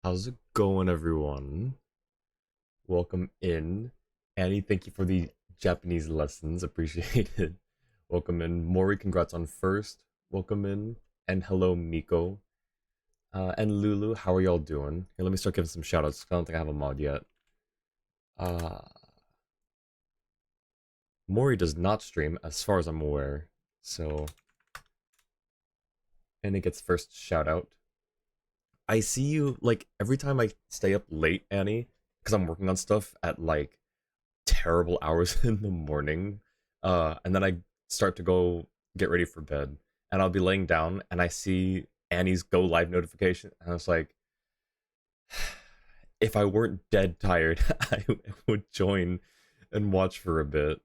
How's it going, everyone? Welcome in. Annie, thank you for the Japanese lessons. Appreciate it. Welcome in. Mori, congrats on first. Welcome in. And hello, Miko. And Lulu, how are y'all doing? Here, let me start giving some shoutouts. I don't think I have a mod yet. Uh, Mori does not stream, as far as I'm aware. So, Annie gets first shout out. I see you, like, every time I stay up late, Annie, because I'm working on stuff at, like, terrible hours in the morning. And then I start to go get ready for bed. And I'll be laying down and I see Annie's go live notification. And I was like, if I weren't dead tired, I would join and watch for a bit.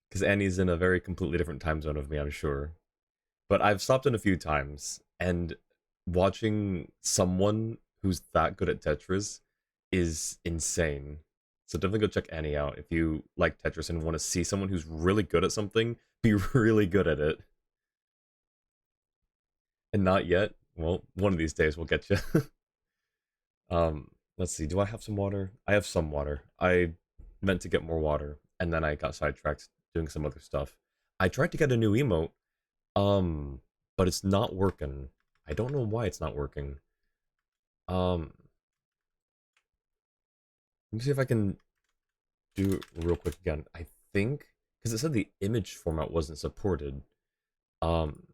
Because Annie's in a very completely different time zone of me, I'm sure. But I've stopped in a few times, and watching someone who's that good at Tetris is insane. So definitely go check Annie out if you like Tetris and want to see someone who's really good at something be really good at it. And not yet. Well, one of these days we'll get you. Let's see. Do I have some water? I have some water. I meant to get more water, and then I got sidetracked doing some other stuff. I tried to get a new emote, but it's not working. I don't know why it's not working. Let me see if I can do it real quick again. I think because it said the image format wasn't supported. Um,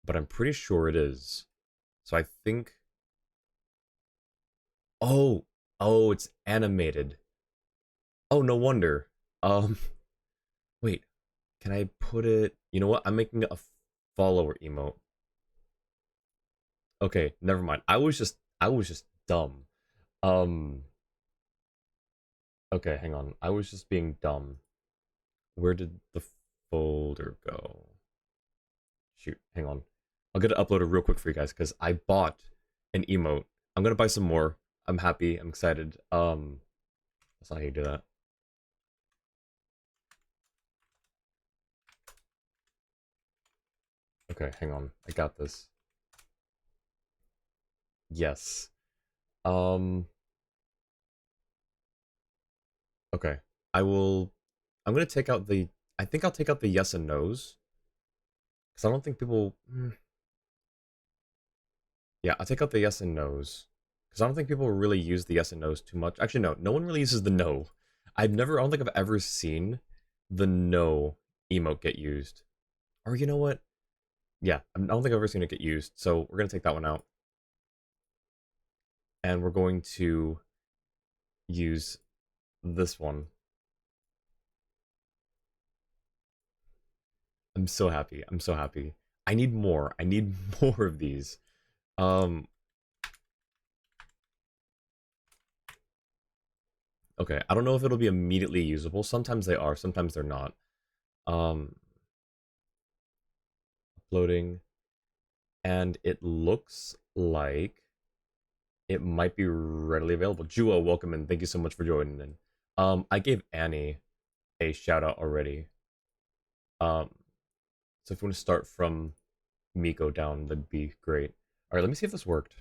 but I'm pretty sure it is. So I think. Oh, oh, it's animated. Oh, no wonder. Um, wait. Can I put it? You know what? I'm making a follower emote. Okay, never mind. I was just dumb. Um, okay, hang on. I was just being dumb. Where did the folder go? Shoot, hang on. I'll get it uploaded real quick for you guys because I bought an emote. I'm gonna buy some more. I'm happy. I'm excited. That's not how you do that. Okay, hang on. I got this. Yes. Um. Okay. I will. I'm gonna take out the. I think I'll take out the yes and no's because I don't think people. Yeah, I'll take out the yes and no's because I don't think people really use the yes and no's too much. Actually, no. No one really uses the no. I've never. I don't think I've ever seen the no emote get used. Or you know what? Yeah, I don't think I've ever seen it get used. So we're gonna take that one out, and we're going to use this one. I'm so happy. I'm so happy. I need more. I need more of these. Um, okay. I don't know if it'll be immediately usable. Sometimes they are, sometimes they're not. Um, Uploading. And it looks like it might be readily available. Jua, welcome in. Thank you so much for joining in. I gave Annie a shout out already. Um, so if you want to start from Miko down, that'd be great. All right, let me see if this worked.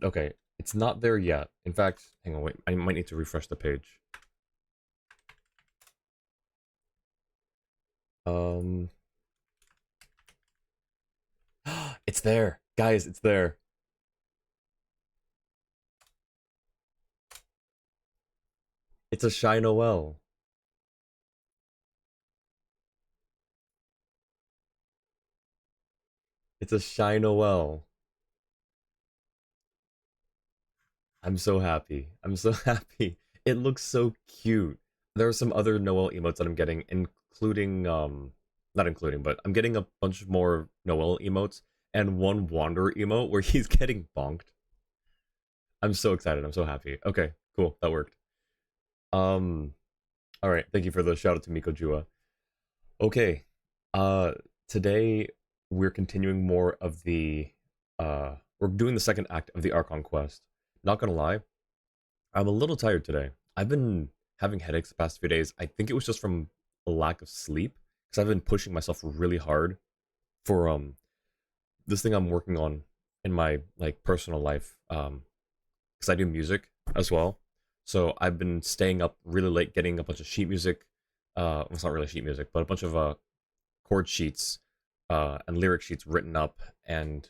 Okay, it's not there yet. In fact, hang on, wait. I might need to refresh the page. Um, it's there, guys. It's there. It's a Shy Noel. It's a Shy Noel. I'm so happy. I'm so happy. It looks so cute. There are some other Noel emotes that I'm getting, including not including, but I'm getting a bunch more Noel emotes and one Wanderer emote where he's getting bonked. I'm so excited. I'm so happy. Okay, cool. That worked. Um, all right. Thank you for the shout out to Miko Jua. Okay. Uh, Today we're continuing more of the we're doing the second act of the Archon quest. Not gonna lie, I'm a little tired today. I've been having headaches the past few days. I think it was just from a lack of sleep because I've been pushing myself really hard for this thing I'm working on in my like personal life, because I do music as well. So I've been staying up really late getting a bunch of sheet music. Well, it's not really sheet music, but a bunch of chord sheets and lyric sheets written up, and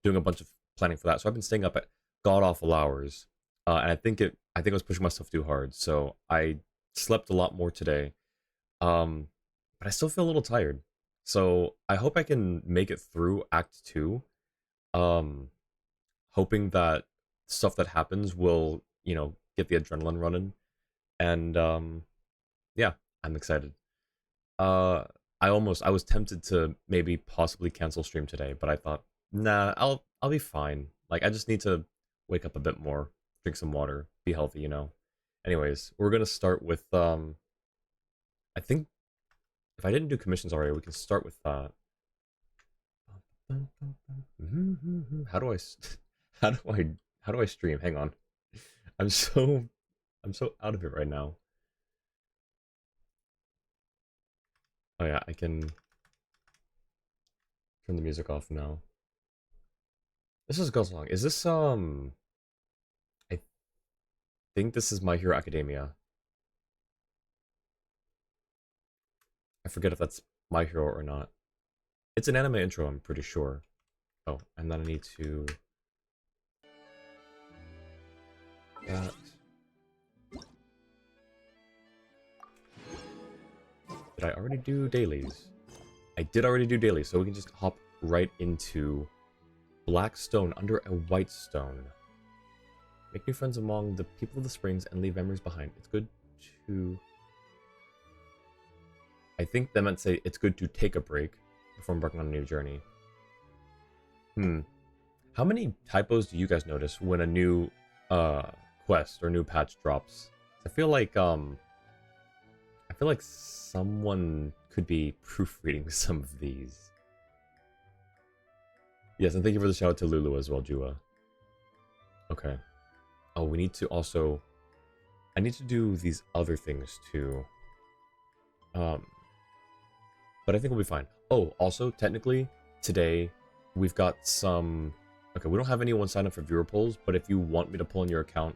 doing a bunch of planning for that. So I've been staying up at god awful hours, and I think I was pushing myself too hard. So I slept a lot more today, um, but I still feel a little tired. So I hope I can make it through Act Two. Um, Hoping that stuff that happens will, get the adrenaline running, and yeah, I'm excited. Uh, I was tempted to maybe possibly cancel stream today, but I thought, nah, I'll be fine. Like I just need to wake up a bit more, drink some water, be healthy. Anyways, we're gonna start with I think if I didn't do commissions already, we can start with how do I how do I how do I stream? Hang on. I'm so I'm so out of it right now. Oh yeah, I can turn the music off now. This is a girl song. Is this I think this is My Hero Academia. I forget if that's My Hero or not. It's an anime intro, I'm pretty sure. Oh, and then I need to that. Did I already do dailies? I did already do dailies, so we can just hop right into Black Stone under a White Stone. Make new friends among the people of the springs and leave memories behind. It's good to... I think that meant say it's good to take a break before embarking on a new journey. How many typos do you guys notice when a new quest or new patch drops? I feel like someone could be proofreading some of these. Yes, and thank you for the shout out to Lulu as well, Jua. Okay. Oh, we need to also... I need to do these other things too. But I think we'll be fine. Oh, also, technically, today, we've got some... Okay, we don't have anyone sign up for viewer polls, but if you want me to pull in your account,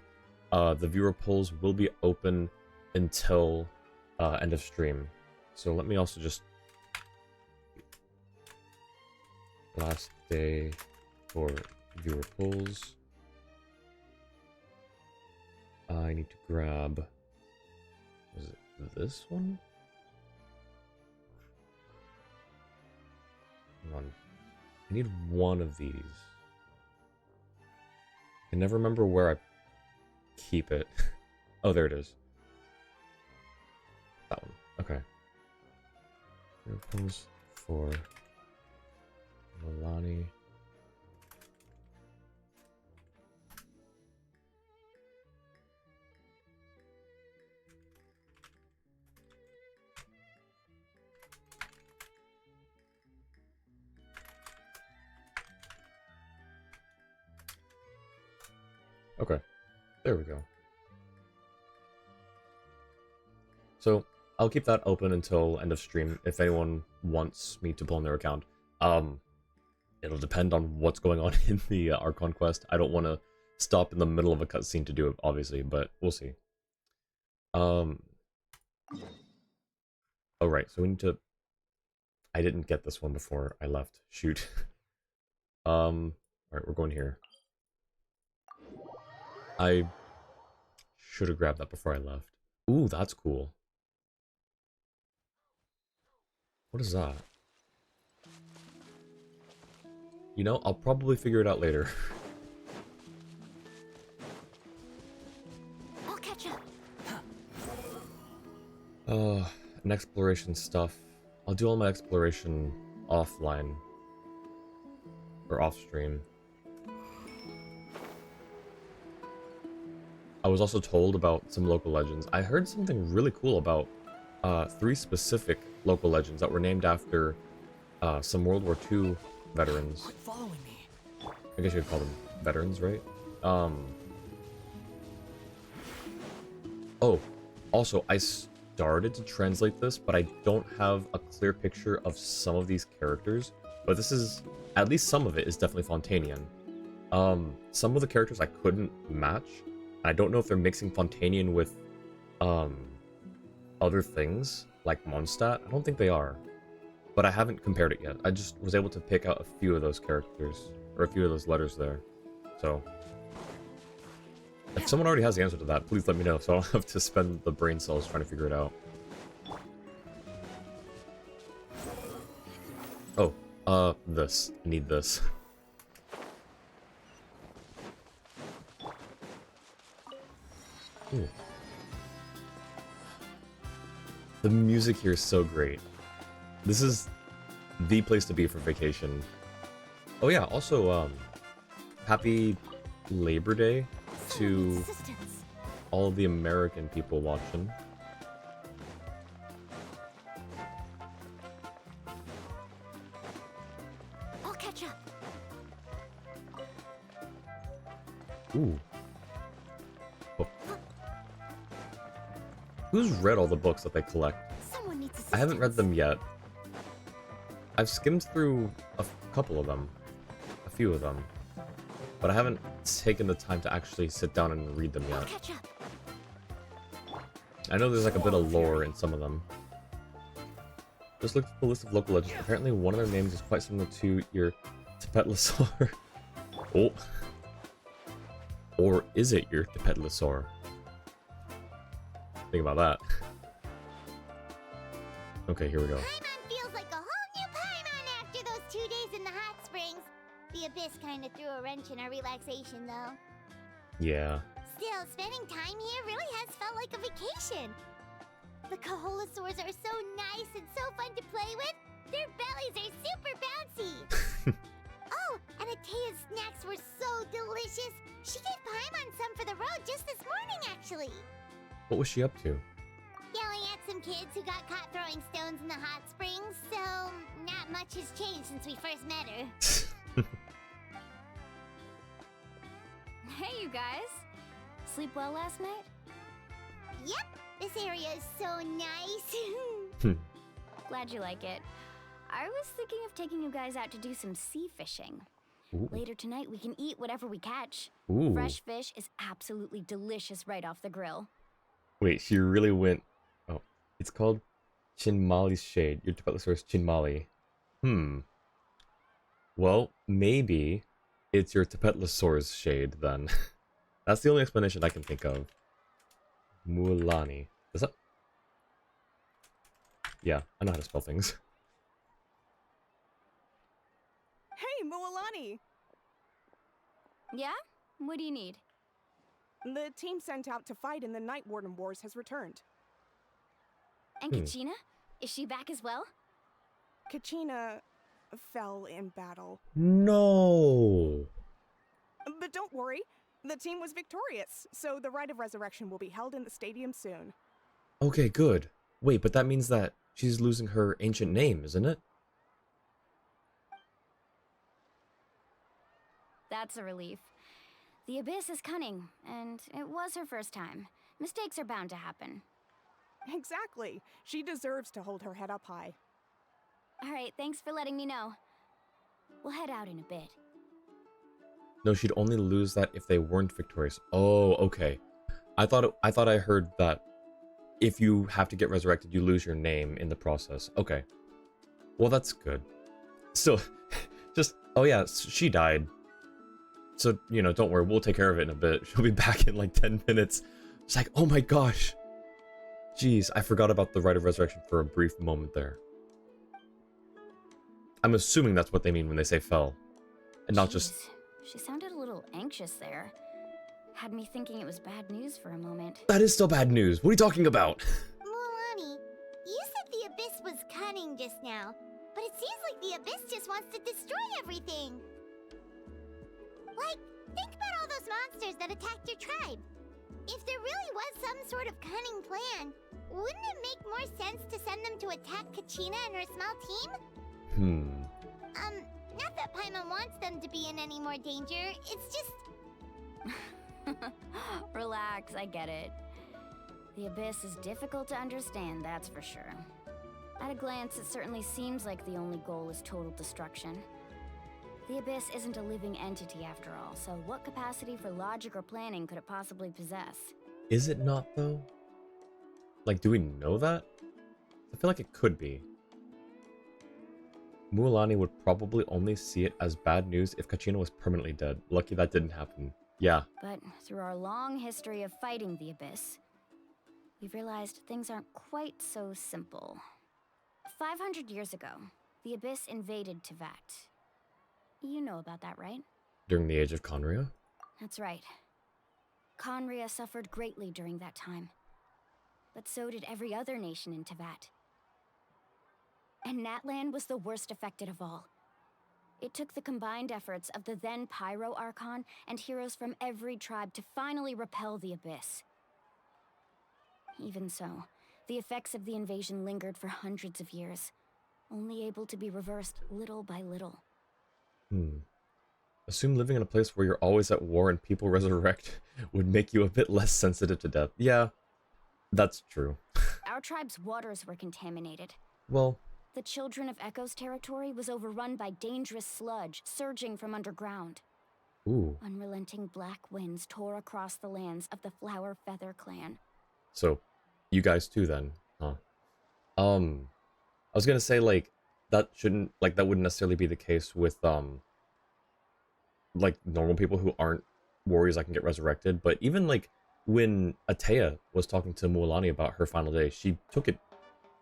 the viewer polls will be open until end of stream. So let me also just... Last day for viewer polls. I need to grab... Was it this one? Hang on. I need one of these. I never remember where I keep it. Oh, there it is. That one. Okay. Earphones for Mualani. Okay, there we go. So I'll keep that open until end of stream if anyone wants me to pull in their account. It'll depend on what's going on in the Archon quest. I don't want to stop in the middle of a cutscene to do it, obviously, but we'll see. Oh right, so we need to... I didn't get this one before I left. Shoot. Alright, we're going here. I should have grabbed that before I left. Ooh, that's cool. What is that? You know, I'll probably figure it out later. I'll catch up. And exploration stuff. I'll do all my exploration offline. Or off stream. I was also told about some local legends. I heard something really cool about 3 specific local legends that were named after some World War II veterans. Quit following me. I guess you could call them veterans, right? Oh, also, I started to translate this, but I don't have a clear picture of some of these characters. But this is, at least some of it is definitely Fontanian. Some of the characters I couldn't match. I don't know if they're mixing Fontanian with, other things, like Mondstadt. I don't think they are. But I haven't compared it yet. I just was able to pick out a few of those characters, or a few of those letters there. So, if someone already has the answer to that, please let me know, so I don't have to spend the brain cells trying to figure it out. Oh, this. I need this. Ooh. The music here is so great. This is the place to be for vacation. Oh yeah, also, happy Labor Day to all the American people watching. I'll catch up. Ooh. Oh. Who's read all the books that they collect? Someone needs assistance. I haven't read them yet. I've skimmed through a couple of them. A few of them. But I haven't taken the time to actually sit down and read them I'll yet. catch up. I know there's like a bit of lore in some of them. Just looked at the list of local legends. Apparently one of their names is quite similar to your Tepetlosaur. Oh. Or is it your Tepetlosaur? Think about that. Okay, here we go. Paimon feels like a whole new Paimon after those 2 days in the hot springs. The Abyss kind of threw a wrench in our relaxation, though. Yeah. Still, spending time here really has felt like a vacation. The Kaholosaurs are so nice and so fun to play with. Their bellies are super bouncy. Oh, and Atea's snacks were so delicious. She gave Paimon some for the road just this morning, actually. What was she up to? Yelling at some kids who got caught throwing stones in the hot springs, so not much has changed since we first met her. Hey, you guys. Sleep well last night? Yep, this area is so nice. Glad you like it. I was thinking of taking you guys out to do some sea fishing. Ooh. Later tonight, we can eat whatever we catch. Ooh. Fresh fish is absolutely delicious right off the grill. Wait, she really went... Oh, it's called Chinmali's Shade. Your Tepetlosaurus Chinmali. Well, maybe it's your Tepetlosaur's Shade, then. That's the only explanation I can think of. Mualani. Is that... Yeah, I know how to spell things. Hey, Mualani! Yeah? What do you need? The team sent out to fight in the Night Warden Wars has returned. And Kachina? Is she back as well? Kachina fell in battle. No! But don't worry, the team was victorious, so the Rite of Resurrection will be held in the stadium soon. Okay, good. Wait, but that means that she's losing her ancient name, isn't it? That's a relief. The Abyss is cunning, and it was her first time. Mistakes are bound to happen. Exactly. She deserves to hold her head up high. All right, thanks for letting me know. We'll head out in a bit. No, she'd only lose that if they weren't victorious. Oh, okay. I thought I heard that if you have to get resurrected, you lose your name in the process. Okay. Well, that's good. So, just... Oh yeah, she died. So, you know, don't worry, we'll take care of it in a bit. She'll be back in like 10 minutes. It's like, oh my gosh. Jeez, I forgot about the Rite of Resurrection for a brief moment there. I'm assuming that's what they mean when they say fell. And not just... She sounded a little anxious there. Had me thinking it was bad news for a moment. That is still bad news. What are you talking about? Mualani, you said the Abyss was cunning just now, but it seems like the Abyss just wants to destroy everything. Like, think about all those monsters that attacked your tribe. If there really was some sort of cunning plan, wouldn't it make more sense to send them to attack Kachina and her small team? Not that Paimon wants them to be in any more danger, it's just... Relax, I get it. The Abyss is difficult to understand, that's for sure. At a glance, it certainly seems like the only goal is total destruction. The Abyss isn't a living entity after all, so what capacity for logic or planning could it possibly possess? Is it not, though? Like, do we know that? I feel like it could be. Mualani would probably only see it as bad news if Kachina was permanently dead. Lucky that didn't happen. Yeah. But through our long history of fighting the Abyss, we've realized things aren't quite so simple. 500 years ago, the Abyss invaded Tevat. You know about that, right? During the age of Conria? That's right. Conria suffered greatly during that time. But so did every other nation in Tevat. And Natlan was the worst affected of all. It took the combined efforts of the then Pyro Archon and heroes from every tribe to finally repel the Abyss. Even so, the effects of the invasion lingered for hundreds of years, only able to be reversed little by little. Assume living in a place where you're always at war and people resurrect would make you a bit less sensitive to death. Yeah, that's true. Our tribe's waters were contaminated. Well, The Children of Echo's territory was overrun by dangerous sludge surging from underground. ooh. Unrelenting black winds tore across the lands of the Flower Feather clan. So, you guys too then, huh? I was gonna say, like, that wouldn't necessarily be the case with, like, normal people who aren't warriors that can get resurrected, but even, like, when Atea was talking to Mualani about her final day, she took it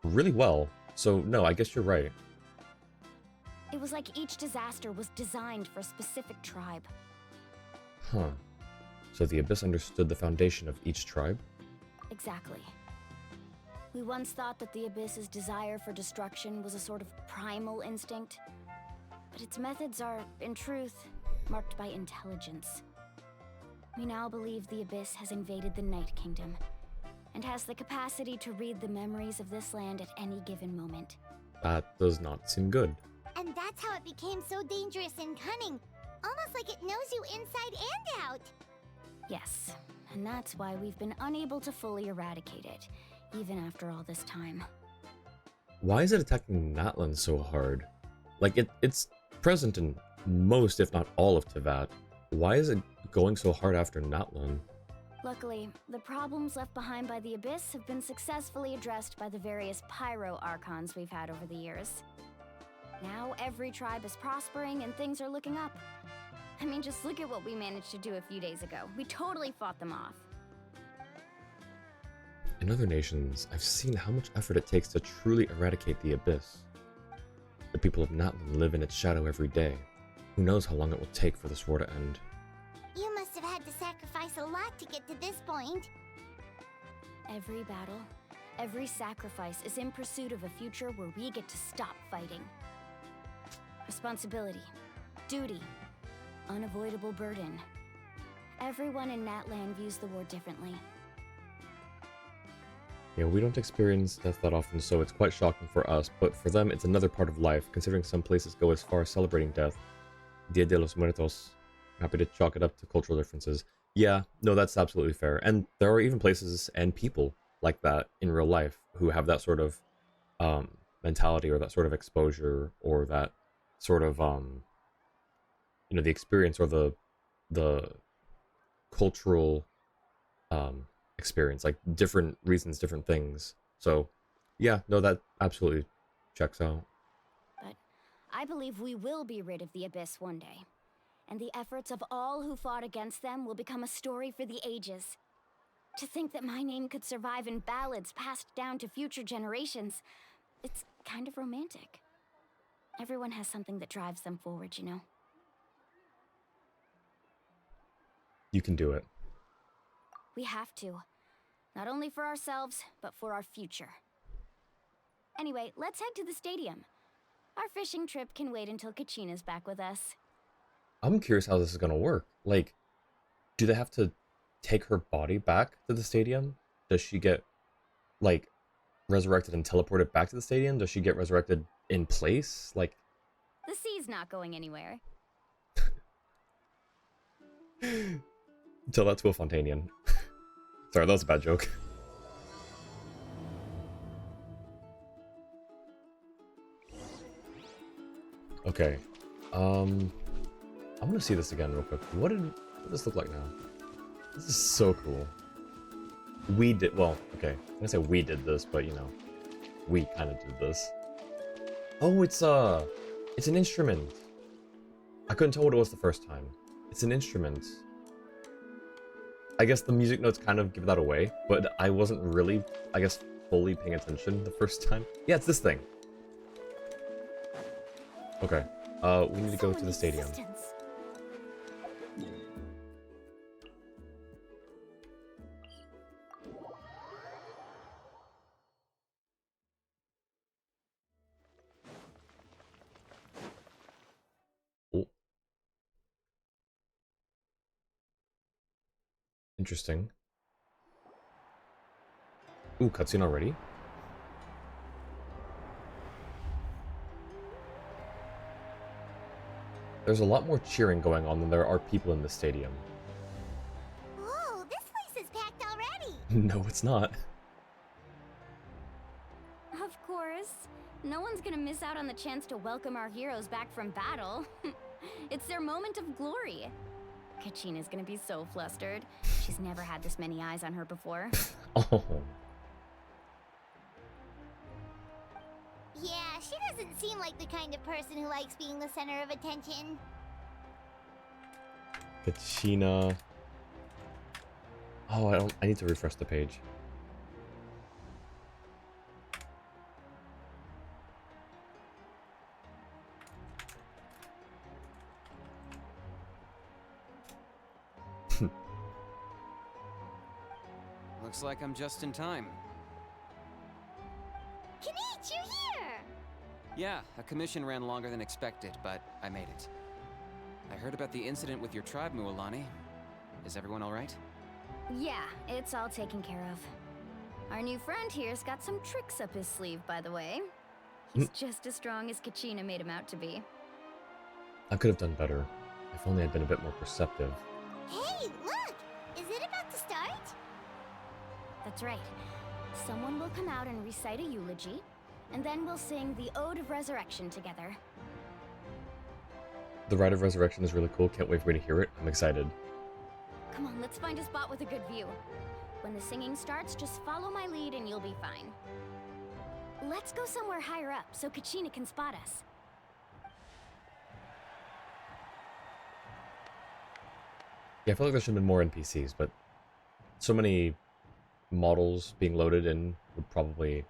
really well. So, no, I guess you're right. It was like each disaster was designed for a specific tribe. Huh. So the Abyss understood the foundation of each tribe? Exactly. We once thought that the Abyss's desire for destruction was a sort of primal instinct, but its methods are, in truth, marked by intelligence. We now believe the Abyss has invaded the Night Kingdom, and has the capacity to read the memories of this land at any given moment. That does not seem good. And that's how it became so dangerous and cunning. Almost like it knows you inside and out. Yes, and that's why we've been unable to fully eradicate it, even after all this time. Why is it attacking Natlan so hard? Like, it's present in most, if not all, of Tevat. Why is it going so hard after Natlan? Luckily, the problems left behind by the Abyss have been successfully addressed by the various Pyro Archons we've had over the years. Now every tribe is prospering and things are looking up. I mean, just look at what we managed to do a few days ago. We totally fought them off. In other nations, I've seen how much effort it takes to truly eradicate the Abyss. The people of Natlan live in its shadow every day. Who knows how long it will take for this war to end. You must have had to sacrifice a lot to get to this point. Every battle, every sacrifice is in pursuit of a future where we get to stop fighting. Responsibility, duty, unavoidable burden. Everyone in Natlan views the war differently. Yeah, we don't experience death that often, so it's quite shocking for us, but for them it's another part of life, considering some places go as far as celebrating death. Dia de los Muertos. Happy to chalk it up to cultural differences. Yeah, no, that's absolutely fair. And there are even places and people like that in real life who have that sort of mentality or that sort of exposure or that sort of the experience or the cultural experience, like different reasons, different things. So yeah, no, that absolutely checks out. But I believe we will be rid of the Abyss one day. And the efforts of all who fought against them will become a story for the ages. To think that my name could survive in ballads passed down to future generations, it's kind of romantic. Everyone has something that drives them forward, you know? You can do it. We have to. Not only for ourselves, but for our future. Anyway, let's head to the stadium. Our fishing trip can wait until Kachina's back with us. I'm curious how this is gonna work. Like, do they have to take her body back to the stadium? Does she get, like, resurrected and teleported back to the stadium? Does she get resurrected in place? Like, The sea's not going anywhere. tell that to a Fontanian. Sorry, that was a bad joke. Okay. I want to see this again real quick. What did this look like now? This is so cool. We did, well, okay. I'm gonna say we did this, but you know, we kind of did this. Oh, it's an instrument. I couldn't tell what it was the first time. It's an instrument. I guess the music notes kind of give that away, but I wasn't really, I guess, fully paying attention the first time. Yeah, it's this thing. Okay. We need to go to the stadium. Oh. Interesting. Ooh, cutscene already? There's a lot more cheering going on than there are people in the stadium. Whoa, this place is packed already! No, it's not. Of course. No one's gonna miss out on the chance to welcome our heroes back from battle. It's their moment of glory. Kachina's gonna be so flustered. She's never had this many eyes on her before. Oh. Yeah, she doesn't seem like the kind of person who likes being the center of attention. Kachina. Oh, I need to refresh the page. Looks like I'm just in time. Kinich, you're here! Yeah, a commission ran longer than expected, but I made it. I heard about the incident with your tribe, Mualani. Is everyone alright? Yeah, it's all taken care of. Our new friend here's got some tricks up his sleeve, by the way. He's just as strong as Kachina made him out to be. I could have done better. If only I'd been a bit more perceptive. Hey, look! Is it about to start? That's right. Someone will come out and recite a eulogy, and then we'll sing the Ode of Resurrection together. The Rite of Resurrection is really cool. Can't wait for me to hear it. I'm excited. Come on, let's find a spot with a good view. When the singing starts, just follow my lead and you'll be fine. Let's go somewhere higher up so Kachina can spot us. Yeah, I feel like there should have been more NPCs, but so many models being loaded in would probably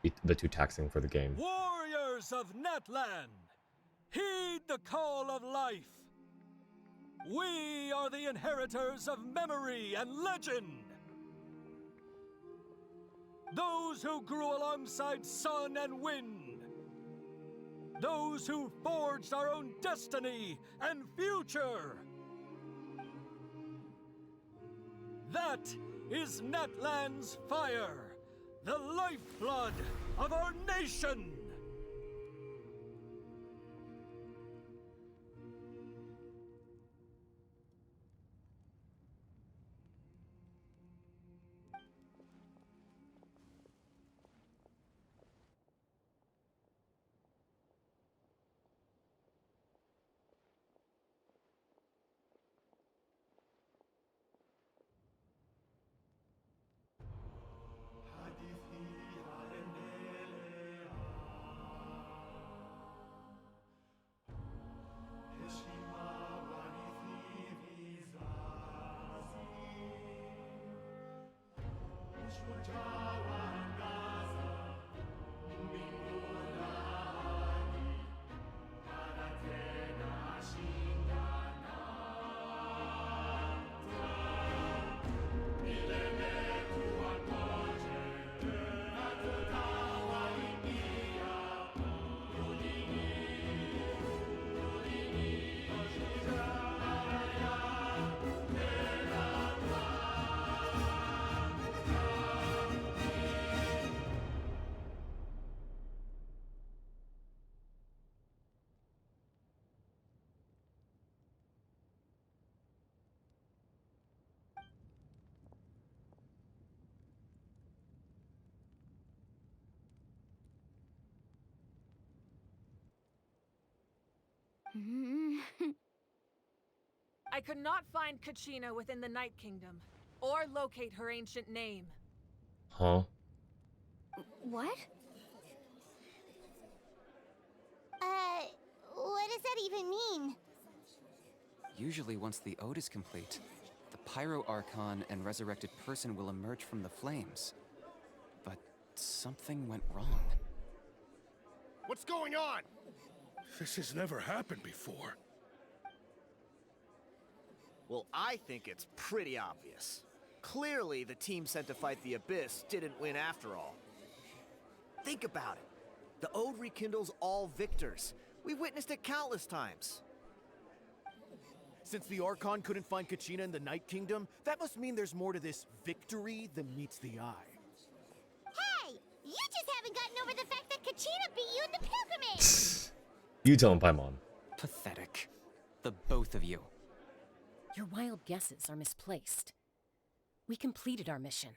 be a bit too taxing for the game. Warriors of Natlan, heed the call of life. We are the inheritors of memory and legend. Those who grew alongside sun and wind. Those who forged our own destiny and future. That is Natlan's fire, the lifeblood of our nation. I could not find Kachina within the Night Kingdom, or locate her ancient name. Huh? What? What does that even mean? Usually once the ode is complete, the Pyro Archon and resurrected person will emerge from the flames. But something went wrong. What's going on? This has never happened before. Well, I think it's pretty obvious. Clearly, the team sent to fight the Abyss didn't win after all. Think about it. The Ode rekindles all victors. We've witnessed it countless times. Since the Archon couldn't find Kachina in the Night Kingdom, that must mean there's more to this victory than meets the eye. Hey! You just haven't gotten over the fact that Kachina beat you in the pilgrimage! You tell him, Paimon. Pathetic. The both of you. Your wild guesses are misplaced. We completed our mission.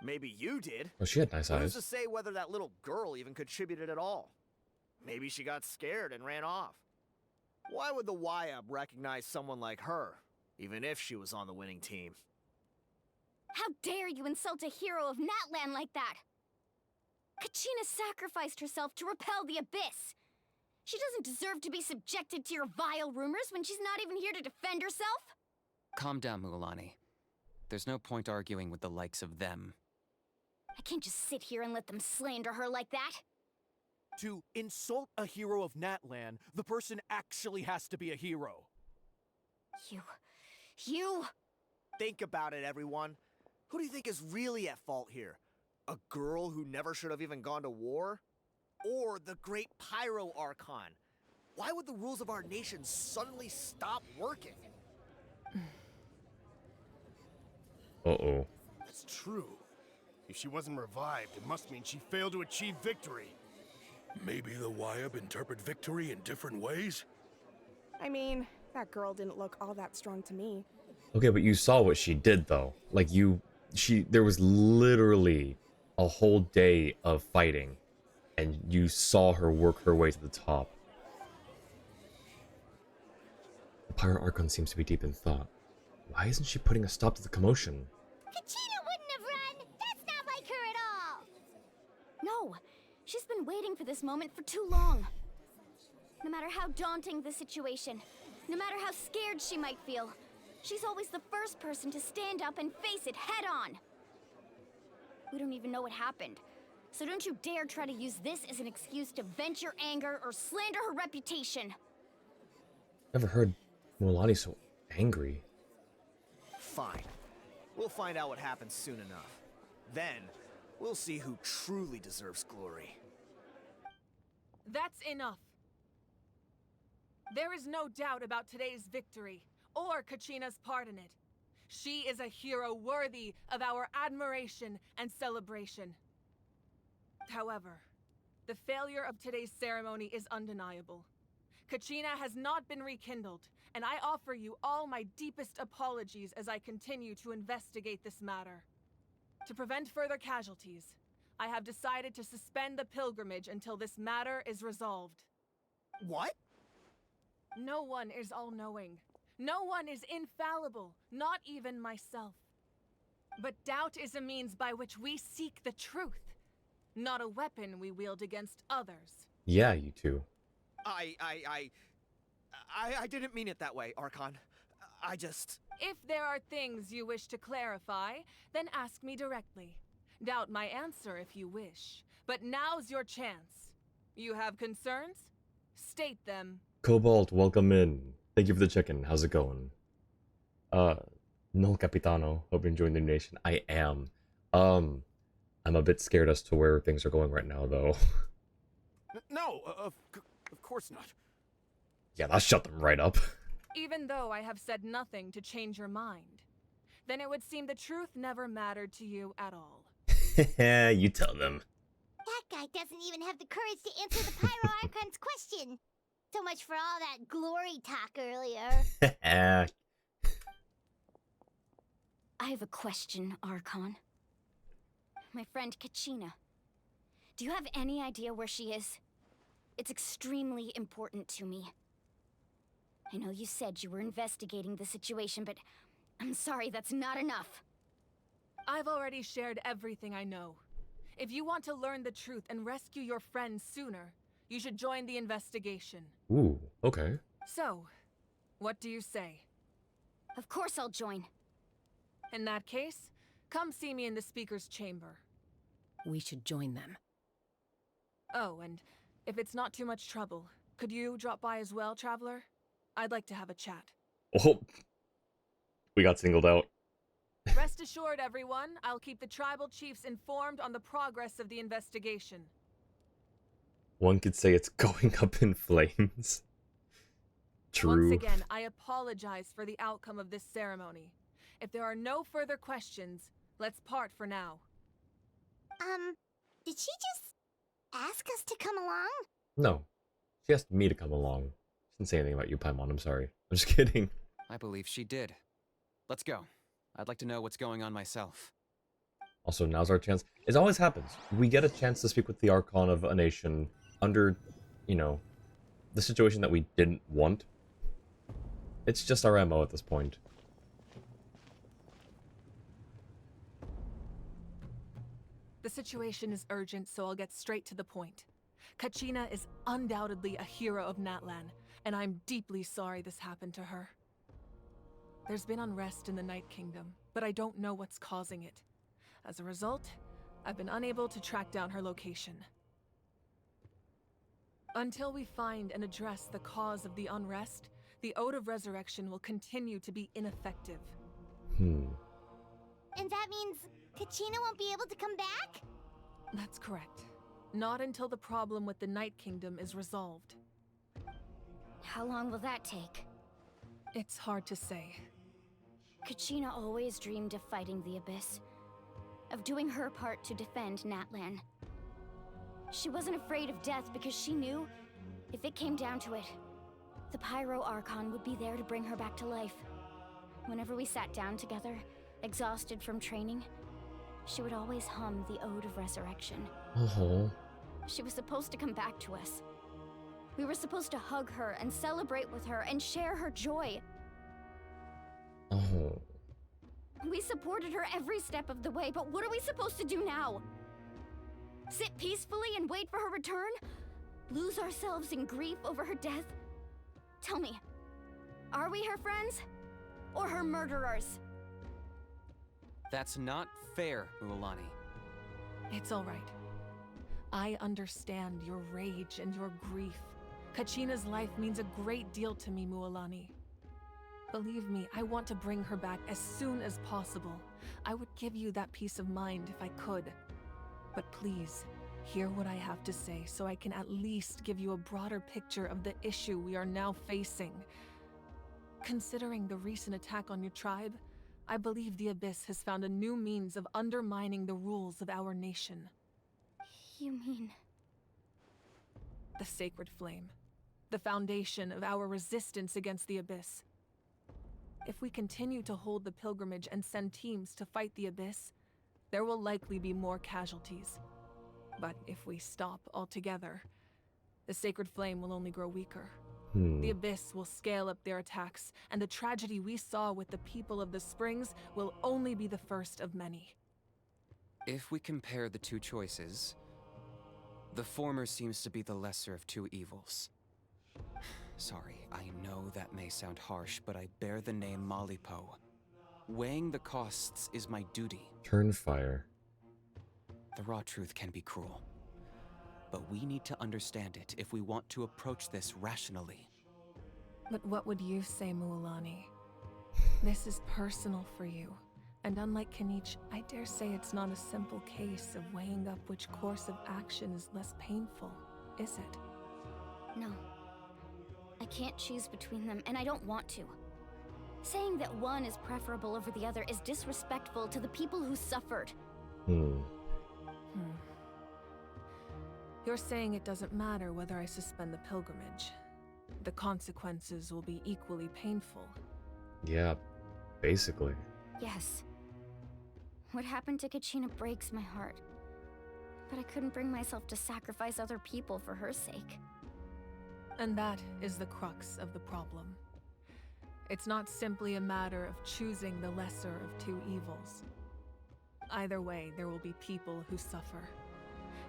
Maybe you did. Oh, she had nice Who's to eyes. say whether that little girl even contributed at all? Maybe she got scared and ran off. Why would the YUB recognize someone like her, even if she was on the winning team? How dare you insult a hero of Natlan like that? Kachina sacrificed herself to repel the Abyss. She doesn't deserve to be subjected to your vile rumors when she's not even here to defend herself. Calm down, Mualani. There's no point arguing with the likes of them. I can't just sit here and let them slander her like that. To insult a hero of Natlan, the person actually has to be a hero. You... Think about it, everyone. Who do you think is really at fault here? A girl who never should have even gone to war? Or the great Pyro Archon? Why would the rules of our nation suddenly stop working? Uh-oh. That's true. If she wasn't revived, it must mean she failed to achieve victory. Maybe the YUB interpret victory in different ways? I mean, that girl didn't look all that strong to me. Okay, but you saw what she did, though. Like, there was literally a whole day of fighting, and you saw her work her way to the top. The Pyro Archon seems to be deep in thought. Why isn't she putting a stop to the commotion? Kachina wouldn't have run! That's not like her at all! No, she's been waiting for this moment for too long. No matter how daunting the situation, no matter how scared she might feel, she's always the first person to stand up and face it head on. We don't even know what happened, so don't you dare try to use this as an excuse to vent your anger or slander her reputation. Never heard Mualani so angry. Fine. We'll find out what happens soon enough. Then, we'll see who truly deserves glory. That's enough. There is no doubt about today's victory, or Kachina's part in it. She is a hero worthy of our admiration and celebration. However, the failure of today's ceremony is undeniable. Kachina has not been rekindled, and I offer you all my deepest apologies as I continue to investigate this matter. To prevent further casualties, I have decided to suspend the pilgrimage until this matter is resolved. What? No one is all-knowing. No one is infallible, not even myself. But doubt is a means by which we seek the truth, not a weapon we wield against others. Yeah, you two. I didn't mean it that way, Archon. I just... If there are things you wish to clarify, then ask me directly. Doubt my answer if you wish, but now's your chance. You have concerns? State them. Cobalt, welcome in. Thank you for the check-in. How's it going? Nol Capitano. Hope you're enjoying the nation. I am. I'm a bit scared as to where things are going right now, though. No, of course not. Yeah, that shut them right up. Even though I have said nothing to change your mind, then it would seem the truth never mattered to you at all. You tell them. That guy doesn't even have the courage to answer the Pyro Archon's question. So much for all that glory talk earlier. I have a question, Archon. My friend Kachina. Do you have any idea where she is? It's extremely important to me. I know you said you were investigating the situation, but I'm sorry, that's not enough. I've already shared everything I know. If you want to learn the truth and rescue your friends sooner, you should join the investigation. Ooh, okay. So, what do you say? Of course I'll join. In that case, come see me in the speaker's chamber. We should join them. Oh, and if it's not too much trouble, could you drop by as well, Traveler? I'd like to have a chat. Oh, we got singled out. Rest assured, everyone, I'll keep the tribal chiefs informed on the progress of the investigation. One could say it's going up in flames. True. Once again, I apologize for the outcome of this ceremony. If there are no further questions, let's part for now. Did she just ask us to come along? No. She asked me to come along. She didn't say anything about you, Paimon. I'm sorry. I'm just kidding. I believe she did. Let's go. I'd like to know what's going on myself. Also, now's our chance. It always happens. We get a chance to speak with the Archon of a nation under, you know, the situation that we didn't want. It's just our MO at this point. The situation is urgent, so I'll get straight to the point. Kachina is undoubtedly a hero of Natlan, and I'm deeply sorry this happened to her. There's been unrest in the Night Kingdom, but I don't know what's causing it. As a result, I've been unable to track down her location. Until we find and address the cause of the unrest, the Ode of Resurrection will continue to be ineffective. And that means Kachina won't be able to come back? That's correct. Not until the problem with the Night Kingdom is resolved. How long will that take? It's hard to say. Kachina always dreamed of fighting the Abyss, of doing her part to defend Natlan. She wasn't afraid of death because she knew, if it came down to it, the Pyro Archon would be there to bring her back to life. Whenever we sat down together, exhausted from training, she would always hum the Ode of Resurrection. She was supposed to come back to us. We were supposed to hug her and celebrate with her and share her joy. We supported her every step of the way, but what are we supposed to do now? Sit peacefully and wait for her return? Lose ourselves in grief over her death? Tell me, are we her friends? Or her murderers? That's not fair, Mualani. It's all right. I understand your rage and your grief. Kachina's life means a great deal to me, Mualani. Believe me, I want to bring her back as soon as possible. I would give you that peace of mind if I could. But please, hear what I have to say so I can at least give you a broader picture of the issue we are now facing. Considering the recent attack on your tribe, I believe the Abyss has found a new means of undermining the rules of our nation. You mean... The Sacred Flame. The foundation of our resistance against the Abyss. If we continue to hold the pilgrimage and send teams to fight the Abyss, there will likely be more casualties. But if we stop altogether, the Sacred Flame will only grow weaker. The Abyss will scale up their attacks, and the tragedy we saw with the people of the Springs will only be the first of many. If we compare the two choices, the former seems to be the lesser of two evils. Sorry, I know that may sound harsh, but I bear the name Malipo. Weighing the costs is my duty. Turnfire. The raw truth can be cruel, but we need to understand it if we want to approach this rationally. But what would you say, Mualani? This is personal for you, and unlike Kanich, I dare say it's not a simple case of weighing up which course of action is less painful, is it? No. I can't choose between them, and I don't want to. Saying that one is preferable over the other is disrespectful to the people who suffered. You're saying it doesn't matter whether I suspend the pilgrimage. The consequences will be equally painful. Yeah, basically. Yes. What happened to Kachina breaks my heart. But I couldn't bring myself to sacrifice other people for her sake. And that is the crux of the problem. It's not simply a matter of choosing the lesser of two evils. Either way, there will be people who suffer,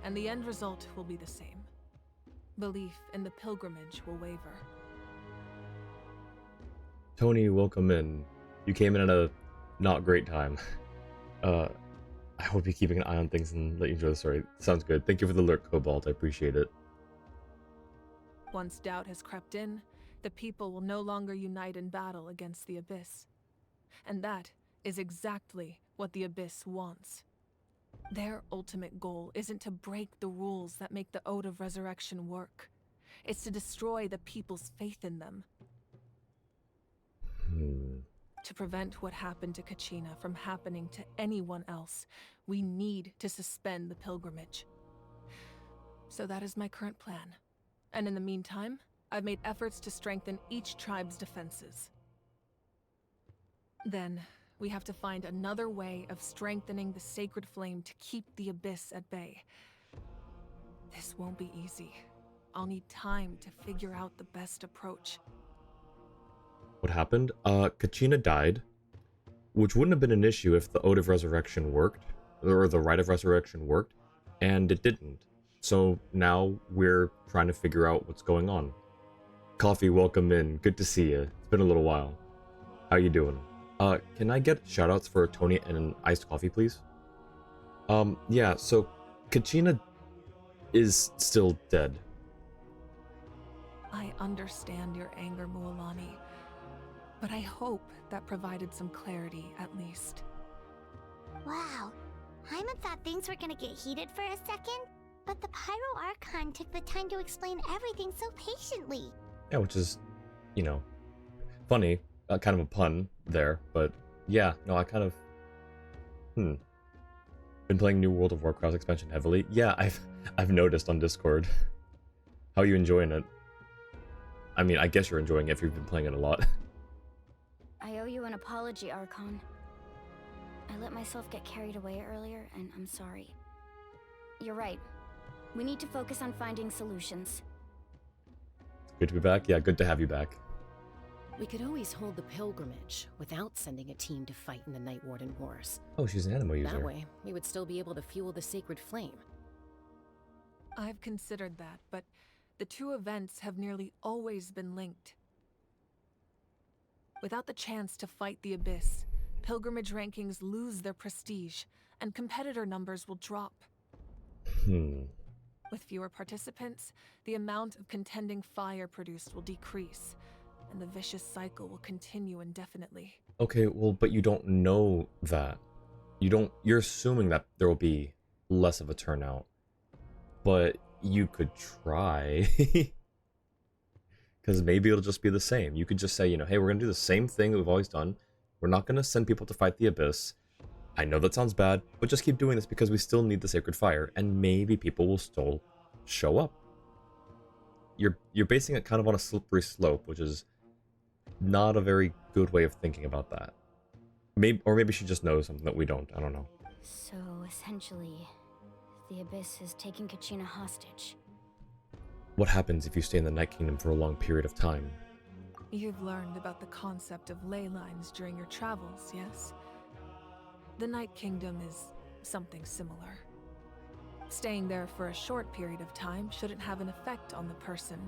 and the end result will be the same. Belief in the pilgrimage will waver. Tony, welcome in. You came in at a not great time. I hope you're keeping an eye on things and let you enjoy the story. Sounds good. Thank you for the alert, Cobalt. I appreciate it. Once doubt has crept in, the people will no longer unite in battle against the Abyss. And that is exactly what the Abyss wants. Their ultimate goal isn't to break the rules that make the Ode of Resurrection work. It's to destroy the people's faith in them. To prevent what happened to Kachina from happening to anyone else, we need to suspend the pilgrimage. So that is my current plan. And in the meantime, I've made efforts to strengthen each tribe's defenses. Then, we have to find another way of strengthening the sacred flame to keep the Abyss at bay. This won't be easy. I'll need time to figure out the best approach. What happened? Kachina died, which wouldn't have been an issue if the Ode of Resurrection worked, or the Rite of Resurrection worked, and it didn't. So now we're trying to figure out what's going on. Coffee, welcome in. Good to see you. It's been a little while. How you doing? Can I get shoutouts for Tony and an iced coffee, please? Yeah, so Kachina is still dead. I understand your anger, Mualani, but I hope that provided some clarity, at least. Wow. Hyman thought things were gonna get heated for a second, but the Pyro Archon took the time to explain everything so patiently. Yeah, which is, you know, funny. Kind of a pun there, but yeah, no, I kind of, Been playing new World of Warcraft expansion heavily. Yeah, I've noticed on Discord. How are you enjoying it? I mean, I guess you're enjoying it if you've been playing it a lot. I owe you an apology, Archon. I let myself get carried away earlier, and I'm sorry. You're right. We need to focus on finding solutions. Good to be back. Yeah, good to have you back. We could always hold the pilgrimage without sending a team to fight in the Night Warden Wars. Oh, she's an animo user. That way, we would still be able to fuel the sacred flame. I've considered that, but the two events have nearly always been linked. Without the chance to fight the Abyss, pilgrimage rankings lose their prestige, and competitor numbers will drop. With fewer participants, the amount of contending fire produced will decrease, and the vicious cycle will continue indefinitely. Okay, well, but you don't know that. You're assuming that there will be less of a turnout. But you could try. Because maybe it'll just be the same. You could just say, hey, we're going to do the same thing that we've always done. We're not going to send people to fight the Abyss. I know that sounds bad, but just keep doing this because we still need the sacred fire, and maybe people will still show up. You're basing it kind of on a slippery slope, which is not a very good way of thinking about that. Maybe she just knows something that we don't. I don't know. So, essentially, the Abyss is taking Kachina hostage. What happens if you stay in the Night Kingdom for a long period of time? You've learned about the concept of ley lines during your travels, yes? The Night Kingdom is something similar. Staying there for a short period of time shouldn't have an effect on the person.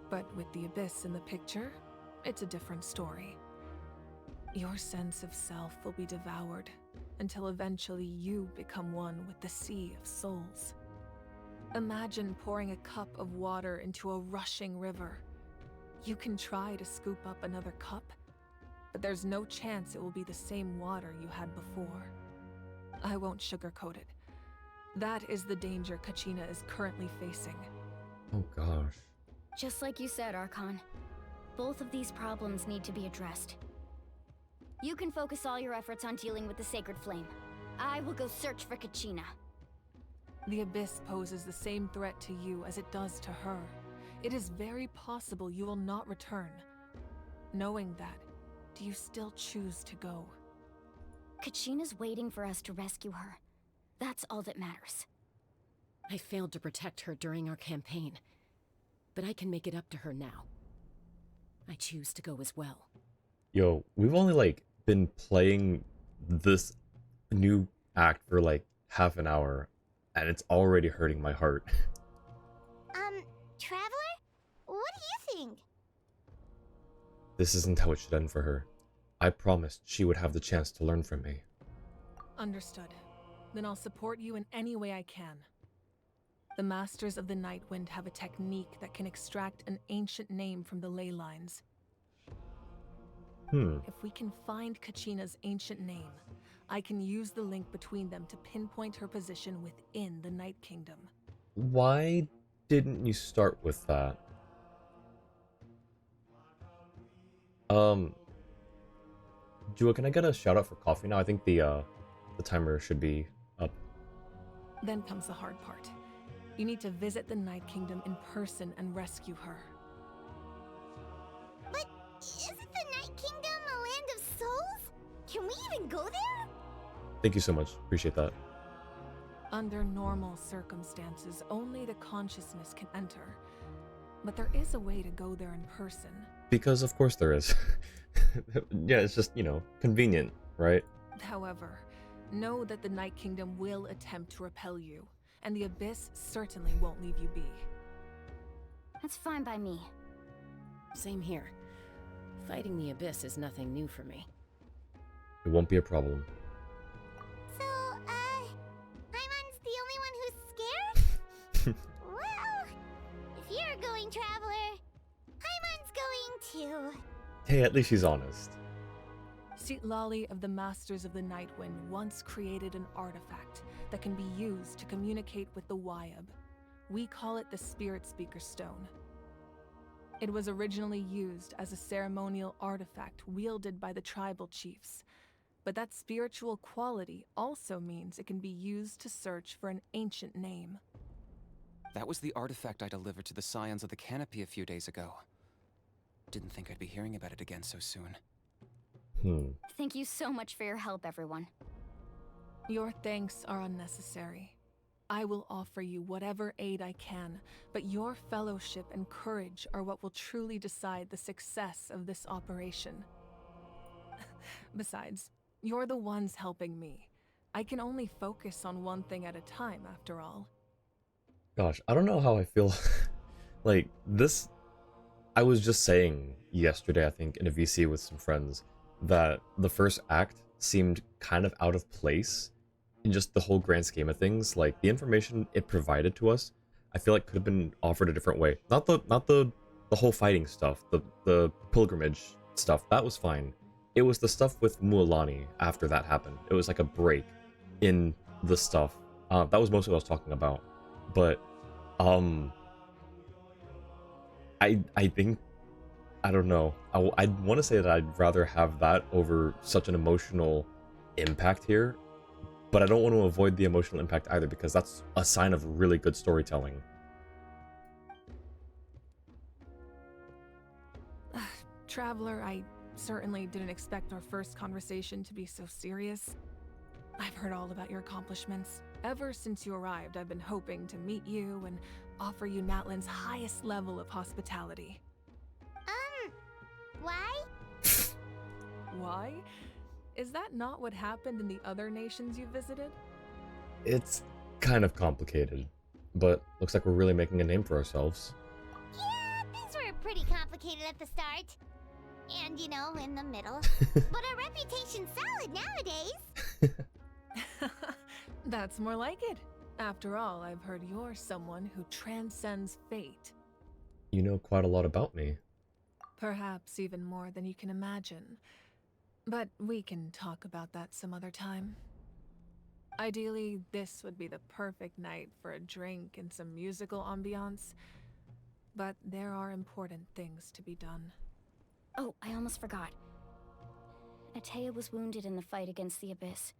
But with the Abyss in the picture, it's a different story. Your sense of self will be devoured until eventually you become one with the Sea of Souls. Imagine pouring a cup of water into a rushing river. You can try to scoop up another cup, but there's no chance it will be the same water you had before. I won't sugarcoat it. That is the danger Kachina is currently facing. Oh gosh. Just like you said, Archon. Both of these problems need to be addressed. You can focus all your efforts on dealing with the sacred flame. I will go search for Kachina. The Abyss poses the same threat to you as it does to her. It is very possible you will not return. Knowing that, do you still choose to go? Kachina's waiting for us to rescue her. That's all that matters. I failed to protect her during our campaign, but I can make it up to her now. I choose to go as well. Yo, we've only like been playing this new act for like half an hour, and it's already hurting my heart. Traveler? What do you think? This isn't how it should end for her. I promised she would have the chance to learn from me. Understood. Then I'll support you in any way I can. The Masters of the Night Wind have a technique that can extract an ancient name from the ley lines. If we can find Kachina's ancient name, I can use the link between them to pinpoint her position within the Night Kingdom. Why didn't you start with that? Jua, can I get a shout out for coffee now? I think the timer should be up. Then comes the hard part. You need to visit the Night Kingdom in person and rescue her. But isn't the Night Kingdom a land of souls? Can we even go there? Thank you so much. Appreciate that. Under normal circumstances, only the consciousness can enter. But there is a way to go there in person. Because of course there is. Yeah, it's just, convenient, right? However, know that the Night Kingdom will attempt to repel you, and the Abyss certainly won't leave you be. That's fine by me. Same here. Fighting the Abyss is nothing new for me. It won't be a problem. So, Paimon's the only one who's scared? Well, if you're going, Traveler, Paimon's going too. Hey, at least she's honest. Citlali of the Masters of the Nightwind once created an artifact that can be used to communicate with the Wyab. We call it the Spirit Speaker Stone. It was originally used as a ceremonial artifact wielded by the tribal chiefs, but that spiritual quality also means it can be used to search for an ancient name. That was the artifact I delivered to the Scions of the Canopy a few days ago. Didn't think I'd be hearing about it again so soon. Thank you so much for your help, everyone. Your thanks are unnecessary. I will offer you whatever aid I can, but your fellowship and courage are what will truly decide the success of this operation. Besides, you're the ones helping me. I can only focus on one thing at a time, after all. Gosh, I don't know how I feel. Like, this... I was just saying yesterday, I think, in a VC with some friends, that the first act seemed kind of out of place in just the whole grand scheme of things. Like, the information it provided to us, I feel like could have been offered a different way. Not the whole fighting stuff, the pilgrimage stuff, that was fine. It was the stuff with Mualani after that happened. It was like a break in the stuff. That was mostly what I was talking about. But, I think, I don't know. I'd want to say that I'd rather have that over such an emotional impact here, but I don't want to avoid the emotional impact either, because that's a sign of really good storytelling. Traveler, I certainly didn't expect our first conversation to be so serious. I've heard all about your accomplishments. Ever since you arrived, I've been hoping to meet you and offer you Natlan's highest level of hospitality. Why? Why? Is that not what happened in the other nations you visited? It's kind of complicated, but looks like we're really making a name for ourselves. Yeah, things were pretty complicated at the start. And, in the middle. But our reputation's solid nowadays. That's more like it. After all, I've heard you're someone who transcends fate. You know quite a lot about me. Perhaps even more than you can imagine. But we can talk about that some other time. Ideally, this would be the perfect night for a drink and some musical ambiance. But there are important things to be done. Oh, I almost forgot. Atea was wounded in the fight against the Abyss.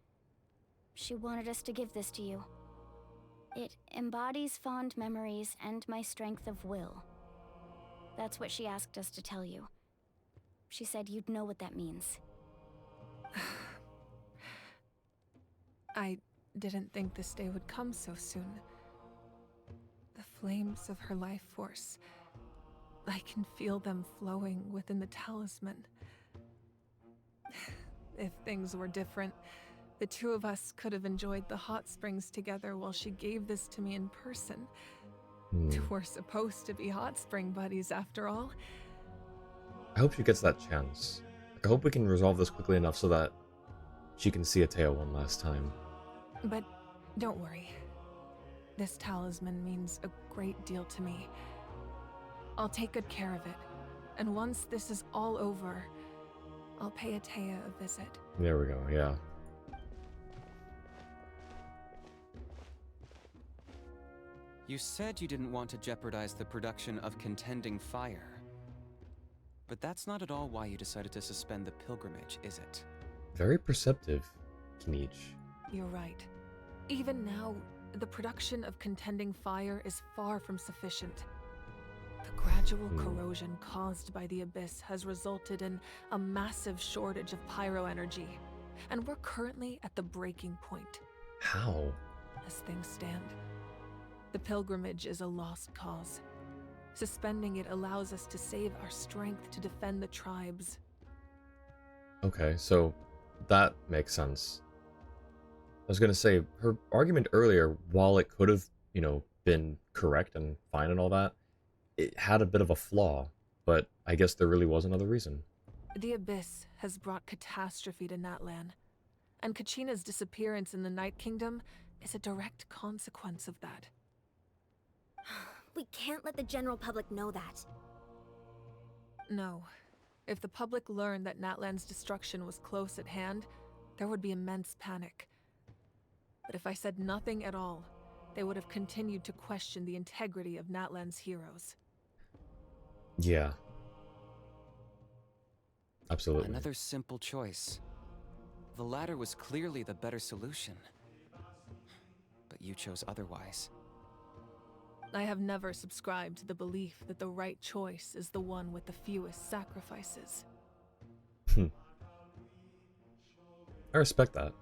She wanted us to give this to you. It embodies fond memories and my strength of will. That's what she asked us to tell you. She said you'd know what that means. I didn't think this day would come so soon. The flames of her life force. I can feel them flowing within the talisman. If things were different, the two of us could have enjoyed the hot springs together while she gave this to me in person. We're supposed to be hot spring buddies after all. I hope she gets that chance. Like, I hope we can resolve this quickly enough so that she can see Ateo one last time. But don't worry. This talisman means a great deal to me. I'll take good care of it. And once this is all over, I'll pay Ateo a visit. There we go, yeah. You said you didn't want to jeopardize the production of contending fire. But that's not at all why you decided to suspend the pilgrimage, is it? Very perceptive, Kinich. You're right. Even now, the production of contending fire is far from sufficient. The gradual corrosion caused by the abyss has resulted in a massive shortage of pyro energy, and we're currently at the breaking point. How? As things stand, the pilgrimage is a lost cause. Suspending it allows us to save our strength to defend the tribes. Okay, so that makes sense. I was gonna say, her argument earlier, while it could have, been correct and fine and all that, it had a bit of a flaw, but I guess there really was another reason. The abyss has brought catastrophe to Natlan, and Kachina's disappearance in the Night Kingdom is a direct consequence of that. We can't let the general public know that. No. If the public learned that Natlan's destruction was close at hand, there would be immense panic. But if I said nothing at all, they would have continued to question the integrity of Natlan's heroes. Yeah. Absolutely. Another simple choice. The latter was clearly the better solution. But you chose otherwise. I have never subscribed to the belief that the right choice is the one with the fewest sacrifices. I respect that.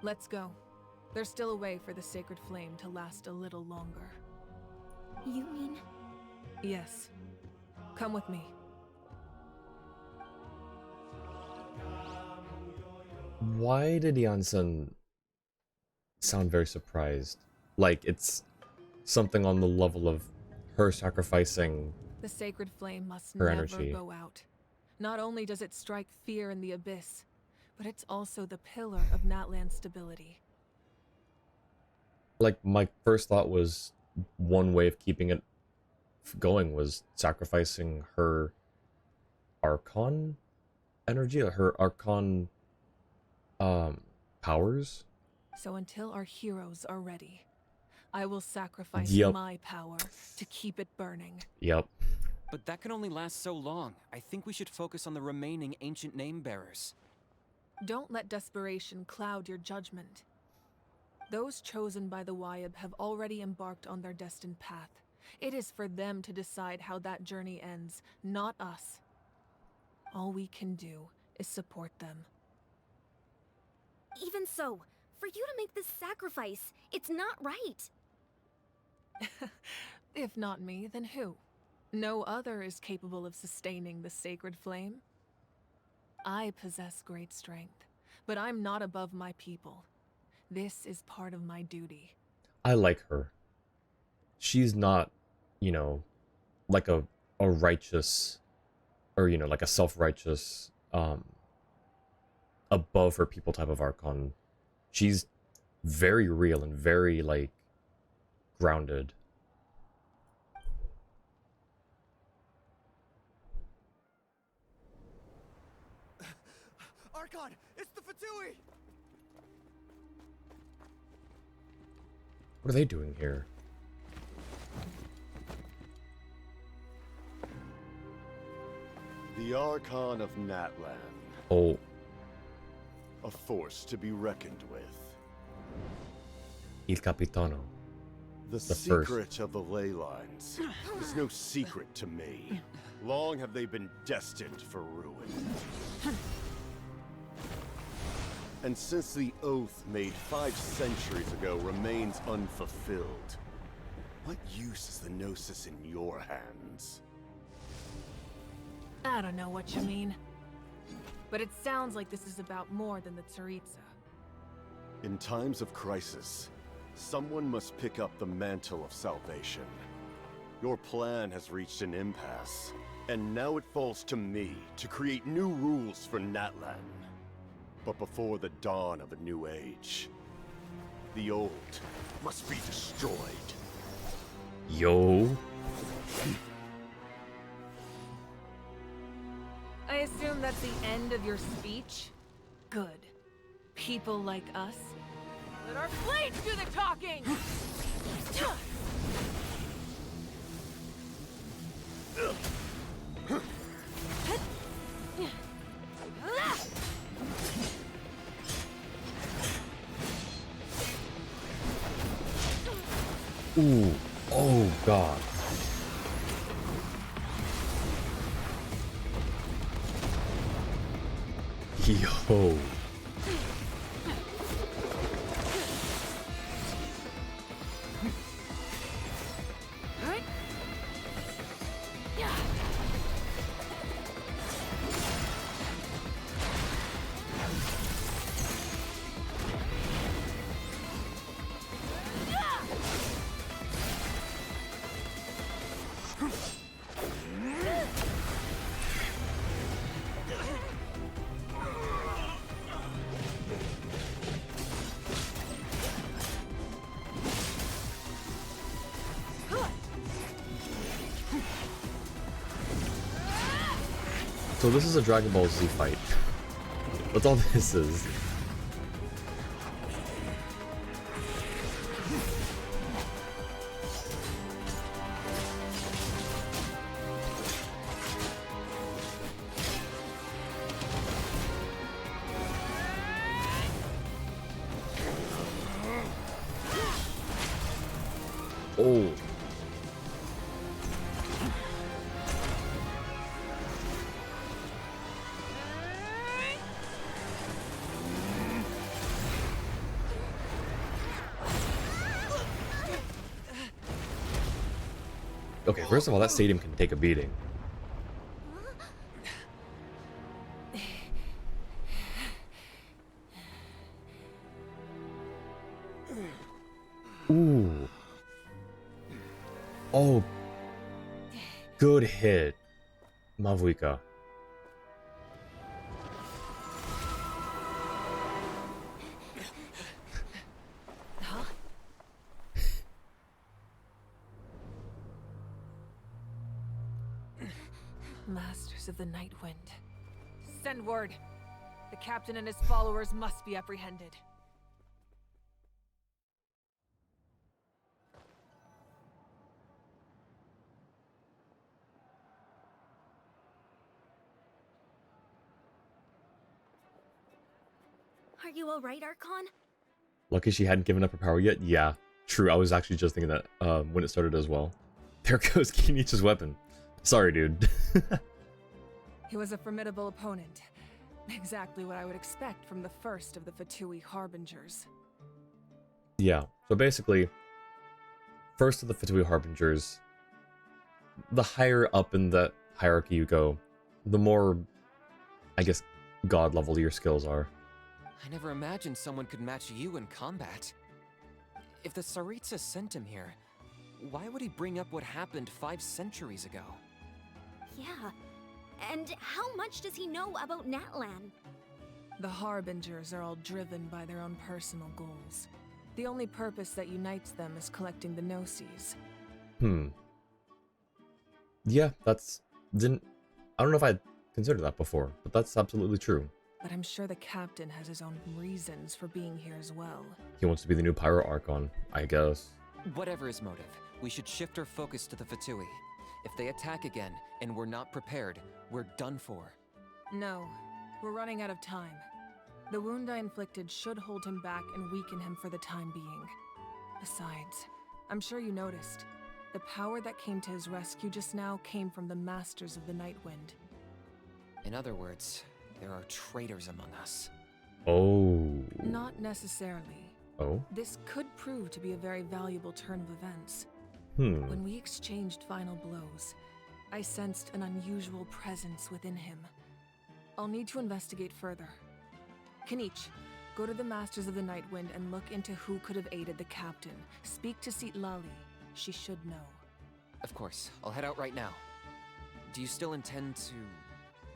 Let's go. There's still a way for the sacred flame to last a little longer. You mean? Yes. Come with me. Why did Janssen sound very surprised? Like it's something on the level of her sacrificing The sacred flame must her never energy. go out. Not only does it strike fear in the abyss, but it's also the pillar of Natlan's stability. Like, my first thought was one way of keeping it going was sacrificing her Archon energy, her Archon powers. So until our heroes are ready, I will sacrifice Yep. my power to keep it burning. Yep. But that can only last so long. I think we should focus on the remaining ancient name bearers. Don't let desperation cloud your judgment. Those chosen by the Wayab have already embarked on their destined path. It is for them to decide how that journey ends, not us. All we can do is support them. Even so, for you to make this sacrifice, it's not right. If not me, then who? No other is capable of sustaining the sacred flame. I possess great strength, but I'm not above my people. This is part of my duty. I like her. She's not, like a righteous, or, like a self-righteous, above her people type of Archon. She's very real and very, grounded. Archon, it's the Fatui! What are they doing here? The Archon of Natlan. Oh, A force to be reckoned with. Il Capitano. The first. secret of the ley lines is no secret to me. Long have they been destined for ruin. And since the oath made 5 centuries ago remains unfulfilled, what use is the Gnosis in your hands? I don't know what you mean. But it sounds like this is about more than the Tsaritsa. In times of crisis, someone must pick up the mantle of salvation. Your plan has reached an impasse, and now it falls to me to create new rules for Natlan. But before the dawn of a new age, the old must be destroyed. Yo. I assume that's the end of your speech? Good. People like us. Let our blades do the talking! Ooh. Oh, God. Yo. So this is a Dragon Ball Z fight. That's all this is. Oh. Okay, first of all, that stadium can take a beating. Ooh. Oh. Good hit. Mavuika. Masters of the Night Wind. Send word. The captain and his followers must be apprehended. Are you alright, Archon? Lucky she hadn't given up her power yet. Yeah, true. I was actually just thinking that when it started as well. There goes Kinichi's weapon. Sorry, dude. He was a formidable opponent. Exactly what I would expect from the first of the Fatui Harbingers. Yeah, so basically, first of the Fatui Harbingers, the higher up in the hierarchy you go, the more, I guess, god level your skills are. I never imagined someone could match you in combat. If the Tsaritsa sent him here, why would he bring up what happened 5 centuries ago? Yeah. And how much does he know about Natlan? The Harbingers are all driven by their own personal goals. The only purpose that unites them is collecting the Gnosis. Yeah, I don't know if I'd considered that before, but that's absolutely true. But I'm sure the captain has his own reasons for being here as well. He wants to be the new Pyro Archon, I guess. Whatever his motive, we should shift our focus to the Fatui. If they attack again, and we're not prepared, we're done for. No, we're running out of time. The wound I inflicted should hold him back and weaken him for the time being. Besides, I'm sure you noticed, the power that came to his rescue just now came from the Masters of the Night Wind. In other words, there are traitors among us. Oh. Not necessarily. Oh? This could prove to be a very valuable turn of events. When we exchanged final blows, I sensed an unusual presence within him. I'll need to investigate further. Kenichi, go to the Masters of the Night Wind and look into who could have aided the captain. Speak to Lali. She should know. Of course, I'll head out right now. Do you still intend to...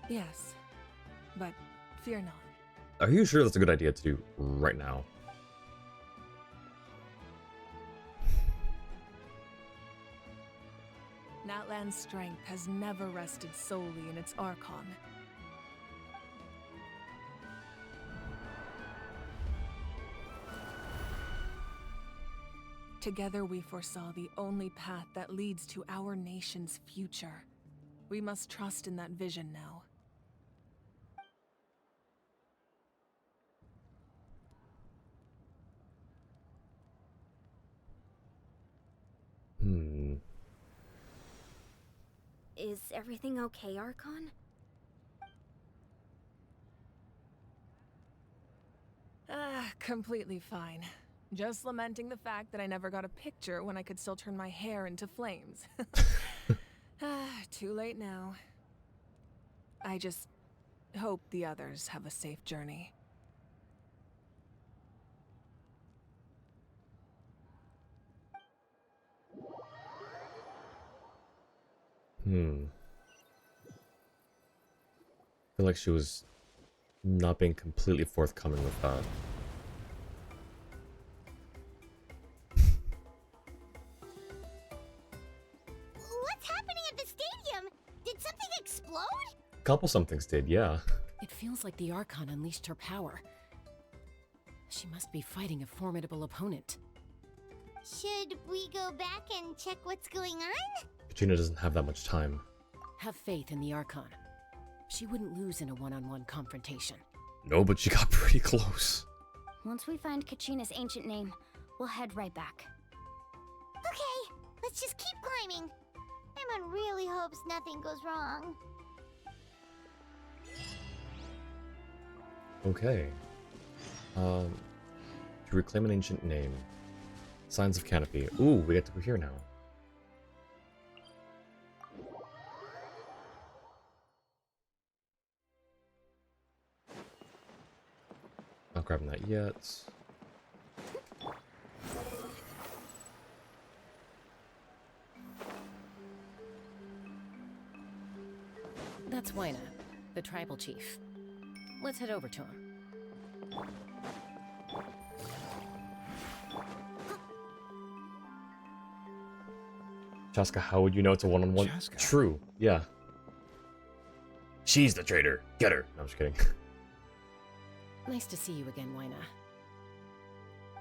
Yes, but fear not. Are you sure that's a good idea to do right now? Natlan's strength has never rested solely in its Archon. Together we foresaw the only path that leads to our nation's future. We must trust in that vision now. Is everything okay, Archon? Completely fine. Just lamenting the fact that I never got a picture when I could still turn my hair into flames. Too late now. I just hope the others have a safe journey. I feel like she was not being completely forthcoming with that. What's happening at the stadium? Did something explode? A couple somethings did, yeah. It feels like the Archon unleashed her power. She must be fighting a formidable opponent. Should we go back and check what's going on? Katrina doesn't have that much time. Have faith in the Archon. She wouldn't lose in a one-on-one confrontation. No, but she got pretty close. Once we find Kachina's ancient name, we'll head right back. Okay, let's just keep climbing. Emon really hopes nothing goes wrong. Okay. To reclaim an ancient name. Signs of Canopy. Ooh, we get to go here now. Not grabbing that yet. That's Wyna, the tribal chief. Let's head over to him. Chaska, how would you know it's a one-on-one? Chaska? True, yeah. She's the traitor. Get her. No, I'm just kidding. Nice to see you again, Wyna.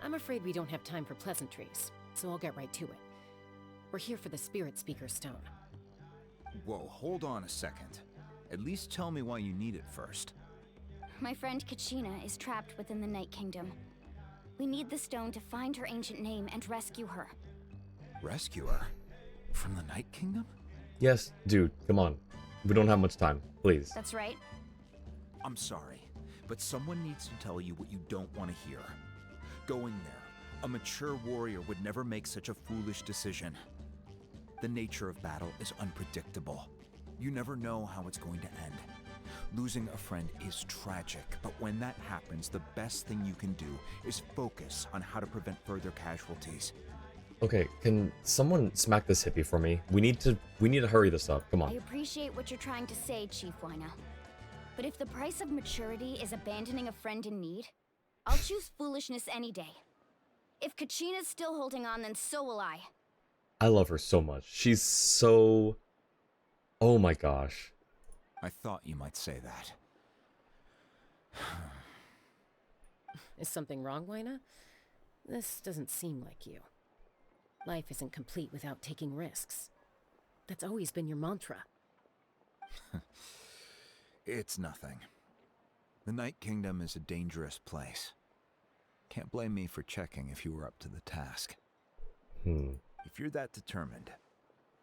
I'm afraid we don't have time for pleasantries, so I'll get right to it. We're here for the Spirit Speaker Stone. Whoa, hold on a second. At least tell me why you need it first. My friend Kachina is trapped within the Night Kingdom. We need the stone to find her ancient name and rescue her. Rescue her? From the Night Kingdom? Yes, dude, come on. We don't have much time, please. That's right. I'm sorry, but someone needs to tell you what you don't want to hear. Going there, a mature warrior would never make such a foolish decision. The nature of battle is unpredictable. You never know how it's going to end. Losing a friend is tragic, but when that happens, the best thing you can do is focus on how to prevent further casualties. Okay, can someone smack this hippie for me? We need to hurry this up. Come I on. appreciate what you're trying to say, Chief Wyna. But if the price of maturity is abandoning a friend in need, I'll choose foolishness any day. If Kachina's still holding on, then so will I. I love her so much. She's so... Oh my gosh. I thought you might say that. Is something wrong, Wyna? This doesn't seem like you. Life isn't complete without taking risks. That's always been your mantra. It's nothing. The Night Kingdom is a dangerous place. Can't blame me for checking if you were up to the task. If you're that determined,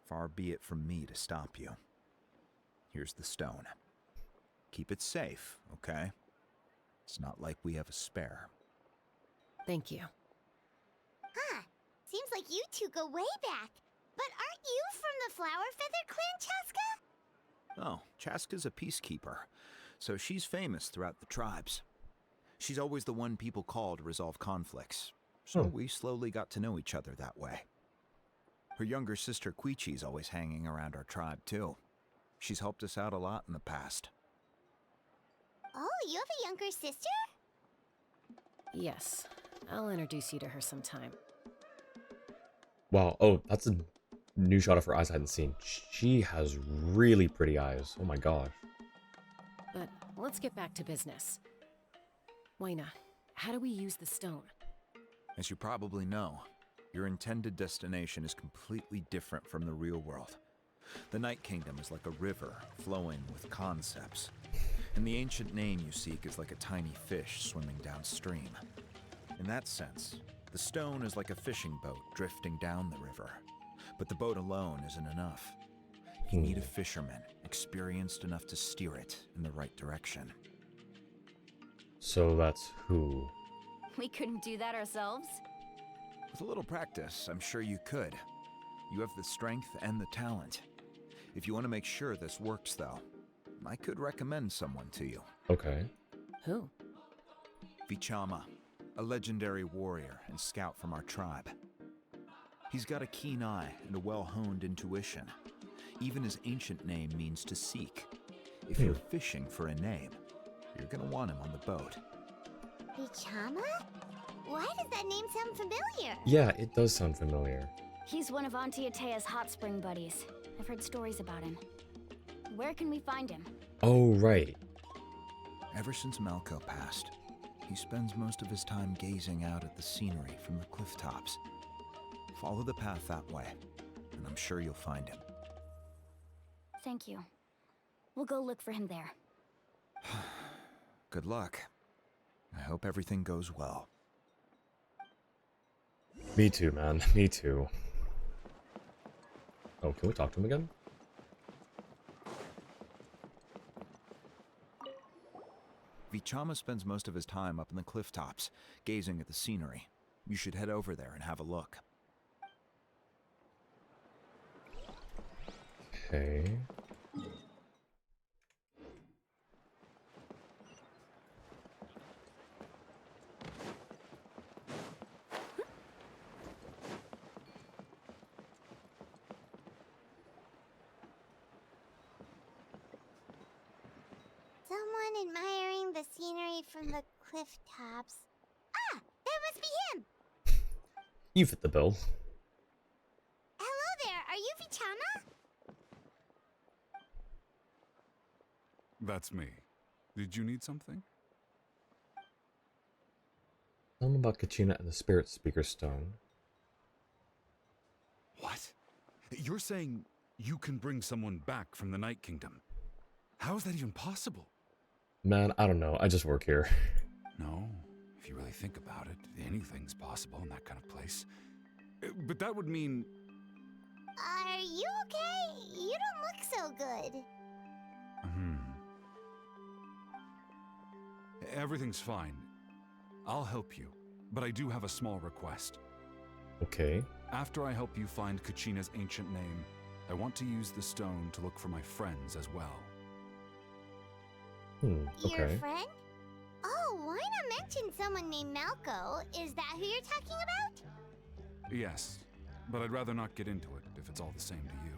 far be it from me to stop you. Here's the stone. Keep it safe, okay? It's not like we have a spare. Thank you. Huh. Seems like you two go way back. But aren't you from the Flower Feather Clan, Chaska? Oh, Chaska's a peacekeeper. so she's famous throughout the tribes. She's always the one people call to resolve conflicts, so we slowly got to know each other that way. Her younger sister Quichi's always hanging around our tribe too. She's helped us out a lot in the past. Oh, you have a younger sister? Yes. I'll introduce you to her sometime. Wow. Oh, that's a new shot of her eyes I hadn't seen. She has really pretty eyes. Oh my gosh. But let's get back to business. Waina, how do we use the stone? As you probably know, your intended destination is completely different from the real world. The Night Kingdom is like a river flowing with concepts, and the ancient name you seek is like a tiny fish swimming downstream. In that sense, the stone is like a fishing boat drifting down the river, but the boat alone isn't enough. You need a fisherman experienced enough to steer it in the right direction. So that's who? We couldn't do that ourselves? With a little practice, I'm sure you could. You have the strength and the talent. If you want to make sure this works, though, I could recommend someone to you. Okay. Who? Vichama, a legendary warrior and scout from our tribe. He's got a keen eye and a well-honed intuition. Even his ancient name means to seek. If you're fishing for a name, you're gonna want him on the boat. Vichama? Why does that name sound familiar? Yeah, it does sound familiar. He's one of Auntie Atea's hot spring buddies. I've heard stories about him. Where can we find him? Oh, right. Ever since Malco passed, he spends most of his time gazing out at the scenery from the cliff tops. Follow the path that way, and I'm sure you'll find him. Thank you. We'll go look for him there. Good luck. I hope everything goes well. Me too, man. Me too. Oh, can we talk to him again? Vichama spends most of his time up in the cliff tops, gazing at the scenery. You should head over there and have a look. Okay. Someone admiring the scenery from the cliff tops. Ah, that must be him! You fit the bill. Hello there, are you Vichama? That's me. Did you need something? Tell me about Kachina and the Spirit Speaker Stone. What? You're saying you can bring someone back from the Night Kingdom? How is that even possible? Man, I don't know. I just work here. No, if you really think about it, anything's possible in that kind of place. But that would mean... Are you okay? You don't look so good. Everything's fine. I'll help you, but I do have a small request. Okay. After I help you find Kachina's ancient name, I want to use the stone to look for my friends as well. Okay. Your friend? Oh, why not mention someone named Malco? Is that who you're talking about? Yes, but I'd rather not get into it if it's all the same to you.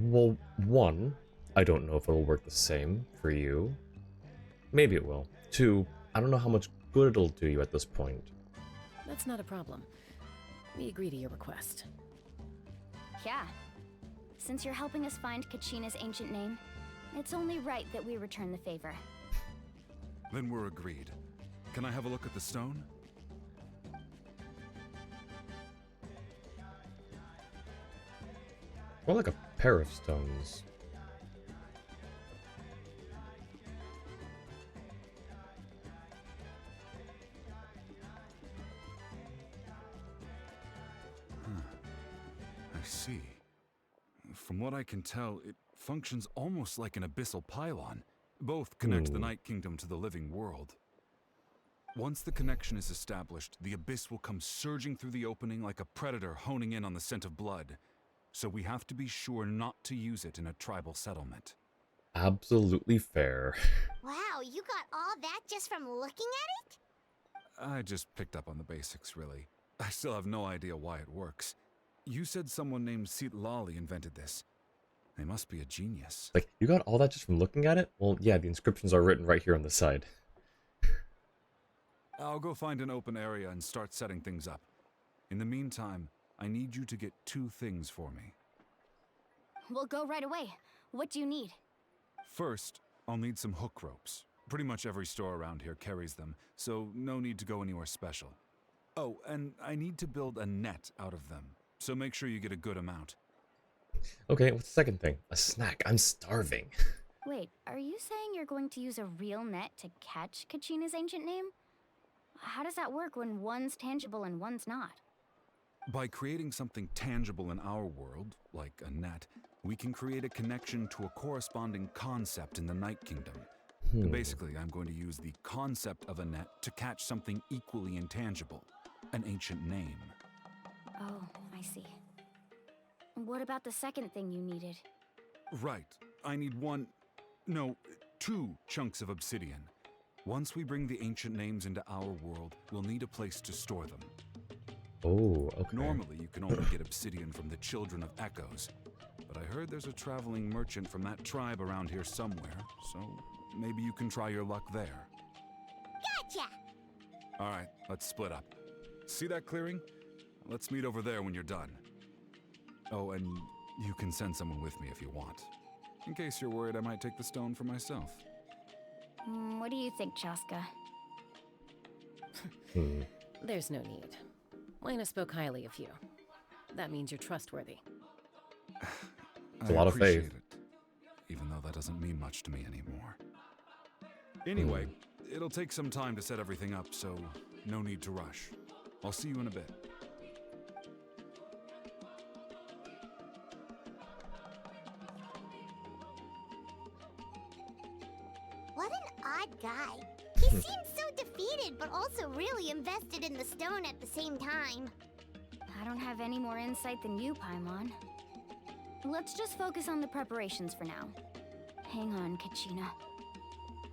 Well, one, I don't know if it'll work the same for you. Maybe it will. Two, I don't know how much good it'll do you at this point. That's not a problem. We agree to your request. Yeah. Since you're helping us find Kachina's ancient name, it's only right that we return the favor. Then we're agreed. Can I have a look at the stone? More like a pair of stones. I see. From what I can tell, it functions almost like an abyssal pylon. Both connect the Night Kingdom to the living world. Once the connection is established, the abyss will come surging through the opening like a predator honing in on the scent of blood. So we have to be sure not to use it in a tribal settlement. Absolutely fair. Wow, you got all that just from looking at it? I just picked up on the basics, really. I still have no idea why it works. You said someone named Lali invented this. They must be a genius. Like, you got all that just from looking at it? Well, yeah, the inscriptions are written right here on the side. I'll go find an open area and start setting things up. In the meantime, I need you to get 2 things for me. We'll go right away. What do you need? First, I'll need some hook ropes. Pretty much every store around here carries them, so no need to go anywhere special. Oh, and I need to build a net out of them, so make sure you get a good amount. Okay, what's the second thing? A snack. I'm starving. Wait, are you saying you're going to use a real net to catch Kachina's ancient name? How does that work when one's tangible and one's not? By creating something tangible in our world, like a net, we can create a connection to a corresponding concept in the Night Kingdom. Basically, I'm going to use the concept of a net to catch something equally intangible, an ancient name. Oh, I see. What about the second thing you needed? Right. I need 2 chunks of obsidian. Once we bring the ancient names into our world, we'll need a place to store them. Oh, okay. Normally, you can only get obsidian from the Children of Echoes, but I heard there's a traveling merchant from that tribe around here somewhere, so maybe you can try your luck there. Gotcha! Alright, let's split up. See that clearing? Let's meet over there when you're done. Oh, and you can send someone with me if you want. In case you're worried I might take the stone for myself. What do you think, Chaska? There's no need. Wayna spoke highly of you. That means you're trustworthy. It's a lot of faith. It, even though that doesn't mean much to me anymore. Anyway, it'll take some time to set everything up, so no need to rush. I'll see you in a bit. What an odd guy. He seems so defeated, but also really invested in the stone at the same time. I don't have any more insight than you, Paimon. Let's just focus on the preparations for now. Hang on, Kachina.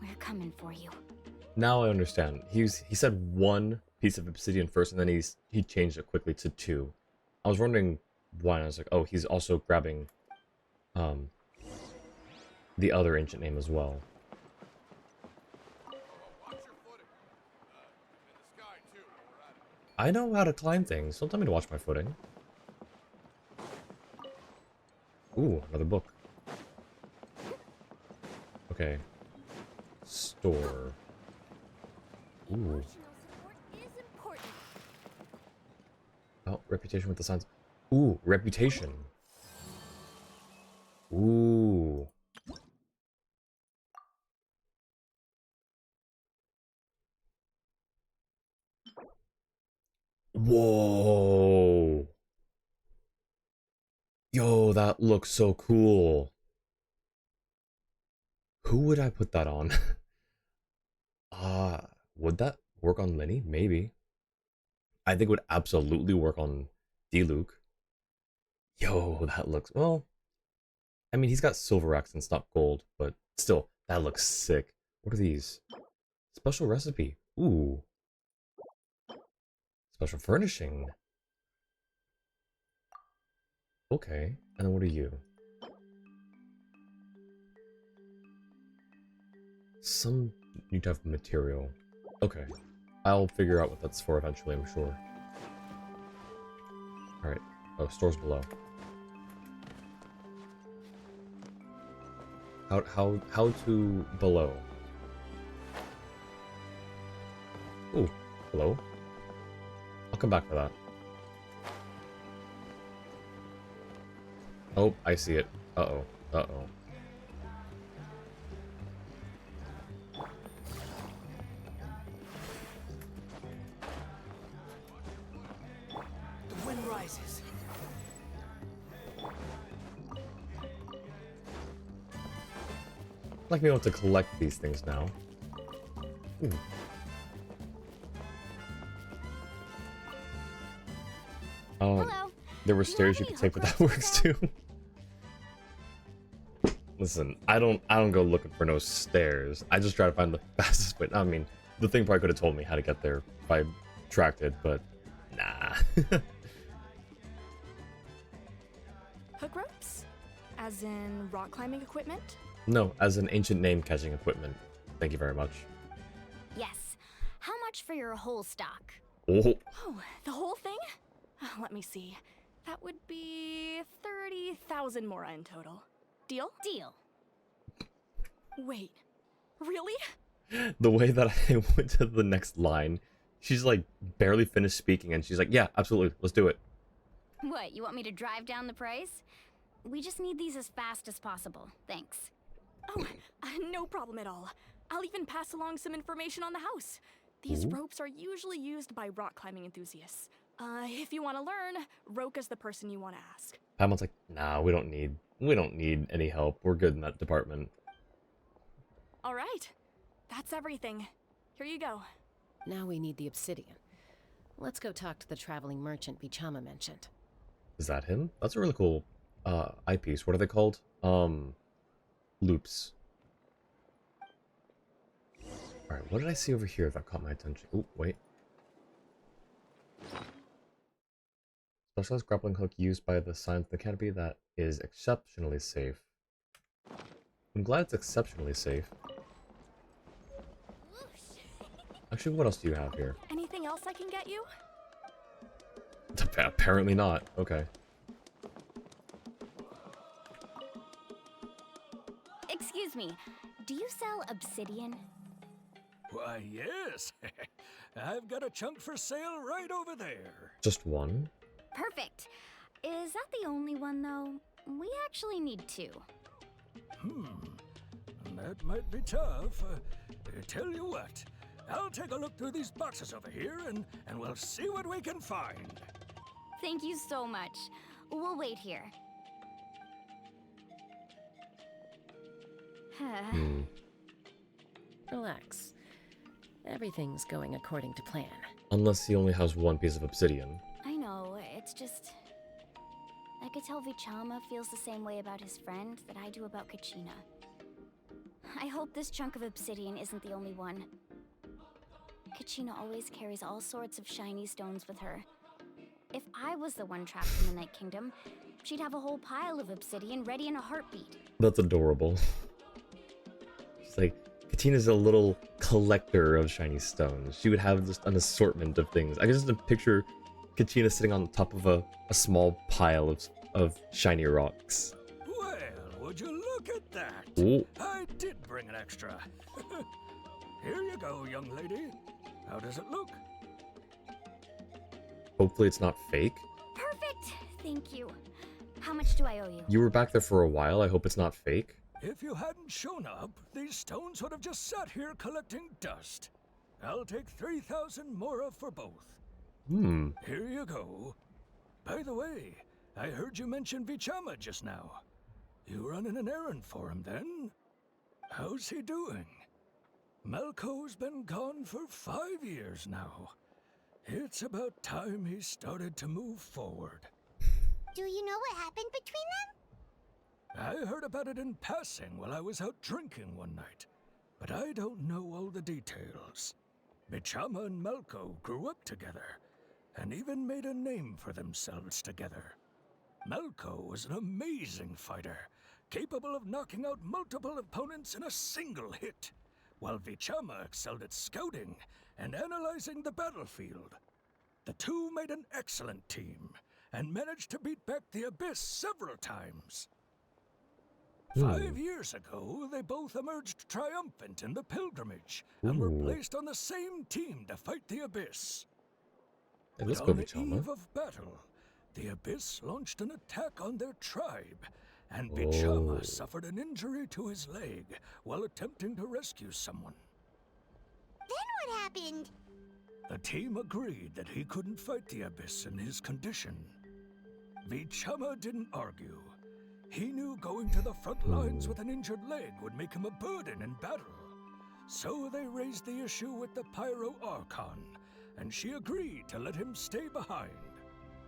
We're coming for you. Now I understand. He said 1 piece of obsidian first, and then he changed it quickly to 2. I was wondering why, and I was like, oh, he's also grabbing the other ancient name as well. I know how to climb things. Don't tell me to watch my footing. Ooh, another book. Okay. Store. Ooh. Oh, reputation with the signs. Ooh, reputation. Ooh. Whoa. Yo, that looks so cool. Who would I put that on? Would that work on Lenny? Maybe. I think it would absolutely work on D-Luke. Yo, that looks, well, I mean, he's got silver accents, not gold, but still, that looks sick. What are these? Special recipe. Ooh. Special furnishing. Okay, and then what are you? Some new type of material. Okay, I'll figure out what that's for eventually, I'm sure. Alright, oh, stores below. How to below? Ooh, hello? I'll come back for that. Oh, I see it. Uh-oh. Uh-oh. The wind rises. I'd like being able to collect these things now. Ooh. Hello. There were stairs you could take, but that works too. Listen, I don't go looking for no stairs. I just try to find the fastest way. I mean, the thing probably could have told me how to get there if I tracked it, but nah. Hook ropes? As in rock climbing equipment? No, as an ancient name catching equipment. Thank you very much. Yes. How much for your whole stock? Oh, Oh, the whole thing? Let me see. That would be 30,000 mora in total. Deal? Deal. Wait, really? the way that I went to the next line, she's like barely finished speaking, and she's like, "Yeah, absolutely, let's do it." What, you want me to drive down the price? We just need these as fast as possible. Thanks. Oh, no problem at all. I'll even pass along some information on the house. These ropes are usually used by rock climbing enthusiasts. If you want to learn, Roka's the person you want to ask. Paimon's like, "Nah, we don't need any help. We're good in that department." All right, that's everything. Here you go. Now we need the obsidian. Let's go talk to the traveling merchant Vichama mentioned. Is that him? That's a really cool eyepiece. What are they called? Loops. Alright, what did I see over here that caught my attention? Oh, wait. Specialized grappling hook used by the scientific academy that is exceptionally safe. I'm glad it's exceptionally safe. Actually, what else do you have here? Anything else I can get you? Apparently not. Okay. Excuse me, do you sell obsidian? Why, yes. I've got a chunk for sale right over there. Just one? Perfect. Is that the only one, though? We actually need two. That might be tough. Tell you what, I'll take a look through these boxes over here, and we'll see what we can find. Thank you so much. We'll wait here. Relax. Everything's going according to plan. Unless he only has one piece of obsidian. I know, it's just... I could tell Vichama feels the same way about his friend that I do about Kachina. I hope this chunk of obsidian isn't the only one. Kachina always carries all sorts of shiny stones with her. If I was the one trapped in the Night Kingdom, she'd have a whole pile of obsidian ready in a heartbeat. That's adorable. It's like, Katina's a little collector of shiny stones. She would have just an assortment of things. I can just picture Katina sitting on top of a small pile of shiny rocks. Well, would you look at that? Ooh. I did bring an extra. Here you go, young lady. How does it look? Hopefully it's not fake. Perfect! Thank you. How much do I owe you? You were back there for a while. I hope it's not fake. If you hadn't shown up, these stones would have just sat here collecting dust. I'll take 3,000 mora for both. Here you go. By the way, I heard you mention Vichama just now. You running an errand for him then? How's he doing? Malco's been gone for 5 years now. It's about time he started to move forward. Do you know what happened between them? I heard about it in passing while I was out drinking one night, but I don't know all the details. Vichama and Malco grew up together, and even made a name for themselves together. Malco was an amazing fighter, capable of knocking out multiple opponents in a single hit, while Vichama excelled at scouting and analyzing the battlefield. The two made an excellent team, and managed to beat back the Abyss several times. 5 years ago, they both emerged triumphant in the pilgrimage, and were placed on the same team to fight the Abyss. Hey, let's But go, on the Vichama. eve of battle, the Abyss launched an attack on their tribe, and Vichama suffered an injury to his leg while attempting to rescue someone. Then what happened? The team agreed that he couldn't fight the Abyss in his condition. Vichama didn't argue. He knew going to the front lines with an injured leg would make him a burden in battle. So they raised the issue with the Pyro Archon, and she agreed to let him stay behind.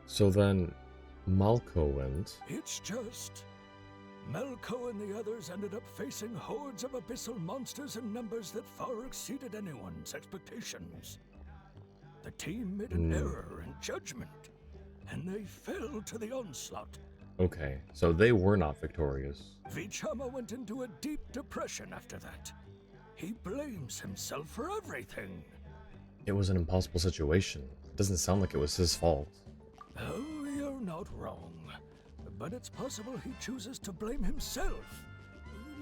So then, Malco went. It's just... Melko and the others ended up facing hordes of abyssal monsters in numbers that far exceeded anyone's expectations. The team made an error in judgment, and they fell to the onslaught. Okay, so they were not victorious. Vichama went into a deep depression after that. He blames himself for everything. It was an impossible situation. It doesn't sound like it was his fault. Oh, you're not wrong. But it's possible he chooses to blame himself.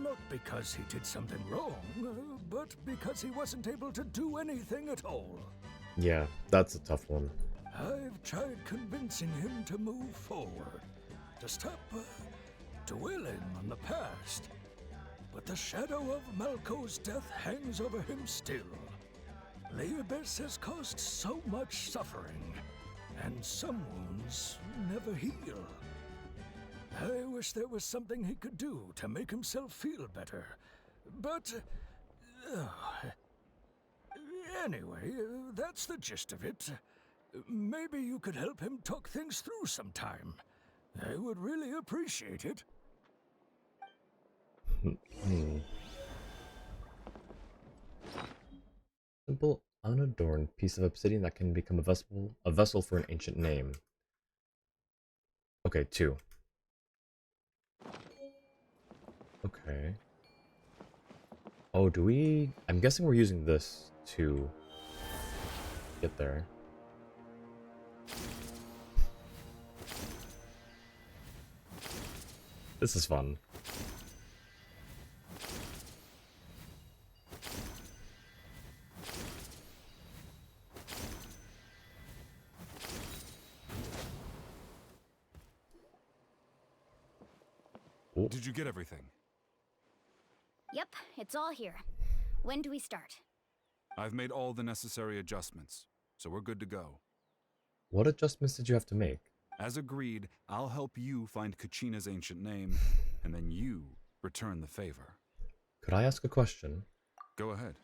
Not because he did something wrong, but because he wasn't able to do anything at all. Yeah, that's a tough one. I've tried convincing him to move forward, to stop dwelling on the past. But the shadow of Malko's death hangs over him still. The Abyss has caused so much suffering, and some wounds never heal. I wish there was something he could do to make himself feel better. But... anyway, that's the gist of it. Maybe you could help him talk things through sometime. I would really appreciate it. Simple, unadorned piece of obsidian that can become a vessel for an ancient name. Okay, 2. Okay. Oh, do we... I'm guessing we're using this to get there. This is fun. Did you get everything? Yep, it's all here. When do we start? I've made all the necessary adjustments, so we're good to go. What adjustments did you have to make? As agreed, I'll help you find Kachina's ancient name, and then you return the favor. Could I ask a question? Go ahead.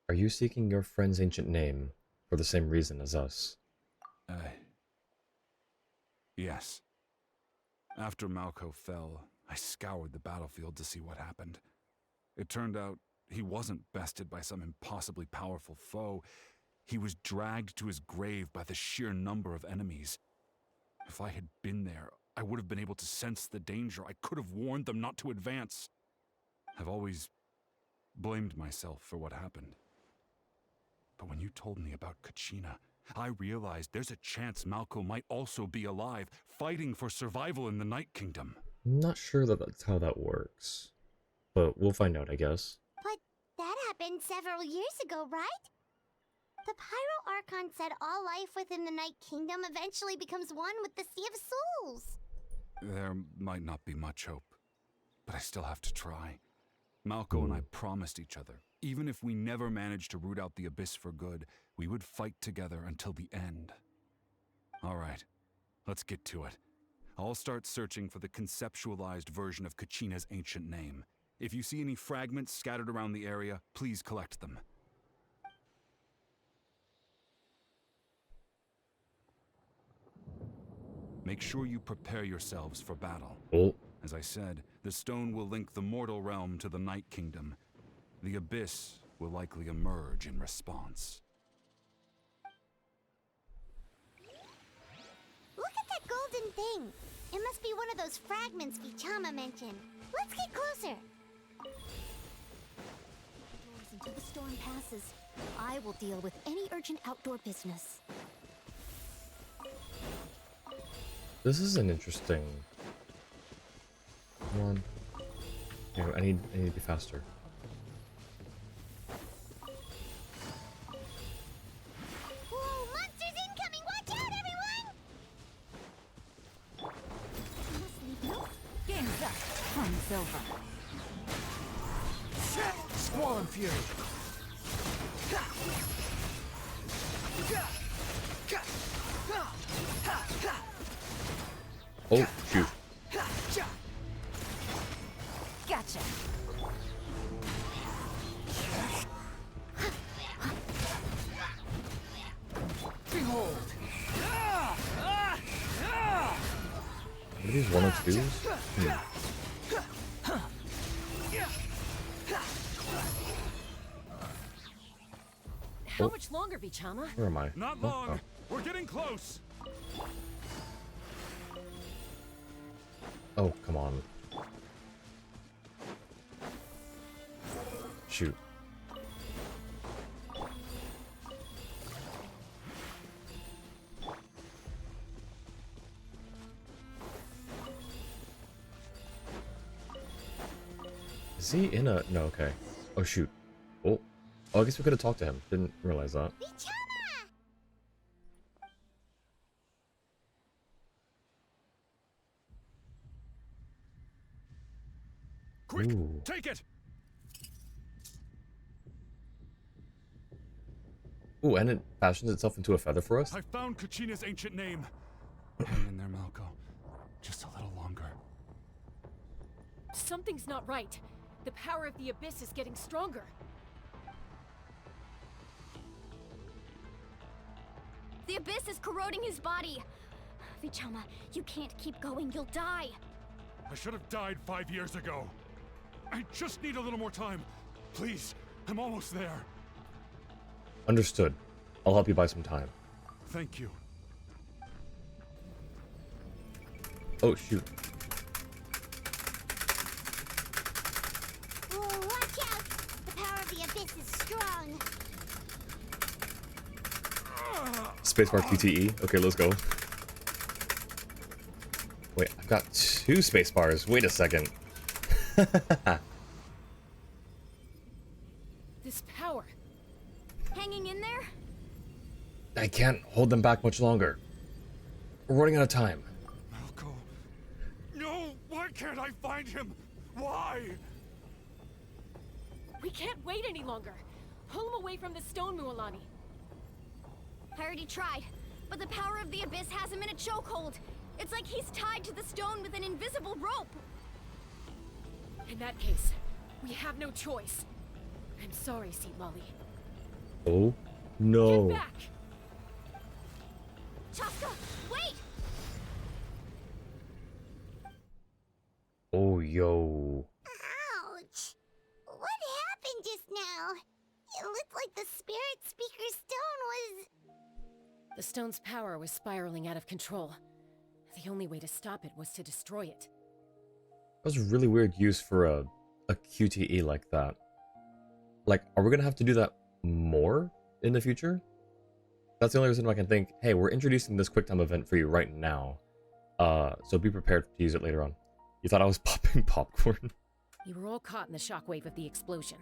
Are you seeking your friend's ancient name for the same reason as us? Yes. After Malko fell, I scoured the battlefield to see what happened. It turned out he wasn't bested by some impossibly powerful foe. He was dragged to his grave by the sheer number of enemies. If I had been there, I would have been able to sense the danger. I could have warned them not to advance. I've always blamed myself for what happened. But when you told me about Kachina, I realized there's a chance Malko might also be alive, fighting for survival in the Night Kingdom. I'm not sure that that's how that works. But we'll find out, I guess. But that happened several years ago, right? The Pyro Archon said all life within the Night Kingdom eventually becomes one with the Sea of Souls. There might not be much hope, but I still have to try. Malko and I promised each other, even if we never managed to root out the Abyss for good, we would fight together until the end. All right, let's get to it. I'll start searching for the conceptualized version of Kachina's ancient name. If you see any fragments scattered around the area, please collect them. Make sure you prepare yourselves for battle. Oh. As I said, the stone will link the mortal realm to the Night Kingdom. The Abyss will likely emerge in response. Look at that golden thing. It must be one of those fragments Vichama mentioned. Let's get closer. Until the storm passes, I will deal with any urgent outdoor business. This is an interesting one. Here, I need to be faster. Whoa, monsters incoming! Watch out, everyone! Must leave no. Game's up. Fun's over. Squall Fury! Oh, shoot. Gotcha. Behold! What these 102s? How much longer, Vichama? Where am I? Not long. We're getting close. Oh, come on. Shoot. Is he in a... No, okay. Oh, shoot. Oh. Oh, I guess we could have talked to him. Didn't realize that. Quick, Ooh. take it. Ooh, and it fashions itself into a feather for us? I found Kachina's ancient name. Hang in there, Malco. Just a little longer. Something's not right. The power of the Abyss is getting stronger. The Abyss is corroding his body. Vichama, you can't keep going. You'll die. I should have died 5 years ago. I just need a little more time. Please, I'm almost there. Understood. I'll help you buy some time. Thank you. Oh, shoot. Oh, watch out! The power of the Abyss is strong. Spacebar QTE. Okay, let's go. Wait, I've got 2 spacebars. Wait a second. This power. Hanging in there? I can't hold them back much longer. We're running out of time. Malco. No! Why can't I find him? Why? We can't wait any longer. Pull him away from the stone, Mualani. I already tried, but the power of the Abyss has him in a chokehold. It's like he's tied to the stone with an invisible rope. In that case, we have no choice. I'm sorry, Seat Molly. Oh, no. Get back! Chaska, wait! Oh, yo. Ouch! What happened just now? It looked like the Spirit Speaker Stone was... The stone's power was spiraling out of control. The only way to stop it was to destroy it. That was a really weird use for a QTE like that. Like, are we gonna have to do that more in the future? That's the only reason I can think, hey, we're introducing this QuickTime event for you right now. So be prepared to use it later on. You thought I was popping popcorn? You were all caught in the shockwave of the explosion.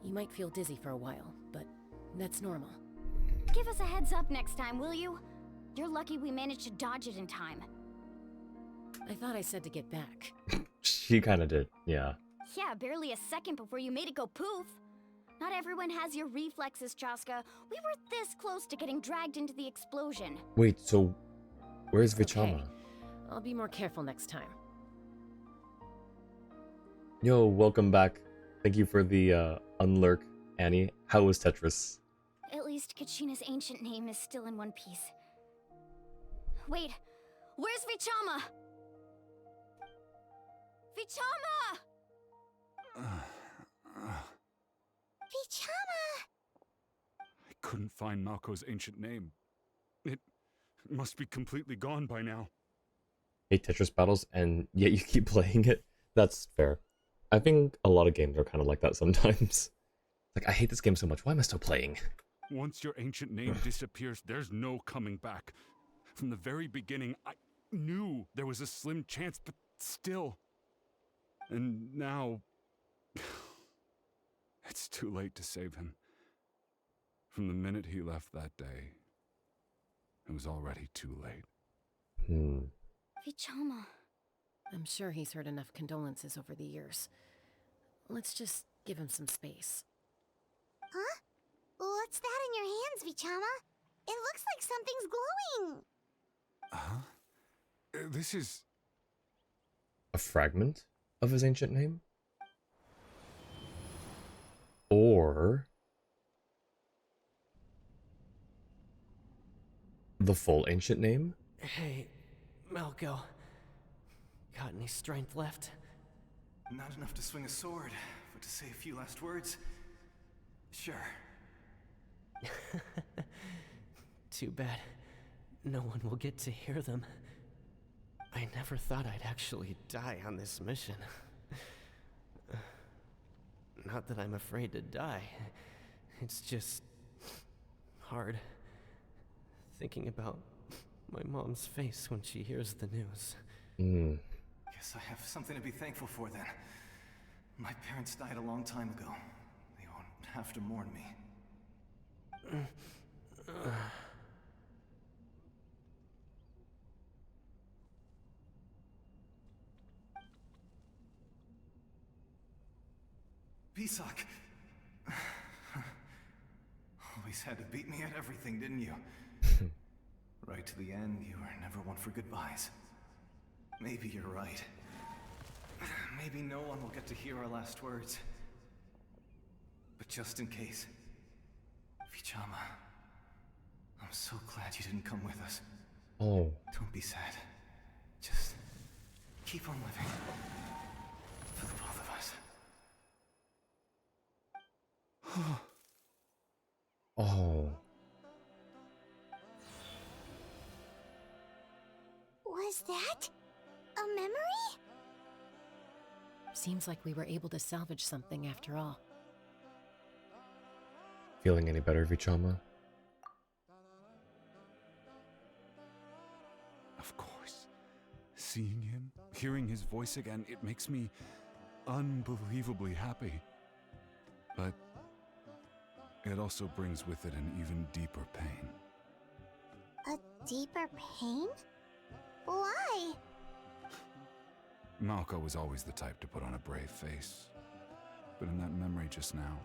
You might feel dizzy for a while, but that's normal. Give us a heads up next time, will you? You're lucky we managed to dodge it in time. I thought I said to get back. She kinda did, yeah. Yeah, barely a second before you made it go poof. Not everyone has your reflexes, Chaska. We were this close to getting dragged into the explosion. Wait, so where's Vichama? Okay. I'll be more careful next time. Yo, welcome back. Thank you for the unlurk, Annie. How was Tetris? At least Kachina's ancient name is still in one piece. Wait, where's Vichama? Vichama! Vichama! I couldn't find Malco's ancient name. It must be completely gone by now. Hate Tetris battles, and yet you keep playing it? That's fair. I think a lot of games are kind of like that sometimes. Like, I hate this game so much, why am I still playing? Once your ancient name disappears, there's no coming back. From the very beginning, I knew there was a slim chance, but still. And now... it's too late to save him. From the minute he left that day, it was already too late. Vichama. I'm sure he's heard enough condolences over the years. Let's just give him some space. Huh? What's that in your hands, Vichama? It looks like something's glowing. Huh? This is... A fragment of his ancient name? Or... the full ancient name? Hey, Malco. got any strength left? Not enough to swing a sword, but to say a few last words? Sure. Too bad no one will get to hear them. I never thought I'd actually die on this mission. Not that I'm afraid to die. It's just hard thinking about my mom's face when she hears the news. Guess I have something to be thankful for then. My parents died a long time ago. They won't have to mourn me. Pisak! Always had to beat me at everything, didn't you? Right to the end, you were never one for goodbyes. Maybe you're right. Maybe no one will get to hear our last words. But just in case, Vichama, I'm so glad you didn't come with us. Oh. Don't be sad. Just keep on living. For the both of us. Oh. Was that a memory? Seems like we were able to salvage something after all. Feeling any better, Vichama? Of course. Seeing him, hearing his voice again, it makes me unbelievably happy. But it also brings with it an even deeper pain. A deeper pain? Why? Malko was always the type to put on a brave face. But in that memory just now,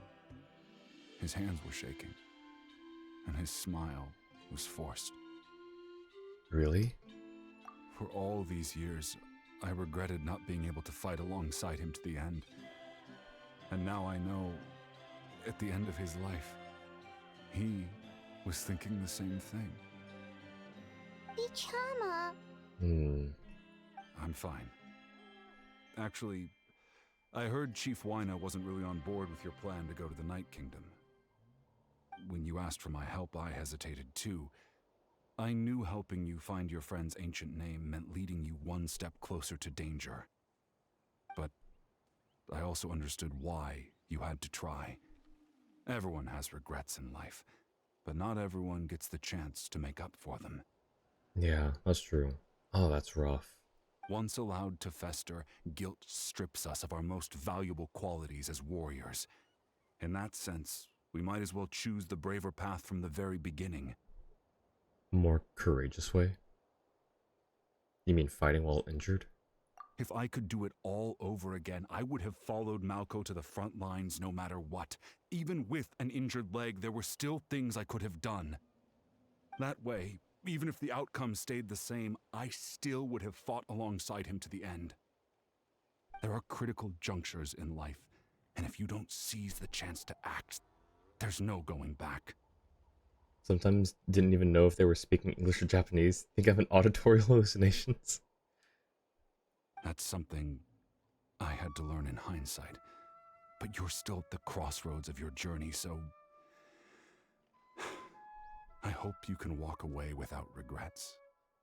his hands were shaking, and his smile was forced. Really? For all these years, I regretted not being able to fight alongside him to the end. And now I know, at the end of his life, he was thinking the same thing. Vichama. I'm fine. Actually, I heard Chief Wyna wasn't really on board with your plan to go to the Night Kingdom. When you asked for my help, I hesitated too. I knew helping you find your friend's ancient name meant leading you one step closer to danger. But I also understood why you had to try. Everyone has regrets in life, but not everyone gets the chance to make up for them. Yeah, that's true. Oh, that's rough. Once allowed to fester, guilt strips us of our most valuable qualities as warriors. In that sense, we might as well choose the braver path from the very beginning. More courageous way? You mean fighting while injured? If I could do it all over again, I would have followed Malko to the front lines no matter what. Even with an injured leg, there were still things I could have done. That way, even if the outcome stayed the same, I still would have fought alongside him to the end. There are critical junctures in life, and if you don't seize the chance to act, there's no going back. Sometimes didn't even know if they were speaking English or Japanese. Think I have an auditory hallucinations. That's something I had to learn in hindsight. But you're still at the crossroads of your journey, so I hope you can walk away without regrets.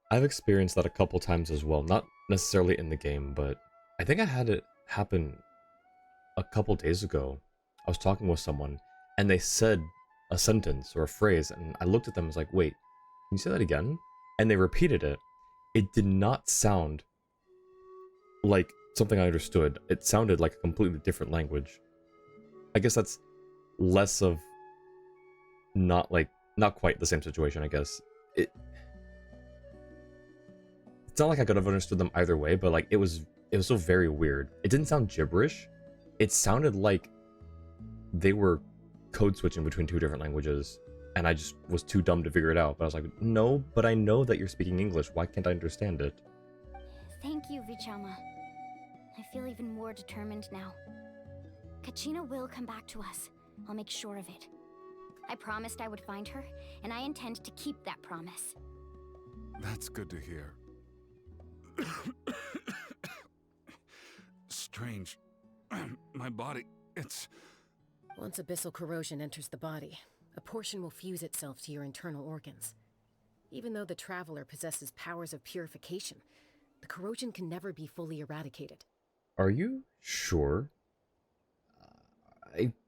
I've experienced that a couple times as well. Not necessarily in the game, but I think I had it happen a couple days ago. I was talking with someone, and they said a sentence or a phrase, and I looked at them and was like, wait, can you say that again? And they repeated it. It did not sound like something I understood. It sounded like a completely different language. I guess that's less of not quite the same situation, I guess. It's not like I could have understood them either way, but like it was so very weird. It didn't sound gibberish. It sounded like they were code switching between two different languages, and I just was too dumb to figure it out. But I was like, no, but I know that you're speaking English. Why can't I understand it? Thank you, Vichama. I feel even more determined now. Kachina will come back to us. I'll make sure of it. I promised I would find her, and I intend to keep that promise. That's good to hear. strange. My body, it's... Once abyssal corrosion enters the body, a portion will fuse itself to your internal organs. Even though the Traveler possesses powers of purification, the corrosion can never be fully eradicated. Are you sure?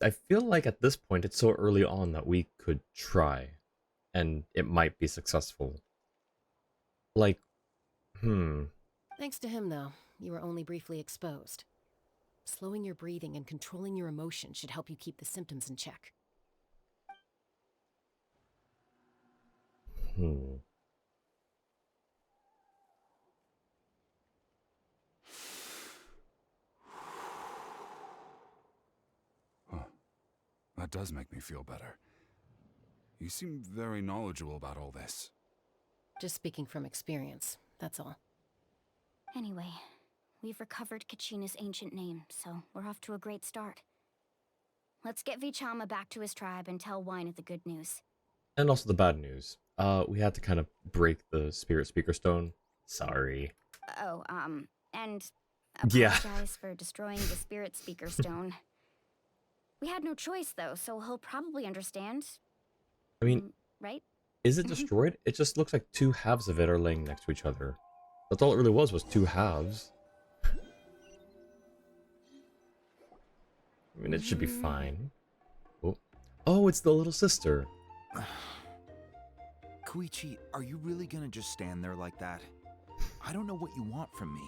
I feel like at this point it's so early on that we could try, and it might be successful. Like, Thanks to him, though, you were only briefly exposed. Slowing your breathing and controlling your emotions should help you keep the symptoms in check. Huh. That does make me feel better. You seem very knowledgeable about all this. Just speaking from experience, that's all. Anyway, we've recovered Kachina's ancient name, so we're off to a great start. Let's get Vichama back to his tribe and tell Wyneth the good news. And also the bad news. We had to kind of break the Spirit Speaker Stone. Sorry. Oh, and Yeah. apologize for destroying the Spirit Speaker Stone. We had no choice, though, so he'll probably understand. I mean, right? is it destroyed? It just looks like two halves of it are laying next to each other. That's all it really was two halves. I mean, it should be fine. Oh, it's the little sister. Koichi, are you really gonna just stand there like that? I don't know what you want from me.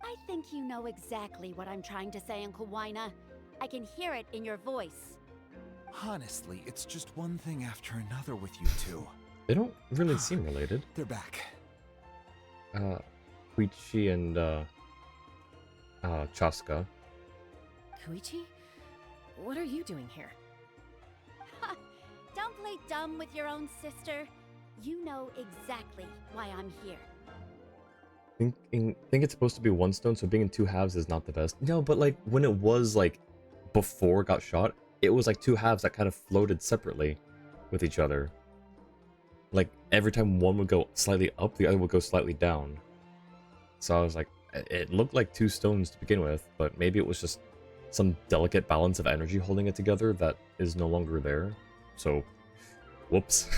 I think you know exactly what I'm trying to say, Uncle Wyna. I can hear it in your voice. Honestly, it's just one thing after another with you two. They don't really seem related. They're back. Koichi and, Chaska. Koichi? What are you doing here? Don't play dumb with your own sister. You know exactly why I'm here. Think it's supposed to be one stone, so being in two halves is not the best. No, but like when it was like before it got shot, it was like two halves that kind of floated separately with each other. Like every time one would go slightly up, the other would go slightly down. So I was like, it looked like two stones to begin with, but maybe it was just some delicate balance of energy holding it together that is no longer there. So, whoops.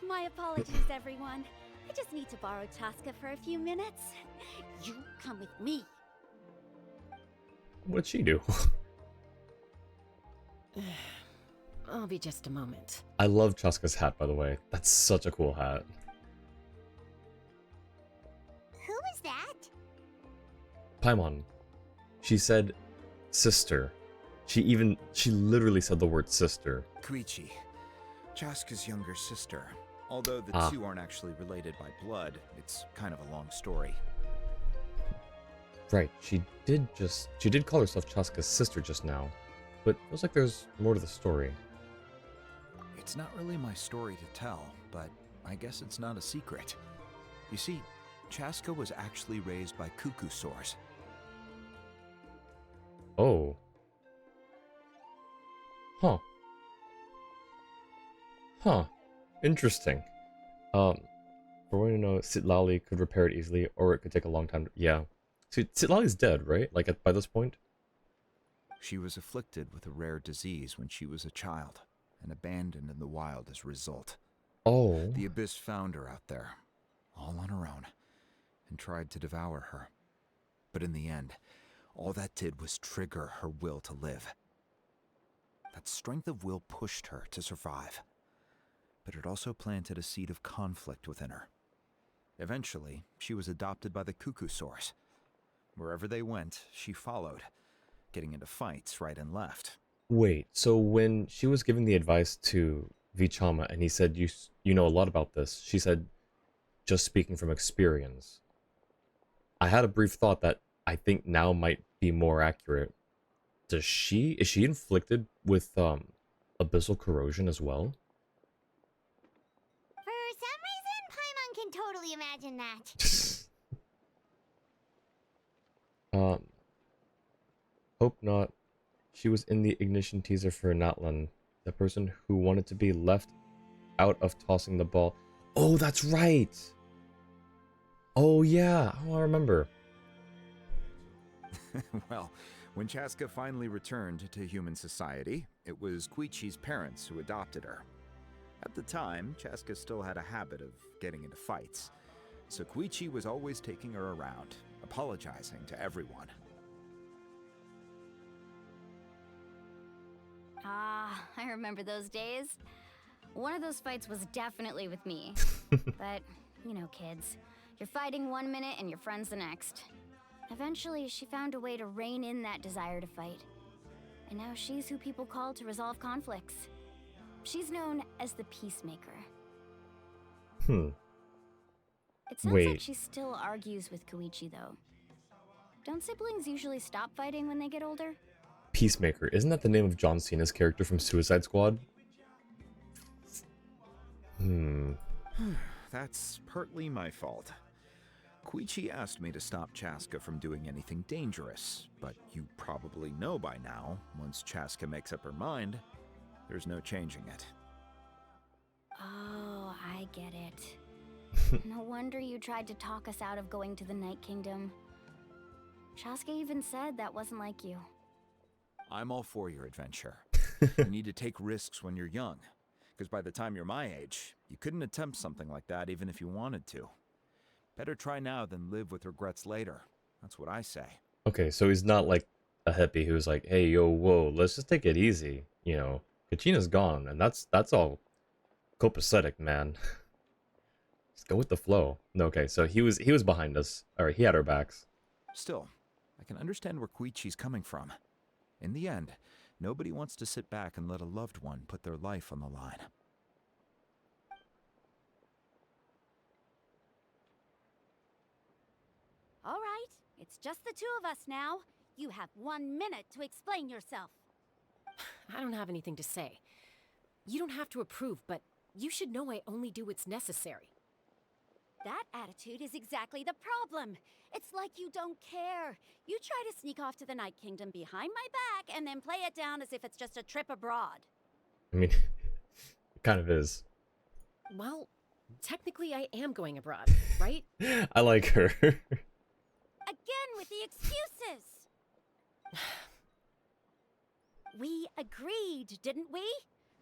My apologies, everyone. I just need to borrow Chaska for a few minutes. You come with me. What'd she do? I'll be just a moment. I love Chaska's hat, by the way. That's such a cool hat. Who was that? Paimon. She said sister. She literally said the word sister. Koichi, Chaska's younger sister. Although the two aren't actually related by blood, it's kind of a long story. Right, she did call herself Chaska's sister just now, but it feels like there's more to the story. It's not really my story to tell, but I guess it's not a secret. You see, Chaska was actually raised by cuckoo soars. Oh. Huh. Interesting. For what you know, Sitlali could repair it easily, or it could take a long time. Yeah. See, Sitlali's dead, right? Like, by this point? She was afflicted with a rare disease when she was a child, and abandoned in the wild as a result. Oh. The Abyss found her out there, all on her own, and tried to devour her. But in the end, all that did was trigger her will to live. That strength of will pushed her to survive, but it also planted a seed of conflict within her. Eventually, she was adopted by the cuckoo soars. Wherever they went, she followed, getting into fights right and left. Wait, so when she was giving the advice to Vichama and he said, you know a lot about this, she said, just speaking from experience. I had a brief thought that I think now might be more accurate. Is she inflicted with abyssal corrosion as well? For some reason, Paimon can totally imagine that. Hope not. She was in the ignition teaser for Natlan, the person who wanted to be left out of tossing the ball. Oh, that's right! Oh, yeah. Oh, I remember. Well, when Chaska finally returned to human society, it was Koichi's parents who adopted her. At the time, Chaska still had a habit of getting into fights, so Koichi was always taking her around, apologizing to everyone. Ah, I remember those days. One of those fights was definitely with me. But, you know, kids. You're fighting one minute and your friend's the next. Eventually, she found a way to rein in that desire to fight. And now she's who people call to resolve conflicts. She's known as the Peacemaker. It sounds like she still argues with Koichi, though. Don't siblings usually stop fighting when they get older? Peacemaker. Isn't that the name of John Cena's character from Suicide Squad? That's partly my fault. Koichi asked me to stop Chaska from doing anything dangerous, but you probably know by now, once Chaska makes up her mind, there's no changing it. Oh, I get it. No wonder you tried to talk us out of going to the Night Kingdom. Chaska even said that wasn't like you. I'm all for your adventure. You need to take risks when you're young, because by the time you're my age, you couldn't attempt something like that even if you wanted to. Better try now than live with regrets later. That's what I say. Okay, so he's not like a hippie who's like, hey, yo, whoa, let's just take it easy. You know, Kachina's gone, and that's all copacetic, man. Just go with the flow. No, okay, so he was behind us. All right, he had our backs. Still, I can understand where Koichi's coming from. In the end, nobody wants to sit back and let a loved one put their life on the line. All right, it's just the two of us now. You have 1 minute to explain yourself. I don't have anything to say. You don't have to approve, but you should know I only do what's necessary. That attitude is exactly the problem. It's like you don't care. You try to sneak off to the Night Kingdom behind my back and then play it down as if it's just a trip abroad. I mean, it kind of is. Well, technically I am going abroad, right? I like her. Again with the excuses. We agreed, didn't we?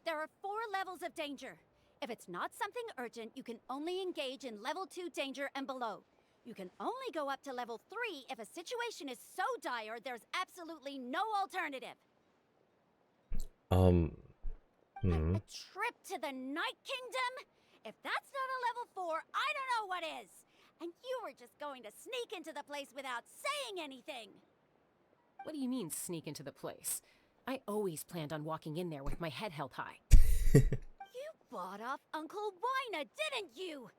There are 4 levels of danger. If it's not something urgent, you can only engage in level 2 danger and below. You can only go up to level 3 if a situation is so dire there's absolutely no alternative. A trip to the Night Kingdom? If that's not a level 4, I don't know what is. And you were just going to sneak into the place without saying anything. What do you mean, sneak into the place? I always planned on walking in there with my head held high. You bought off Uncle Wina, didn't you?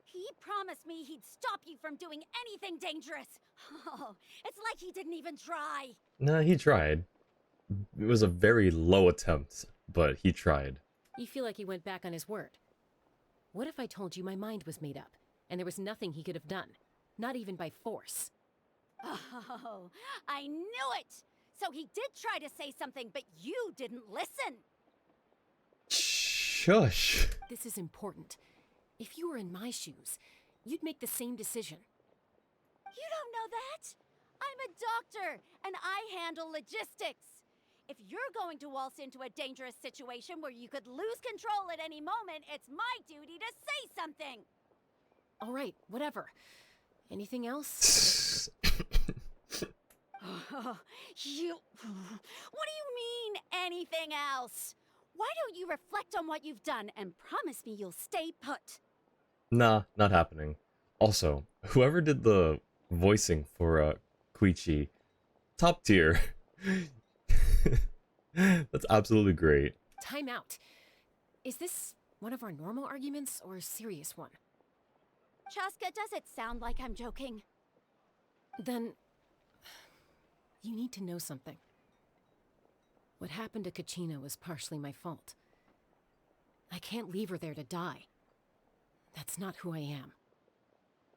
He promised me he'd stop you from doing anything dangerous. Oh, it's like he didn't even try. Nah, he tried. It was a very low attempt, but he tried. You feel like he went back on his word. What if I told you my mind was made up, and there was nothing he could have done? Not even by force. Oh, I knew it! So he did try to say something, but you didn't listen. Shush. This is important. If you were in my shoes, you'd make the same decision. You don't know that? I'm a doctor, and I handle logistics. If you're going to waltz into a dangerous situation where you could lose control at any moment, it's my duty to say something. All right, whatever. Anything else? What do you mean, anything else? Why don't you reflect on what you've done and promise me you'll stay put? Nah, not happening. Also, whoever did the voicing for Koichi, top tier. That's absolutely great. Time out. Is this one of our normal arguments or a serious one? Chaska, does it sound like I'm joking? Then you need to know something. What happened to Kachina was partially my fault. I can't leave her there to die. That's not who I am.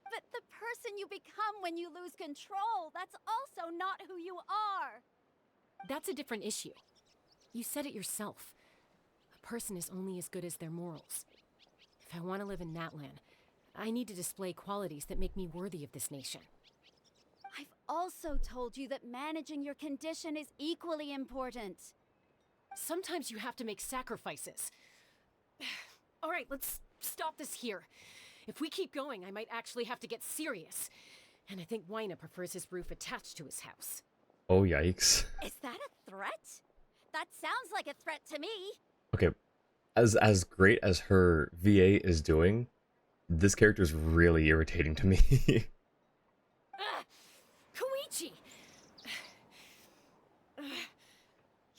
But the person you become when you lose control, that's also not who you are. That's a different issue. You said it yourself. A person is only as good as their morals. If I want to live in Natlan, I need to display qualities that make me worthy of this nation. I've also told you that managing your condition is equally important. Sometimes you have to make sacrifices. All right, let's stop this here. If we keep going, I might actually have to get serious. And I think Wyna prefers his roof attached to his house. Oh, yikes. Is that a threat? That sounds like a threat to me. Okay, as great as her VA is doing, this character is really irritating to me. Koichi!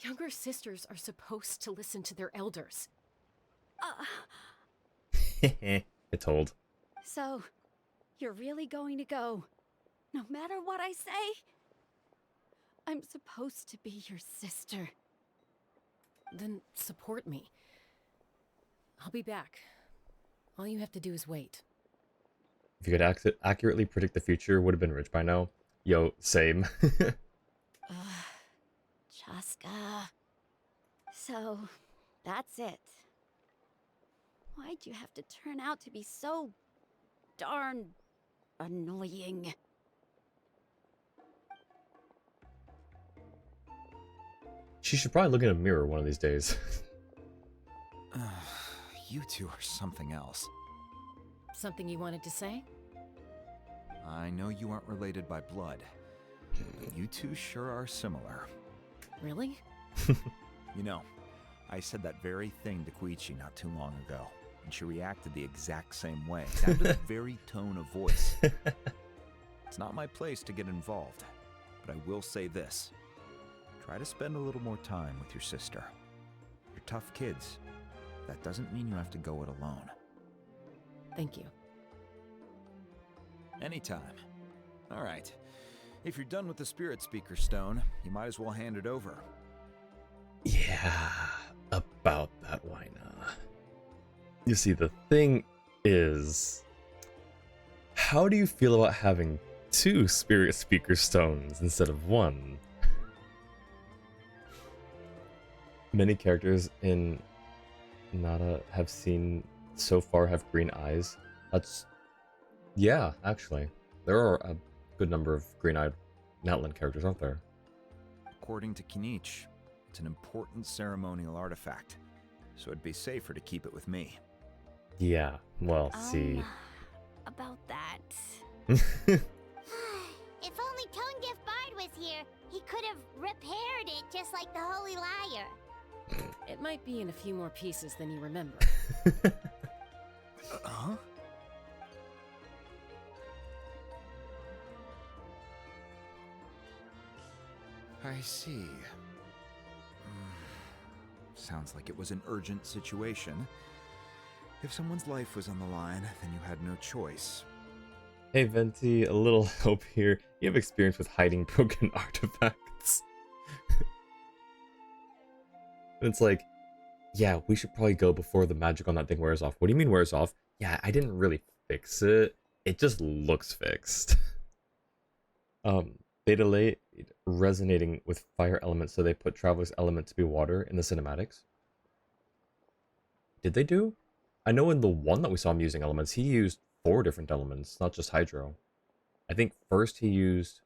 Younger sisters are supposed to listen to their elders. It's old. So, you're really going to go, no matter what I say? I'm supposed to be your sister. Then support me. I'll be back. All you have to do is wait. If you could accurately predict the future, would have been rich by now. Yo, same. Chaska. So, that's it. Why'd you have to turn out to be so darn annoying? She should probably look in a mirror one of these days. You two are something else. Something you wanted to say? I know you aren't related by blood, but you two sure are similar. Really? You know, I said that very thing to Koichi not too long ago, and she reacted the exact same way, down to the very tone of voice. It's not my place to get involved, but I will say this. Try to spend a little more time with your sister. You're tough kids. That doesn't mean you have to go it alone. Thank you. Anytime. All right. If you're done with the Spirit Speaker Stone, you might as well hand it over. Yeah, about that, Wyna. You see, the thing is, how do you feel about having 2 Spirit Speaker Stones instead of 1? Many characters in Nada have seen so far have green eyes. That's... yeah, actually. There are a good number of green-eyed Natlan characters, aren't there? According to Kinich, it's an important ceremonial artifact, so it'd be safer to keep it with me. Yeah, well, see... About that... If only Tone-Deaf Bard was here, he could have repaired it just like the Holy Liar. It might be in a few more pieces than you remember. Huh? I see. Sounds like it was an urgent situation. If someone's life was on the line, then you had no choice. Hey Venti, a little hope here. You have experience with hiding broken artifacts. And it's like, yeah, we should probably go before the magic on that thing wears off. What do you mean wears off? Yeah, I didn't really fix it. It just looks fixed. They delayed resonating with fire elements, so they put Traveler's element to be water in the cinematics. Did they do? I know in the one that we saw him using elements, he used 4 different elements, not just hydro. I think first he used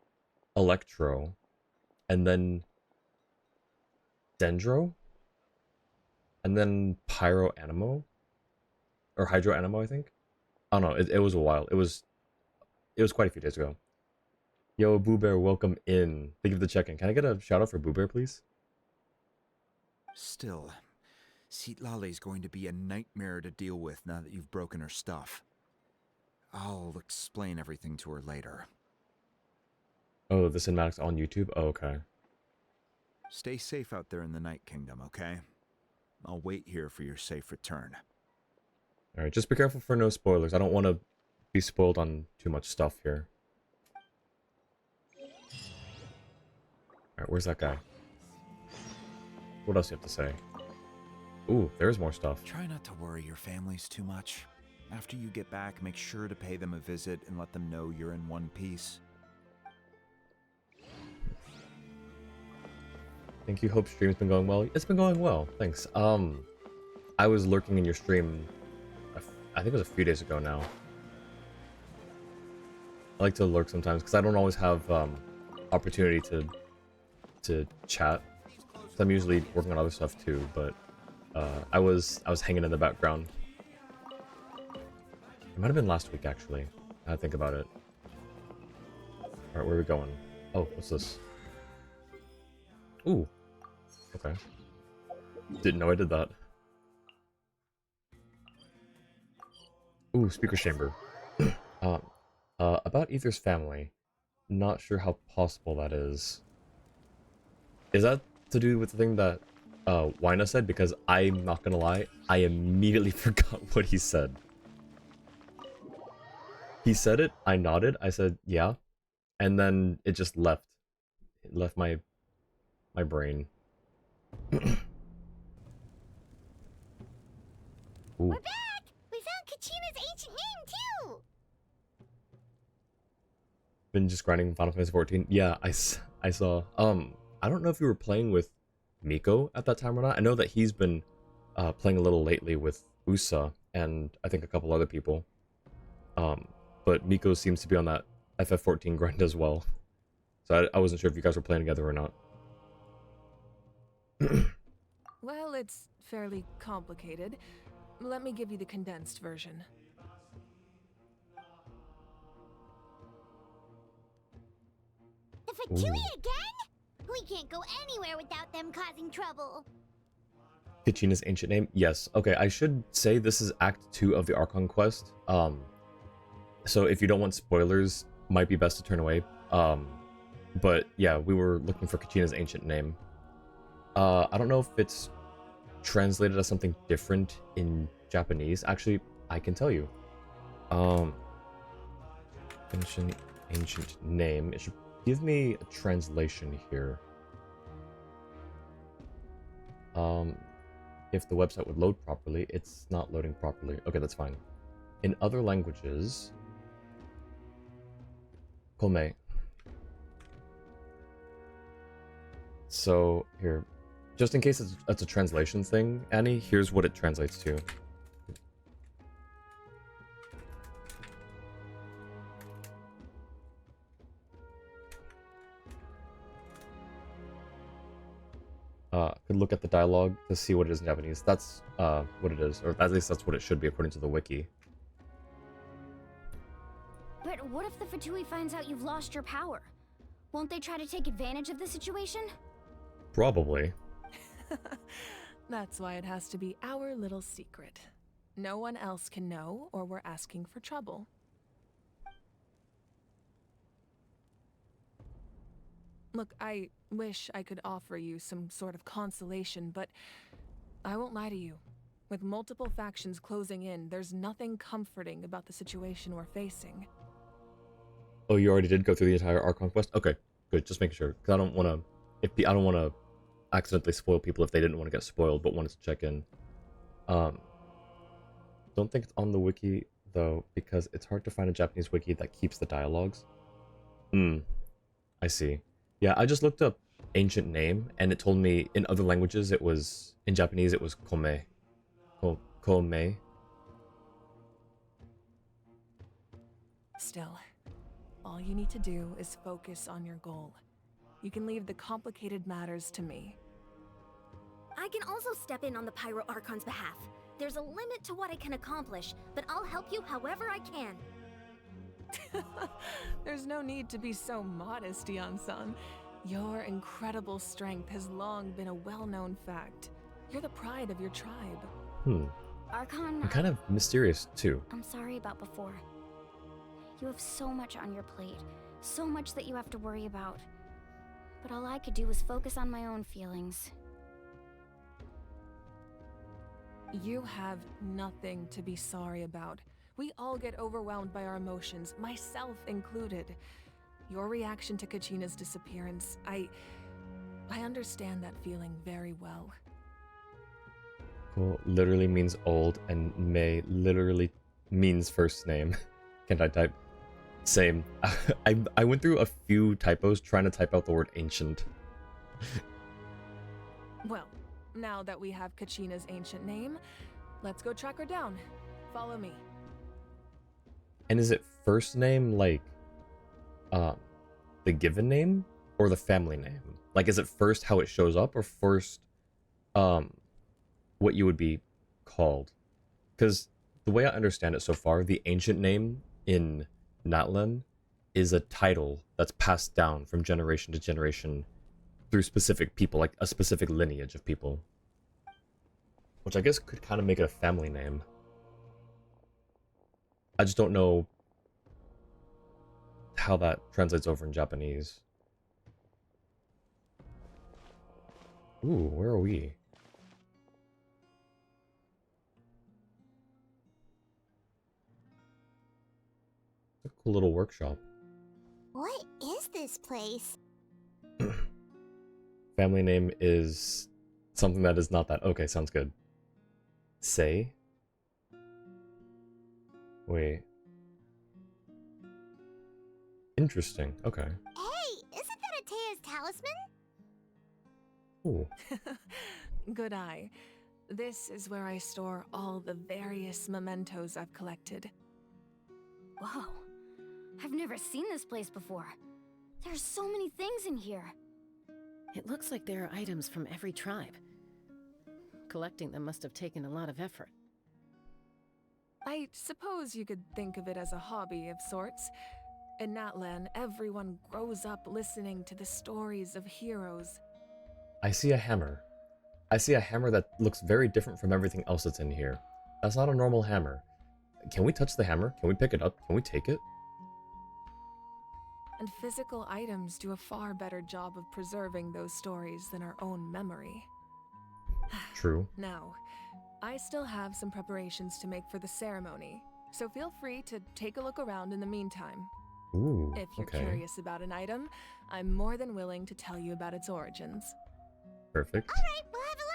electro, and then dendro, and then pyro animo, or hydro animo, I think. I don't know. It was a while. It was quite a few days ago. Yo, Boo Bear, welcome in. Thank you for the check-in. Can I get a shout out for Boo Bear, please? Still, Citlali's going to be a nightmare to deal with now that you've broken her stuff. I'll explain everything to her later. Oh, the cinematics on YouTube? Oh, okay. Stay safe out there in the Night Kingdom, okay? I'll wait here for your safe return. Alright, just be careful for no spoilers. I don't want to be spoiled on too much stuff here. Alright, where's that guy? What else do you have to say? Ooh, there's more stuff. Try not to worry your families too much. After you get back, make sure to pay them a visit and let them know you're in one piece. Thank you. Hope stream's been going well. It's been going well. Thanks. I was lurking in your stream. I think it was a few days ago now. I like to lurk sometimes because I don't always have opportunity to chat. So I'm usually working on other stuff too, but I was hanging in the background. It might have been last week actually. I think about it. All right, where are we going? Oh, what's this? Ooh. Okay. Didn't know I did that. Ooh, speaker chamber. About Ether's family. Not sure how possible that is. Is that to do with the thing that Wina said? Because I'm not gonna lie, I immediately forgot what he said. He said it, I nodded, I said, yeah, and then it just left. It left my brain. We're back! We found Kachina's ancient name, too! Been just grinding Final Fantasy 14. Yeah, I saw. I don't know if you were playing with Miko at that time or not. I know that he's been playing a little lately with Usa and I think a couple other people. But Miko seems to be on that FF14 grind as well. So I wasn't sure if you guys were playing together or not. Well, it's fairly complicated. Let me give you the condensed version. The Fatui again? We can't go anywhere without them causing trouble. Kachina's ancient name? Yes. Okay, I should say this is Act 2 of the Archon quest. So if you don't want spoilers, might be best to turn away. But yeah, we were looking for Kachina's ancient name. I don't know if it's translated as something different in Japanese. Actually, I can tell you. Ancient name. It should give me a translation here. If the website would load properly, it's not loading properly. Okay, that's fine. In other languages, Kome. So here, just in case it's a translation thing, Annie, here's what it translates to. Could look at the dialogue to see what it is in Japanese. That's what it is, or at least that's what it should be according to the wiki. But what if the Fatui finds out you've lost your power? Won't they try to take advantage of the situation? Probably. That's why it has to be our little secret. No one else can know, or we're asking for trouble. Look, I wish I could offer you some sort of consolation, but I won't lie to you. With multiple factions closing in, there's nothing comforting about the situation we're facing. Oh, you already did go through the entire Archon quest? Okay, good. Just making sure, because I don't want to. I don't want to accidentally spoil people if they didn't want to get spoiled, but wanted to check in. Don't think it's on the wiki though, because it's hard to find a Japanese wiki that keeps the dialogues. I see. Yeah, I just looked up ancient name, and it told me in other languages it was, in Japanese it was Kome. Kome. Still, all you need to do is focus on your goal. You can leave the complicated matters to me. I can also step in on the Pyro Archon's behalf. There's a limit to what I can accomplish, but I'll help you however I can. There's no need to be so modest, Yan-san. Your incredible strength has long been a well-known fact. You're the pride of your tribe. Archon, And kind of mysterious too. I'm sorry about before. You have so much on your plate, so much that you have to worry about. But all I could do was focus on my own feelings. You have nothing to be sorry about. We all get overwhelmed by our emotions, myself included. Your reaction to Kachina's disappearance, I understand that feeling very well. Cool literally means old, and May literally means first name. Can't I type? Same. I went through a few typos trying to type out the word ancient. Well, now that we have Kachina's ancient name, let's go track her down. Follow me. And is it first name like the given name? or the family name? Like, is it first how it shows up, or first, what you would be called? Because the way I understand it so far, the ancient name in Natlan is a title that's passed down from generation to generation through specific people, like a specific lineage of people. Which I guess could kind of make it a family name. I just don't know how that translates over in Japanese. Ooh, where are we? A cool little workshop. What is this place? Family name is something that is not that. Okay, sounds good. Say? Wait. Interesting. Okay. Hey, isn't that Atea's talisman? Ooh. Good eye. This is where I store all the various mementos I've collected. Whoa. I've never seen this place before. There's so many things in here. It looks like there are items from every tribe. Collecting them must have taken a lot of effort. I suppose you could think of it as a hobby of sorts. In Natlan, everyone grows up listening to the stories of heroes. I see a hammer. I see a hammer that looks very different from everything else that's in here. That's not a normal hammer. Can we touch the hammer? Can we pick it up? Can we take it? And physical items do a far better job of preserving those stories than our own memory. True. Now, I still have some preparations to make for the ceremony, so feel free to take a look around in the meantime. Ooh, If you're okay. curious about an item, I'm more than willing to tell you about its origins. Perfect. Alright, we'll have a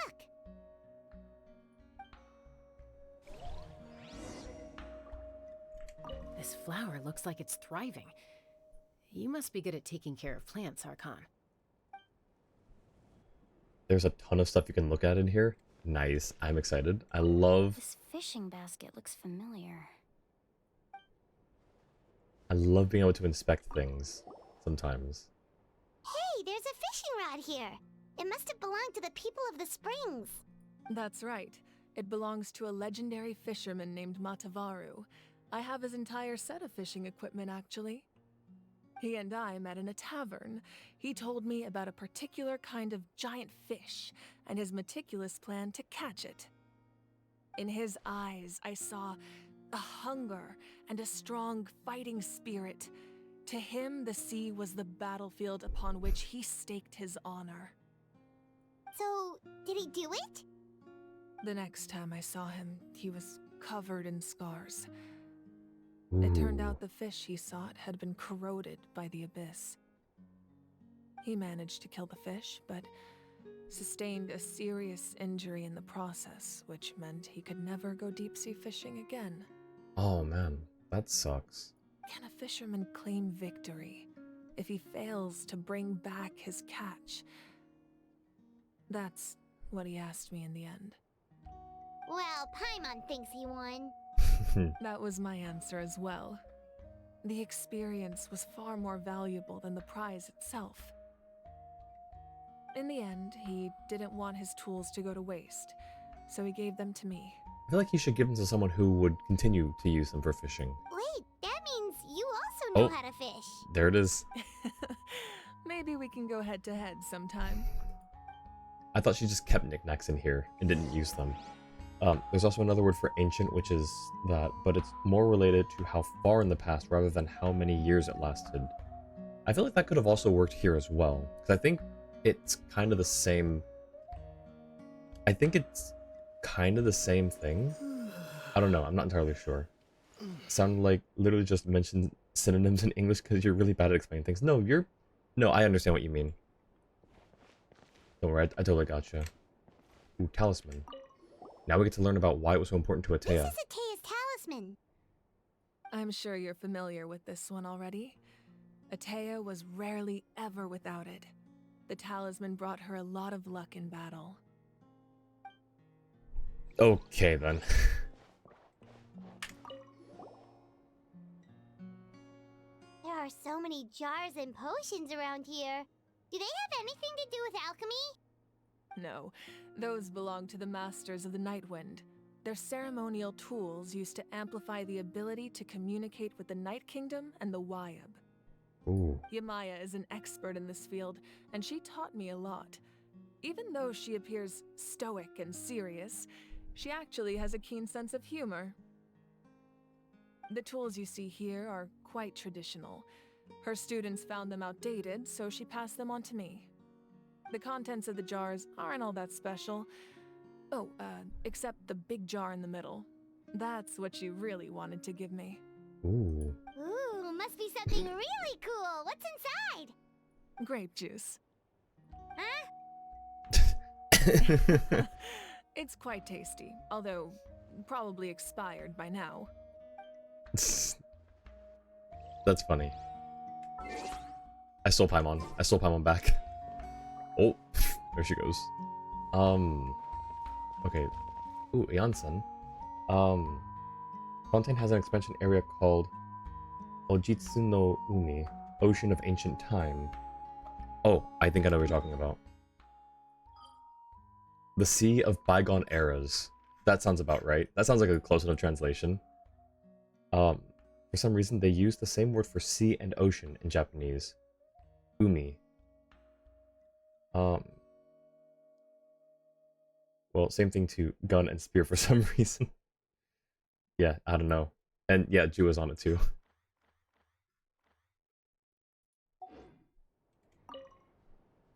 look. This flower looks like it's thriving. You must be good at taking care of plants, Archon. There's a ton of stuff you can look at in here. Nice. I'm excited. I love This fishing basket looks familiar. being able to inspect things sometimes. Hey, there's a fishing rod here. It must have belonged to the people of the springs. That's right. It belongs to a legendary fisherman named Matavaru. I have his entire set of fishing equipment, actually. He and I met in a tavern. He told me about a particular kind of giant fish and his meticulous plan to catch it. In his eyes, I saw a hunger and a strong fighting spirit. To him, the sea was the battlefield upon which he staked his honor. So, did he do it? The next time I saw him, he was covered in scars. It turned out the fish he sought had been corroded by the abyss. He managed to kill the fish, but sustained a serious injury in the process, which meant he could never go deep-sea fishing again. Oh man, that sucks. Can a fisherman claim victory if he fails to bring back his catch? That's what he asked me in the end. Well, Paimon thinks he won. That was my answer as well. The experience was far more valuable than the prize itself. In the end, he didn't want his tools to go to waste, so he gave them to me. I feel like you should give them to someone who would continue to use them for fishing. Wait, that means you also know how to fish. There it is. Maybe we can go head to head sometime. I thought she just kept knickknacks in here and didn't use them. There's also another word for ancient, which is that, but it's more related to how far in the past rather than how many years it lasted. I feel like that could have also worked here as well, because I think it's kind of the same. I think it's kind of the same thing. I don't know, I'm not entirely sure. Sound like literally just mention synonyms in English because you're really bad at explaining things. No, I understand what you mean. Don't worry, I totally gotcha. Ooh, talisman. Now we get to learn about why it was so important to Atea. This is Atea's talisman. I'm sure you're familiar with this one already. Atea was rarely ever without it. The talisman brought her a lot of luck in battle. Okay then. There are so many jars and potions around here. Do they have anything to do with alchemy? No, those belong to the Masters of the Nightwind. They're ceremonial tools used to amplify the ability to communicate with the Night Kingdom and the Wyab. Ooh. Yamaya is an expert in this field, and she taught me a lot. Even though she appears stoic and serious, she actually has a keen sense of humor. The tools you see here are quite traditional. Her students found them outdated, so she passed them on to me. The contents of the jars aren't all that special. Oh, except the big jar in the middle. That's what she really wanted to give me. Ooh. Ooh, must be something really cool. What's inside? Grape juice. Huh? It's quite tasty, although probably expired by now. That's funny. I stole Paimon. I stole Paimon back. Oh, there she goes. Okay. Ooh, Janssen. Fontaine has an expansion area called Ojitsu no Umi, Ocean of Ancient Time. Oh, I think I know what you're talking about. The Sea of Bygone Eras. That sounds about right. That sounds like a close enough translation. For some reason, they use the same word for sea and ocean in Japanese. Umi. Well, same thing to gun and spear for some reason. Yeah, I don't know. And yeah, Ju was on it too.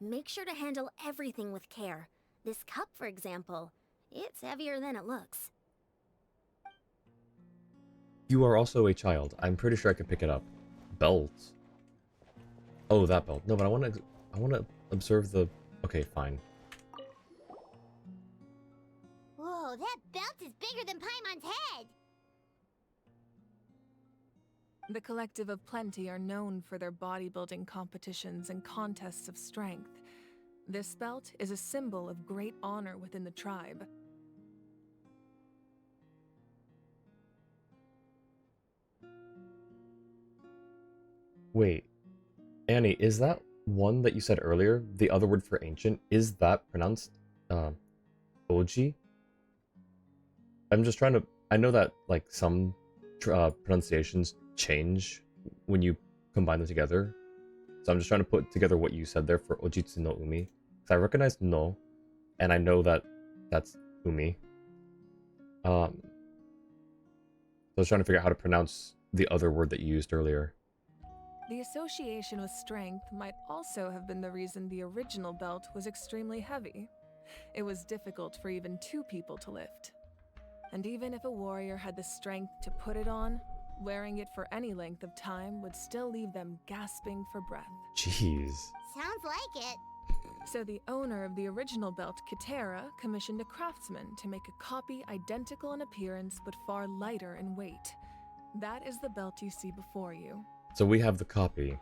Make sure to handle everything with care. This cup, for example, it's heavier than it looks. You are also a child. I'm pretty sure I can pick it up. Belt. Oh, that belt. No, but I want to observe the... Okay, fine. Whoa, that belt is bigger than Paimon's head! The Collective of Plenty are known for their bodybuilding competitions and contests of strength. This belt is a symbol of great honor within the tribe. Wait. Annie, is that one that you said earlier? The other word for ancient? Is that pronounced, Oji? I'm just trying to... I know that, like, some pronunciations change when you combine them together. So I'm just trying to put together what you said there for Ojitsu no Umi. Because I recognize no, and I know that that's Umi. So I was trying to figure out how to pronounce the other word that you used earlier. The association with strength might also have been the reason the original belt was extremely heavy. It was difficult for even two people to lift. And even if a warrior had the strength to put it on, wearing it for any length of time would still leave them gasping for breath. Jeez. Sounds like it. So the owner of the original belt, Kitera, commissioned a craftsman to make a copy identical in appearance but far lighter in weight. That is the belt you see before you. So we have the copy.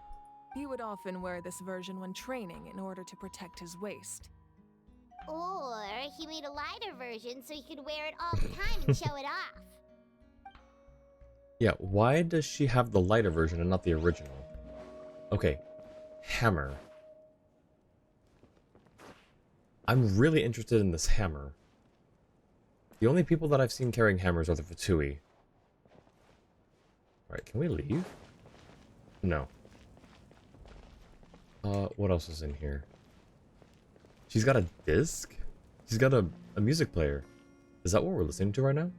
He would often wear this version when training in order to protect his waist. Or he made a lighter version so he could wear it all the time and show it off. Yeah, why does she have the lighter version and not the original? Okay, hammer. I'm really interested in this hammer. The only people that I've seen carrying hammers are the Fatui. Alright, can we leave? No. What else is in here? She's got a disc? She's got a music player. Is that what we're listening to right now?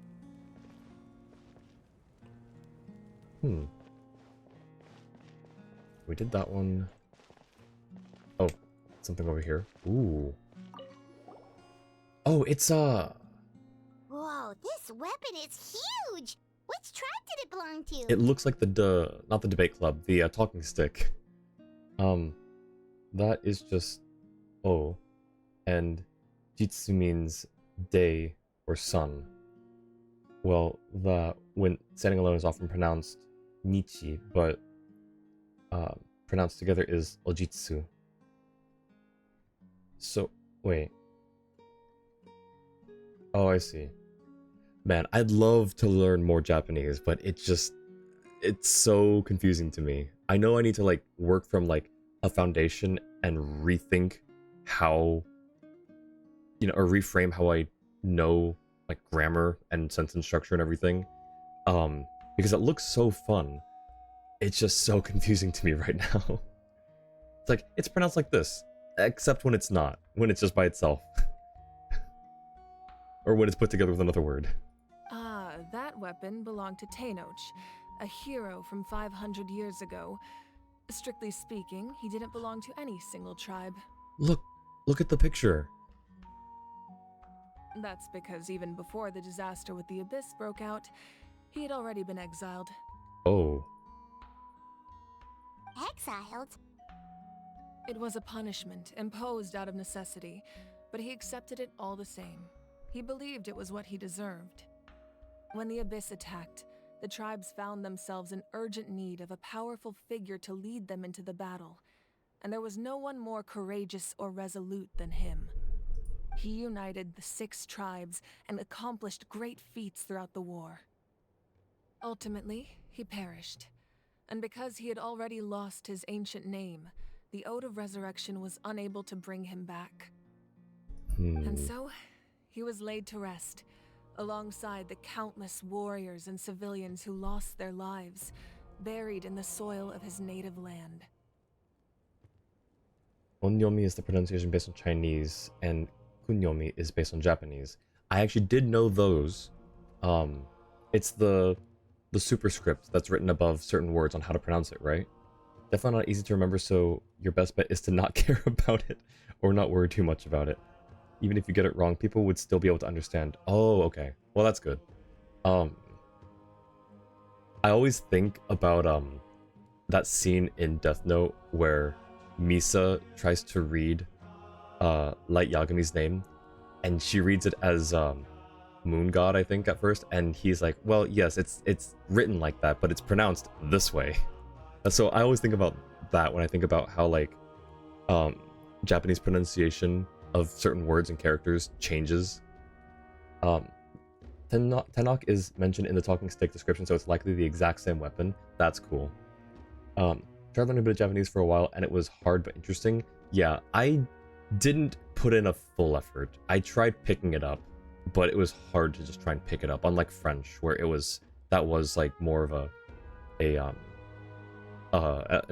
We did that one. Oh, something over here. Ooh. Oh, it's Whoa, this weapon is huge! Which tribe did it belong to? It looks like the not the debate club, the talking stick. That is just oh, and Jitsu means day or sun. Well, the when standing alone is often pronounced Nichi, but pronounced together is Ojitsu. So wait. Oh, I see. Man, I'd love to learn more Japanese, but it's so confusing to me. I know I need to like work from like a foundation and rethink how, or reframe how I know like grammar and sentence structure and everything. Because it looks so fun. It's just so confusing to me right now. It's like, it's pronounced like this, except when it's not, when it's just by itself. Or when it's put together with another word. Ah, that weapon belonged to Tenoch, a hero from 500 years ago. Strictly speaking, he didn't belong to any single tribe. Look at the picture. That's because even before the disaster with the Abyss broke out, he had already been exiled. Oh. Exiled? It was a punishment imposed out of necessity, but he accepted it all the same. He believed it was what he deserved. When the Abyss attacked, the tribes found themselves in urgent need of a powerful figure to lead them into the battle, and there was no one more courageous or resolute than him. He united the 6 tribes and accomplished great feats throughout the war. Ultimately, he perished, and because he had already lost his ancient name, the Ode of Resurrection was unable to bring him back. And so, he was laid to rest, alongside the countless warriors and civilians who lost their lives, buried in the soil of his native land. Onyomi is the pronunciation based on Chinese, and kunyomi is based on Japanese. I actually did know those. It's the superscript that's written above certain words on how to pronounce it, right? Definitely not easy to remember, so your best bet is to not care about it, or not worry too much about it. Even if you get it wrong, people would still be able to understand. Oh, okay. Well, that's good. I always think about that scene in Death Note where Misa tries to read Light Yagami's name, and she reads it as Moon God, I think, at first, and he's like, well, yes, it's written like that, but it's pronounced this way. So I always think about that when I think about how, like, Japanese pronunciation of certain words and characters changes. Tenok is mentioned in the talking stick description, so it's likely the exact same weapon. That's cool. Tried learning a bit of Japanese for a while, and it was hard but interesting. Yeah, I didn't put in a full effort. I tried picking it up, but it was hard to just try and pick it up, unlike French, where that was like more of an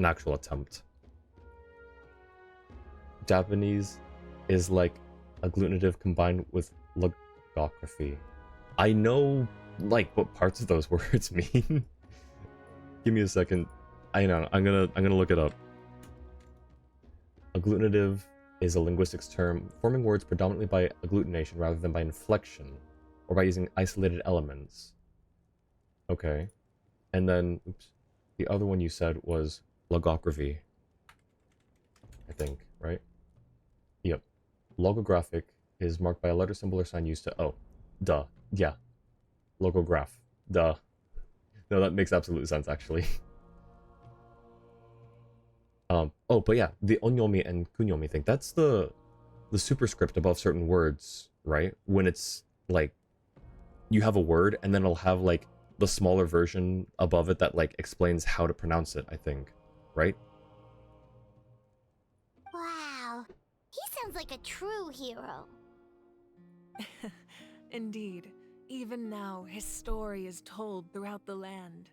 actual attempt. Japanese is like agglutinative combined with logography. I know, like, what parts of those words mean. Give me a second. I know, I'm gonna look it up. Agglutinative is a linguistics term forming words predominantly by agglutination rather than by inflection, or by using isolated elements. Okay. And then, oops, the other one you said was logography. I think, right? Yep. Logographic is marked by a letter, symbol, or sign used to... Oh, duh. Yeah. Logograph. Duh. No, that makes absolute sense, actually. Oh, but yeah, the onyomi and kunyomi thing, that's the superscript above certain words, right? When it's, like, you have a word, and then it'll have, like, the smaller version above it that, like, explains how to pronounce it, I think. Right? Wow. He sounds like a true hero. Indeed. Even now, his story is told throughout the land.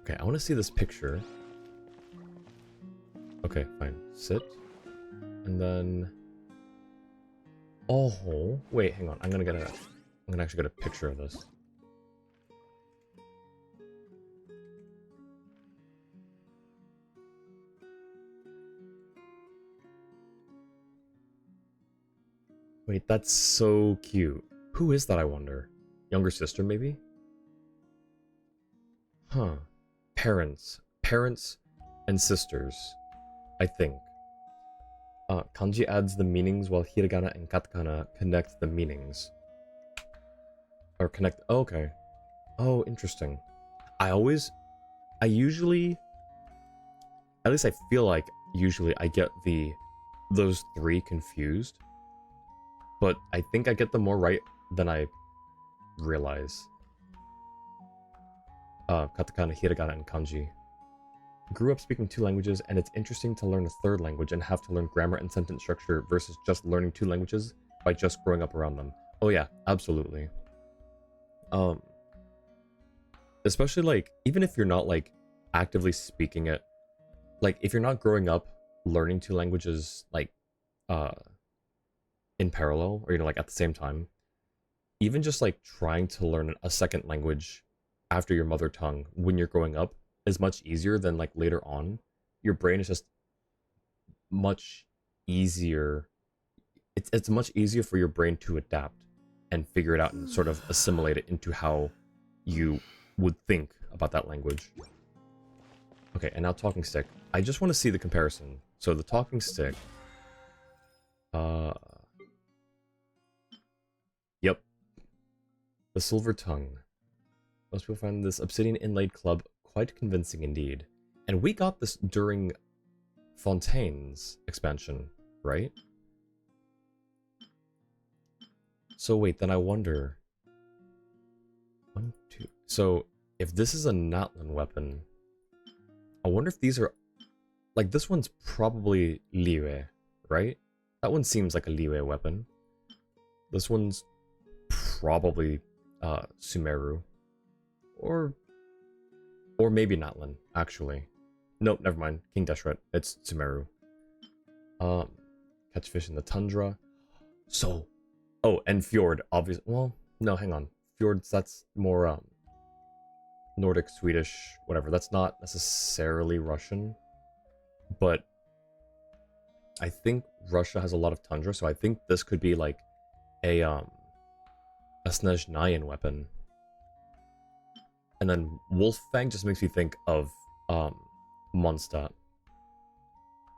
Okay, I want to see this picture. Okay, fine. Sit. And then... Oh, wait, hang on. I'm gonna actually get a picture of this. Wait, that's so cute. Who is that, I wonder? Younger sister, maybe? Huh. Parents and sisters, I think. Kanji adds the meanings while hiragana and katakana connect the meanings. Or connect... Oh, okay. Oh, interesting. I usually... At least I feel like usually I get those 3 confused. But I think I get them more right than I realize. Katakana, hiragana, and kanji. grew up speaking 2 languages, and it's interesting to learn a 3rd language and have to learn grammar and sentence structure versus just learning 2 languages by just growing up around them. Oh yeah, absolutely. Especially like, even if you're not like actively speaking it, like if you're not growing up learning 2 languages like in parallel, or like at the same time, even just like trying to learn a 2nd language after your mother tongue when you're growing up is much easier than like later on. Your brain is just much easier. It's much easier for your brain to adapt and figure it out and sort of assimilate it into how you would think about that language. Okay, and now talking stick. I just want to see the comparison. So the talking stick. Yep. The silver tongue. Most people find this obsidian inlaid club quite convincing indeed. And we got this during Fontaine's expansion, right? So wait, then I wonder... 1, 2... So, if this is a Natlan weapon, I wonder if these are... Like, this one's probably Liyue, right? That one seems like a Liyue weapon. This one's probably Sumeru. Or maybe Natlan, actually. Nope, never mind. King Deshret. It's Sumeru. Catch fish in the tundra. So... Oh, and Fjord, obviously. Well, no, hang on. Fjords, that's more, Nordic, Swedish, whatever. That's not necessarily Russian. But I think Russia has a lot of tundra, so I think this could be like a Snezhnayan weapon. And then Wolffang just makes me think of, Mondstadt.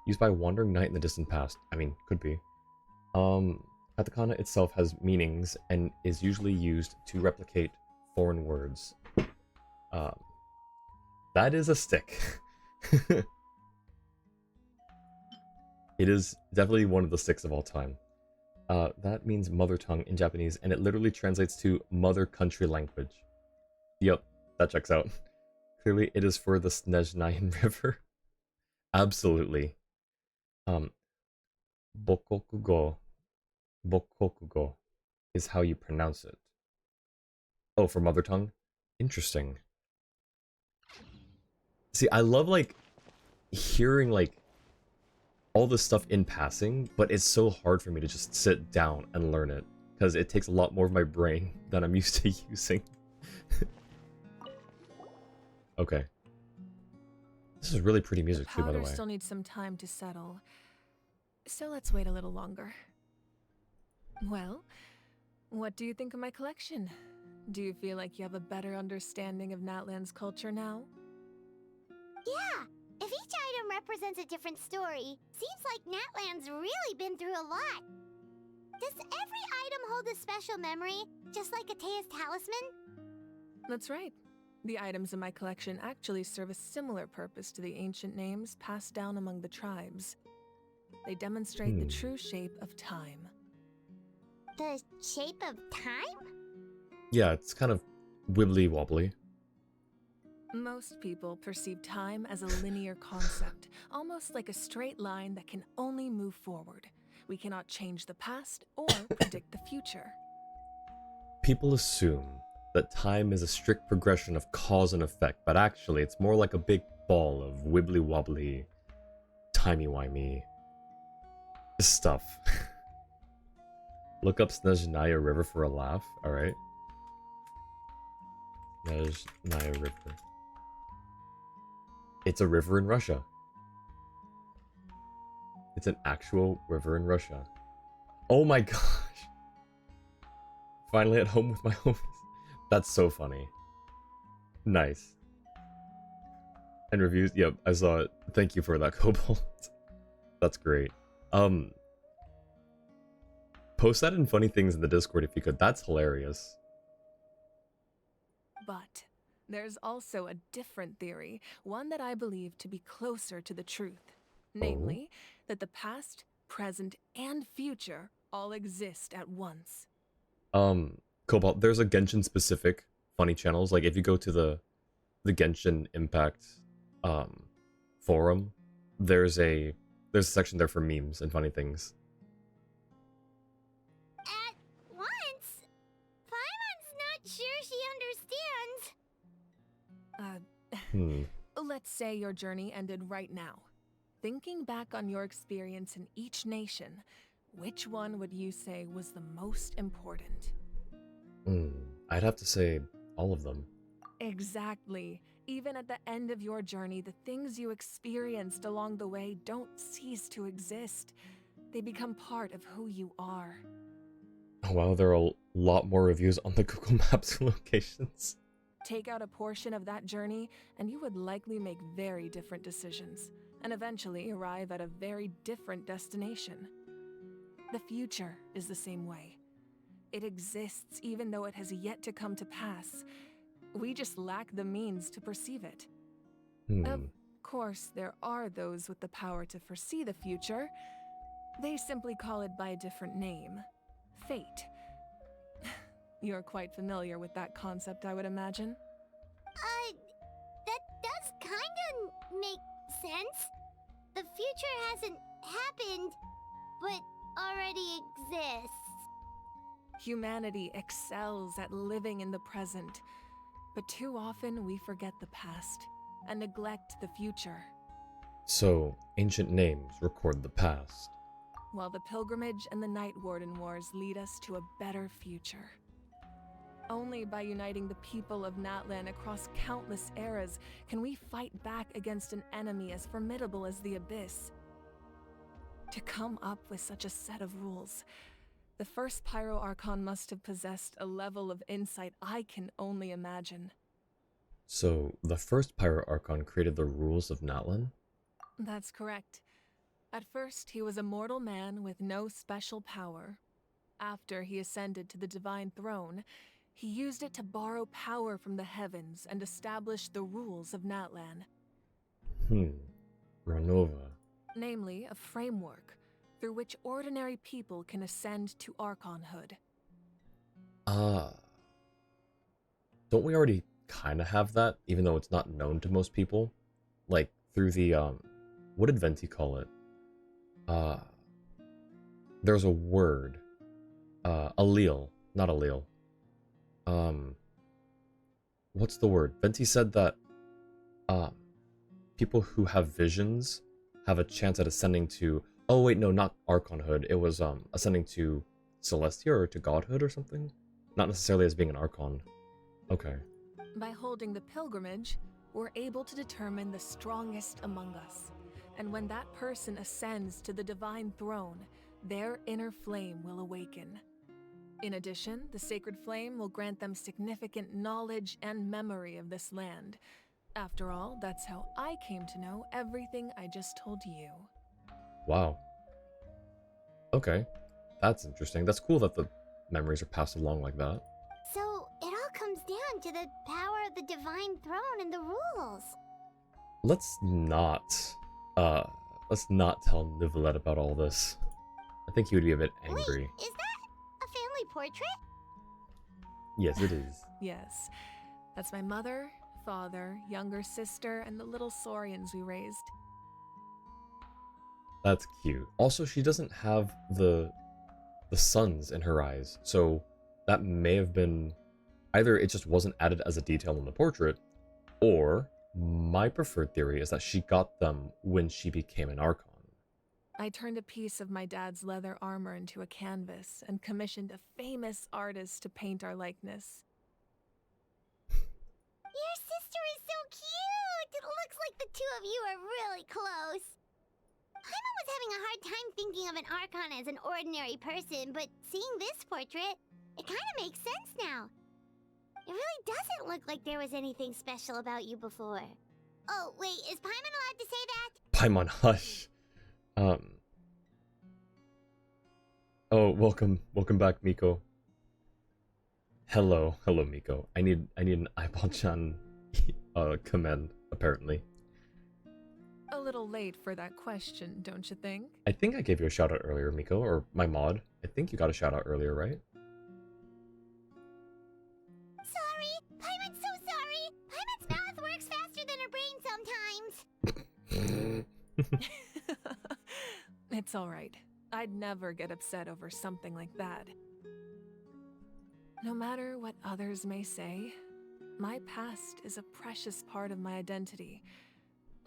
Used by Wandering Knight in the distant past. I mean, could be. Katakana itself has meanings and is usually used to replicate foreign words. That is a stick. It is definitely one of the sticks of all time. That means mother tongue in Japanese, and it literally translates to mother country language. Yep, that checks out. Clearly, it is for the Snezhnayan River. Absolutely. Bokokugo. Bokokugo is how you pronounce it. Oh, for mother tongue? Interesting. See, I love, like, hearing, like, all this stuff in passing, but it's so hard for me to just sit down and learn it, because it takes a lot more of my brain than I'm used to using. Okay. This is really pretty music, too, by the way. Powder still needs some time to settle, so let's wait a little longer. Well, what do you think of my collection? Do you feel like you have a better understanding of Natlan's culture now? Yeah, if each item represents a different story, seems like Natlan's really been through a lot. Does every item hold a special memory, just like Atea's talisman? That's right. The items in my collection actually serve a similar purpose to the ancient names passed down among the tribes. They demonstrate the true shape of time. The shape of time? Yeah, it's kind of wibbly-wobbly. Most people perceive time as a linear concept, almost like a straight line that can only move forward. We cannot change the past or predict the future. People assume that time is a strict progression of cause and effect, but actually it's more like a big ball of wibbly-wobbly, timey-wimey stuff. Look up Snezhnaya River for a laugh, alright? Snezhnaya River. It's a river in Russia. It's an actual river in Russia. Oh my gosh! Finally at home with my homies. That's so funny. Nice. And reviews, yep, I saw it. Thank you for that, Cobalt. That's great. Post that in funny things in the Discord if you could. That's hilarious. But there's also a different theory, one that I believe to be closer to the truth. Namely, that the past, present, and future all exist at once. Cobalt, there's a Genshin specific funny channels. Like if you go to the Genshin Impact forum, there's a section there for memes and funny things. At once? Paimon's not sure she understands. Let's say your journey ended right now. Thinking back on your experience in each nation, which one would you say was the most important? I'd have to say all of them. Exactly. Even at the end of your journey, the things you experienced along the way don't cease to exist. They become part of who you are. Oh, wow, there are a lot more reviews on the Google Maps locations. Take out a portion of that journey, and you would likely make very different decisions, and eventually arrive at a very different destination. The future is the same way. It exists even though it has yet to come to pass. We just lack the means to perceive it. Of course, there are those with the power to foresee the future. They simply call it by a different name. Fate. You're quite familiar with that concept, I would imagine. That does kinda make sense. The future hasn't happened, but already exists. Humanity excels at living in the present, but too often we forget the past and neglect the future. So, ancient names record the past. While the pilgrimage and the Night Warden Wars lead us to a better future. Only by uniting the people of Natlan across countless eras can we fight back against an enemy as formidable as the Abyss. To come up with such a set of rules, the first Pyro Archon must have possessed a level of insight I can only imagine. So, the first Pyro Archon created the rules of Natlan? That's correct. At first, he was a mortal man with no special power. After he ascended to the Divine Throne, he used it to borrow power from the heavens and establish the rules of Natlan. Ranova. Namely, a framework through which ordinary people can ascend to Archonhood. Don't we already kind of have that, even though it's not known to most people? Like, through the, what did Venti call it? There's a word. Allele, not allele. What's the word? Venti said that, people who have visions have a chance at ascending to, oh wait, no, not Archonhood. It was, ascending to Celestia or to Godhood or something? Not necessarily as being an Archon. Okay. By holding the pilgrimage, we're able to determine the strongest among us. And when that person ascends to the Divine Throne, their inner flame will awaken. In addition, the sacred flame will grant them significant knowledge and memory of this land. After all, that's how I came to know everything I just told you. Wow. Okay. That's interesting. That's cool that the memories are passed along like that. So, it all comes down to the power of the Divine Throne and the rules. Let's not tell Nivelette about all this. I think he would be a bit angry. Wait, is that a family portrait? Yes, it is. Yes, that's my mother, father, younger sister, and the little Saurians we raised. That's cute. Also, she doesn't have the suns in her eyes, so that may have been either it just wasn't added as a detail in the portrait, or my preferred theory is that she got them when she became an Archon. I turned a piece of my dad's leather armor into a canvas and commissioned a famous artist to paint our likeness. Your sister is so cute! It looks like the two of you are really close. Paimon was having a hard time thinking of an Archon as an ordinary person, but seeing this portrait, it kind of makes sense now. It really doesn't look like there was anything special about you before. Oh, wait, is Paimon allowed to say that? Paimon, hush. Oh, welcome back, Miko. Hello, Miko. I need an Aibon-chan command, apparently. A little late for that question, don't you think? I think I gave you a shout out earlier, Miko, or my mod. I think you got a shout out earlier, right? Sorry! Paimon's so sorry! Paimon's mouth works faster than her brain sometimes! It's alright. I'd never get upset over something like that. No matter what others may say, my past is a precious part of my identity.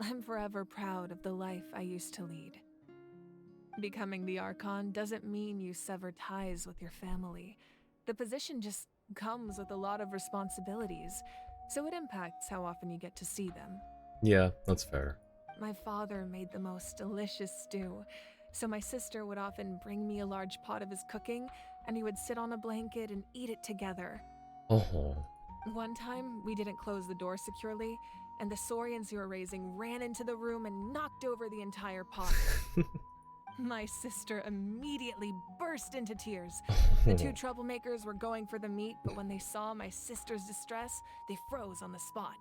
I'm forever proud of the life I used to lead. Becoming the Archon doesn't mean you sever ties with your family. The position just comes with a lot of responsibilities, so it impacts how often you get to see them. Yeah, that's fair. My father made the most delicious stew, so my sister would often bring me a large pot of his cooking, and we would sit on a blanket and eat it together. Oh. One time, we didn't close the door securely, and the Saurians you were raising ran into the room and knocked over the entire pot. My sister immediately burst into tears. The two troublemakers were going for the meat, but when they saw my sister's distress, they froze on the spot.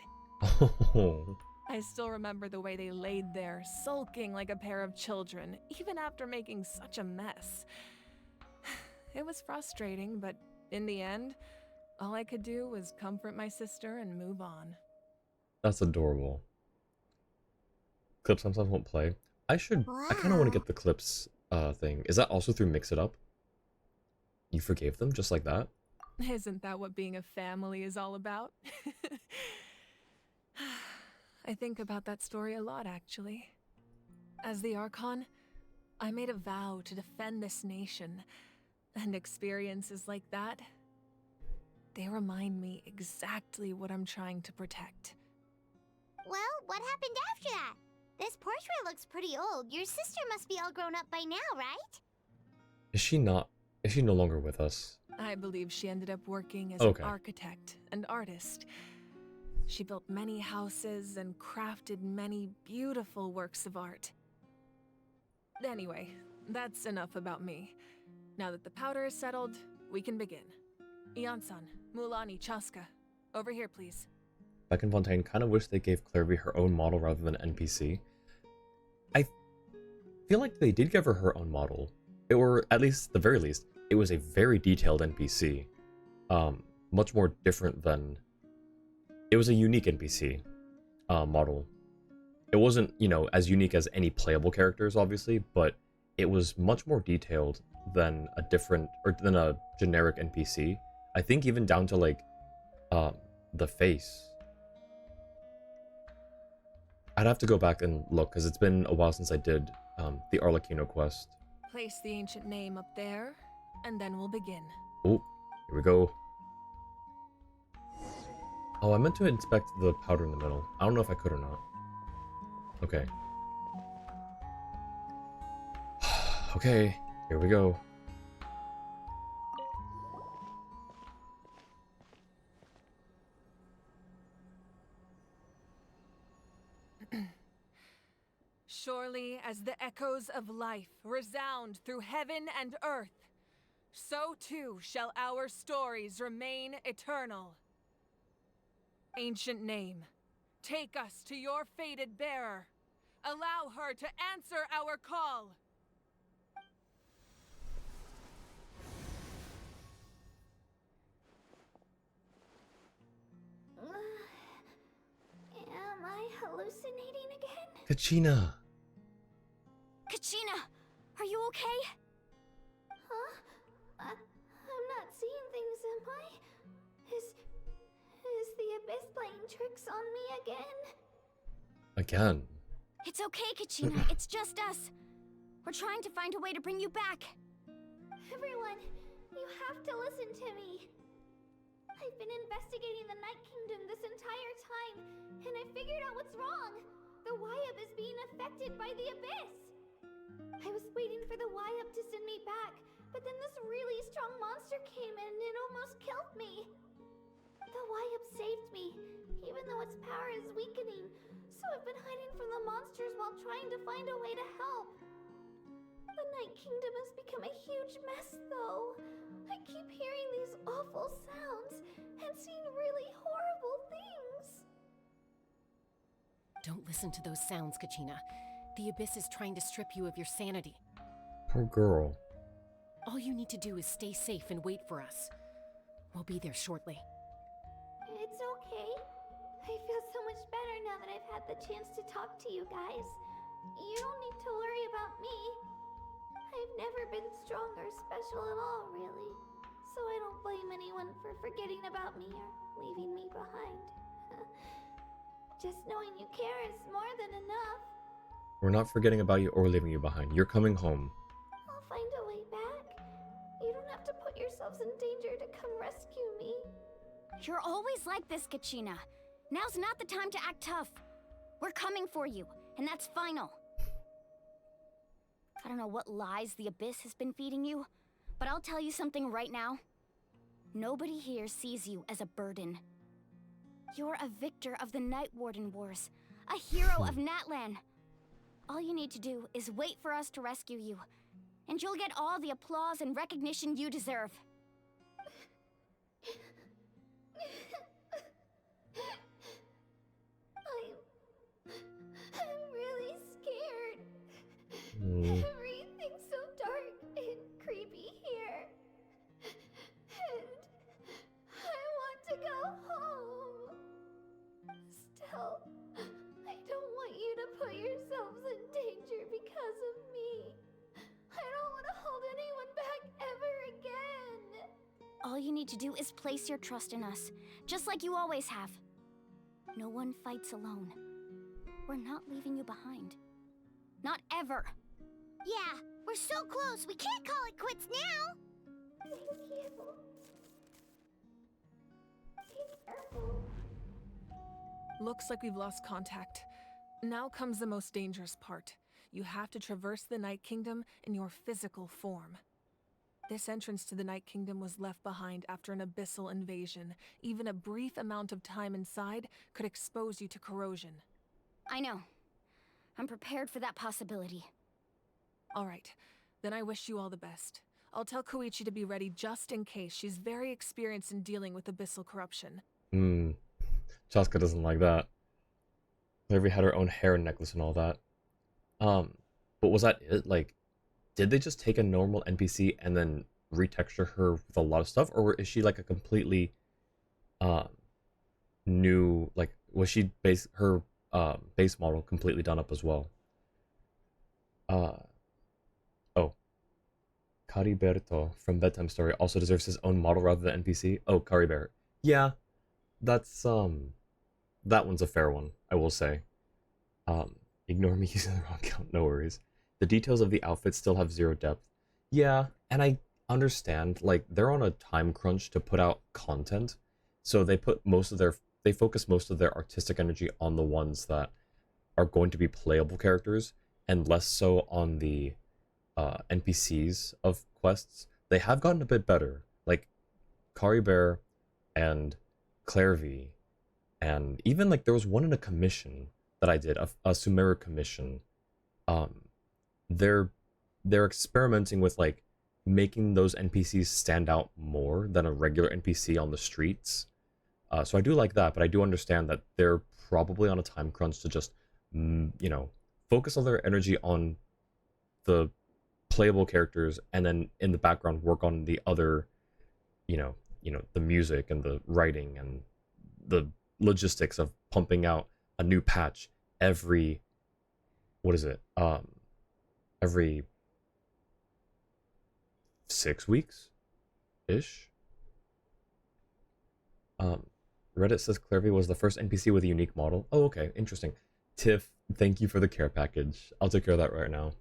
I still remember the way they laid there, sulking like a pair of children, even after making such a mess. It was frustrating, but in the end, all I could do was comfort my sister and move on. That's adorable. Clips sometimes won't play. I kind of want to get the Clips thing. Is that also through Mix It Up? You forgave them just like that? Isn't that what being a family is all about? I think about that story a lot, actually. As the Archon, I made a vow to defend this nation, and experiences like that, they remind me exactly what I'm trying to protect. Well, what happened after that? This portrait looks pretty old. Your sister must be all grown up by now, right? Is she not? Is she no longer with us? I believe she ended up working as Okay. an architect and artist. She built many houses and crafted many beautiful works of art. Anyway, that's enough about me. Now that the powder is settled, we can begin. Ian-san, Mualani, Chaska, over here, please. Beck and Fontaine kind of wish they gave Clairby her own model rather than NPC. I feel like they did give her her own model. Or at least, the very least, it was a very detailed NPC. Much more different than... It was a unique NPC model. It wasn't, you know, as unique as any playable characters, obviously, but it was much more detailed than than a generic NPC. I think even down to, like, the face. I'd have to go back and look, because it's been a while since I did the Arlecchino quest. Place the ancient name up there, and then we'll begin. Oh, here we go. Oh, I meant to inspect the powder in the middle. I don't know if I could or not. Okay. Okay, here we go. Surely as the echoes of life resound through heaven and earth, so too shall our stories remain eternal. Ancient name, take us to your fated bearer. Allow her to answer our call. Am I hallucinating again? Kachina! Kachina, are you okay? Huh? I'm not seeing things, am I? Is the Abyss playing tricks on me again? Again. It's okay, Kachina. It's just us. We're trying to find a way to bring you back. Everyone, you have to listen to me. I've been investigating the Night Kingdom this entire time, and I figured out what's wrong. The Wyab is being affected by the Abyss. I was waiting for the Wyab to send me back, but then this really strong monster came in and it almost killed me. The Wyab saved me, even though its power is weakening, so I've been hiding from the monsters while trying to find a way to help. The Night Kingdom has become a huge mess, though. I keep hearing these awful sounds and seeing really horrible things. Don't listen to those sounds, Kachina. The Abyss is trying to strip you of your sanity. Poor girl. All you need to do is stay safe and wait for us. We'll be there shortly. It's okay. I feel so much better now that I've had the chance to talk to you guys. You don't need to worry about me. I've never been strong or special at all, really. So I don't blame anyone for forgetting about me or leaving me behind. Just knowing you care is more than enough. We're not forgetting about you or leaving you behind. You're coming home. I'll find a way back. You don't have to put yourselves in danger to come rescue me. You're always like this, Kachina. Now's not the time to act tough. We're coming for you, and that's final. I don't know what lies the Abyss has been feeding you, but I'll tell you something right now. Nobody here sees you as a burden. You're a victor of the Night Warden Wars, a hero of Natlan. All you need to do is wait for us to rescue you, and you'll get all the applause and recognition you deserve. I'm really scared. Everything's so dark and creepy here. And I want to go home. Still, I don't want you to put yourselves in danger because of me. I don't want to hold anyone back ever again. All you need to do is place your trust in us, just like you always have. No one fights alone. We're not leaving you behind. Not ever. Yeah, we're so close, we can't call it quits now! Thank you. Be careful. Looks like we've lost contact. Now comes the most dangerous part. You have to traverse the Night Kingdom in your physical form. This entrance to the Night Kingdom was left behind after an abyssal invasion. Even a brief amount of time inside could expose you to corrosion. I know. I'm prepared for that possibility. All right, then I wish you all the best. I'll tell Koichi to be ready just in case. She's very experienced in dealing with abyssal corruption. Chaska doesn't like that. Clairvy had her own hair necklace and all that. But was that it? Like, did they just take a normal NPC and then retexture her with a lot of stuff? Or is she like a completely new, like, was she base model completely done up as well? Oh. Cariberto from Bedtime Story also deserves his own model rather than NPC. Oh, Caribert. Yeah, that's that one's a fair one, I will say. Ignore me using the wrong count, no worries. The details of the outfit still have zero depth. Yeah, and I understand, like, they're on a time crunch to put out content, so they focus most of their artistic energy on the ones that are going to be playable characters, and less so on the NPCs of quests. They have gotten a bit better, like Caribert and Clairvy, and even like there was one in a commission that I did, a Sumeru commission. They're experimenting with like making those NPCs stand out more than a regular NPC on the streets. So I do like that, but I do understand that they're probably on a time crunch to just, focus all their energy on the playable characters, and then in the background work on the other, the music and the writing and the logistics of pumping out a new patch every, every 6 weeks ish. Reddit says Clairvy was the first NPC with a unique model. Oh, okay, interesting. Tiff, thank you for the care package. I'll take care of that right now.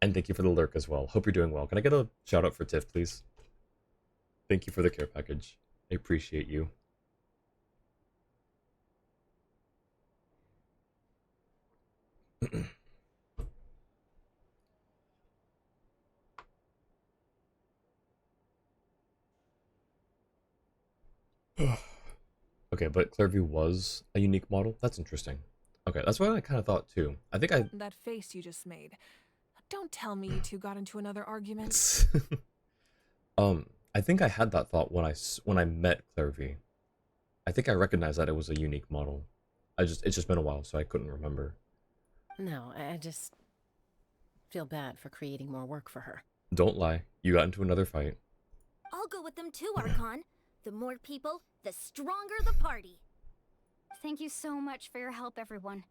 And thank you for the lurk as well. Hope you're doing well. Can I get a shout out for Tiff, please? Thank you for the care package. I appreciate you. Okay, but Clairvy was a unique model? That's interesting. Okay, that's what I kind of thought too. I think That face you just made. Don't tell me you two got into another argument. I think I had that thought when I met Clairvy. I think I recognized that it was a unique model. It's just been a while, so I couldn't remember. No, I just feel bad for creating more work for her. Don't lie. You got into another fight. I'll go with them too, Archon. The more people, the stronger the party. Thank you so much for your help, everyone.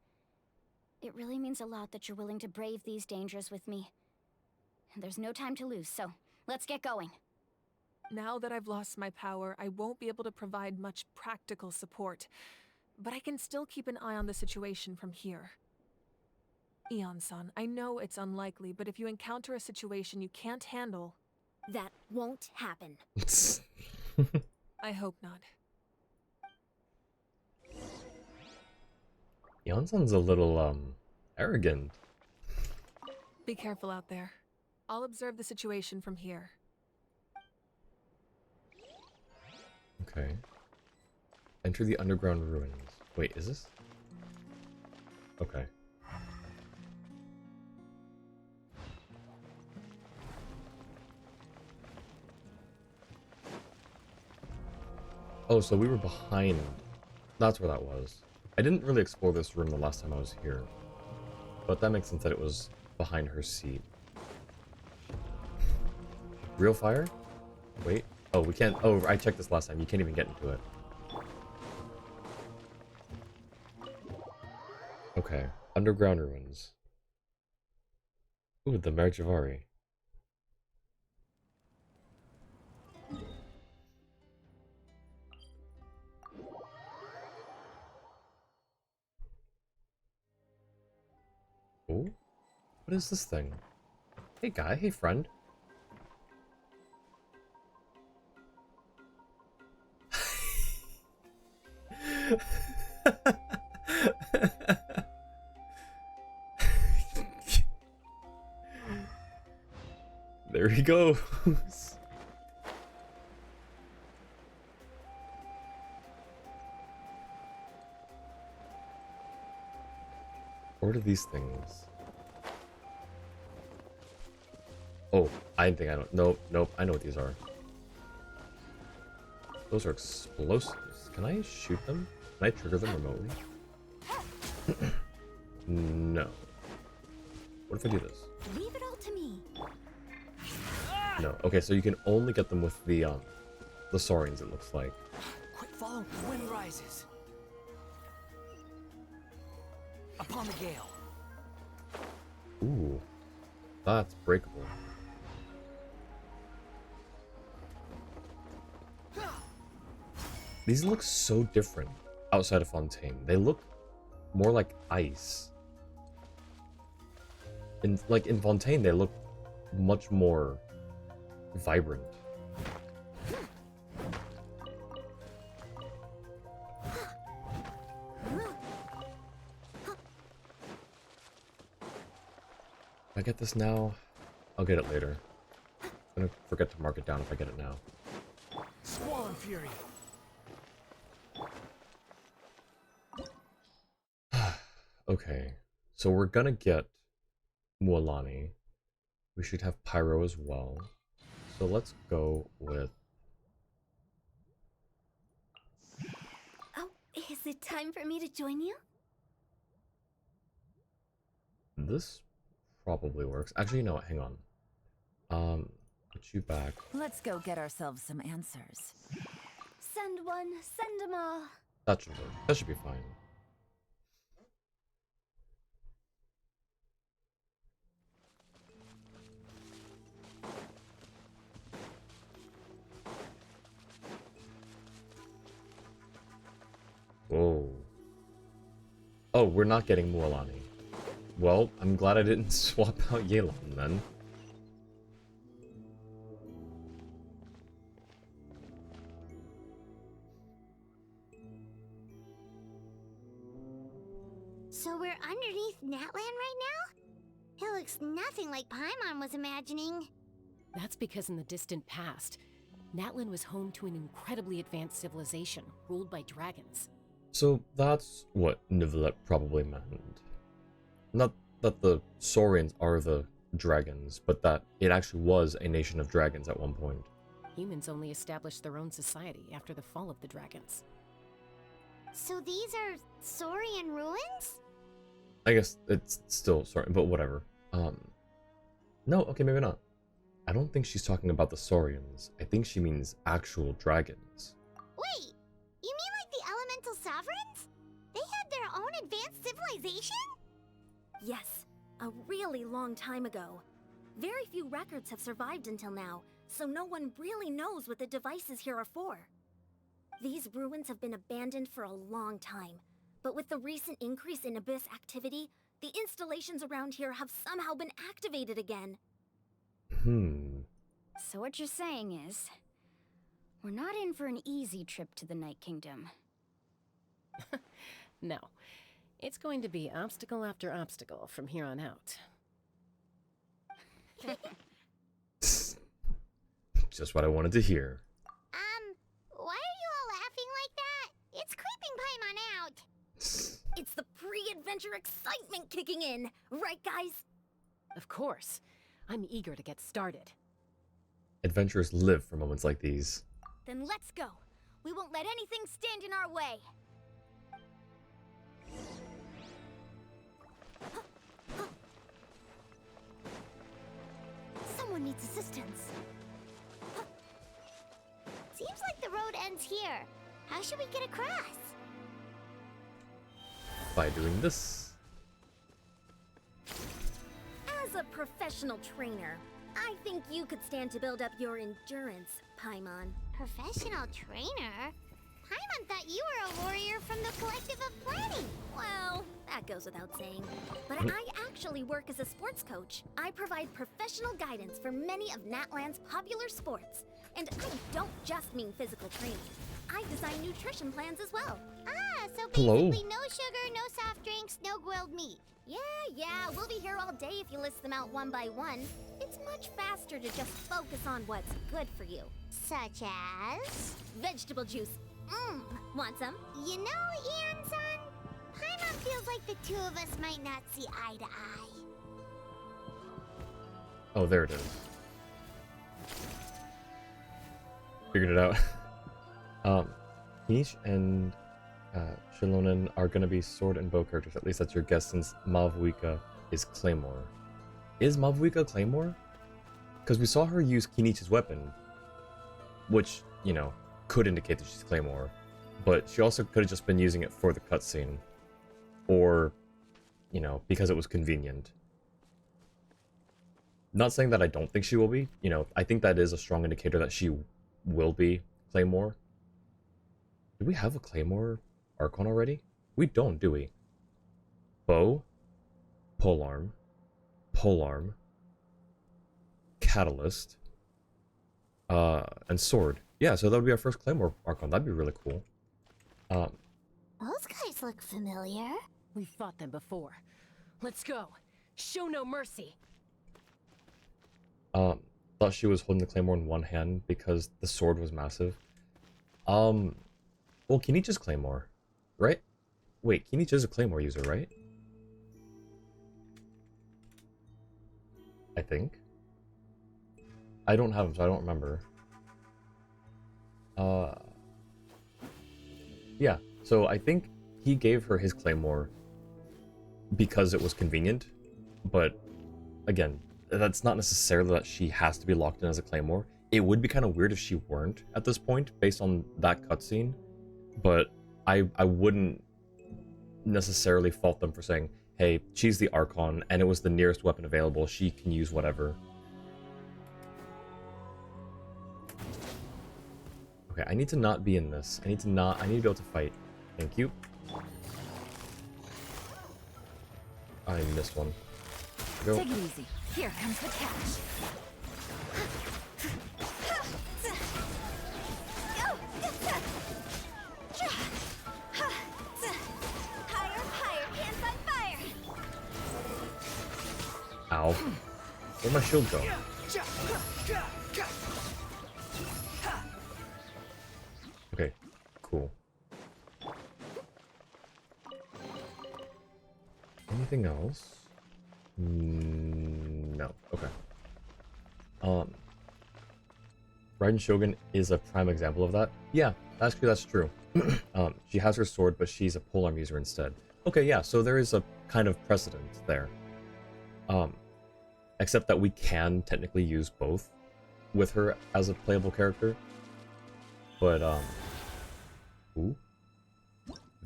It really means a lot that you're willing to brave these dangers with me. And there's no time to lose, so let's get going. Now that I've lost my power, I won't be able to provide much practical support, but I can still keep an eye on the situation from here. Eon-san, I know it's unlikely, but if you encounter a situation you can't handle... That won't happen. I hope not. Eon-san's a little, arrogant. Be careful out there. I'll observe the situation from here. Okay. Enter the underground ruins. Wait, is this? Okay. Oh, so we were behind. That's where that was. I didn't really explore this room the last time I was here. But that makes sense that it was behind her seat. Real fire? Wait. Oh, we can't. Oh, I checked this last time. You can't even get into it. Okay. Underground ruins. Ooh, the Merjavari. Ooh. What is this thing? Hey guy, hey friend. There he goes. What are these things? Oh, I think I don't. Nope. I know what these are. Those are explosives. Can I shoot them? Can I trigger them remotely? No. What if I do this? Leave it all to me. No. Okay, so you can only get them with the saurians, it looks like. Quick follow, wind rises. Upon the gale. Ooh. That's breakable. These look so different outside of Fontaine. They look more like ice. In Fontaine, they look much more vibrant. If I get this now, I'll get it later. I'm gonna forget to mark it down if I get it now. Squall and fury. Okay, so we're gonna get Mualani. We should have Pyro as well. So let's go with... Oh, is it time for me to join you? This probably works. Actually, you know what? Hang on. Put you back. Let's go get ourselves some answers. Send one, send them all. That should work. That should be fine. Whoa. Oh, we're not getting Mualani. Well, I'm glad I didn't swap out Yelan then. So we're underneath Natlan right now? It looks nothing like Paimon was imagining. That's because in the distant past, Natlan was home to an incredibly advanced civilization ruled by dragons. So that's what Nivelet probably meant. Not that the Saurians are the dragons, but that it actually was a nation of dragons at one point. Humans only established their own society after the fall of the dragons. So these are Saurian ruins? I guess it's still Saurian, but whatever. No, okay, maybe not. I don't think she's talking about the Saurians. I think she means actual dragons. Wait, you mean like the elemental sovereigns? our own advanced civilization? Yes, a really long time ago. Very few records have survived until now, so no one really knows what the devices here are for. These ruins have been abandoned for a long time, but with the recent increase in Abyss activity, the installations around here have somehow been activated again. So what you're saying is, we're not in for an easy trip to the Night Kingdom. No. It's going to be obstacle after obstacle from here on out. Just what I wanted to hear. Why are you all laughing like that? It's creeping Paimon out. It's the pre-adventure excitement kicking in, right guys? Of course. I'm eager to get started. Adventurers live for moments like these. Then let's go. We won't let anything stand in our way. Someone needs assistance. Seems like the road ends here. How should we get across? By doing this. As a professional trainer, I think you could stand to build up your endurance, Paimon. Professional trainer? Paimon thought you were a warrior from the Collective of Planning. Well, that goes without saying. But I actually work as a sports coach. I provide professional guidance for many of Natlan's popular sports. And I don't just mean physical training. I design nutrition plans as well. Ah, so Hello. basically no sugar, no soft drinks, no grilled meat. Yeah, we'll be here all day if you list them out one by one. It's much faster to just focus on what's good for you. Such as? Vegetable juice. Want some? You know, Ian-san, Paimon feels like the two of us might not see eye to eye. Oh, there it is. Figured it out. Kinish and Shilonen are gonna be sword and bow characters. At least that's your guess, since Malvuika is Claymore. Is Malvuika Claymore? Because we saw her use Kinish's weapon, which, you know, could indicate that she's Claymore, but she also could have just been using it for the cutscene, or, you know, because it was convenient. Not saying that I don't think she will be, you know, I think that is a strong indicator that she will be Claymore. Do we have a Claymore Archon already? We don't, do we? Bow, polearm, catalyst, and sword. Yeah, so that would be our first Claymore Archon. That'd be really cool. Those guys look familiar. We've fought them before. Let's go. Show no mercy. Thought she was holding the Claymore in one hand because the sword was massive. Well, Kinich is Claymore, right? Wait, Kinich is a Claymore user, right? I think. I don't have him, so I don't remember. Yeah, so I think he gave her his Claymore because it was convenient, but again, that's not necessarily that she has to be locked in as a Claymore. It would be kind of weird if she weren't at this point, based on that cutscene, but I wouldn't necessarily fault them for saying, hey, she's the Archon, and it was the nearest weapon available, she can use whatever. Okay, I need to not be in this. I need to be able to fight. Thank you. I missed one. Go. Take it easy. Here comes the catch. Higher, hands on fire. Ow. Where'd my shield go? Okay, cool. Anything else? No. Okay. Raiden Shogun is a prime example of that. Yeah, actually that's true. She has her sword, but she's a polearm user instead. Okay, yeah, so there is a kind of precedent there. Except that we can technically use both with her as a playable character. But, ooh.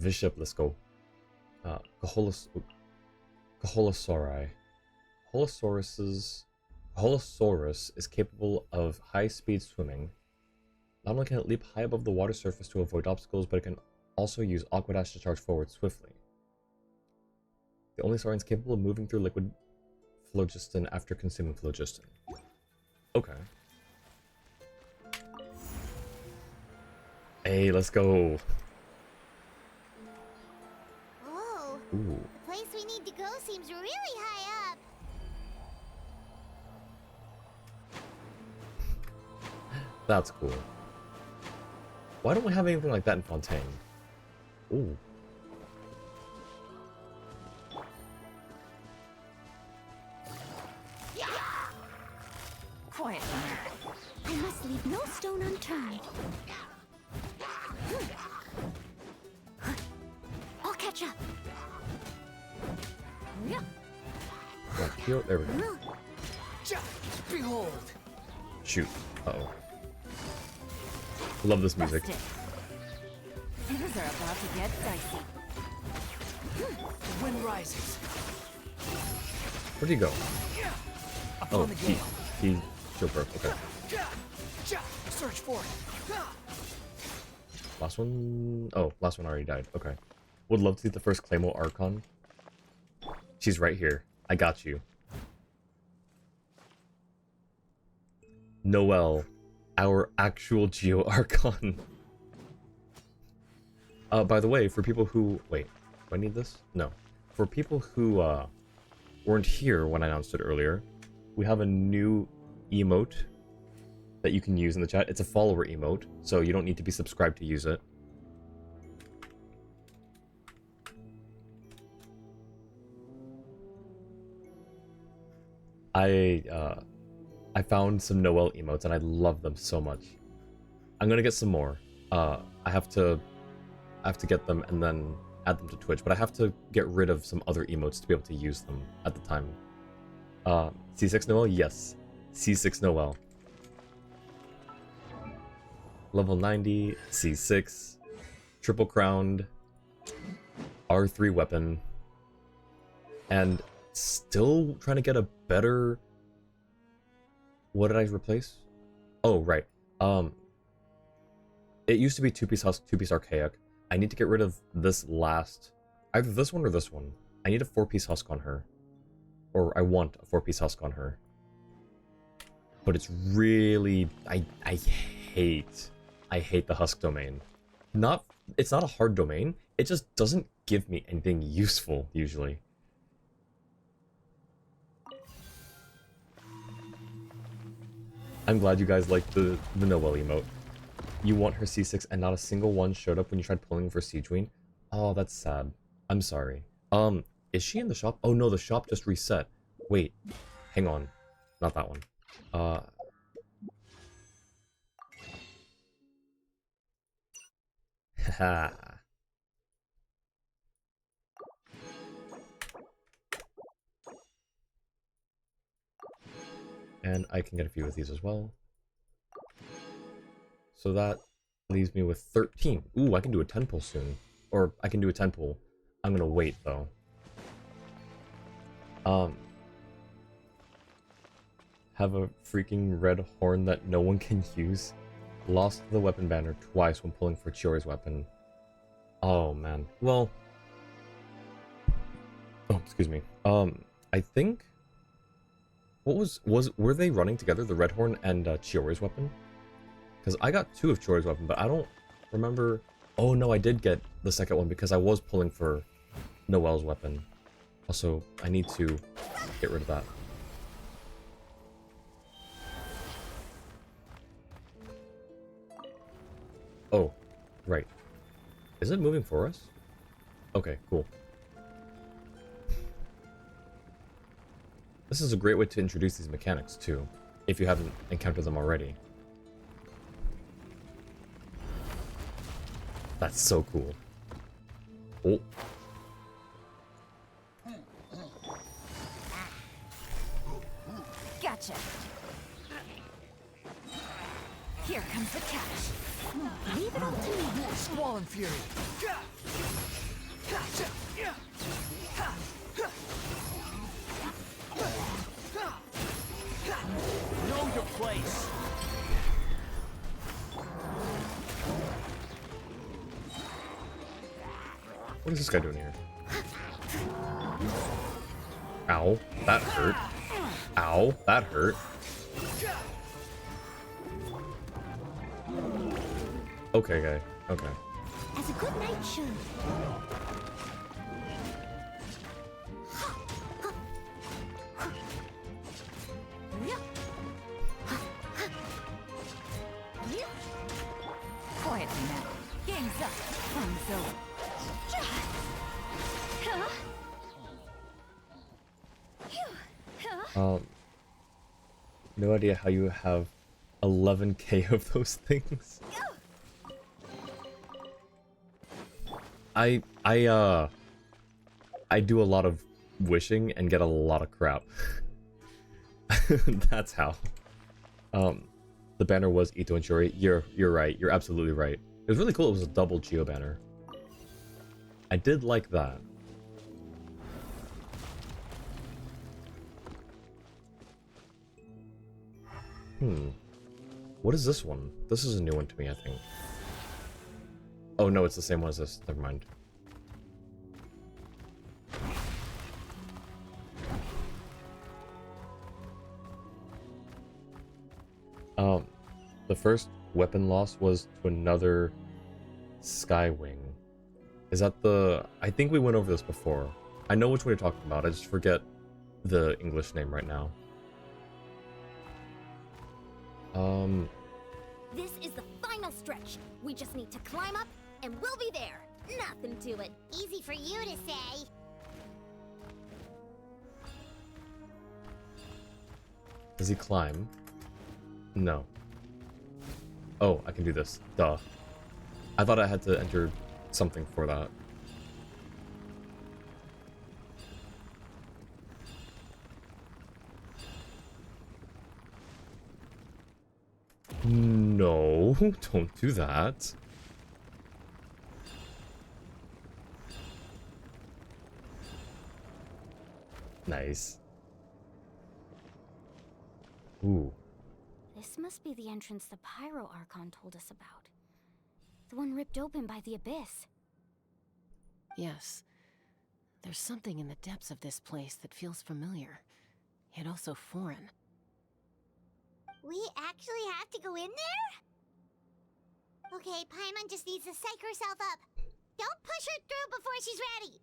Bishop, let's go. Kaholosauri. Kaholosaurus is capable of high-speed swimming. Not only can it leap high above the water surface to avoid obstacles, but it can also use Aqua Dash to charge forward swiftly. The only saurians capable of moving through liquid phlogiston after consuming phlogiston. Okay. Hey, let's go. Whoa. Ooh. The place we need to go seems really high up. That's cool. Why don't we have anything like that in Fontaine? Ooh. Quiet. I must leave no stone unturned. I'll catch up. There we go. Behold. Shoot. Uh-oh. Love this music. Things are about to get dicey. The wind rises. Where'd he go? Upon Oh, the gale. he shield broke. Okay. Search for it. Last one. Oh, last one already died. Okay. Would love to see the first Claymore Archon. She's right here. I got you. Noelle, our actual Geo Archon. By the way, for people who... Wait, do I need this? No. For people who weren't here when I announced it earlier, we have a new emote that you can use in the chat. It's a follower emote, so you don't need to be subscribed to use it. I found some Noelle emotes and I love them so much. I'm gonna get some more. I have to get them and then add them to Twitch, but I have to get rid of some other emotes to be able to use them at the time. C6 Noelle? Yes. C6 Noelle. Level 90, C6, triple crowned, R3 weapon, and still trying to get a better... What did I replace? Oh, right. It used to be two-piece husk, two-piece archaic. I need to get rid of this last... Either this one or this one. I need a 4-piece husk on her. Or I want a 4-piece husk on her. But it's really... I hate the husk domain. It's not a hard domain. It just doesn't give me anything useful, usually. I'm glad you guys like the Noelle emote. You want her C6 and not a single one showed up when you tried pulling for Siegeween? Oh, that's sad. I'm sorry. Is she in the shop? Oh no, the shop just reset. Wait, hang on. Not that one. Haha. And I can get a few of these as well. So that leaves me with 13. Ooh, I can do a 10 pull soon. Or I can do a 10 pull. I'm gonna wait though. Have a freaking red horn that no one can use. Lost the weapon banner twice when pulling for Chiori's weapon. Oh man. Well. Oh, excuse me. I think. Were they running together, the red horn and Chiori's weapon? Because I got 2 of Chiori's weapon, but I don't remember. Oh no, I did get the second one because I was pulling for Noelle's weapon. Also, I need to get rid of that. Oh, right. Is it moving for us? Okay, cool. This is a great way to introduce these mechanics, too, if you haven't encountered them already. That's so cool. Oh. Gotcha. Here comes the catch. Leave it all to me. Squall and Fury. What is this guy doing here? Ow, that hurt. Ow, that hurt. Okay, guy. Okay. As a good knight should. Quietly now. Game's up. Fun's over. No idea how you have 11k of those things. I do a lot of wishing and get a lot of crap. That's how. The banner was Ito and Shuri. You're right. You're absolutely right. It was really cool. It was a double Geo banner. I did like that. What is this one? This is a new one to me, I think. Oh no, it's the same one as this. Never mind. The first weapon loss was to another Skywing. Is that the... I think we went over this before. I know which one you're talking about, I just forget the English name right now. This is the final stretch. We just need to climb up, and we'll be there. Nothing to it. Easy for you to say. Does he climb? No. Oh, I can do this. Duh. I thought I had to enter something for that. No, don't do that. Nice. Ooh. This must be the entrance the Pyro Archon told us about. The one ripped open by the Abyss. Yes. There's something in the depths of this place that feels familiar, yet also foreign. We actually have to go in there? Okay, Paimon just needs to psych herself up. Don't push her through before she's ready.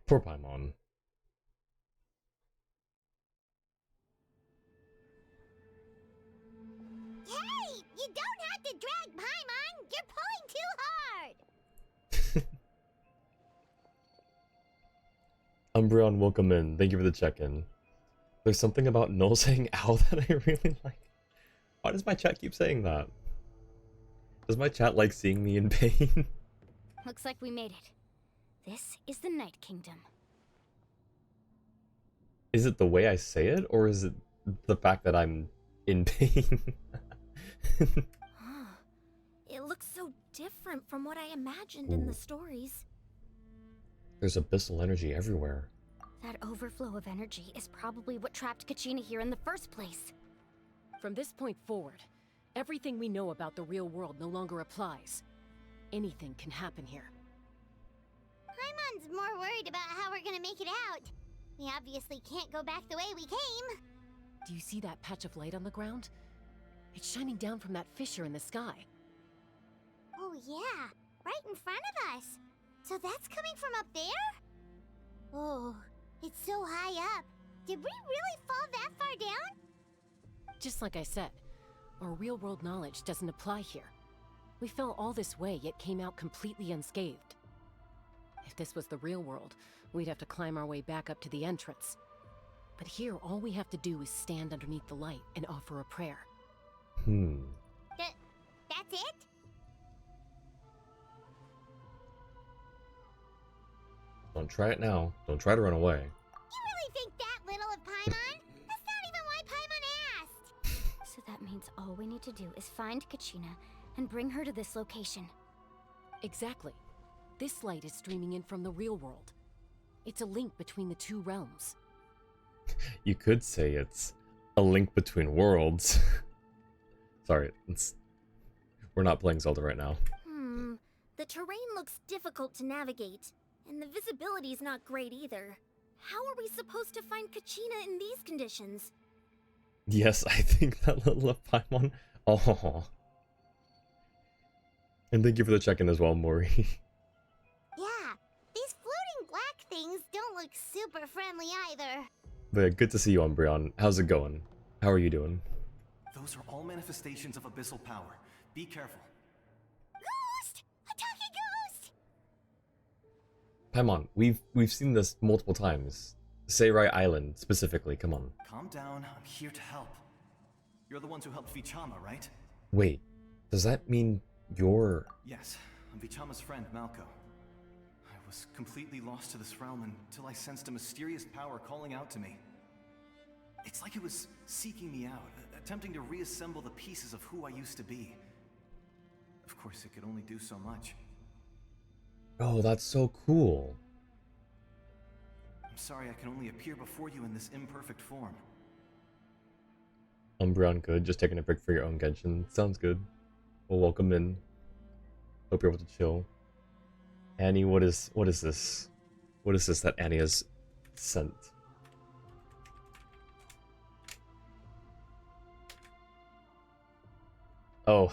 Poor Paimon. Hey! You don't have to drag Paimon! You're pulling too hard! Umbreon, welcome in. Thank you for the check-in. There's something about Null saying ow that I really like. Why does my chat keep saying that? Does my chat like seeing me in pain? Looks like we made it. This is the Night Kingdom. Is it the way I say it, or is it the fact that I'm in pain? It looks so different from what I imagined in the stories. There's abyssal energy everywhere. That overflow of energy is probably what trapped Kachina here in the first place. From this point forward, everything we know about the real world no longer applies. Anything can happen here. Paimon's more worried about how we're gonna make it out. We obviously can't go back the way we came. Do you see that patch of light on the ground? It's shining down from that fissure in the sky. Oh yeah, right in front of us. So that's coming from up there? Oh, it's so high up. Did we really fall that far down? Just like I said, our real-world knowledge doesn't apply here. We fell all this way, yet came out completely unscathed. If this was the real world, we'd have to climb our way back up to the entrance. But here, all we have to do is stand underneath the light and offer a prayer. That's it? Don't try it now. Don't try to run away. You really think that little of Paimon? That's not even why Paimon asked! So that means all we need to do is find Kachina and bring her to this location. Exactly. This light is streaming in from the real world. It's a link between the two realms. You could say it's a link between worlds. Sorry, We're not playing Zelda right now. The terrain looks difficult to navigate, and the visibility's not great either. How are we supposed to find Kachina in these conditions? Yes, I think that little Paimon. Oh. And thank you for the check-in as well, Mori. Yeah, these floating black things don't look super friendly either. But good to see you, Umbreon. How's it going? How are you doing? Those are all manifestations of abyssal power. Be careful. Ghost! A talking ghost! Paimon, we've seen this multiple times. Seirai Island, specifically, come on. Calm down, I'm here to help. You're the ones who helped Vichama, right? Wait, does that mean you're... Yes, I'm Vichama's friend, Malko. I was completely lost to this realm until I sensed a mysterious power calling out to me. It's like it was seeking me out, attempting to reassemble the pieces of who I used to be. Of course, it could only do so much. Oh, that's so cool. I'm sorry I can only appear before you in this imperfect form. Umbreon, good. Just taking a break for your own Genshin. Sounds good. Well, welcome in. Hope you're able to chill. Annie, what is this? What is this that Annie has sent? Oh,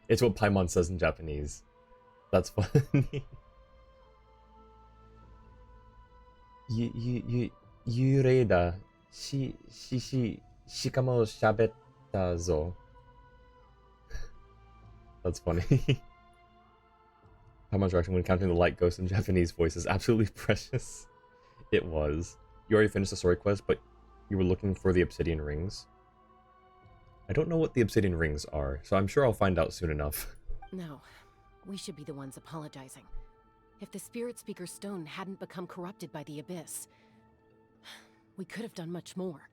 it's what Paimon says in Japanese. That's funny. Yureda, shikamo shabetta zo. That's funny. Paimon's reaction when encountering the light ghost in Japanese voice is absolutely precious. It was. You already finished the story quest, but you were looking for the obsidian rings. I don't know what the obsidian rings are, so I'm sure I'll find out soon enough. No, we should be the ones apologizing. If the Spirit Speaker Stone hadn't become corrupted by the Abyss, we could have done much more.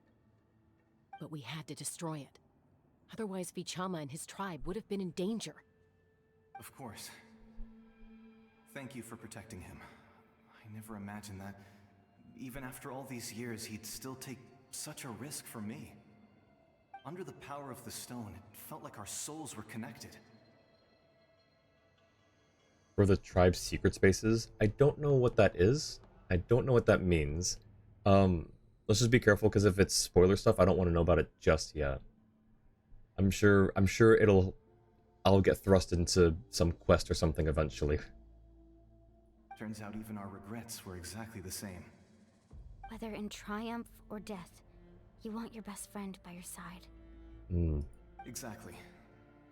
But we had to destroy it. Otherwise, Vichama and his tribe would have been in danger. Of course. Thank you for protecting him. I never imagined that, even after all these years, he'd still take such a risk for me. Under the power of the stone, it felt like our souls were connected. For the tribe's secret spaces, I don't know what that is. I don't know what that means. Let's just be careful, because if it's spoiler stuff, I don't want to know about it just yet. I'm sure I'll get thrust into some quest or something eventually. Turns out even our regrets were exactly the same. Whether in triumph or death, you want your best friend by your side. Exactly.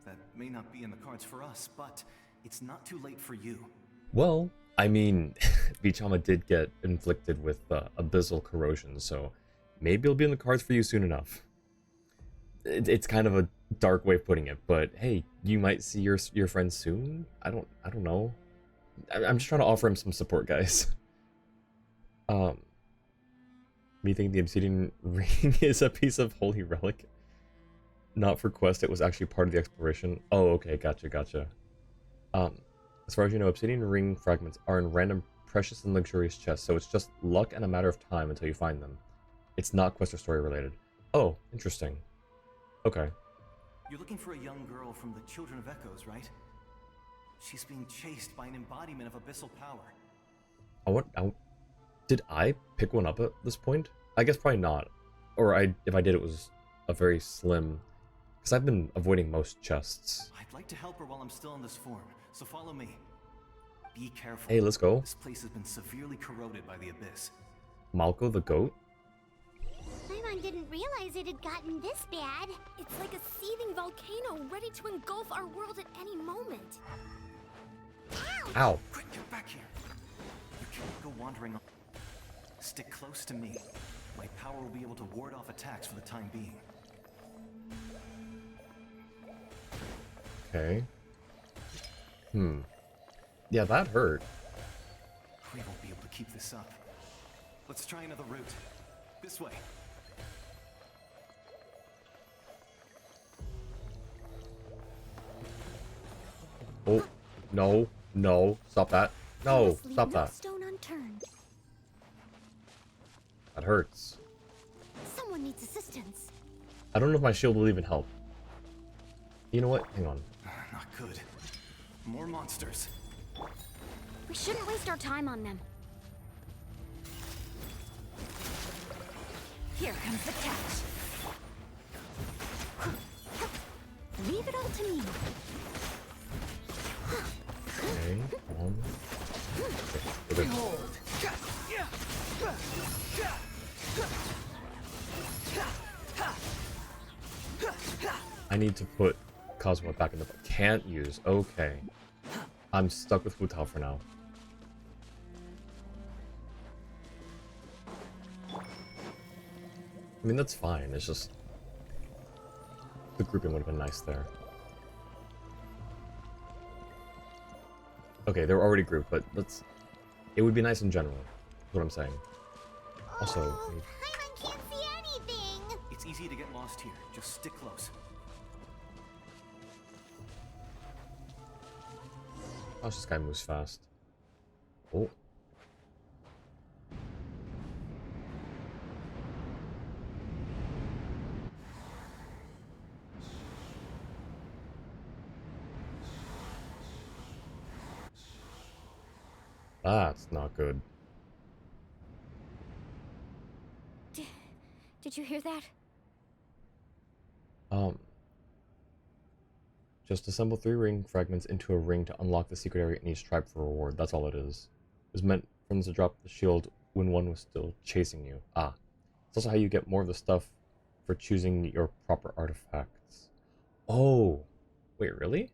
That may not be in the cards for us, but it's not too late for you. Well, I mean, Vichama did get inflicted with abyssal corrosion, so maybe it'll be in the cards for you soon enough. It's kind of a dark way of putting it, but hey, you might see your friend soon. I don't know. I'm just trying to offer him some support, guys. Me thinking the obsidian ring is a piece of holy relic. Not for quest, it was actually part of the exploration. Oh, okay, gotcha. As far as you know, obsidian ring fragments are in random precious and luxurious chests, so it's just luck and a matter of time until you find them. It's not quest or story related. Oh, interesting. Okay. You're looking for a young girl from the Children of Echoes, right? She's being chased by an embodiment of abyssal power. Did I pick one up at this point? I guess probably not. Or if I did, it was a very slim... Because I've been avoiding most chests. I'd like to help her while I'm still in this form, so follow me. Be careful. Hey, let's go. This place has been severely corroded by the abyss. Malko the goat? Paimon didn't realize it had gotten this bad. It's like a seething volcano ready to engulf our world at any moment. Ow. Quick, get back here. You can't go wandering on. Stick close to me. My power will be able to ward off attacks for the time being. Okay. Yeah, that hurt. We won't be able to keep this up. Let's try another route. This way. Oh, no, stop that. No, stop that. Stone unturned. That hurts. Someone needs assistance. I don't know if my shield will even help. You know what? Hang on. Not good. More monsters. We shouldn't waste our time on them. Here comes the catch. Leave it all to me. Okay, come on. Okay, Behold. I need to put Kazuha back in the... Can't use. Okay. I'm stuck with Wu Tao for now. I mean, that's fine. It's just... The grouping would have been nice there. Okay, they're already grouped, but let's... It would be nice in general, is what I'm saying. Also... Paimon can't see anything! It's easy to get lost here. Just stick close. Gosh, this guy moves fast. Oh. That's not good. Did you hear that? Just assemble 3 ring fragments into a ring to unlock the secret area in each tribe for reward. That's all it is. It was meant for them to drop the shield when one was still chasing you. Ah. It's also how you get more of the stuff for choosing your proper artifacts. Oh. Wait, really?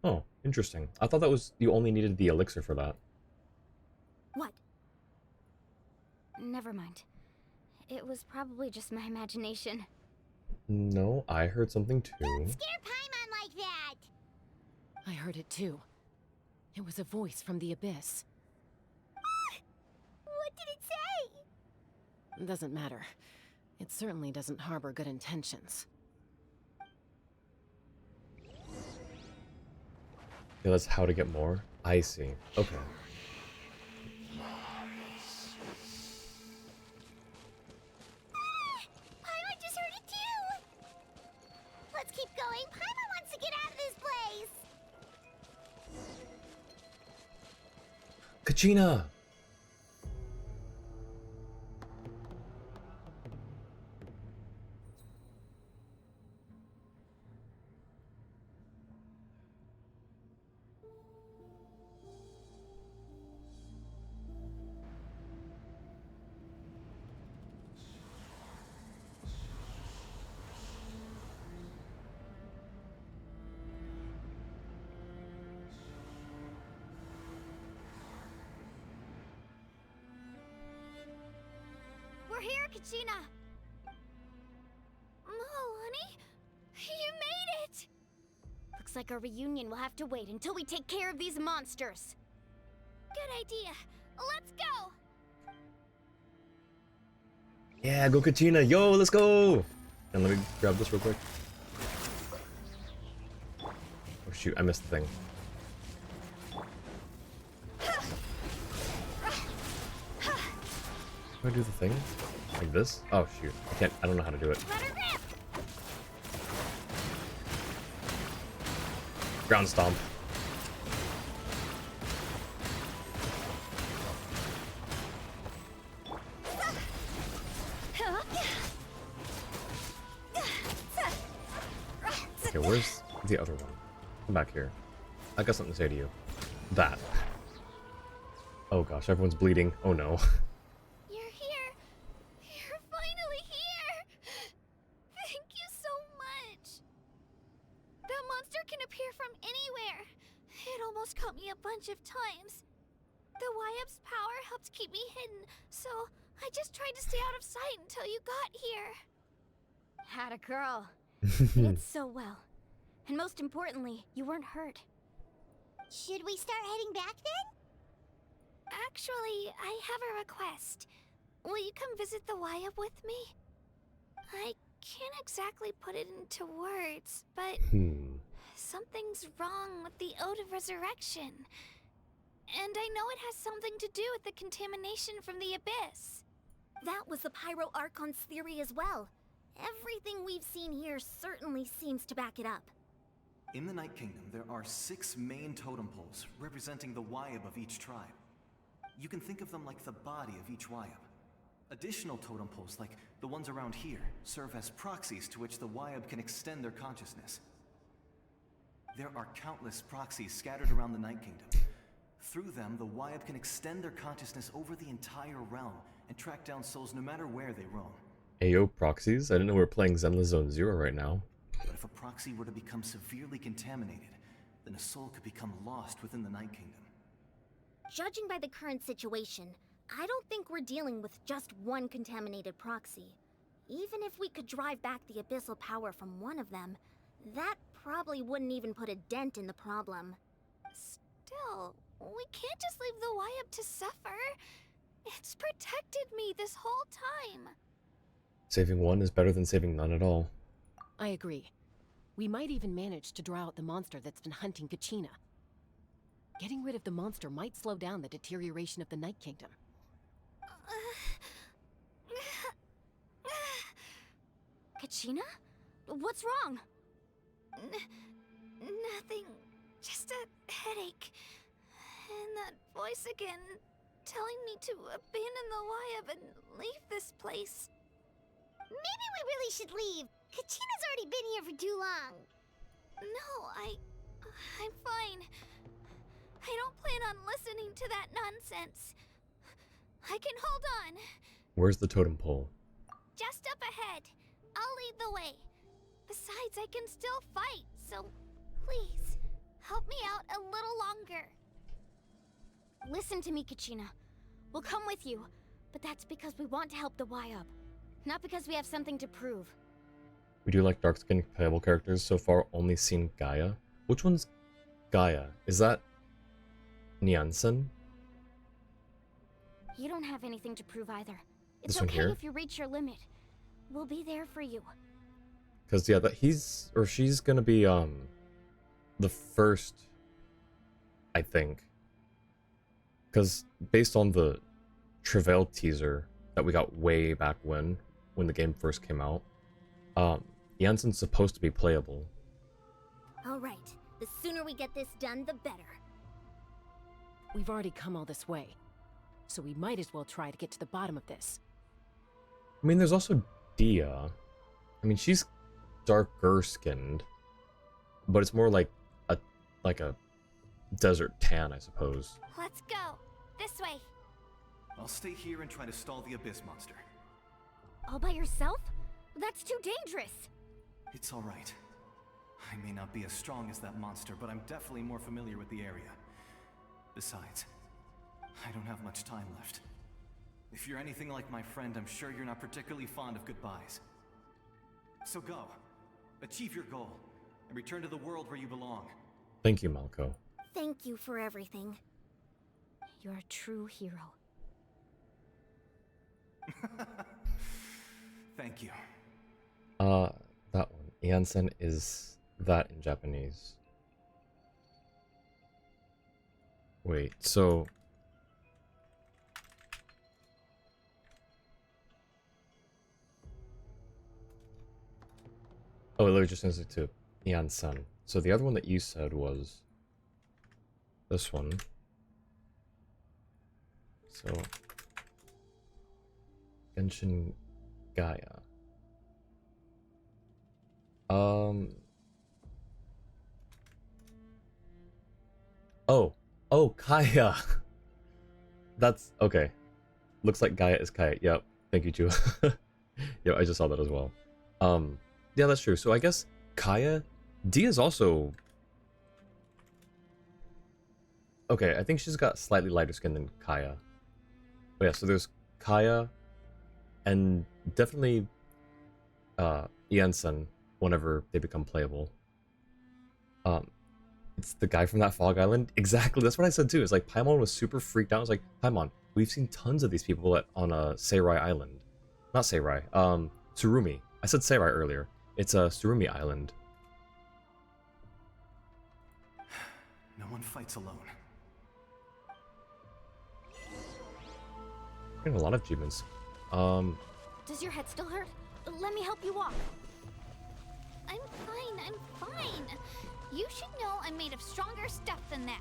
Oh, interesting. I thought that was... You only needed the elixir for that. What? Never mind. It was probably just my imagination. No, I heard something too. Don't scare Paimon like that! I heard it too. It was a voice from the abyss. What did it say? Doesn't matter. It certainly doesn't harbor good intentions. Yeah, that's how to get more? I see. Okay. Paimon just heard it too! Let's keep going. Paimon wants to get out of this place! Kachina! We're here, Kachina! Mualani? You made it! Looks like our reunion will have to wait until we take care of these monsters. Good idea. Let's go! Yeah, go Kachina! Yo, let's go! And let me grab this real quick. Oh shoot, I missed the thing. Do I do the thing? Like this? Oh shoot, I don't know how to do it. Ground stomp. Okay, where's the other one? Come back here. I got something to say to you. That. Oh gosh, everyone's bleeding. Oh no. You're here! You're finally here! Thank you so much! That monster can appear from anywhere. It almost caught me a bunch of times. The YF's power helped keep me hidden, so I just tried to stay out of sight until you got here. Had a girl. You did so well. And most importantly, you weren't hurt. Should we start heading back then? Actually, I have a request. Will you come visit the YF with me? I can't exactly put it into words, but something's wrong with the Ode of Resurrection. And I know it has something to do with the contamination from the Abyss. That was the Pyro Archon's theory as well. Everything we've seen here certainly seems to back it up. In the Night Kingdom, there are 6 main totem poles representing the Wayab of each tribe. You can think of them like the body of each Wayab. Additional totem poles, like the ones around here, serve as proxies to which the Wayab can extend their consciousness. There are countless proxies scattered around the Night Kingdom. Through them, the Wayab can extend their consciousness over the entire realm and track down souls no matter where they roam. Ayo, proxies? I didn't know we were playing Zenless Zone Zero right now. But if a proxy were to become severely contaminated, then a soul could become lost within the Night Kingdom. Judging by the current situation, I don't think we're dealing with just one contaminated proxy. Even if we could drive back the abyssal power from one of them, that probably wouldn't even put a dent in the problem. Still, we can't just leave the Wayab to suffer. It's protected me this whole time. Saving one is better than saving none at all. I agree. We might even manage to draw out the monster that's been hunting Kachina. Getting rid of the monster might slow down the deterioration of the Night Kingdom. Kachina? What's wrong? Nothing. Just a headache. And that voice again, telling me to abandon the Wayab and leave this place. Maybe we really should leave. Kachina's already been here for too long. No, I'm fine. I don't plan on listening to that nonsense. I can hold on. Where's the totem pole? Just up ahead. I'll lead the way. Besides, I can still fight, so please, help me out a little longer. Listen to me, Kachina. We'll come with you, but that's because we want to help the Wayab, not because we have something to prove. We do like dark-skinned playable characters. So far, only seen Gaia. Which one's Gaia? Is that Nyansen? You don't have anything to prove either. This It's one okay here? if you reach your limit. We'll be there for you. Because, yeah, that he's, or she's gonna be, the first, I think. Because based on the Travail teaser that we got way back when the game first came out, Janssen's supposed to be playable. All right, the sooner we get this done, the better. We've already come all this way, so we might as well try to get to the bottom of this. I mean, there's also Dia. I mean, she's darker skinned, but it's more like a desert tan, I suppose. Let's go. This way. I'll stay here and try to stall the Abyss monster. All by yourself? That's too dangerous. It's all right. I may not be as strong as that monster, but I'm definitely more familiar with the area. Besides, I don't have much time left. If you're anything like my friend, I'm sure you're not particularly fond of goodbyes. So go. Achieve your goal, and return to the world where you belong. Thank you, Malco. Thank you for everything. You're a true hero. Thank you. That one. Jansen is that in Japanese. Wait, so... Oh, it literally just sends it to Jansen. So the other one that you said was... this one. So... Genshin Gaia. Oh, Kaya. That's okay. Looks like Gaia is Kaya. Yep. Thank you, Ju. Yep, I just saw that as well. Yeah, that's true. So I guess Kaya, D is also okay. I think she's got slightly lighter skin than Kaya. But yeah, so there's Kaya, and definitely Jansen whenever they become playable. It's the guy from that Fog Island. Exactly, that's what I said too. It's like Paimon was super freaked out. I was like, Paimon, we've seen tons of these people on Seirai Island. Not Seirai, Tsurumi. I said Seirai earlier. It's Tsurumi Island. No one fights alone. Getting a lot of achievements. Does your head still hurt? Let me help you walk. I'm fine. You should know I'm made of stronger stuff than that.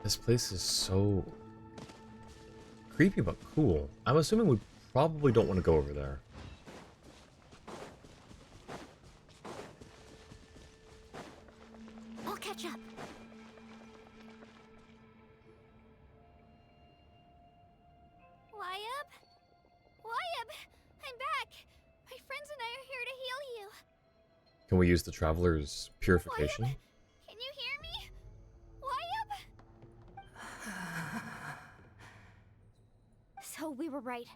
This place is so creepy but cool. I'm assuming we probably don't want to go over there. I'll catch up. Wyab? Wyab! I'm back! My friends and I are here to heal you. Can we use the Traveler's Purification? Can you hear me? Wyab? So we were right.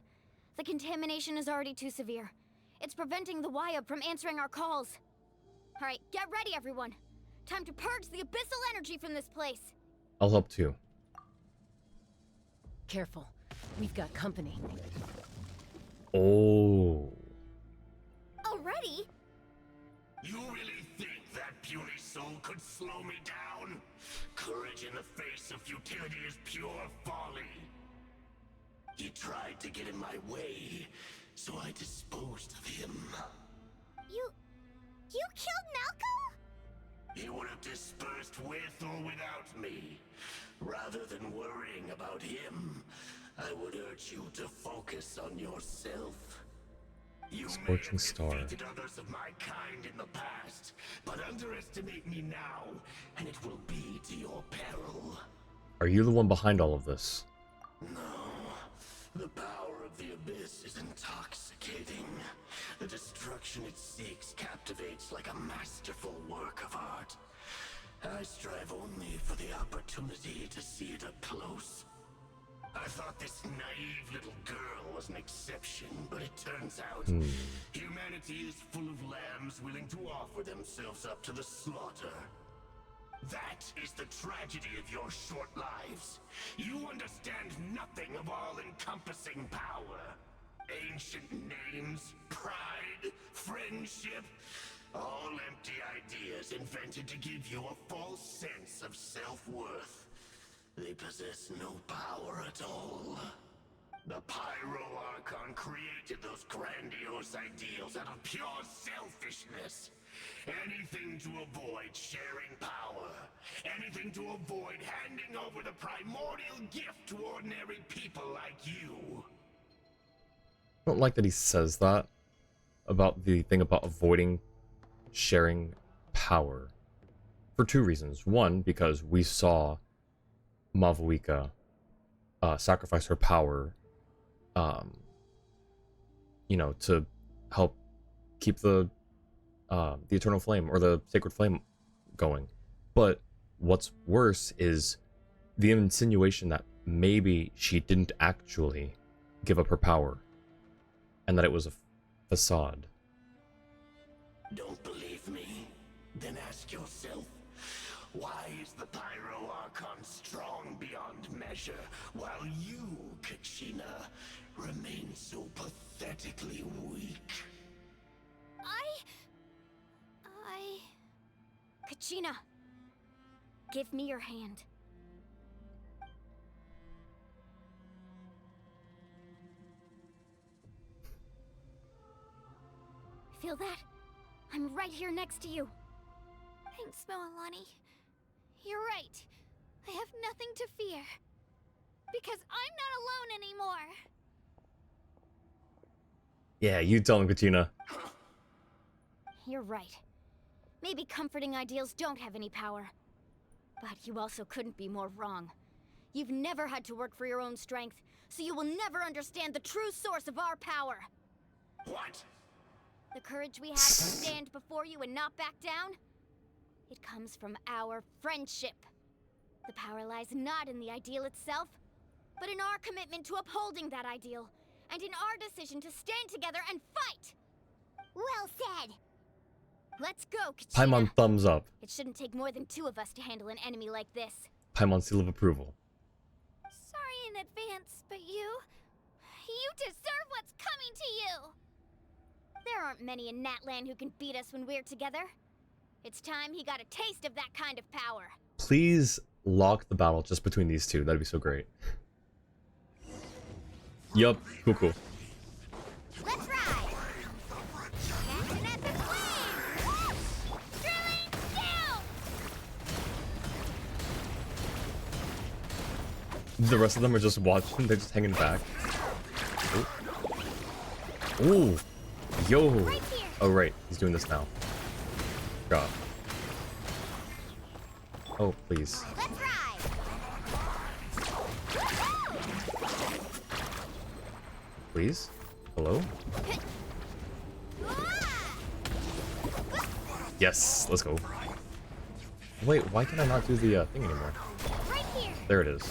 The contamination is already too severe. It's preventing the Wyab from answering our calls. Alright, get ready everyone. Time to purge the abyssal energy from this place. I'll help too. Careful. We've got company. Oh. Already? You really think that puny soul could slow me down? Courage in the face of futility is pure folly. He tried to get in my way, so I disposed of him. You killed Malco? He would have dispersed with or without me. Rather than worrying about him, I would urge you to focus on yourself. You Scorching may star. have defeated others of my kind in the past, but underestimate me now, and it will be to your peril. Are you the one behind all of this? No. The power of the Abyss is intoxicating. The destruction it seeks captivates like a masterful work of art. I strive only for the opportunity to see it up close. I thought this naive little girl was an exception, but it turns out humanity is full of lambs willing to offer themselves up to the slaughter. That is the tragedy of your short lives. You understand nothing of all-encompassing power. Ancient names, pride, friendship, all empty ideas invented to give you a false sense of self-worth. They possess no power at all. The Pyro Archon created those grandiose ideals out of pure selfishness. Anything to avoid sharing power. Anything to avoid handing over the primordial gift to ordinary people like you. I don't like that he says that about the thing about avoiding sharing power. For two reasons. One, because we saw Mavuika sacrifice her power, to help keep the eternal flame or the sacred flame going. But what's worse is the insinuation that maybe she didn't actually give up her power and that it was a facade. Don't believe me? Then ask yourself, why is the Pyro Archon strong beyond measure, while you, Kachina, remain so pathetically weak? Kachina, give me your hand. Feel that? I'm right here next to you. Thanks, Mualani. You're right. I have nothing to fear. Because I'm not alone anymore. Yeah, you tell him, Kachina. You're right. Maybe comforting ideals don't have any power. But you also couldn't be more wrong. You've never had to work for your own strength, so you will never understand the true source of our power. What? The courage we have to stand before you and not back down? It comes from our friendship. The power lies not in the ideal itself, but in our commitment to upholding that ideal, and in our decision to stand together and fight! Well said! Let's go, Kachina. Paimon thumbs up. It shouldn't take more than two of us to handle an enemy like this. Paimon seal of approval. Sorry in advance, but you deserve what's coming to you! There aren't many in Natlan who can beat us when we're together. It's time he got a taste of that kind of power. Please lock the battle just between these two. That'd be so great. Yup, cool. Let's ride! Catch an epic wave! Drilling down! The rest of them are just watching. They're just hanging back. Ooh. Yo. Right here. Oh, right. He's doing this now. God. Oh, please. Let's ride! Please? Hello? Yes, let's go. Wait, why can I not do the thing anymore? Right here. There it is.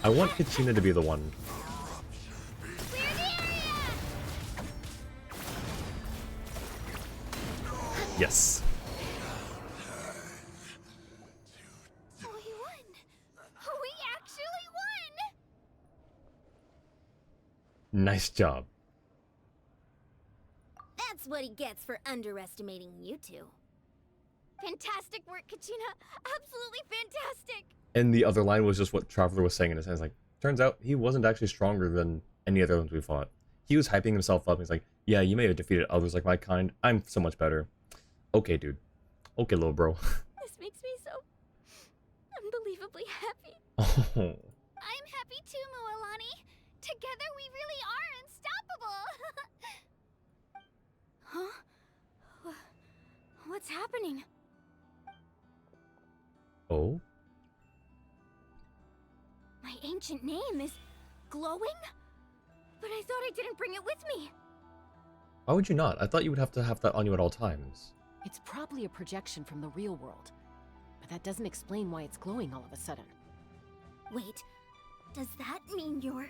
I want Kachina to be the one. Yes. We won! We actually won! Nice job. That's what he gets for underestimating you two. Fantastic work, Kachina! Absolutely fantastic! And the other line was just what Traveler was saying in his head. Like, turns out he wasn't actually stronger than any other ones we fought. He was hyping himself up. He's like, yeah, you may have defeated others like my kind. I'm so much better. Okay, dude. Okay, little bro. This makes me so unbelievably happy. Oh. I'm happy too, Mualani. Together we really are unstoppable. Huh? What's happening? Oh? My ancient name is glowing? But I thought I didn't bring it with me. Why would you not? I thought you would have to have that on you at all times. It's probably a projection from the real world. But that doesn't explain why it's glowing all of a sudden. Wait, does that mean you're...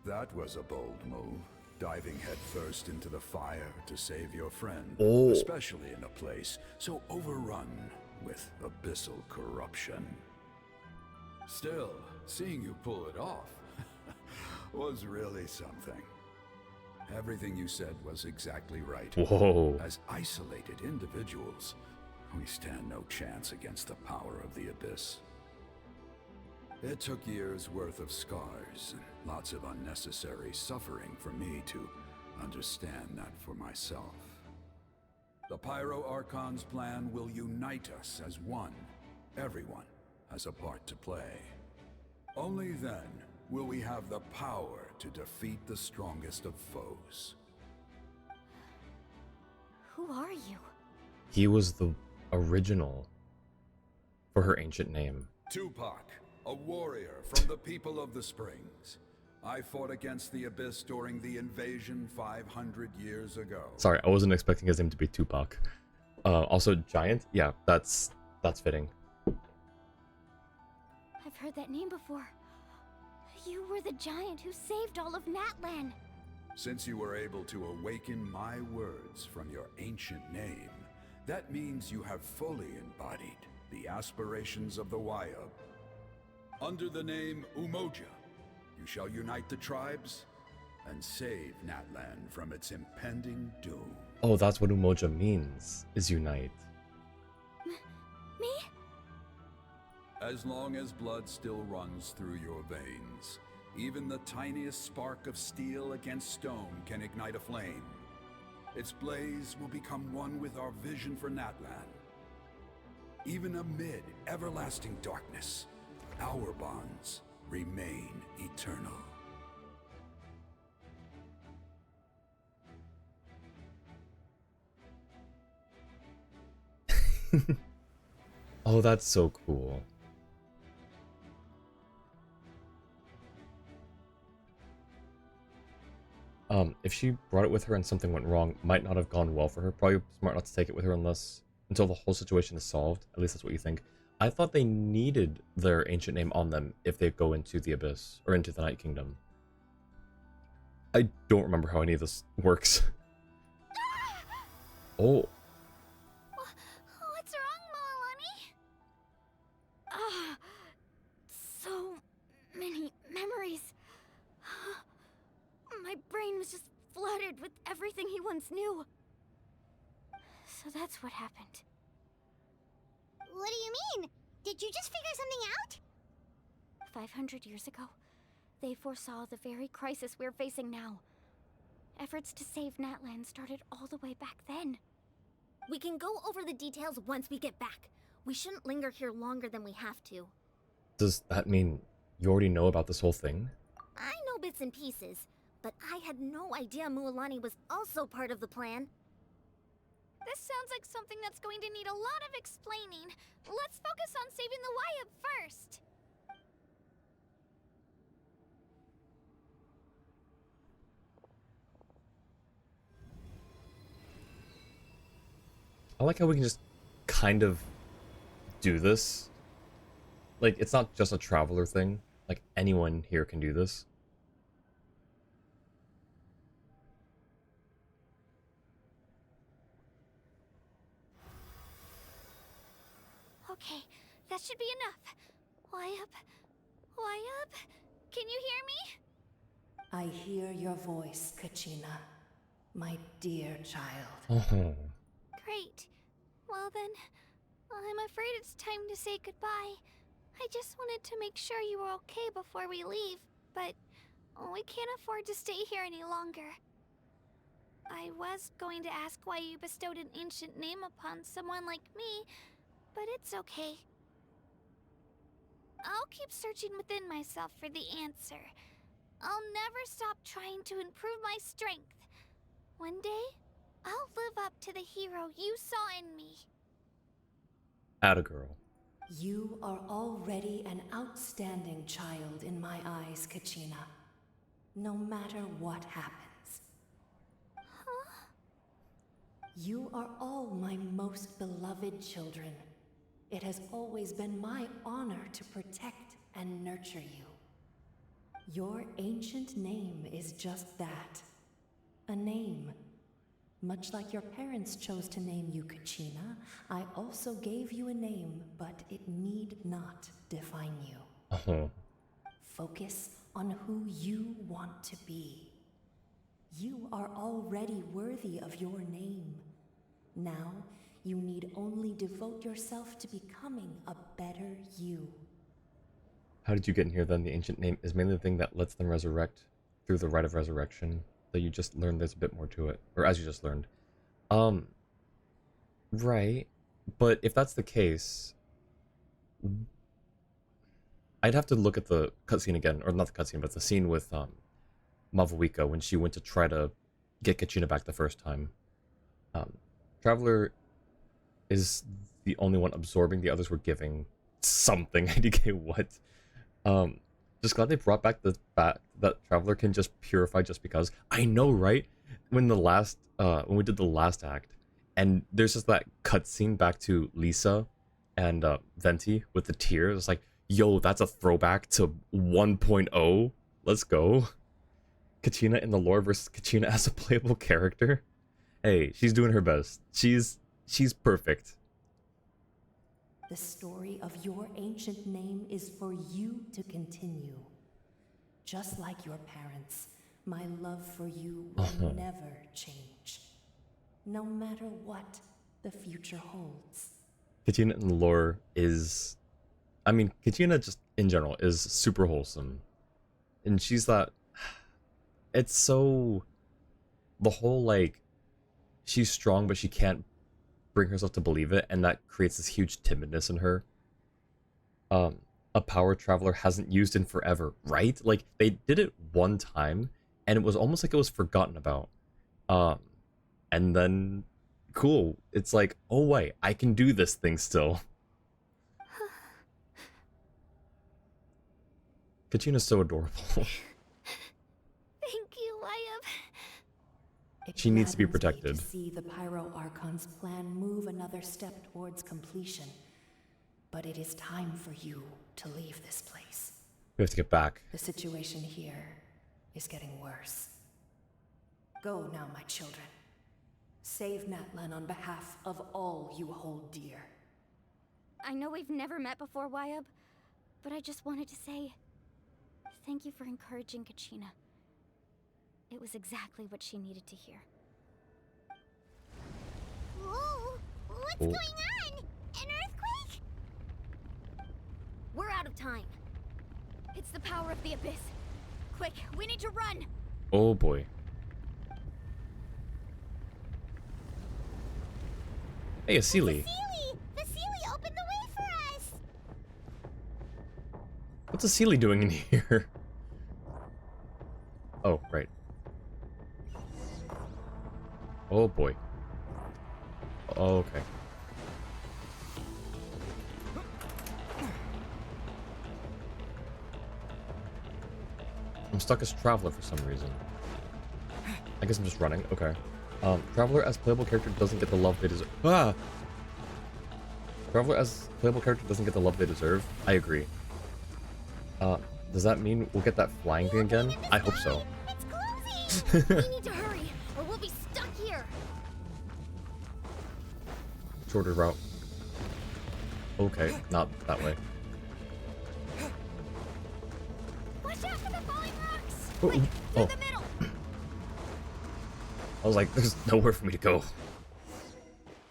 That was a bold move, diving headfirst into the fire to save your friend, Oh. especially in a place so overrun with abyssal corruption. Still, seeing you pull it off was really something. Everything you said was exactly right. Whoa. As isolated individuals, we stand no chance against the power of the Abyss. It took years' worth of scars and lots of unnecessary suffering for me to understand that for myself. The Pyro Archon's plan will unite us as one. Everyone has a part to play. Only then will we have the power to defeat the strongest of foes. Who are you? He was the original for her ancient name. Tupac, a warrior from the people of the Springs. I fought against the Abyss during the invasion 500 years ago. Sorry, I wasn't expecting his name to be Tupac. Also, Giant? Yeah, that's fitting. I've heard that name before. You were the giant who saved all of Natlan. Since you were able to awaken my words from your ancient name, that means you have fully embodied the aspirations of the Wayab. Under the name Umoja, you shall unite the tribes and save Natlan from its impending doom. Oh, that's what Umoja means, is unite. Me? As long as blood still runs through your veins, even the tiniest spark of steel against stone can ignite a flame. Its blaze will become one with our vision for Natlan. Even amid everlasting darkness, our bonds remain eternal. Oh, that's so cool. If she brought it with her and something went wrong, might not have gone well for her. Probably smart not to take it with her until the whole situation is solved. At least that's what you think. I thought they needed their ancient name on them if they go into the Abyss, or into the Night Kingdom. I don't remember how any of this works. Oh. What's wrong, everything he once knew. So that's what happened. What do you mean? Did you just figure something out? 500 years ago, they foresaw the very crisis we're facing now. Efforts to save Natlan started all the way back then. We can go over the details once we get back. We shouldn't linger here longer than we have to. Does that mean you already know about this whole thing? I know bits and pieces, but I had no idea Mualani was also part of the plan. This sounds like something that's going to need a lot of explaining. Let's focus on saving the Wyatt first. I like how we can just kind of do this. Like, it's not just a traveler thing. Like, anyone here can do this. Okay, that should be enough. Wyatt? Wyatt? Can you hear me? I hear your voice, Kachina. My dear child. Oh. Great. Well then, I'm afraid it's time to say goodbye. I just wanted to make sure you were okay before we leave, but we can't afford to stay here any longer. I was going to ask why you bestowed an ancient name upon someone like me, but it's okay. I'll keep searching within myself for the answer. I'll never stop trying to improve my strength. One day, I'll live up to the hero you saw in me. Atta girl. You are already an outstanding child in my eyes, Kachina. No matter what happens. Huh? You are all my most beloved children. It has always been my honor to protect and nurture you. Your ancient name is just that. A name. Much like your parents chose to name you Kachina, I also gave you a name, but it need not define you. Uh-huh. Focus on who you want to be. You are already worthy of your name. Now, you need only devote yourself to becoming a better you. How did you get in here then? The ancient name is mainly the thing that lets them resurrect through the rite of resurrection. So you just learned there's a bit more to it. Or as you just learned. Right. But if that's the case, I'd have to look at the cutscene again. Or not the cutscene, but the scene with Mavuika when she went to try to get Kachina back the first time. Traveler is the only one absorbing, the others were giving something. IDK what? Just glad they brought back the fact that Traveler can just purify just because. I know, right? When we did the last act, and there's just that cutscene back to Lisa and Venti with the tears. It's like, yo, that's a throwback to 1.0. Let's go. Kachina in the lore versus Kachina as a playable character. Hey, she's doing her best. She's perfect. The story of your ancient name is for you to continue. Just like your parents, my love for you will never change. No matter what the future holds. Kachina in the lore is... I mean, Kachina just, in general, is super wholesome. And she's that... It's so... The whole, like... She's strong, but she can't bring herself to believe it, and that creates this huge timidness in her. A power Traveler hasn't used in forever, right? Like, they did it one time, and it was almost like it was forgotten about. And then, cool, it's like, oh wait, I can do this thing still. Kachina's so adorable. Thank you, Wyatt. She needs to be gladdens me protected. To see the Pyro Archon's plan move another step towards completion. But it is time for you to leave this place. We have to get back. The situation here is getting worse. Go now, my children. Save Natlan on behalf of all you hold dear. I know we've never met before, Wyatt, but I just wanted to say thank you for encouraging Kachina. It was exactly what she needed to hear. What's Oh. going on? An earthquake? We're out of time. It's the power of the abyss. Quick, we need to run. Oh boy. Hey, a Sealy. Sealy! The Sealy opened the way for us! What's a Sealy doing in here? Oh, right. Oh boy. Oh, okay. I'm stuck as Traveler for some reason. I guess I'm just running. Okay. Traveler as playable character doesn't get the love they deserve. Ah! Traveler as playable character doesn't get the love they deserve. I agree. Does that mean we'll get that flying thing again? I hope so. It's closing! We need to hurry, or we'll be stuck here! Shorter route. Okay, not that way. Watch out for the falling rocks! Oh, Quick, oh. through the middle! I was like, there's nowhere for me to go.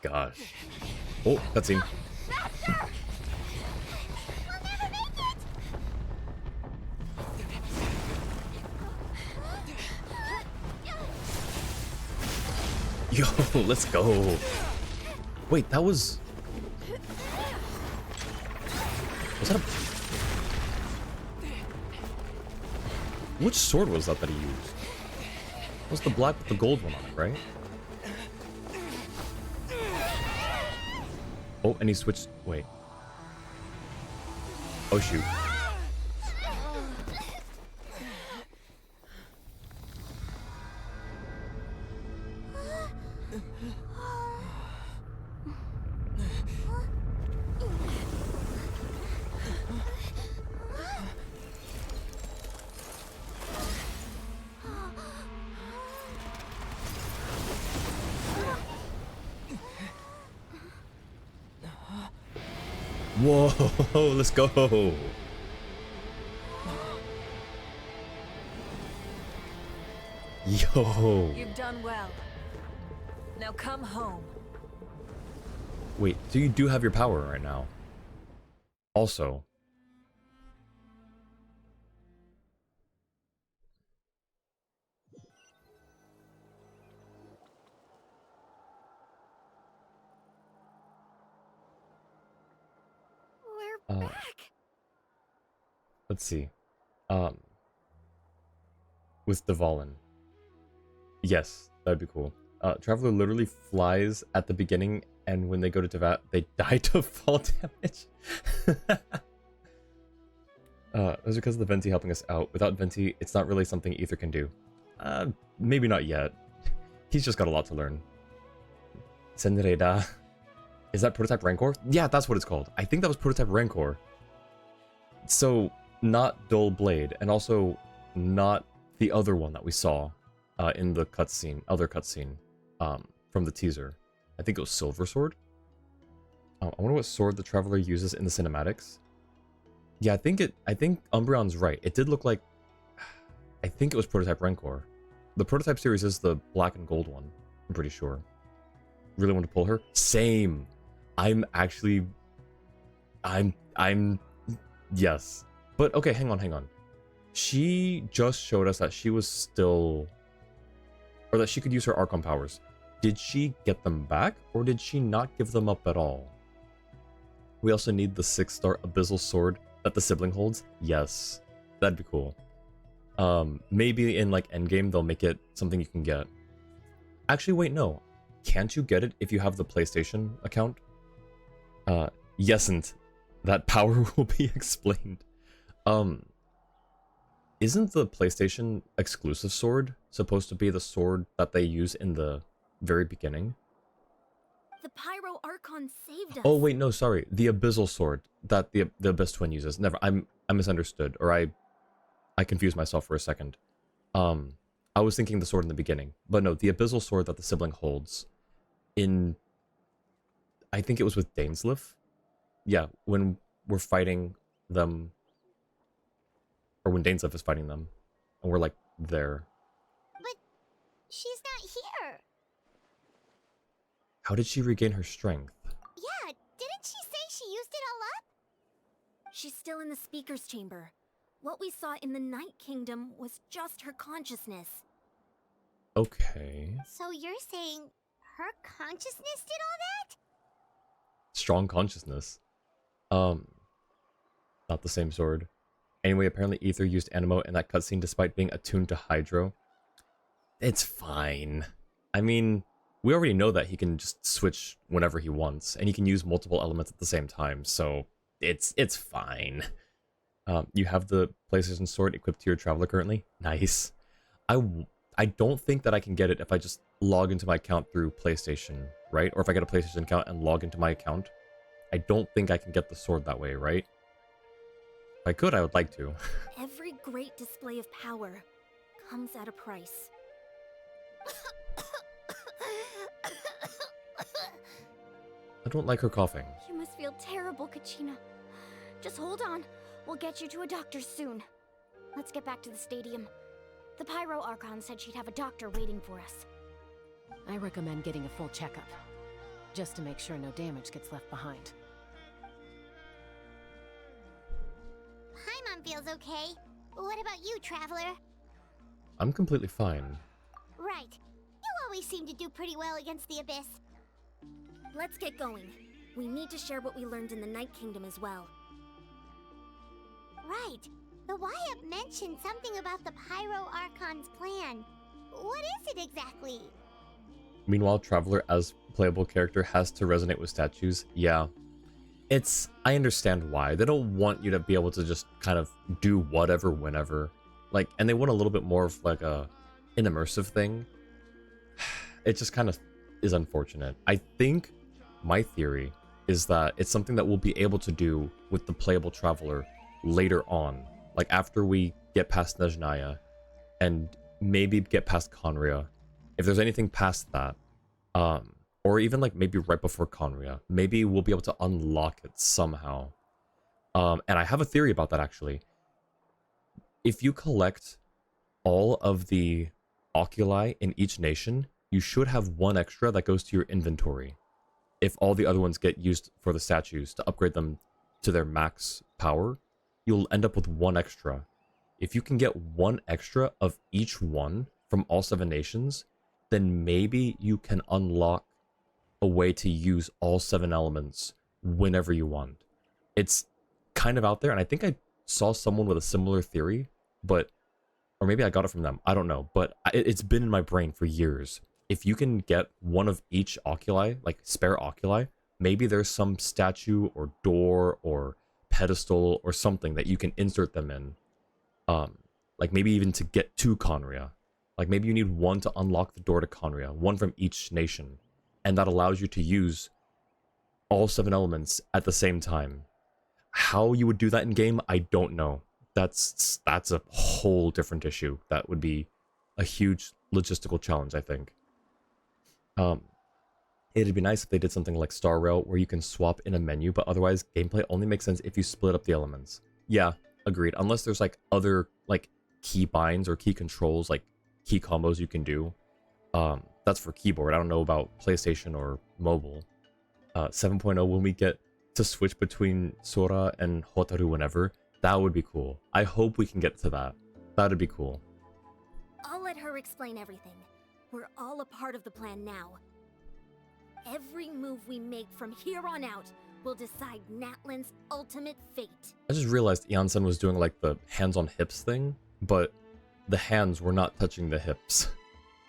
Gosh. Oh, cutscene. Faster! We'll never make it! Yo, let's go. Wait, that was... Was that a... Which sword was that he used? It was the black with the gold one on it, right? Oh, and he switched... Wait. Oh, shoot. Whoa, let's go. Yo. You've done well. Now come home. Wait, so you do have your power right now. Also. We're back! Let's see. With Dvalin. Yes, that'd be cool. Traveler literally flies at the beginning, and when they go to Tevat, they die to fall damage. That's because of the Venti helping us out. Without Venti, it's not really something Ether can do. Maybe not yet. He's just got a lot to learn. Senreda. Is that Prototype Rancor? Yeah, that's what it's called. I think that was Prototype Rancor. So, not Dull Blade, and also not the other one that we saw in the cutscene, from the teaser. I think it was Silver Sword. I wonder what sword the Traveler uses in the cinematics. Yeah, I think Umbreon's right. It did look like... I think it was Prototype Rancor. The Prototype series is the black and gold one. I'm pretty sure. Really want to pull her? Same! I'm yes. But okay, hang on. She just showed us that she was still... Or that she could use her Archon powers. Did she get them back, or did she not give them up at all? We also need the 6-star Abyssal Sword that the sibling holds. Yes. That'd be cool. Maybe in, like, endgame, they'll make it something you can get. Actually, wait, no. Can't you get it if you have the PlayStation account? Yesn't. That power will be explained. Isn't the PlayStation exclusive sword supposed to be the sword that they use in the very beginning? The Pyro Archon saved us. Oh wait, no, sorry. The Abyssal Sword that the Abyss Twin uses. Never. I misunderstood, or I confused myself for a second. I was thinking the sword in the beginning, but no, the Abyssal Sword that the sibling holds in... I think it was with Dainsleif? Yeah, when we're fighting them... Or when Dainsleif is fighting them, and we're, like, there. But she's not here. How did she regain her strength? She's still in the speaker's chamber. What we saw in the Night Kingdom was just her consciousness. Okay. So you're saying her consciousness did all that? Strong consciousness. Not the same sword. Anyway, apparently Ether used Animo in that cutscene despite being attuned to Hydro. It's fine. I mean, we already know that he can just switch whenever he wants, and he can use multiple elements at the same time, so it's fine. You have the PlayStation Sword equipped to your Traveler currently? Nice. I don't think that I can get it if I just log into my account through PlayStation, right? Or if I get a PlayStation account and log into my account. I don't think I can get the sword that way, right? If I could, I would like to. Every great display of power comes at a price. I don't like her coughing. You must feel terrible, Kachina. Just hold on. We'll get you to a doctor soon. Let's get back to the stadium. The Pyro Archon said she'd have a doctor waiting for us. I recommend getting a full checkup, just to make sure no damage gets left behind. Paimon feels okay. What about you, Traveler? I'm completely fine. Right. You always seem to do pretty well against the Abyss. Let's get going. We need to share what we learned in the Night Kingdom as well. Right. The Wyatt mentioned something about the Pyro Archon's plan. What is it exactly? Meanwhile, Traveler as playable character has to resonate with statues. Yeah. I understand why. They don't want you to be able to just kind of do whatever whenever. Like, and they want a little bit more of like an immersive thing. It just kind of is unfortunate. I think my theory is that it's something that we'll be able to do with the playable Traveler later on. Like after we get past Nezhnaya and maybe get past Conria. If there's anything past that, or even like maybe right before Conria, maybe we'll be able to unlock it somehow. And I have a theory about that actually. If you collect all of the oculi in each nation, you should have one extra that goes to your inventory. If all the other ones get used for the statues to upgrade them to their max power, you'll end up with one extra. If you can get one extra of each one from all 7 nations, then maybe you can unlock a way to use all 7 elements whenever you want. It's kind of out there, and I think I saw someone with a similar theory, or maybe I got it from them, I don't know, but it's been in my brain for years. If you can get one of each oculi, like spare oculi, maybe there's some statue or door or pedestal or something that you can insert them in. Like maybe even to get to Conria. Like maybe you need one to unlock the door to Conria, one from each nation. And that allows you to use all 7 elements at the same time. How you would do that in game, I don't know. That's a whole different issue. That would be a huge logistical challenge, I think. It'd be nice if they did something like Star Rail where you can swap in a menu, but otherwise gameplay only makes sense if you split up the elements. Yeah, agreed. Unless there's like other like key binds or key controls, like key combos you can do. That's for keyboard. I don't know about PlayStation or mobile. 7.0, when we get to switch between Sora and Hotaru whenever, that would be cool. I hope we can get to that. That'd be cool. I'll let her explain everything. We're all a part of the plan now. Every move we make from here on out will decide Natlan's ultimate fate. I just realized Iansen was doing like the hands on hips thing, but the hands were not touching the hips.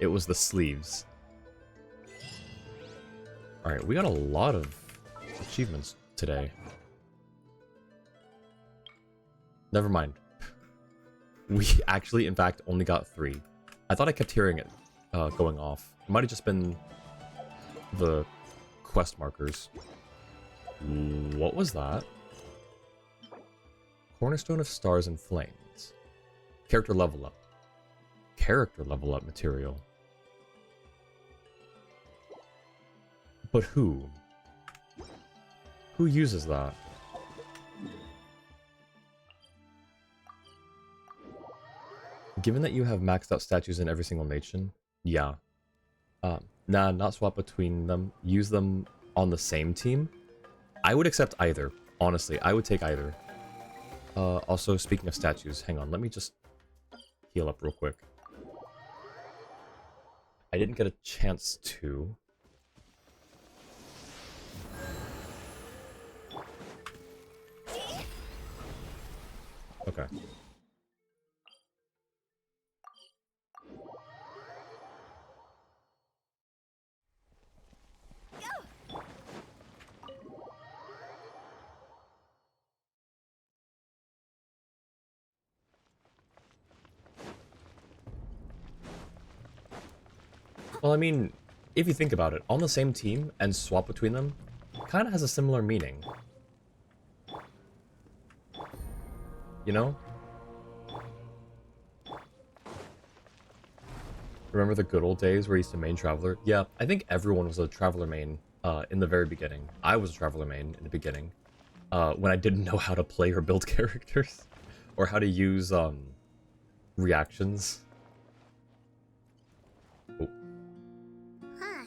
It was the sleeves. Alright, we got a lot of achievements today. Never mind. We actually, in fact, only got 3. I thought I kept hearing it going off. It might have just been the quest markers. What was that? Cornerstone of Stars and Flames. Character level up. Character level up material. But who? Who uses that? Given that you have maxed out statues in every single nation, yeah. Nah, not swap between them. Use them on the same team. I would accept either. Honestly, I would take either. Also, speaking of statues, hang on, let me just heal up real quick. I didn't get a chance to. Okay. Well, I mean, if you think about it, on the same team and swap between them kind of has a similar meaning. You know? Remember the good old days where you used to main Traveler? Yeah, I think everyone was a Traveler main in the very beginning. I was a Traveler main in the beginning. When I didn't know how to play or build characters. Or how to use reactions. Oh. Huh.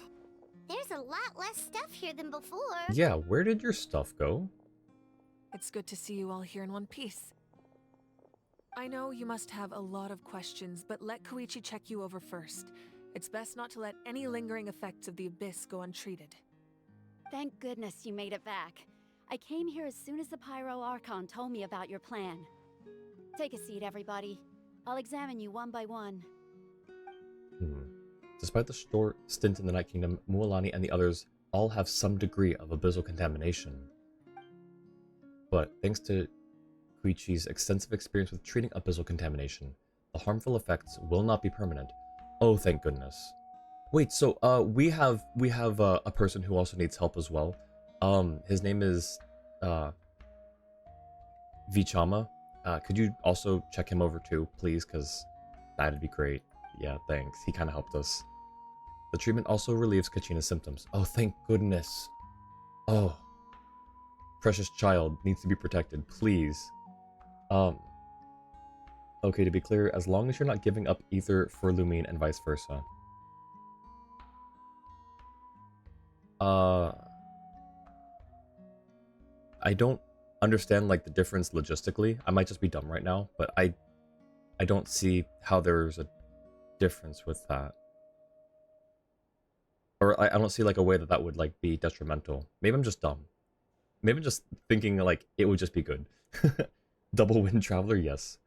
There's a lot less stuff here than before. Yeah, where did your stuff go? It's good to see you all here in one piece. I know you must have a lot of questions, but let Koichi check you over first. It's best not to let any lingering effects of the Abyss go untreated. Thank goodness you made it back. I came here as soon as the Pyro Archon told me about your plan. Take a seat, everybody. I'll examine you one by one. Despite the short stint in the Night Kingdom, Mualani and the others all have some degree of abyssal contamination. But thanks to Koichi's extensive experience with treating abyssal contamination, the harmful effects will not be permanent. Oh, thank goodness. Wait, so we have a person who also needs help as well. His name is Vichama. Could you also check him over too, please? Because that'd be great. Yeah, thanks. He kind of helped us. The treatment also relieves Kachina's symptoms. Oh, thank goodness. Oh. Precious child needs to be protected, please. Okay, to be clear, as long as you're not giving up ether for Lumine and vice versa. I don't understand, like, the difference logistically. I might just be dumb right now, but I don't see how there's a difference with that. Or I don't see, like, a way that would, like, be detrimental. Maybe I'm just dumb. Maybe I'm just thinking, like, it would just be good. Double Wind Traveler, yes.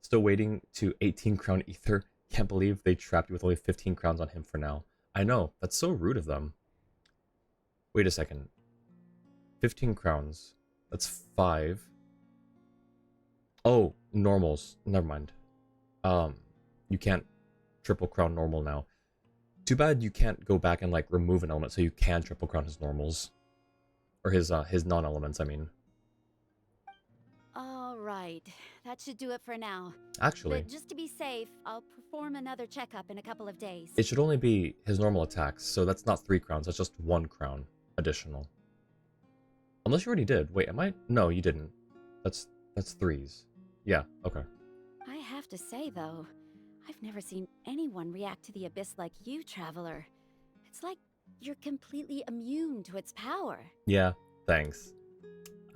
Still waiting to 18 crown ether. Can't believe they trapped you with only 15 crowns on him for now. I know, that's so rude of them. Wait a second. 15 crowns. That's 5. Oh, normals. Never mind. You can't triple crown normal now. Too bad you can't go back and, like, remove an element so you can triple crown his normals. Or his non-elements, I mean. All right, that should do it for now. Actually, But just to be safe, I'll perform another checkup in a couple of days. it should only be his normal attacks, so that's not 3 crowns, that's just 1 crown additional. Unless you already did. Wait, am I? No, you didn't. That's 3s. Yeah, okay. I have to say, though, I've never seen anyone react to the Abyss like you, Traveler. It's like you're completely immune to its power. Yeah, thanks.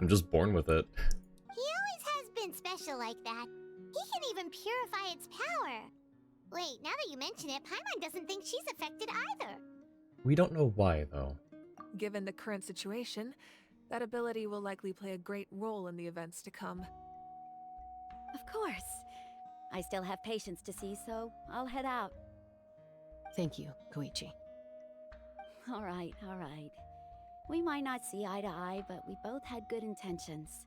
I'm just born with it. He always has been special like that. He can even purify its power. Wait, now that you mention it, Paimon doesn't think she's affected either. We don't know why, though. Given the current situation, that ability will likely play a great role in the events to come. Of course. I still have patients to see, so I'll head out. Thank you, Koichi. All right, all right. We might not see eye to eye, but we both had good intentions.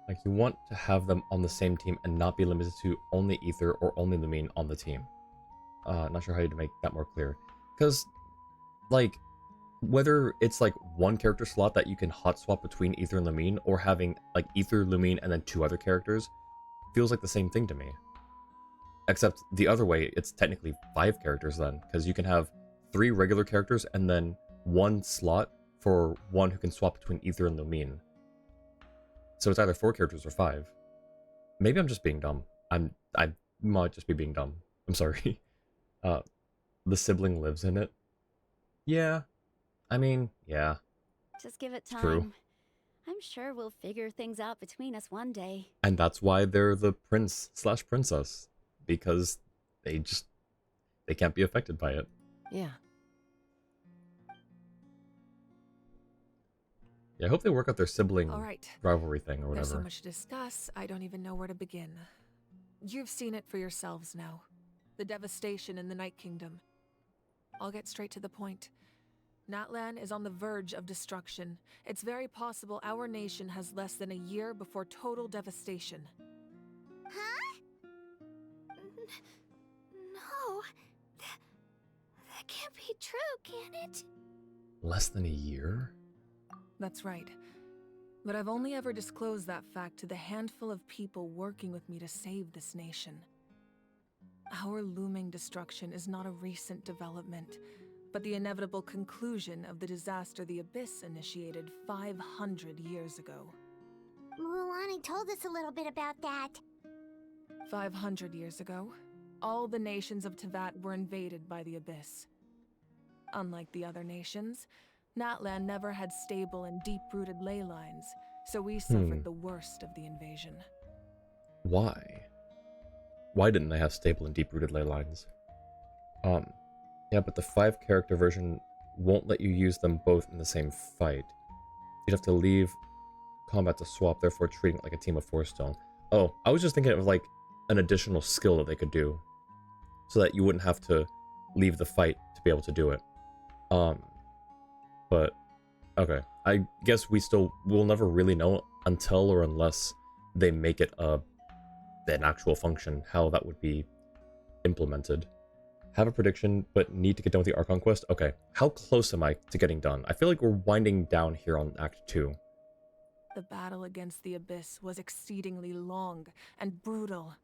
Like, you want to have them on the same team and not be limited to only Ether or only Lumine on the team. Not sure how to make that more clear. Because, like, whether it's, like, one character slot that you can hot swap between Ether and Lumine, or having, like, Ether, Lumine, and then 2 other characters, feels like the same thing to me. Except the other way, it's technically 5 characters then, because you can have 3 regular characters and then 1 slot for one who can swap between Ether and Lumine. So it's either 4 characters or 5. Maybe I'm just being dumb. I might just be being dumb. I'm sorry. The sibling lives in it. Yeah. I mean, yeah. Just give it time. True. I'm sure we'll figure things out between us one day. And that's why they're the prince slash princess. Because they can't be affected by it. Yeah. Yeah, I hope they work out their sibling All right. rivalry thing or There's whatever. so much to discuss, I don't even know where to begin. You've seen it for yourselves now. The devastation in the Night Kingdom. I'll get straight to the point. Natlan is on the verge of destruction. It's very possible our nation has less than a year before total devastation. Huh? No. That can't be true, can it? Less than a year? That's right. But I've only ever disclosed that fact to the handful of people working with me to save this nation. Our looming destruction is not a recent development, but the inevitable conclusion of the disaster the Abyss initiated 500 years ago. Mualani told us a little bit about that. 500 years ago, all the nations of Teyvat were invaded by the Abyss. Unlike the other nations, Natlan never had stable and deep-rooted ley lines, so we suffered the worst of the invasion. Why? Why didn't they have stable and deep-rooted ley lines? Yeah, but the 5-character version won't let you use them both in the same fight. You'd have to leave combat to swap, therefore treating it like a team of 4 stone. Oh, I was just thinking of like an additional skill that they could do, so that you wouldn't have to leave the fight to be able to do it. But okay, I guess we'll never really know until or unless they make it an actual function, how that would be implemented. Have a prediction, but need to get done with the Archon quest? Okay, how close am I to getting done? I feel like we're winding down here on Act 2. The battle against the Abyss was exceedingly long and brutal.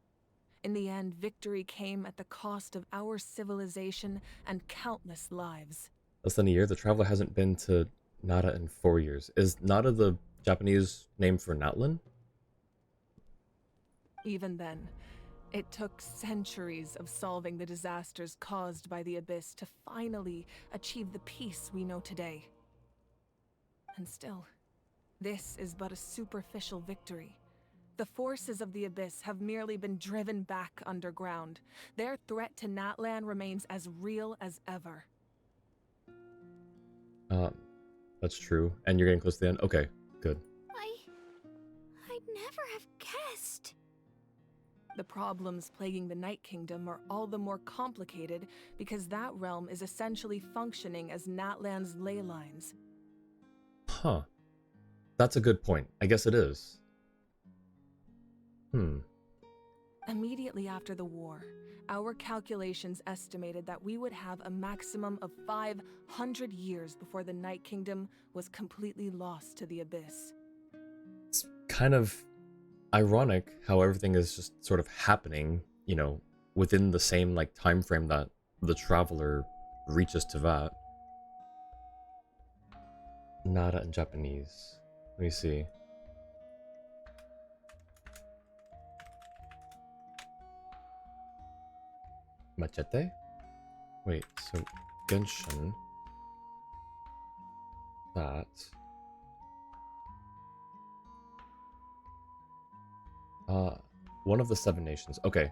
In the end, victory came at the cost of our civilization and countless lives. Less than a year? The Traveler hasn't been to Nada in 4 years. Is Nada the Japanese name for Natlan? Even then, it took centuries of solving the disasters caused by the Abyss to finally achieve the peace we know today. And still, this is but a superficial victory. The forces of the Abyss have merely been driven back underground. Their threat to Natlan remains as real as ever. That's true. And you're getting close to the end? Okay, good. I'd never have guessed. The problems plaguing the Night Kingdom are all the more complicated because that realm is essentially functioning as Natlan's ley lines. Huh. That's a good point. I guess it is. Immediately after the war, our calculations estimated that we would have a maximum of 500 years before the Night Kingdom was completely lost to the Abyss. It's kind of ironic how everything is just sort of happening, you know, within the same like time frame that the Traveler reaches Teyvat. Nada in Japanese. Let me see. Machete? Wait, so Genshin. That. One of the 7 nations. Okay.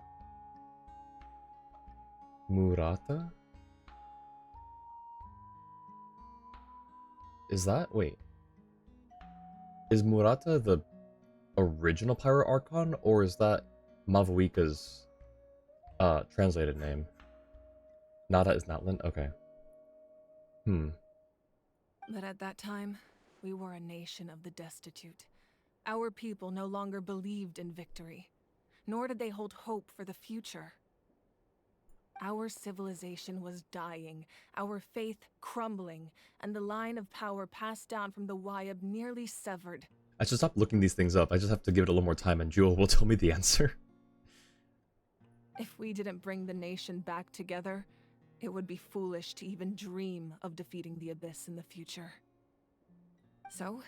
Murata? Is that? Wait. Is Murata the original Pyro Archon, or is that Mavuika's translated name? Nada is Natlan? Okay. But at that time, we were a nation of the destitute. Our people no longer believed in victory, nor did they hold hope for the future. Our civilization was dying, our faith crumbling, and the line of power passed down from the Wayab nearly severed. I should stop looking these things up. I just have to give it a little more time and Jewel will tell me the answer. If we didn't bring the nation back together, it would be foolish to even dream of defeating the Abyss in the future. So,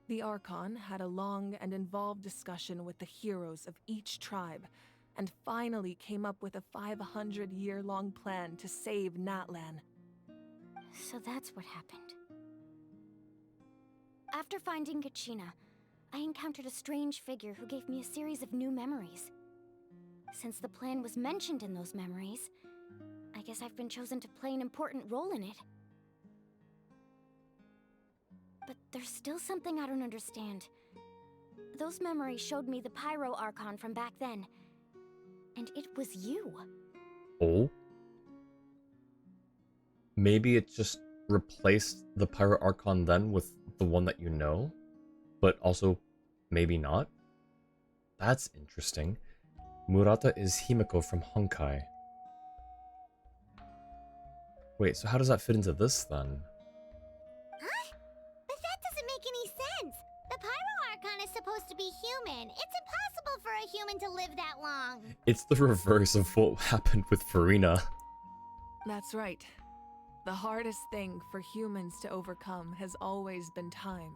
the Archon had a long and involved discussion with the heroes of each tribe, and finally came up with a 500-year-long plan to save Natlan. So that's what happened. After finding Kachina, I encountered a strange figure who gave me a series of new memories. Since the plan was mentioned in those memories, I guess I've been chosen to play an important role in it. But there's still something I don't understand. Those memories showed me the Pyro Archon from back then. And it was you. Oh? Maybe it just replaced the Pyro Archon then with the one that you know? But also, maybe not? That's interesting. Murata is Himiko from Honkai. Wait, so how does that fit into this then? Huh? But that doesn't make any sense. The Pyro Archon is supposed to be human. It's impossible for a human to live that long. It's the reverse of what happened with Farina. That's right. The hardest thing for humans to overcome has always been time,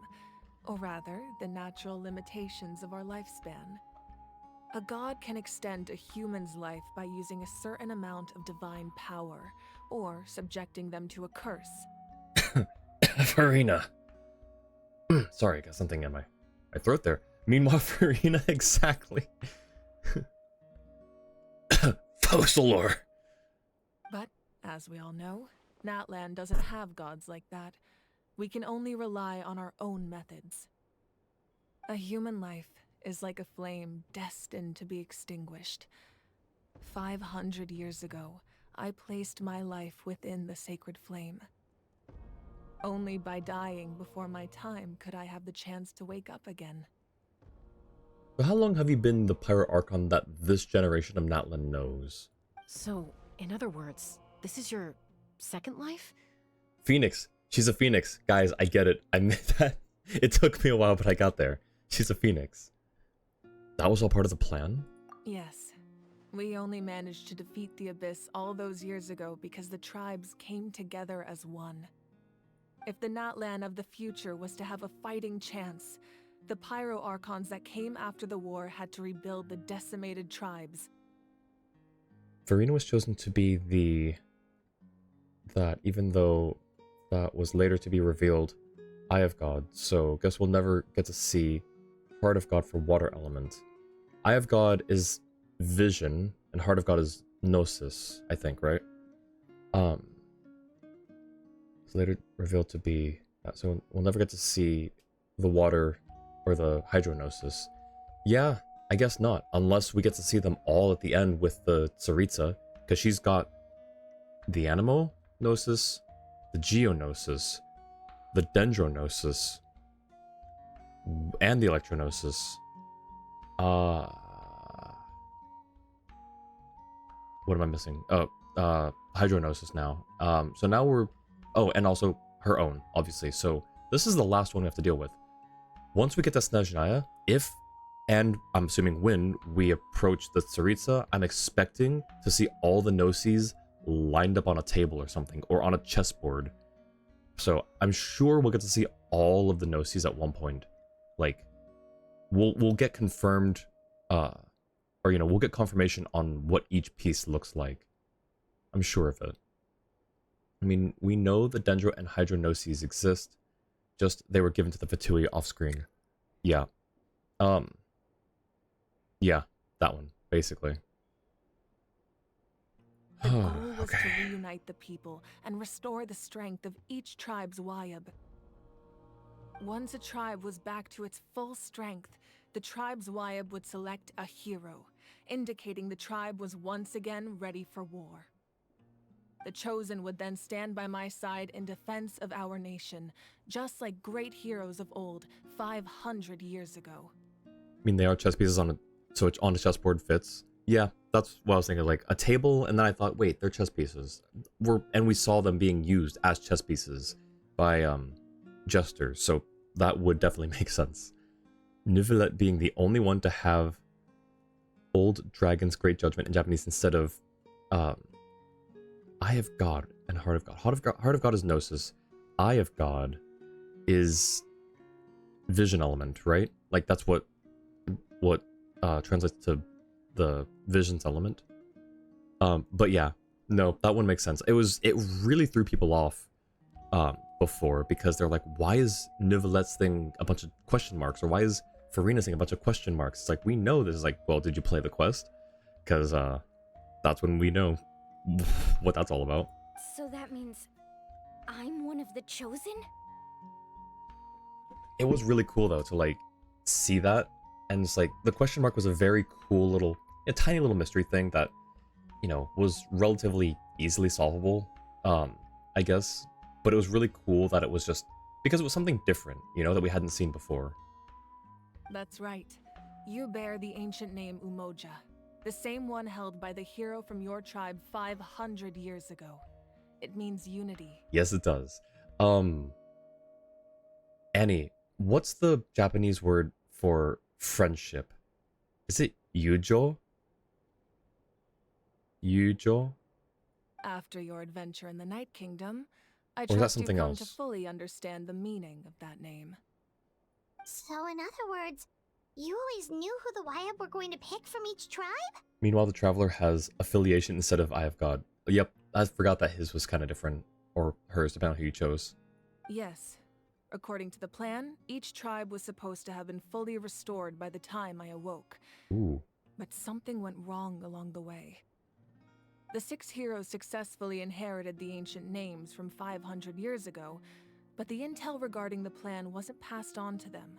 or rather, the natural limitations of our lifespan. A god can extend a human's life by using a certain amount of divine power, or subjecting them to a curse. Farina. Sorry, I got something in my throat there. Meanwhile, Farina, exactly. Fossilor. But, as we all know, Natlan doesn't have gods like that. We can only rely on our own methods. A human life is like a flame destined to be extinguished. 500 years ago, I placed my life within the sacred flame. Only by dying before my time could I have the chance to wake up again. So how long have you been the Pyro Archon that this generation of Natlan knows? So, in other words, this is your second life? Phoenix. She's a phoenix. Guys, I get it. I meant that. It took me a while, but I got there. She's a phoenix. That was all part of the plan? Yes. We only managed to defeat the Abyss all those years ago because the tribes came together as one. If the Natlan of the future was to have a fighting chance, the Pyro Archons that came after the war had to rebuild the decimated tribes. Farina was chosen to be that, even though that was later to be revealed, Eye of God, so guess we'll never get to see Heart of God for Water Element. Eye of God is Vision, and Heart of God is Gnosis, I think, right? It's later revealed to be so we'll never get to see the Water or the Hydrognosis. Yeah, I guess not, unless we get to see them all at the end with the Tsaritsa, because she's got the Animo Gnosis, the Geognosis, the Dendrognosis, and the Electrognosis. What am I missing? Oh, Hydrognosis now. So now we're... Oh, and also her own, obviously. So this is the last one we have to deal with. Once we get to Snezhnaya, if, and I'm assuming when, we approach the Tsaritsa, I'm expecting to see all the Gnosis lined up on a table or something, or on a chessboard. So I'm sure we'll get to see all of the Gnosis at one point. Like, we'll get confirmed, or, you know, we'll get confirmation on what each piece looks like. I'm sure of it. I mean, we know the Dendro and Hydrognosis exist, just they were given to the Fatui off-screen. Yeah. Yeah, that one, basically. The goal was to reunite the people and restore the strength of each tribe's Wayab. Once a tribe was back to its full strength, the tribe's Wayab would select a hero, indicating the tribe was once again ready for war. The Chosen would then stand by my side in defense of our nation, just like great heroes of old 500 years ago. I mean, they are chess pieces on a... So it's on a chessboard fits. Yeah, that's what I was thinking, like a table, and then I thought, wait, they're chess pieces. And we saw them being used as chess pieces by jesters, so that would definitely make sense. Nivelette being the only one to have Old Dragon's Great Judgment in Japanese instead of Eye of God and Heart of God. Heart of God is Gnosis. Eye of God is Vision Element, right? Like that's what translates to the Visions element. But yeah, no, that one makes sense. It really threw people off before, because they're like, why is Nivelette's thing a bunch of question marks, or why is Farina's saying, a bunch of question marks. It's like, we know this is like, well, did you play the quest? Because that's when we know what that's all about. So that means I'm one of the chosen? It was really cool though to like see that, and it's like the question mark was a very cool little, a tiny little mystery thing that, you know, was relatively easily solvable, I guess. But it was really cool that it was just because it was something different, you know, that we hadn't seen before. That's right. You bear the ancient name Umoja, the same one held by the hero from your tribe 500 years ago. It means unity. Yes, it does. Annie, what's the Japanese word for friendship? Is it yujo? Yujo? After your adventure in the Night Kingdom, I Or is that trust you've something come to else? fully understand the meaning of that name. So, in other words, you always knew who the Wyatt were going to pick from each tribe? Meanwhile, the Traveler has affiliation instead of Eye of God. Yep, I forgot that his was kind of different. Or hers, depending on who you chose. Yes. According to the plan, each tribe was supposed to have been fully restored by the time I awoke. Ooh. But something went wrong along the way. The 6 heroes successfully inherited the ancient names from 500 years ago, but the intel regarding the plan wasn't passed on to them.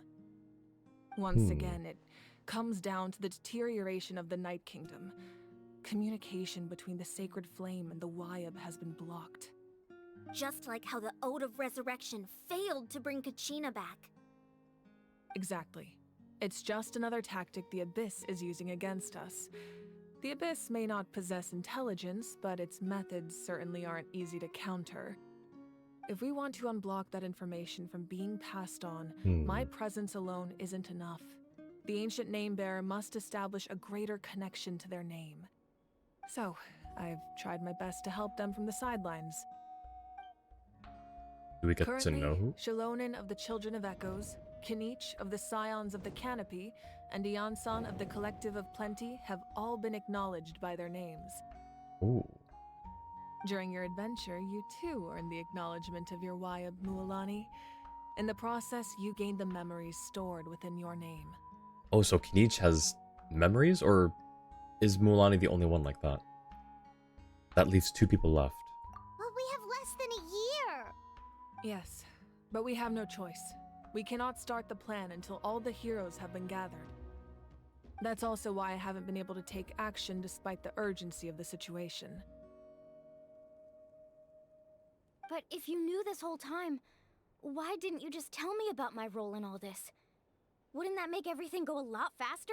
Once again, it comes down to the deterioration of the Night Kingdom. Communication between the Sacred Flame and the Wyab has been blocked. Just like how the Ode of Resurrection failed to bring Kachina back. Exactly. It's just another tactic the Abyss is using against us. The Abyss may not possess intelligence, but its methods certainly aren't easy to counter. If we want to unblock that information from being passed on, my presence alone isn't enough. The ancient name-bearer must establish a greater connection to their name. So, I've tried my best to help them from the sidelines. Do we get Currently, to know who? Shalonin of the Children of Echoes, Kinich of the Scions of the Canopy, and Iansan of the Collective of Plenty have all been acknowledged by their names. Ooh. During your adventure, you too earned the acknowledgement of your Wyab Mualani. In the process, you gained the memories stored within your name. Oh, so Kinich has memories, or is Mualani the only one like that? That leaves 2 people left. But we have less than a year! Yes, but we have no choice. We cannot start the plan until all the heroes have been gathered. That's also why I haven't been able to take action despite the urgency of the situation. But if you knew this whole time, why didn't you just tell me about my role in all this? Wouldn't that make everything go a lot faster?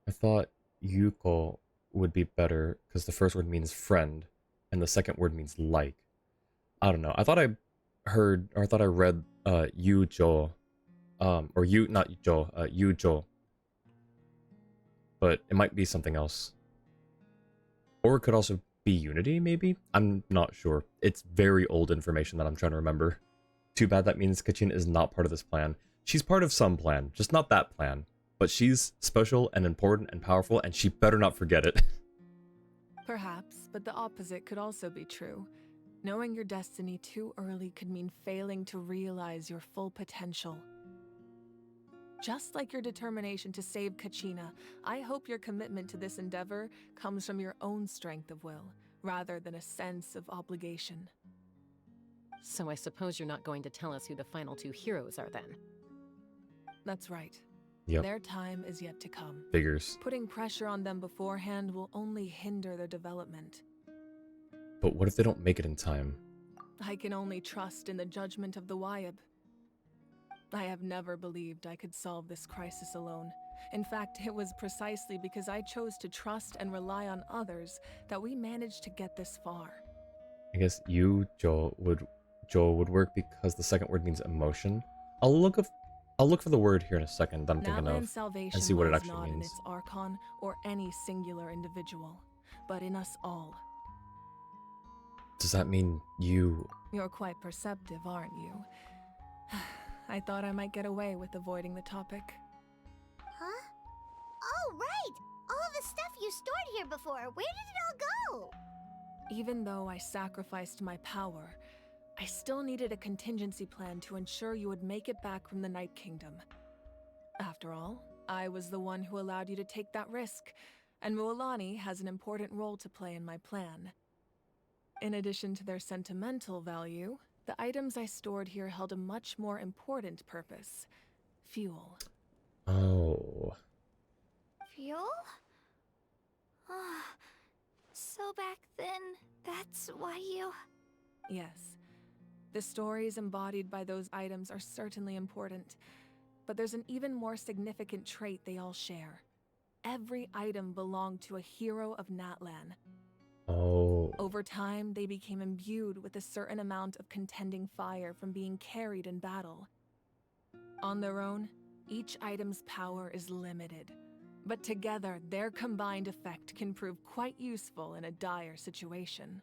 I thought Yuko would be better because the first word means friend and the second word means like. I don't know. I thought I heard, or I thought I read Yujo, or not Jo, Yujo. But it might be something else. Or it could also be Unity, maybe? I'm not sure. It's very old information that I'm trying to remember. Too bad that means Kachina is not part of this plan. She's part of some plan, just not that plan. But she's special and important and powerful, and she better not forget it. Perhaps, but the opposite could also be true. Knowing your destiny too early could mean failing to realize your full potential. Just like your determination to save Kachina, I hope your commitment to this endeavor comes from your own strength of will, rather than a sense of obligation. So I suppose you're not going to tell us who the final 2 heroes are then? That's right. Yep. Their time is yet to come. Figures. Putting pressure on them beforehand will only hinder their development. But what if they don't make it in time? I can only trust in the judgment of the Wyab. I have never believed I could solve this crisis alone. In fact, it was precisely because I chose to trust and rely on others that we managed to get this far. I guess Joe would work because the second word means emotion. I'll look for the word here in a second that I'm thinking of Salvation and see what it lies actually not in means. its Archon or any singular individual, but in us all. Does that mean you... You're quite perceptive, aren't you? I thought I might get away with avoiding the topic. Huh? Oh, right! All of the stuff you stored here before, where did it all go? Even though I sacrificed my power, I still needed a contingency plan to ensure you would make it back from the Night Kingdom. After all, I was the one who allowed you to take that risk, and Mualani has an important role to play in my plan. In addition to their sentimental value, the items I stored here held a much more important purpose: fuel. Oh. Fuel? Ah, so back then, that's why you... Yes. The stories embodied by those items are certainly important, but there's an even more significant trait they all share. Every item belonged to a hero of Natlan. Oh. Over time, they became imbued with a certain amount of contending fire from being carried in battle. On their own, each item's power is limited, but together, their combined effect can prove quite useful in a dire situation.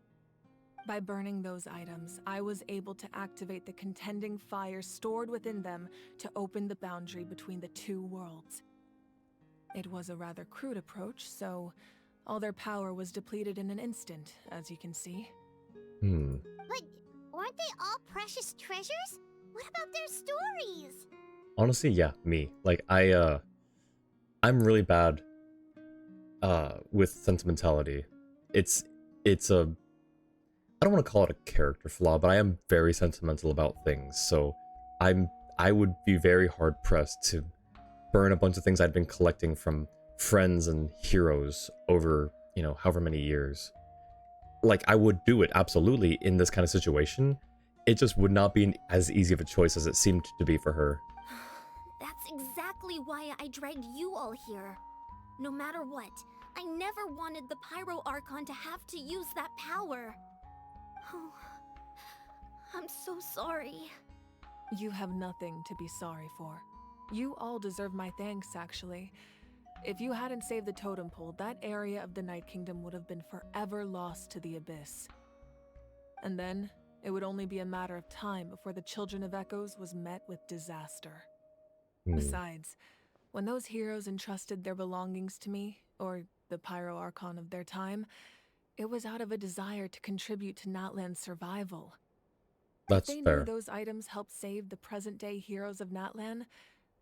By burning those items, I was able to activate the contending fire stored within them to open the boundary between the two worlds. It was a rather crude approach, so all their power was depleted in an instant, as you can see. But weren't they all precious treasures? What about their stories? Honestly, yeah, me. Like, I'm really bad with sentimentality. It's a, I don't want to call it a character flaw, but I am very sentimental about things. So I would be very hard pressed to burn a bunch of things I'd been collecting from friends and heroes over, you know, however many years. Like, I would do it absolutely in this kind of situation. It just would not be as easy of a choice as it seemed to be for her. That's exactly why I dragged you all here. No matter what, I never wanted the Pyro Archon to have to use that power. Oh, I'm so sorry. You have nothing to be sorry for. You all deserve my thanks, actually. If you hadn't saved the totem pole, that area of the Night Kingdom would have been forever lost to the Abyss. And then, it would only be a matter of time before the Children of Echoes was met with disaster. Besides, when those heroes entrusted their belongings to me, or the Pyro Archon of their time, it was out of a desire to contribute to Natlan's survival. That's if they fair. knew those items helped save the present-day heroes of Natlan,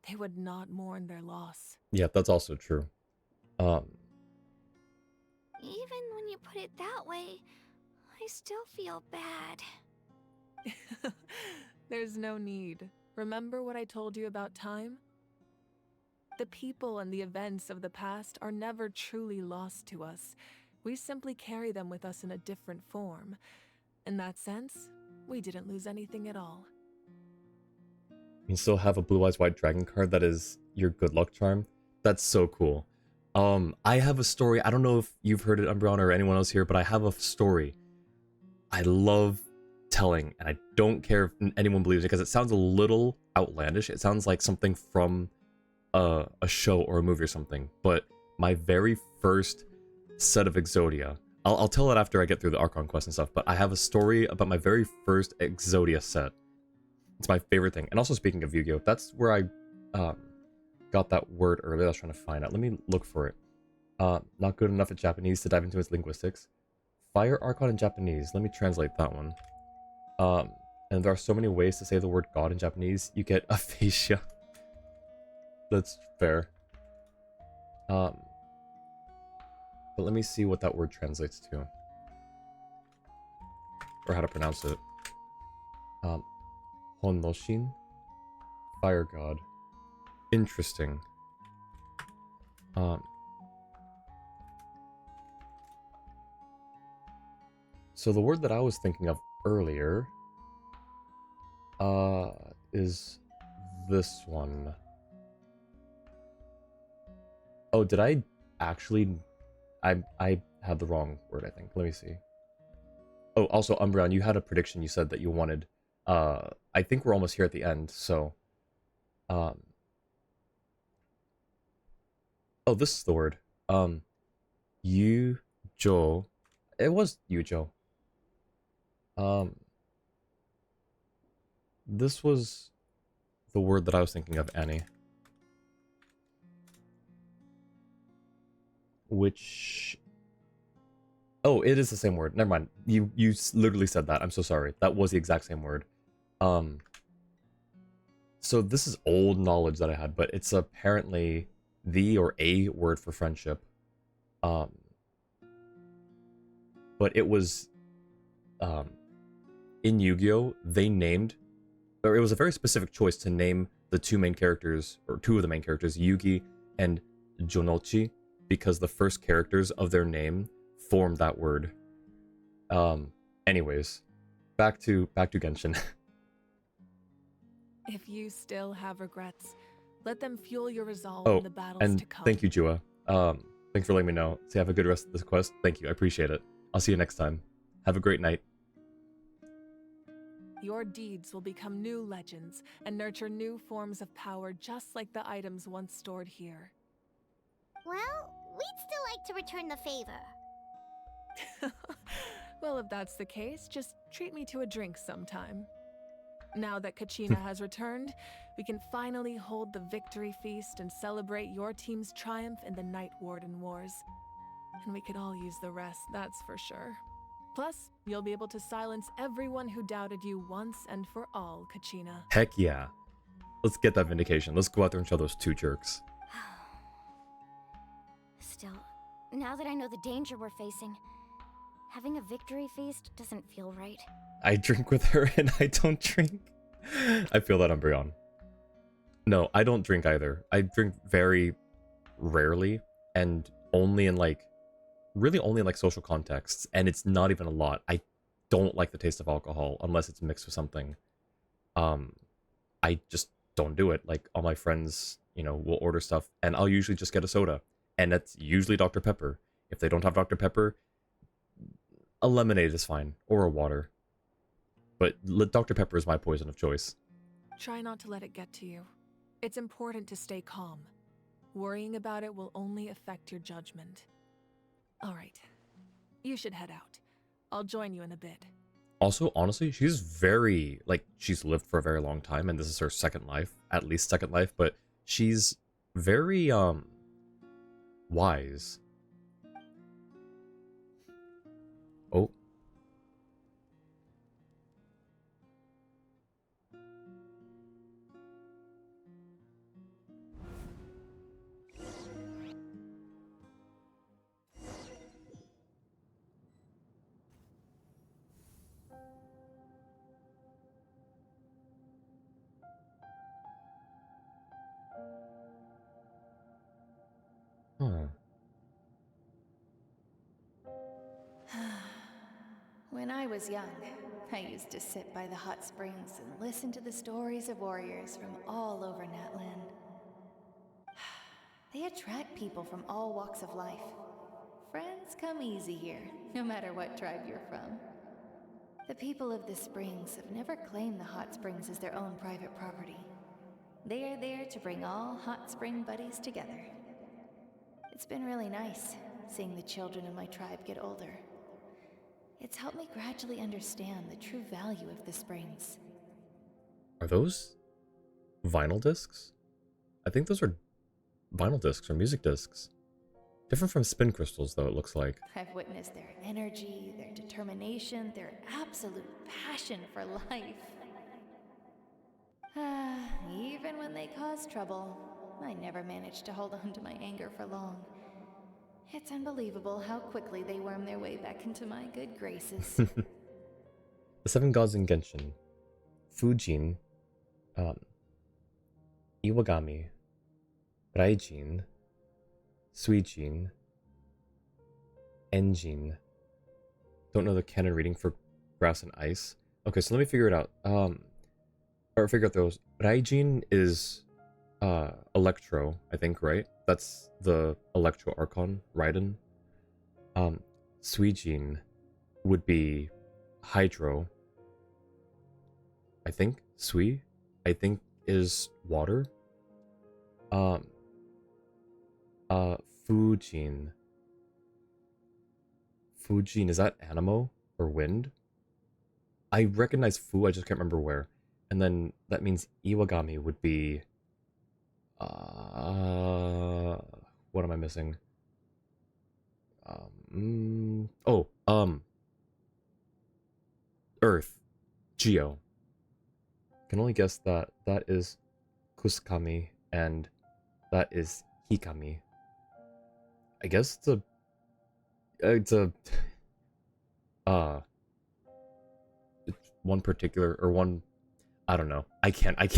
they would not mourn their loss. Yeah, that's also true. Even when you put it that way, I still feel bad. There's no need. Remember what I told you about time? The people and the events of the past are never truly lost to us. We simply carry them with us in a different form. In that sense, we didn't lose anything at all. You still have a Blue Eyes White Dragon card that is your good luck charm. That's so cool. I have a story. I don't know if you've heard it, Umbreon, or anyone else here, but I have a story I love telling, and I don't care if anyone believes it because it sounds a little outlandish. It sounds like something from a show or a movie or something. But my very first set of Exodia, I'll tell it after I get through the Archon quest and stuff, but I have a story about my very first Exodia set. It's my favorite thing. And also, speaking of Yu-Gi-Oh, that's where I got that word earlier. I was trying to find out. Let me look for it. Not good enough at Japanese to dive into its linguistics. Fire Archon in Japanese. Let me translate that one. And there are so many ways to say the word God in Japanese. You get aphasia. That's fair. But let me see what that word translates to. Or how to pronounce it. Honnoshin? Fire God. Interesting. So the word that I was thinking of earlier is this one. Oh, did I actually... I had the wrong word, I think. Let me see. Oh, also, Umbreon, you had a prediction. You said that you wanted... I think we're almost here at the end, so... Oh, this is the word. Yujo. It was Yujo. This was the word that I was thinking of, Annie. Which Oh, it is the same word. Never mind. You literally said that. I'm so sorry. That was the exact same word. So this is old knowledge that I had, but it's apparently the or a word for friendship. But it was in Yu-Gi-Oh! They named, or it was a very specific choice to name the two main characters, or two of the main characters, Yugi and Jonochi, because the first characters of their name formed that word. Anyways, back to Genshin. If you still have regrets, let them fuel your resolve Oh, in the battles and to come. thank you, Jua. Thanks for letting me know. So have a good rest of this quest. Thank you, I appreciate it. I'll see you next time. Have a great night. Your deeds will become new legends and nurture new forms of power just like the items once stored here. Well, we'd still like to return the favor. Well, if that's the case, just treat me to a drink sometime. Now that Kachina has returned, we can finally hold the victory feast and celebrate your team's triumph in the Night Warden Wars. And we could all use the rest, that's for sure. Plus, you'll be able to silence everyone who doubted you once and for all, Kachina. Heck yeah. Let's get that vindication. Let's go out there and show those two jerks. Still, now that I know the danger we're facing, having a victory feast doesn't feel right. I drink with her and I don't drink. I feel that, Umbreon. No, I don't drink either. I drink very rarely and only in really only in social contexts, and it's not even a lot. I don't like the taste of alcohol unless it's mixed with something. I just don't do it. Like, all my friends, will order stuff, and I'll usually just get a soda, and that's usually Dr. Pepper. If they don't have Dr. Pepper, a lemonade is fine, or a water. But Dr. Pepper is my poison of choice. Try not to let it get to you. It's important to stay calm. Worrying about it will only affect your judgment. All right, you should head out. I'll join you in a bit. Also, honestly, she's very, she's lived for a very long time, and this is her second life, at least second life, but she's very, wise. Oh. Huh. When I was young, I used to sit by the hot springs and listen to the stories of warriors from all over Natland. They attract people from all walks of life. Friends come easy here, no matter what tribe you're from. The people of the springs have never claimed the hot springs as their own private property. They are there to bring all hot spring buddies together. It's been really nice, seeing the children of my tribe get older. It's helped me gradually understand the true value of the springs. Are those vinyl discs? I think those are vinyl discs or music discs. Different from spin crystals, though, it looks like. I've witnessed their energy, their determination, their absolute passion for life. Even when they cause trouble, I never managed to hold on to my anger for long. It's unbelievable how quickly they worm their way back into my good graces. The 7 gods in Genshin. Fujin, Iwagami, Raijin, Suijin, Enjin. Don't know the canon reading for Grass and Ice. Okay, so let me figure it out. Or figure out those. Raijin is Electro, I think, right? That's the Electro Archon, Raiden. Suijin would be Hydro. I think Sui, I think, is water. Fujin. Fujin, is that Anemo or wind? I recognize Fu, I just can't remember where. And then that means Iwagami would be what am I missing? Oh, Earth. Geo. Can only guess that that is Kusukami and that is Hikami. I guess it's a uh one particular or one, I don't know. I can't read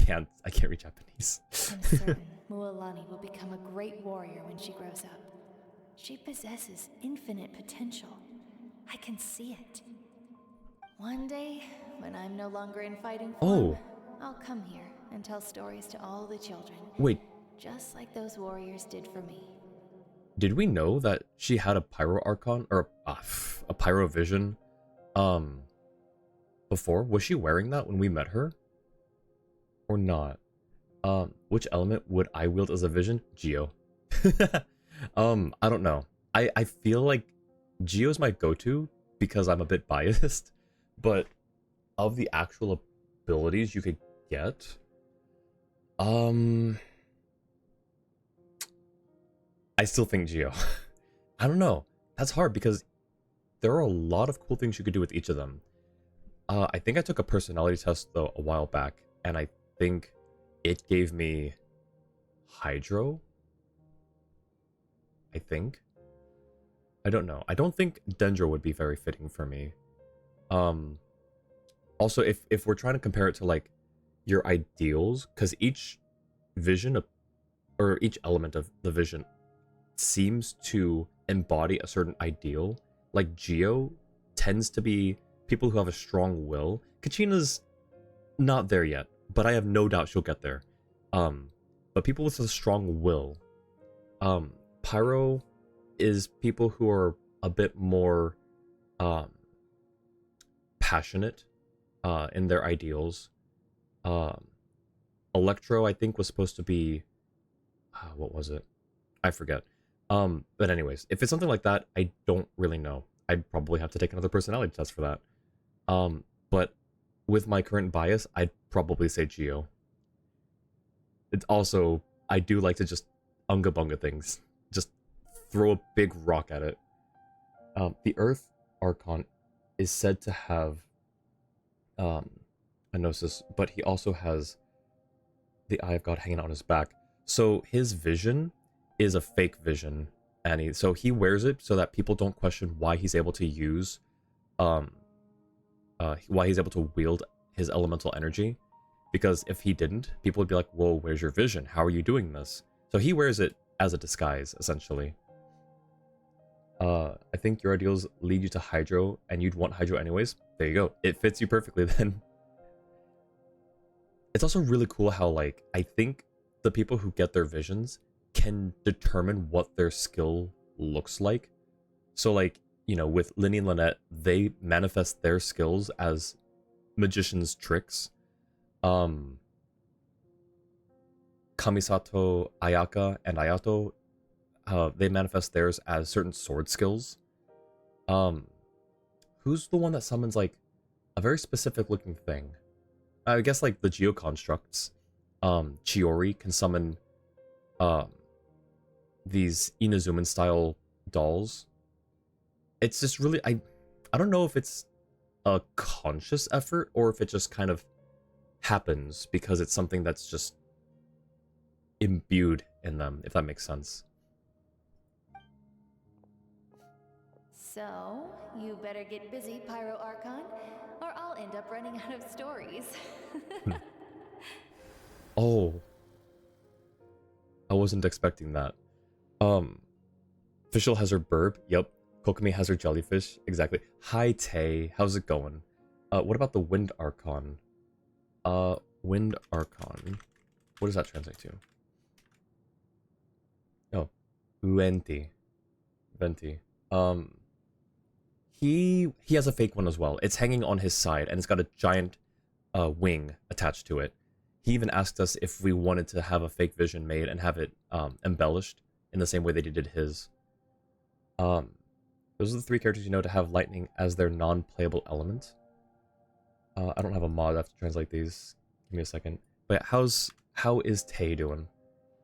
Japanese. I'm certain Mualani will become a great warrior when she grows up. She possesses infinite potential. I can see it. One day, when I'm no longer in fighting form, Oh, I'll come here and tell stories to all the children. wait, Just like those warriors did for me. did we know that she had a pyro archon or a pyro vision before? Was she wearing that when we met her? Or not? Which element would I wield as a vision? Geo. I don't know. I feel like Geo's my go-to because I'm a bit biased, but of the actual abilities you could get, I still think Geo. I don't know. That's hard because there are a lot of cool things you could do with each of them. I think I took a personality test though a while back, and I think it gave me Hydro. I think. I don't know. I don't think Dendro would be very fitting for me. Also, if we're trying to compare it to like your ideals, because each vision of, or each element of the vision seems to embody a certain ideal. Like Geo tends to be people who have a strong will. Kachina's not there yet, but I have no doubt she'll get there. But people with a strong will. Pyro is people who are a bit more passionate in their ideals. Electro, I think, was supposed to be what was it? I forget. But anyways, if it's something like that, I don't really know. I'd probably have to take another personality test for that. But with my current bias, I'd probably say Geo. It's also, I do like to just unga bunga things. Just throw a big rock at it. The Earth Archon is said to have a Gnosis, but he also has the Eye of God hanging out on his back. So his vision is a fake vision, and so he wears it so that people don't question why he's able to use, why he's able to wield his elemental energy. Because if he didn't, people would be like, "Whoa, where's your vision? How are you doing this?" So he wears it as a disguise, essentially. I think your ideals lead you to Hydro, and you'd want Hydro anyways. There you go. It fits you perfectly then. It's also really cool how, like, I think the people who get their visions can determine what their skill looks like. So, like, you know, with Linny and Lynette, they manifest their skills as magician's tricks. Kamisato, Ayaka, and Ayato, they manifest theirs as certain sword skills. Who's the one that summons, like, a very specific looking thing? I guess, like, the Geoconstructs. Chiori can summon, these Inazuman-style dolls. It's just really, I don't know if it's a conscious effort or if it just kind of happens because it's something that's just imbued in them, if that makes sense. So, you better get busy, Pyro Archon, or I'll end up running out of stories. Oh. I wasn't expecting that. Fischl has her burb. Yep. Kokomi has her jellyfish. Exactly. Hi, Tay. How's it going? What about the Wind Archon? Wind Archon. What does that translate to? Oh. Uenti. Venti. He has a fake one as well. It's hanging on his side, and it's got a giant wing attached to it. He even asked us if we wanted to have a fake vision made and have it embellished in the same way they did his. Those are the three characters you know to have lightning as their non-playable element. I don't have a mod. I have to translate these. Give me a second. But how is Tay doing?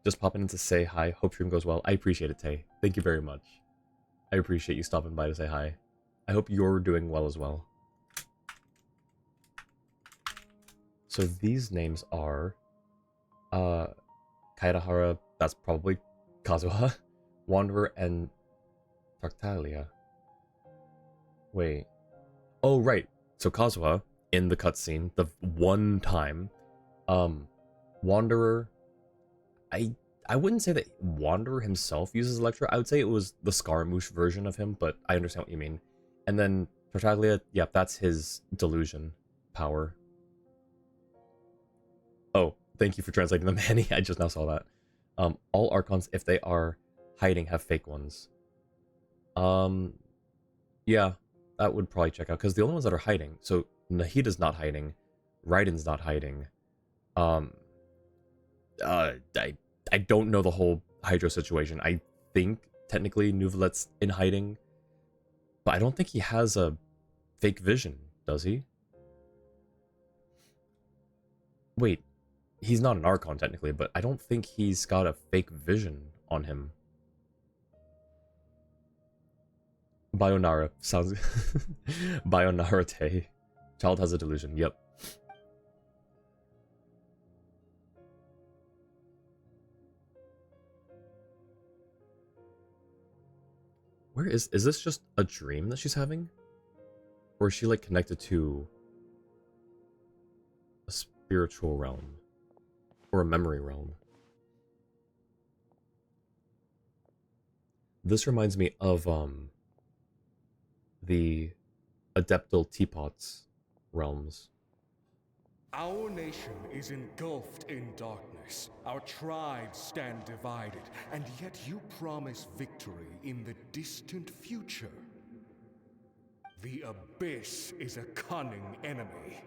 Just popping in to say hi. Hope stream goes well. I appreciate it, Tay. Thank you very much. I appreciate you stopping by to say hi. I hope you're doing well as well. So these names are Kaedahara, that's probably Kazuha, Wanderer, and Tartaglia. Wait. Oh, right. So Kazuha, in the cutscene, the one time, Wanderer, I wouldn't say that Wanderer himself uses Electro. I would say it was the Scaramouche version of him, but I understand what you mean. And then Tartaglia, yep, that's his delusion power. Oh, thank you for translating the Manny. I just now saw that. All Archons, if they are hiding, have fake ones. Yeah, that would probably check out, because the only ones that are hiding, so Nahida's not hiding, Raiden's not hiding. I don't know the whole Hydro situation. I think technically Neuvillette in hiding, but I don't think he has a fake vision, does he? Wait, he's not an Archon technically, but I don't think he's got a fake vision on him. Bayonara sounds Bayonarate. Child has a delusion, yep. Where is this just a dream that she's having? Or is she like connected to a spiritual realm? Or a memory realm? This reminds me of the Adeptal Teapots realms. Our nation is engulfed in darkness. Our tribes stand divided, and yet you promise victory in the distant future. The Abyss is a cunning enemy,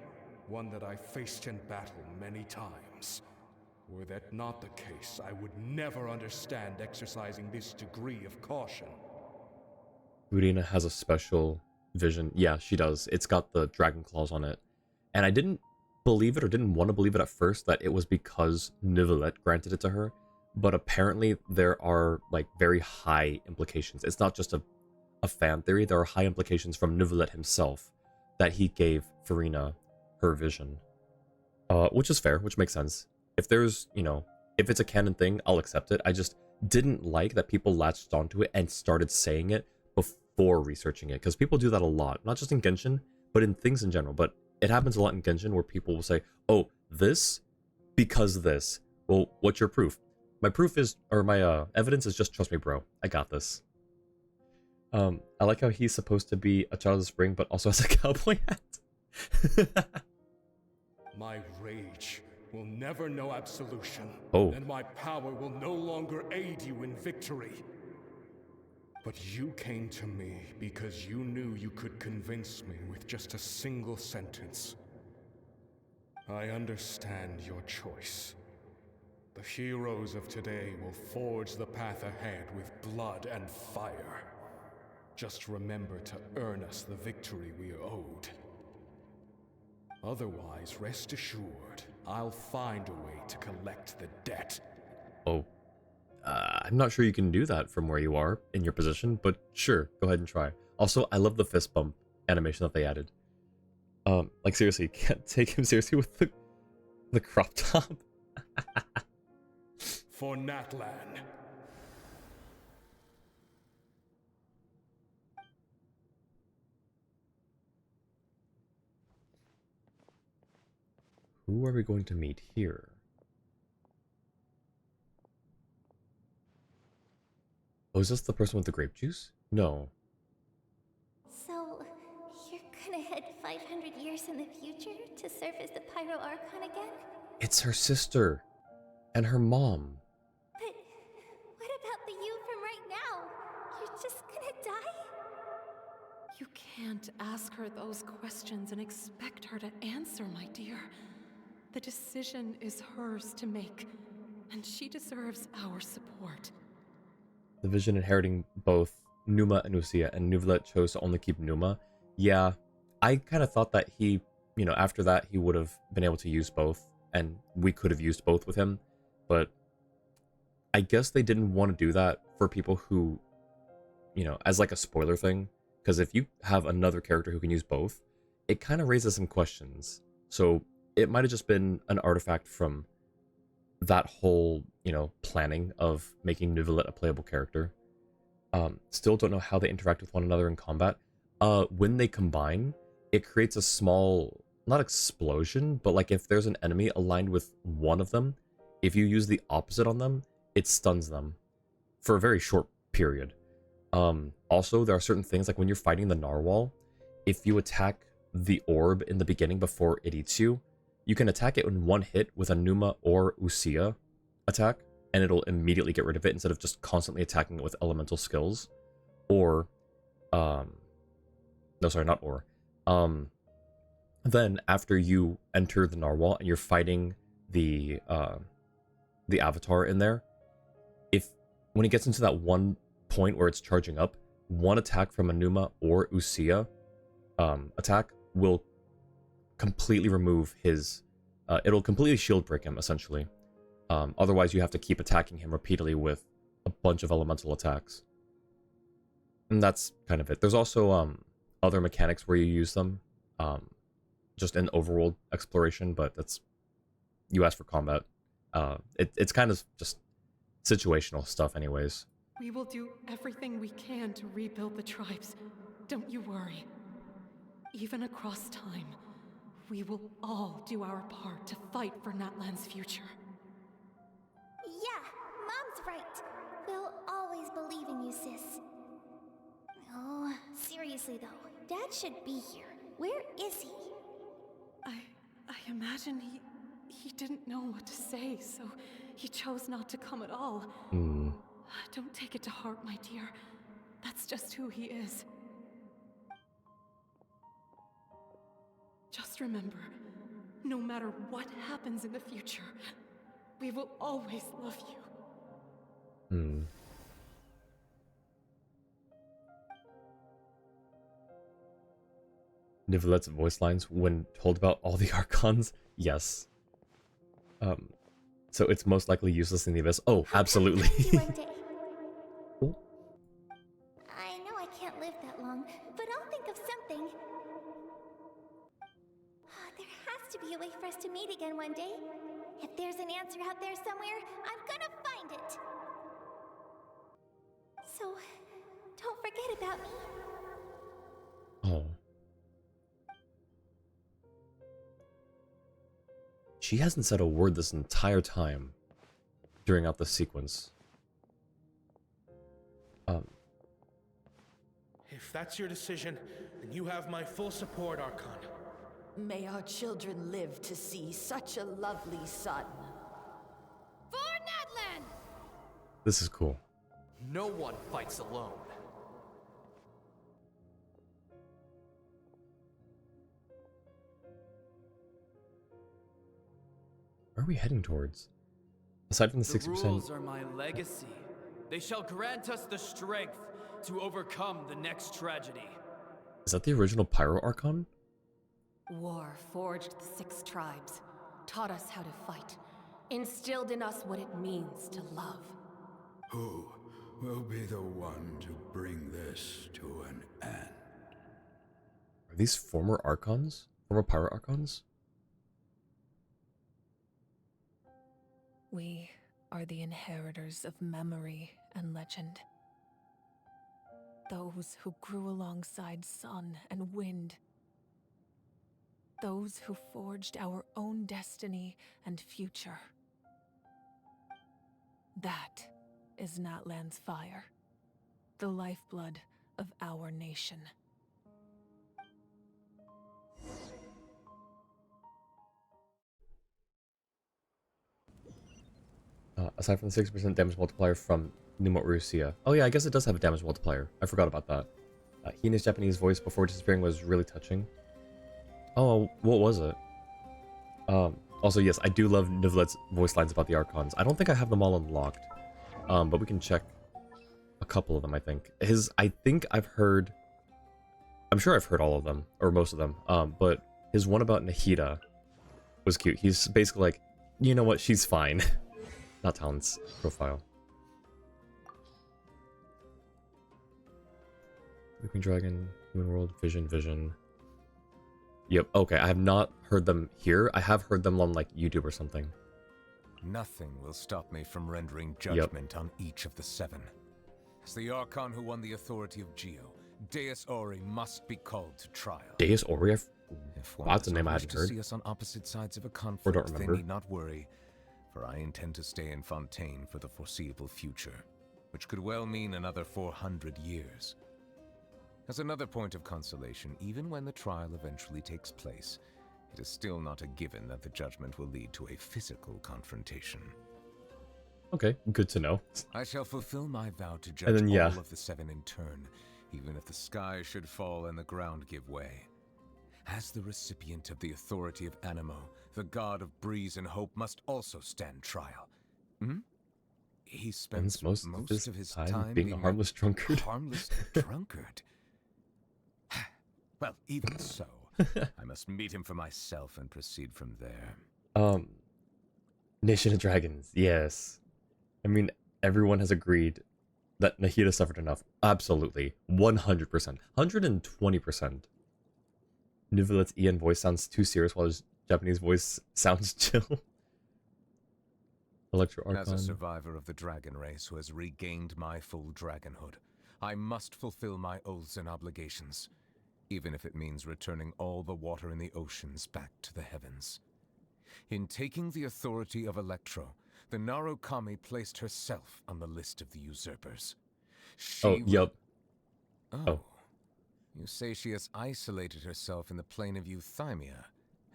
one that I faced in battle many times. Were that not the case, I would never understand exercising this degree of caution. Urina has a special vision. Yeah, she does. It's got the dragon claws on it. And I didn't believe it, or didn't want to believe it at first, that it was because Neuvillette granted it to her. But apparently there are like very high implications. It's not just a fan theory. There are high implications from Neuvillette himself that he gave Furina her vision. Which is fair, which makes sense. If there's, you know, if it's a canon thing, I'll accept it. I just didn't like that people latched onto it and started saying it before researching it. Because people do that a lot. Not just in Genshin, but in things in general. But it happens a lot in Genshin where people will say, oh, this, because this. Well, what's your proof? My proof is, or my evidence is just trust me, bro. I got this. I like how he's supposed to be a child of the spring, but also has a cowboy hat. My rage will never know absolution, and my power will no longer aid you in victory. But you came to me because you knew you could convince me with just a single sentence. I understand your choice. The heroes of today will forge the path ahead with blood and fire. Just remember to earn us the victory we are owed. Otherwise, rest assured, I'll find a way to collect the debt. Oh. I'm not sure you can do that from where you are, in your position, but sure, go ahead and try. Also, I love the fist bump animation that they added. Like seriously, can't take him seriously with the crop top. For Natlan. Who are we going to meet here? Oh, is this the person with the grape juice? No. So, you're gonna head 500 years in the future to serve as the Pyro Archon again? It's her sister. And her mom. But what about the you from right now? You're just gonna die? You can't ask her those questions and expect her to answer, my dear. The decision is hers to make, and she deserves our support. The Vision inheriting both Numa and Usia, and Neuvillette chose to only keep Numa. Yeah, I kind of thought that he, you know, after that he would have been able to use both, and we could have used both with him, but I guess they didn't want to do that for people who you know, as like a spoiler thing, because if you have another character who can use both, it kind of raises some questions. So it might have just been an artifact from that whole, you know, planning of making Neuvillette a playable character. Still don't know how they interact with one another in combat. When they combine, it creates a small, not explosion, but like if there's an enemy aligned with one of them, if you use the opposite on them, it stuns them for a very short period. Also, there are certain things, like when you're fighting the narwhal, if you attack the orb in the beginning before it eats you, you can attack it in one hit with a Numa or Usia attack, and it'll immediately get rid of it instead of just constantly attacking it with elemental skills. Or, no, sorry, not or. Then after you enter the narwhal and you're fighting the avatar in there, when it gets into that one point where it's charging up, one attack from a Numa or Usia attack will completely remove his, it'll completely shield break him, essentially. Otherwise, you have to keep attacking him repeatedly with a bunch of elemental attacks. And that's kind of it. There's also other mechanics where you use them, just in overworld exploration, but that's, you asked for combat. It's kind of just situational stuff anyways. We will do everything we can to rebuild the tribes. Don't you worry. Even across time, we will all do our part to fight for Natlan's future. Yeah, Mom's right. We'll always believe in you, sis. Oh, seriously though, Dad should be here. Where is he? I imagine he didn't know what to say, so he chose not to come at all. Don't take it to heart, my dear. That's just who he is. Just remember, no matter what happens in the future, we will always love you. Neuvillette's voice lines when told about all the Archons? Yes. So it's most likely useless in the Abyss? Oh, absolutely. I know I can't live that long, but I'll think of something. There has to be a way for us to meet again one day. If there's an answer out there somewhere, I'm gonna find it. So, don't forget about me. Oh. She hasn't said a word this entire time during out the sequence. If that's your decision, then you have my full support, Archon. May our children live to see such a lovely son. For Natlan! This is cool. No one fights alone. Where are we heading towards? Aside from the 60%... The rules are my legacy. They shall grant us the strength to overcome the next tragedy. Is that the original Pyro Archon? War forged the 6 tribes, taught us how to fight, instilled in us what it means to love. Who will be the one to bring this to an end? Are these former Archons? Former Pyro Archons? We are the inheritors of memory and legend. Those who grew alongside sun and wind. Those who forged our own destiny and future. That is Natlan's fire, the lifeblood of our nation. Aside from the 6% damage multiplier from Numa Urusia. Oh yeah, I guess it does have a damage multiplier. I forgot about that. Hina's Japanese voice before disappearing was really touching. Oh, what was it? Also, yes, I do love Neuvillette's voice lines about the Archons. I don't think I have them all unlocked. But we can check a couple of them, I think. I think I've heard... I'm sure I've heard all of them, or most of them. But his one about Nahida was cute. He's basically like, you know what, she's fine. Not Talon's profile. Looking Dragon, Moon World, Vision. Yep, okay, I have not heard them here. I have heard them on, like, YouTube or something. Nothing will stop me from rendering judgment on each of the 7. As the Archon who won the authority of Geo, Deus Ori must be called to trial. Deus Ori? If one That's a does name not I wish hadn't to heard. see us on opposite sides of a Or conflict, don't they remember. need not worry, for I intend to stay in Fontaine for the foreseeable future, which could well mean another 400 years. As another point of consolation, even when the trial eventually takes place, it is still not a given that the judgment will lead to a physical confrontation. Okay, good to know. I shall fulfill my vow to judge And then, yeah. all of the 7 in turn, even if the sky should fall and the ground give way. As the recipient of the authority of Animo, the god of breeze and hope must also stand trial. He spends most of his time being a harmless drunkard. Harmless drunkard? Well, even so, I must meet him for myself and proceed from there. Nation of Dragons, yes. I mean, everyone has agreed that Nahida suffered enough. Absolutely. 100%. 120%. Nivelet's Ian voice sounds too serious while his Japanese voice sounds chill. Electro Archon. As a survivor of the dragon race who has regained my full dragonhood, I must fulfill my oaths and obligations, even if it means returning all the water in the oceans back to the heavens. In taking the authority of Electro, the Narukami placed herself on the list of the usurpers. Yup. Oh. You say she has isolated herself in the plane of Euthymia,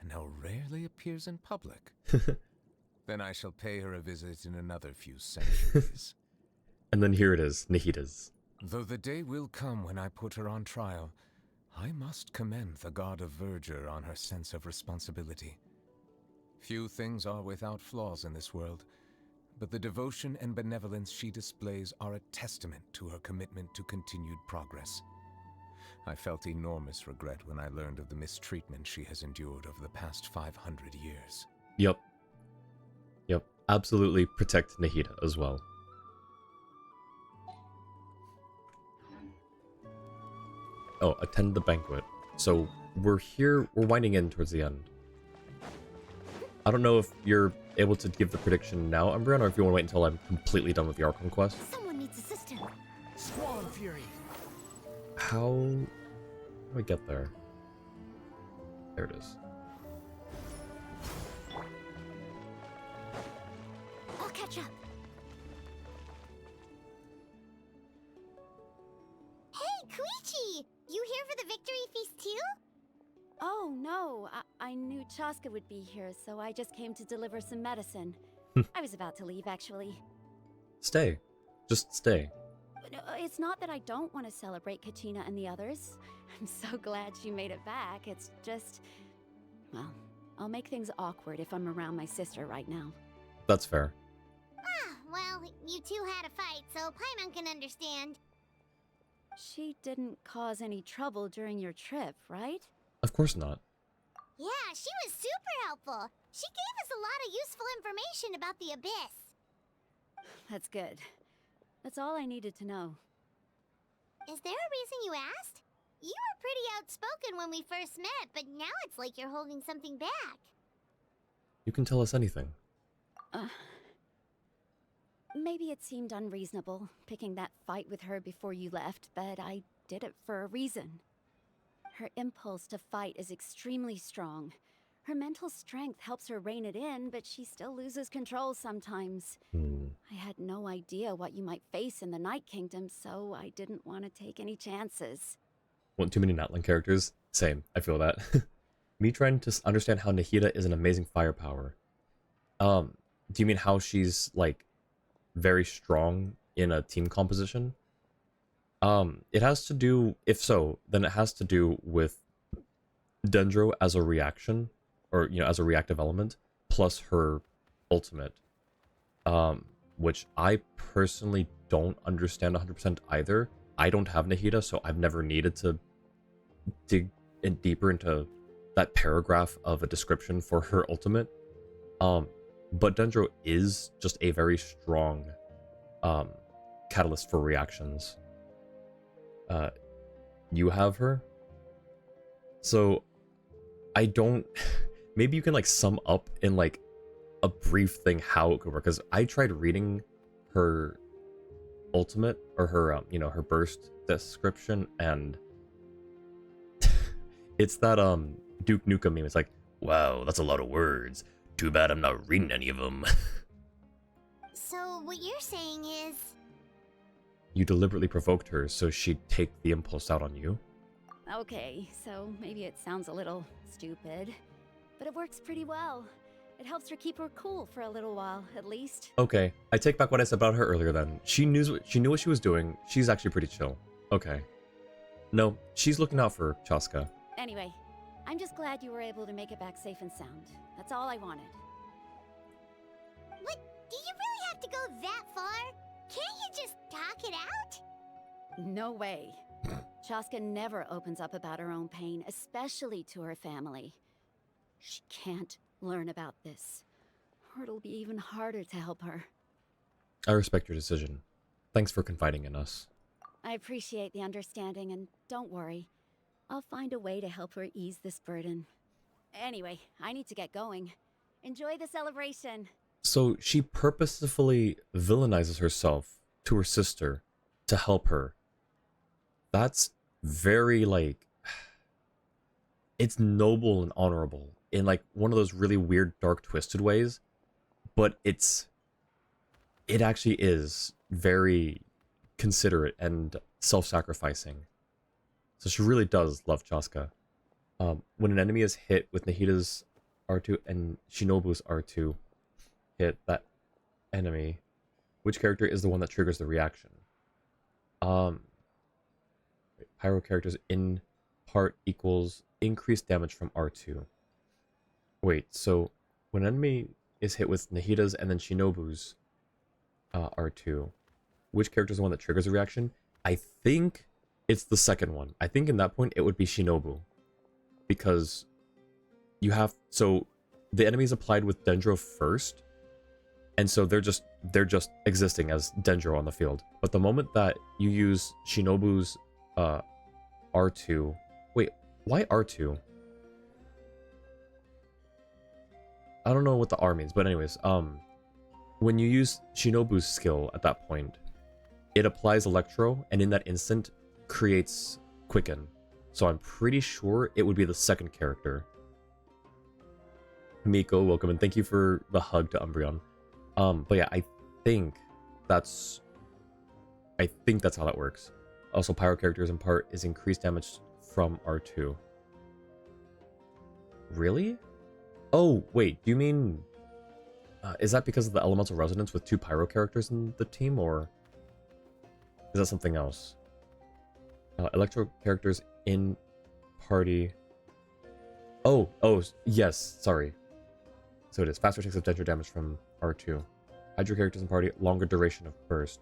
and now rarely appears in public. Then I shall pay her a visit in another few centuries. And then here it is, Nahida's. Though the day will come when I put her on trial, I must commend the god of verdure on her sense of responsibility. Few things are without flaws in this world, but the devotion and benevolence she displays are a testament to her commitment to continued progress. I felt enormous regret when I learned of the mistreatment she has endured over the past 500 years. Yep. Absolutely protect Nahida as well. Oh, attend the banquet. So we're winding in towards the end. I don't know if you're able to give the prediction now, Umbreon, or if you want to wait until I'm completely done with the Archon quest. Someone needs assistance. Squall and Fury. How do I get there? There it is. I'll catch up. Hey, Koichi! You here for the victory feast too? Oh, no. I knew Chaska would be here, so I just came to deliver some medicine. I was about to leave, actually. Stay. Just stay. No, it's not that I don't want to celebrate Kachina and the others. I'm so glad she made it back. It's just... well, I'll make things awkward if I'm around my sister right now. That's fair. Ah, well, you two had a fight, so Paimon can understand. She didn't cause any trouble during your trip, right? Of course not. Yeah, she was super helpful. She gave us a lot of useful information about the Abyss. That's good. That's all I needed to know. Is there a reason you asked? You were pretty outspoken when we first met, but now it's like you're holding something back. You can tell us anything. Maybe it seemed unreasonable, picking that fight with her before you left, but I did it for a reason. Her impulse to fight is extremely strong. Her mental strength helps her rein it in, but she still loses control sometimes. I had no idea what you might face in the Night Kingdom, so I didn't want to take any chances. Want too many Natlan characters? Same, I feel that. Me trying to understand how Nahida is an amazing firepower. Do you mean how she's, like, very strong in a team composition? It has to do, if so, then it has to do with Dendro as a reaction, or, you know, as a reactive element, plus her ultimate, which I personally don't understand 100% either. I don't have Nahida, so I've never needed to dig in deeper into that paragraph of a description for her ultimate. But Dendro is just a very strong catalyst for reactions. you have her. So I don't maybe you can like sum up in like a brief thing how it could work, because I tried reading her ultimate or her you know, her burst description, and it's that Duke Nukem meme. It's like, wow, that's a lot of words. Too bad I'm not reading any of them. So what you're saying is... You deliberately provoked her so she'd take the impulse out on you? Okay, so maybe it sounds a little stupid, but it works pretty well. It helps her keep her cool for a little while, at least. Okay, I take back what I said about her earlier then. She knew what she was doing. She's actually pretty chill. Okay. No, she's looking out for Chaska. Anyway, I'm just glad you were able to make it back safe and sound. That's all I wanted. What? Do you really have to go that far? Can't you just talk it out? No way. Chaska never opens up about her own pain, especially to her family. She can't learn about this, or it'll be even harder to help her. I respect your decision. Thanks for confiding in us. I appreciate the understanding, and don't worry. I'll find a way to help her ease this burden. Anyway, I need to get going. Enjoy the celebration. So she purposefully villainizes herself to her sister to help her. That's very, like... It's noble and honorable in, like, one of those really weird, dark, twisted ways. But it actually is very considerate and self-sacrificing. So she really does love Chaska. When an enemy is hit with Nahida's R2 and Shinobu's R2 hit that enemy, which character is the one that triggers the reaction? Pyro characters in part equals increased damage from R2. Wait, so when an enemy is hit with Nahida's and then Shinobu's R2, which character is the one that triggers a reaction? I think it's the second one. I think in that point it would be Shinobu, because you have, so the enemy is applied with Dendro first, and so they're just existing as Dendro on the field. But the moment that you use Shinobu's R2, wait, why R2? I don't know what the R means, but anyways, when you use Shinobu's skill at that point, it applies Electro, and in that instant creates Quicken. So I'm pretty sure it would be the second character. Miko, welcome, and thank you for the hug to Umbreon. But yeah, I think that's how that works. Also, Pyro characters in part is increased damage from R2. Really? Oh, wait, do you mean... is that because of the elemental resonance with 2 Pyro characters in the team, or... is that something else? Electro characters in party... Oh, yes, sorry. So it is. Faster takes of Dendro damage from R2. Hydro characters in party, longer duration of burst.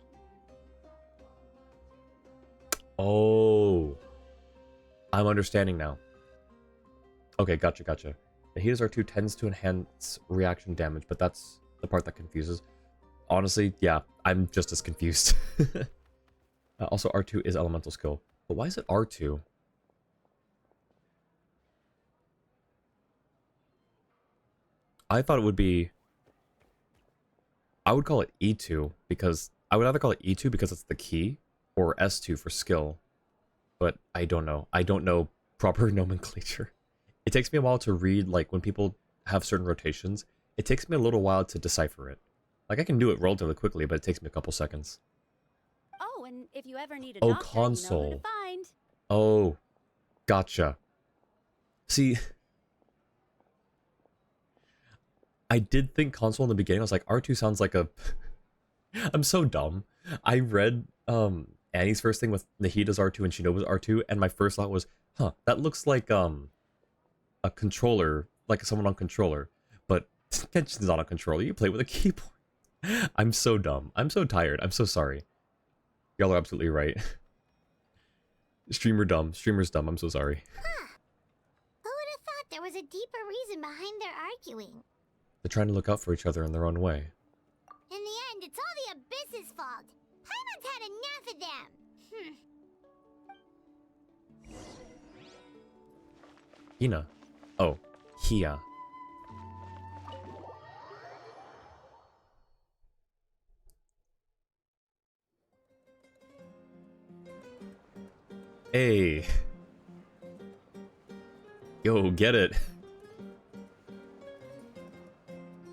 Oh. I'm understanding now. Okay, gotcha. The Nahida's R2 tends to enhance reaction damage, but that's the part that confuses. Honestly, yeah, I'm just as confused. Also, R2 is elemental skill. But why is it R2? I thought it would be... I would call it E2, because... I would either call it E2 because it's the key, or S2 for skill. But I don't know. I don't know proper nomenclature. It takes me a while to read, like, when people have certain rotations, it takes me a little while to decipher it. Like, I can do it relatively quickly, but it takes me a couple seconds. Oh, and if you ever need a Oh, doctor, console. you know who to find. Oh, gotcha. See, I did think console in the beginning. I was like, R2 sounds like a... I'm so dumb. I read Annie's first thing with Nahida's R2 and Shinobu's R2, and my first thought was, huh, that looks like a controller, like someone on controller. But Genshin's not a controller. You play with a keyboard. I'm so dumb. I'm so tired. I'm so sorry. Y'all are absolutely right. Streamer's dumb. I'm so sorry. Huh. Who would have thought there was a deeper reason behind their arguing? They're trying to look out for each other in their own way. In the end, it's all the Abyss's fault. Paimon's had enough of them. Hina. Oh, Hia. Hey. Yo, get it.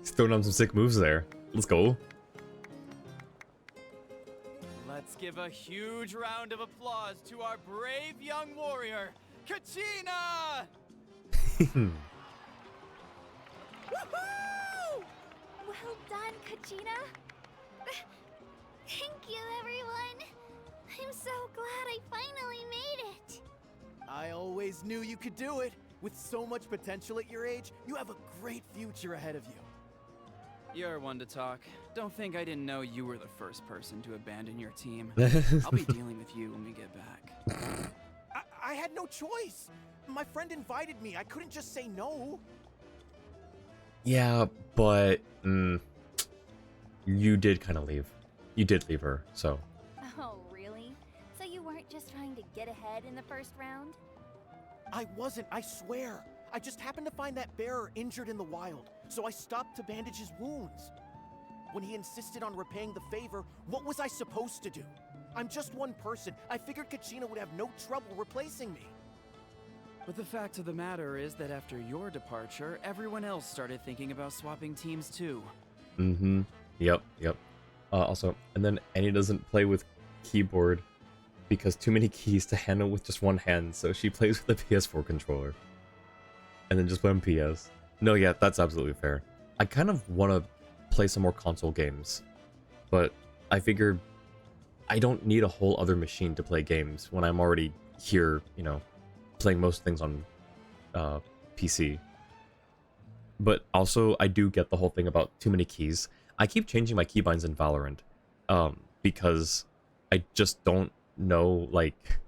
He's throwing on some sick moves there. Let's go. Let's give a huge round of applause to our brave young warrior, Kachina! Woohoo! Well done, Kachina. Thank you, everyone. I'm so glad I finally made it. I always knew you could do it. With so much potential at your age, you have a great future ahead of you. You're one to talk. Don't think I didn't know you were the first person to abandon your team. I'll be dealing with you when we get back. I had no choice. My friend invited me. I couldn't just say no. Yeah, but you did kind of leave. You did leave her, so. Oh, really? So you weren't just trying to get ahead in the first round? I wasn't, I swear. I just happened to find that bearer injured in the wild, so I stopped to bandage his wounds. When he insisted on repaying the favor, what was I supposed to do? I'm just one person. I figured Kachina would have no trouble replacing me. But the fact of the matter is that after your departure, everyone else started thinking about swapping teams too. Mm-hmm. Yep. Also, and then Annie doesn't play with keyboard because too many keys to handle with just one hand, so she plays with the PS4 controller. And then just play on PS. No, yeah, that's absolutely fair. I kind of want to play some more console games, but I figured I don't need a whole other machine to play games when I'm already here, you know, playing most things on PC. But also, I do get the whole thing about too many keys. I keep changing my keybinds in Valorant because I just don't know, like,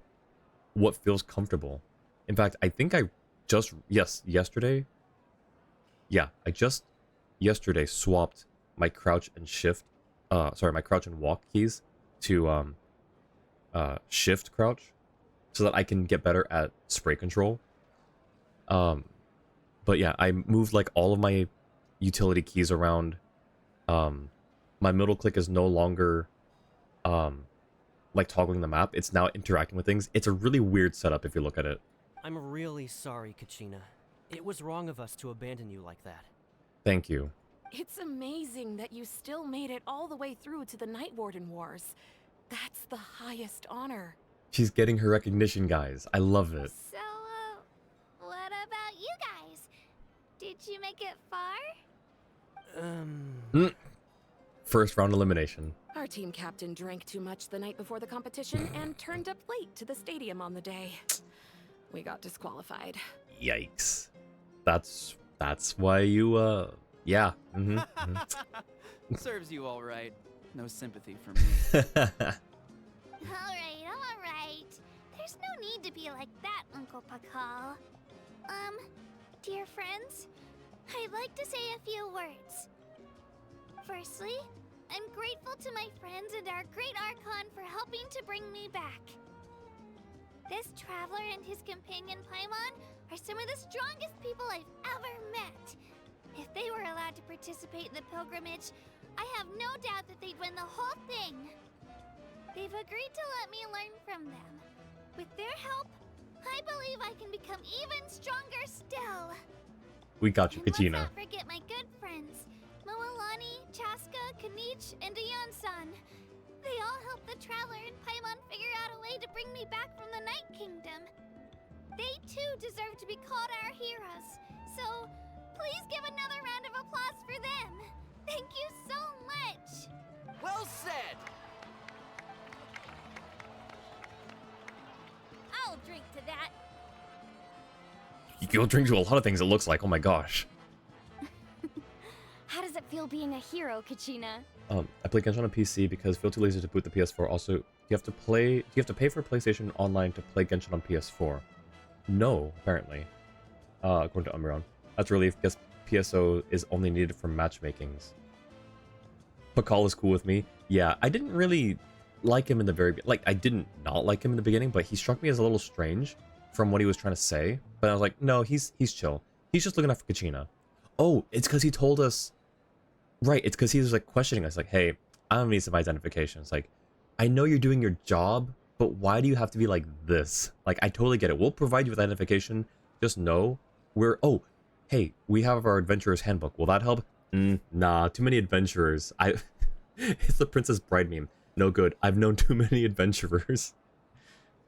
what feels comfortable. In fact, I think I just, yesterday swapped my crouch and shift, my crouch and walk keys to shift crouch so that I can get better at spray control. But yeah, I moved like all of my utility keys around. My middle click is no longer like toggling the map. It's now interacting with things. It's a really weird setup if you look at it. I'm really sorry, Kachina. It was wrong of us to abandon you like that. Thank you. It's amazing that you still made it all the way through to the Night Warden Wars. That's the highest honor. She's getting her recognition, guys. I love it. So, what about you guys? Did you make it far? First round elimination. Our team captain drank too much the night before the competition and turned up late to the stadium on the day. We got disqualified. Yikes. That's why you yeah. Serves you all right. No sympathy for me. Alright. There's no need to be like that, Uncle Pakal. Dear friends, I'd like to say a few words. Firstly, I'm grateful to my friends and our great Archon for helping to bring me back. This traveler and his companion Paimon are some of the strongest people I've ever met. If they were allowed to participate in the pilgrimage, I have no doubt that they'd win the whole thing. They've agreed to let me learn from them. With their help, I believe I can become even stronger still. We got you, And Kachina. let's not forget my good friends, Mualani, Chaska, Kanich, and Dion-san. They all helped the Traveler and Paimon figure out a way to bring me back from the Night Kingdom. They too deserve to be called our heroes, so please give another round of applause for them. Thank you so much. Well said! I'll drink to that. You'll drink to a lot of things, it looks like. Oh my gosh. How does it feel being a hero, Kachina? I play Genshin on PC because I feel too lazy to boot the PS4. Also, do you have to pay for PlayStation Online to play Genshin on PS4? No, apparently. According to Umbreon. That's a relief because PSO is only needed for matchmakings. Pakal is cool with me. Yeah, I didn't really like him in the very... Like, I didn't not like him in the beginning, but he struck me as a little strange from what he was trying to say, but I was like, no, he's chill. He's just looking out for Kachina. Oh, it's because he told us. Right, it's because he was like questioning us, like, hey, I don't need some identification. It's like, I know you're doing your job, but why do you have to be like this? Like, I totally get it. We'll provide you with identification. Just know oh, hey, we have our adventurer's handbook. Will that help? Nah, too many adventurers. It's the Princess Bride meme. No good. I've known too many adventurers.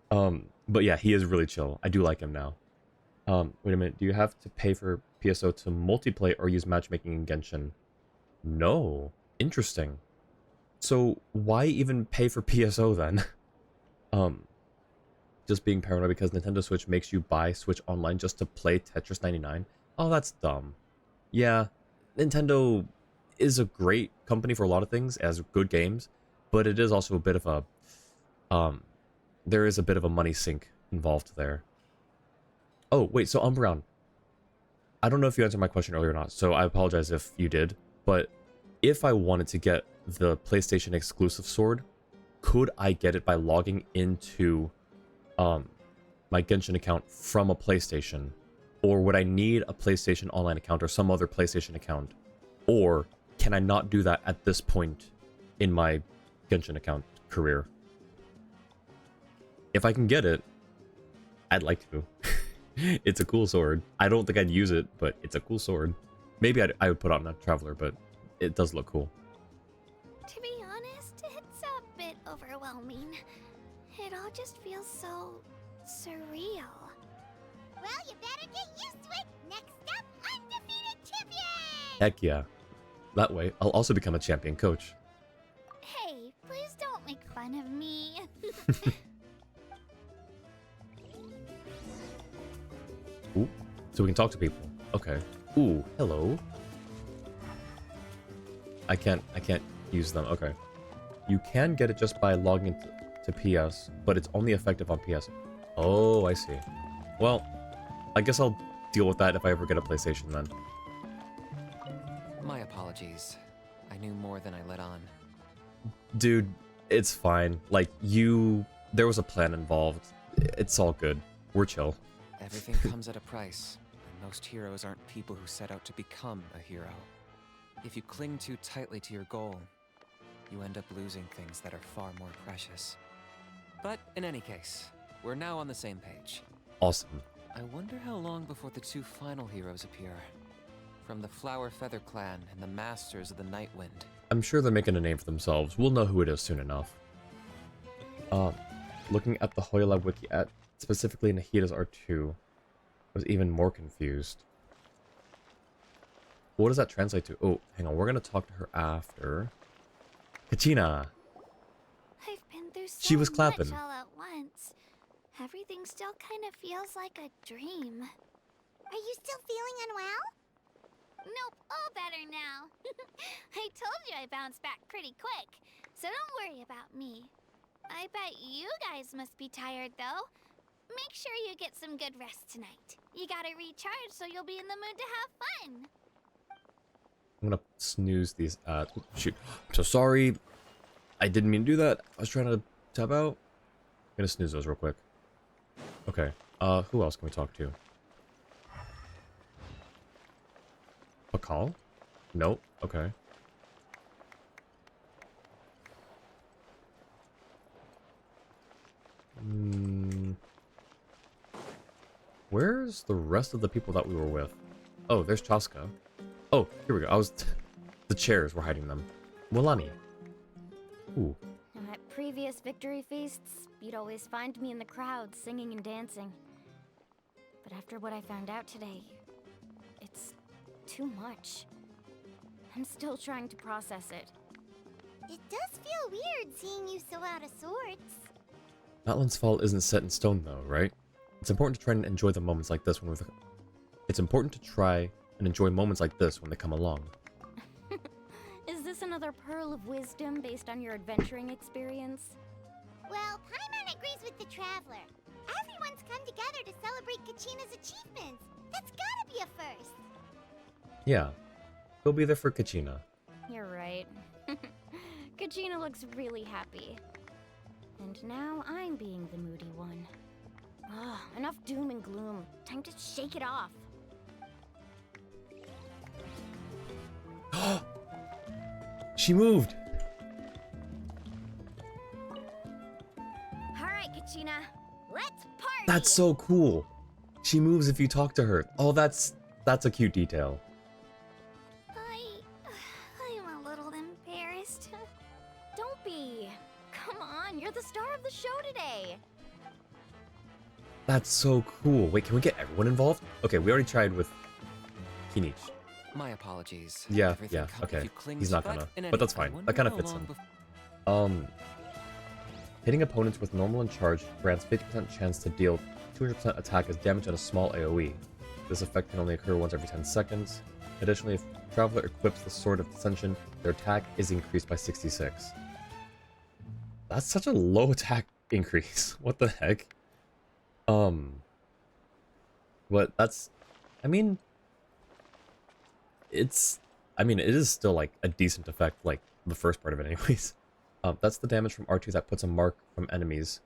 But yeah, he is really chill. I do like him now. Wait a minute. Do you have to pay for PSO to multiplay or use matchmaking in Genshin? No. Interesting. So why even pay for PSO then? Just being paranoid because Nintendo Switch makes you buy Switch Online just to play Tetris 99? Oh, that's dumb. Yeah, Nintendo is a great company for a lot of things, as good games, but it is also a bit of a, there is a bit of a money sink involved there. Oh, wait, so Umbreon. I don't know if you answered my question earlier or not, so I apologize if you did, but if I wanted to get the PlayStation exclusive sword, could I get it by logging into my Genshin account from a PlayStation? Or would I need a PlayStation Online account or some other PlayStation account? Or can I not do that at this point in my Genshin account career? If I can get it, I'd like to. It's a cool sword. I don't think I'd use it, but it's a cool sword. Maybe I would put on a Traveler, but it does look cool. To be honest, it's a bit overwhelming. It all just feels so surreal. Well, you better get used to it. Next up, undefeated champion! Heck yeah. That way, I'll also become a champion coach. Hey, please don't make fun of me. Ooh, so we can talk to people. Okay. Ooh, hello. I can't use them. Okay. You can get it just by logging to PS, but it's only effective on PS. Oh, I see. Well, I guess I'll deal with that if I ever get a PlayStation then. My apologies. I knew more than I let on. Dude, it's fine. Like, there was a plan involved. It's all good. We're chill. Everything comes at a price, and most heroes aren't people who set out to become a hero. If you cling too tightly to your goal, you end up losing things that are far more precious. But in any case, we're now on the same page. Awesome. I wonder how long before the two final heroes appear. From the Flower Feather Clan and the Masters of the Night Wind. I'm sure they're making a name for themselves. We'll know who it is soon enough. Looking at the Hoyola wiki specifically Nahida's R2, I was even more confused. What does that translate to? Oh, hang on. We're going to talk to her after. Kachina! I've been through so She was clapping. much all at once. Everything still kind of feels like a dream. Are you still feeling unwell? Nope, all better now. I told you I bounced back pretty quick, so don't worry about me. I bet you guys must be tired, though. Make sure you get some good rest tonight. You gotta recharge so you'll be in the mood to have fun. I'm gonna snooze these ads. Shoot. I'm so sorry. I didn't mean to do that. I was trying to tab out. I'm gonna snooze those real quick. Okay. Who else can we talk to? Pakal? Nope. Okay. Where's the rest of the people that we were with? Oh, there's Chaska. Oh, here we go. The chairs were hiding them. Mualani. Ooh. At previous victory feasts, you'd always find me in the crowd singing and dancing. But after what I found out today, it's too much. I'm still trying to process it. It does feel weird seeing you so out of sorts. Natlan's fall isn't set in stone though, right? It's important to try and enjoy the moments like this when It's important to try and enjoy moments like this when they come along. Is this another pearl of wisdom based on your adventuring experience? Well, Paimon agrees with the Traveler. Everyone's come together to celebrate Kachina's achievements. That's gotta be a first. Yeah. We'll be there for Kachina. You're right. Kachina looks really happy. And now I'm being the moody one. Enough Enough doom and gloom. Time to shake it off. She moved! Alright, Kachina. Let's party! That's so cool! She moves if you talk to her. Oh, that's a cute detail. I'm a little embarrassed. Don't be. Come on, you're the star of the show today. That's so cool. Wait, can we get everyone involved? Okay, we already tried with Kinich. My apologies. Yeah, Everything yeah, comes if okay. you cling He's to- not gonna. in any But that's event, fine. I That kind of wonder fits how him. long Hitting opponents with normal and charged grants 50% chance to deal 200% attack as damage and a small AoE. This effect can only occur once every 10 seconds. Additionally, if Traveler equips the Sword of Dissension, their attack is increased by 66. That's such a low attack increase. What the heck? But that's, I mean, it is still like a decent effect, like the first part of it anyways. That's the damage from R2 that puts a mark from enemies.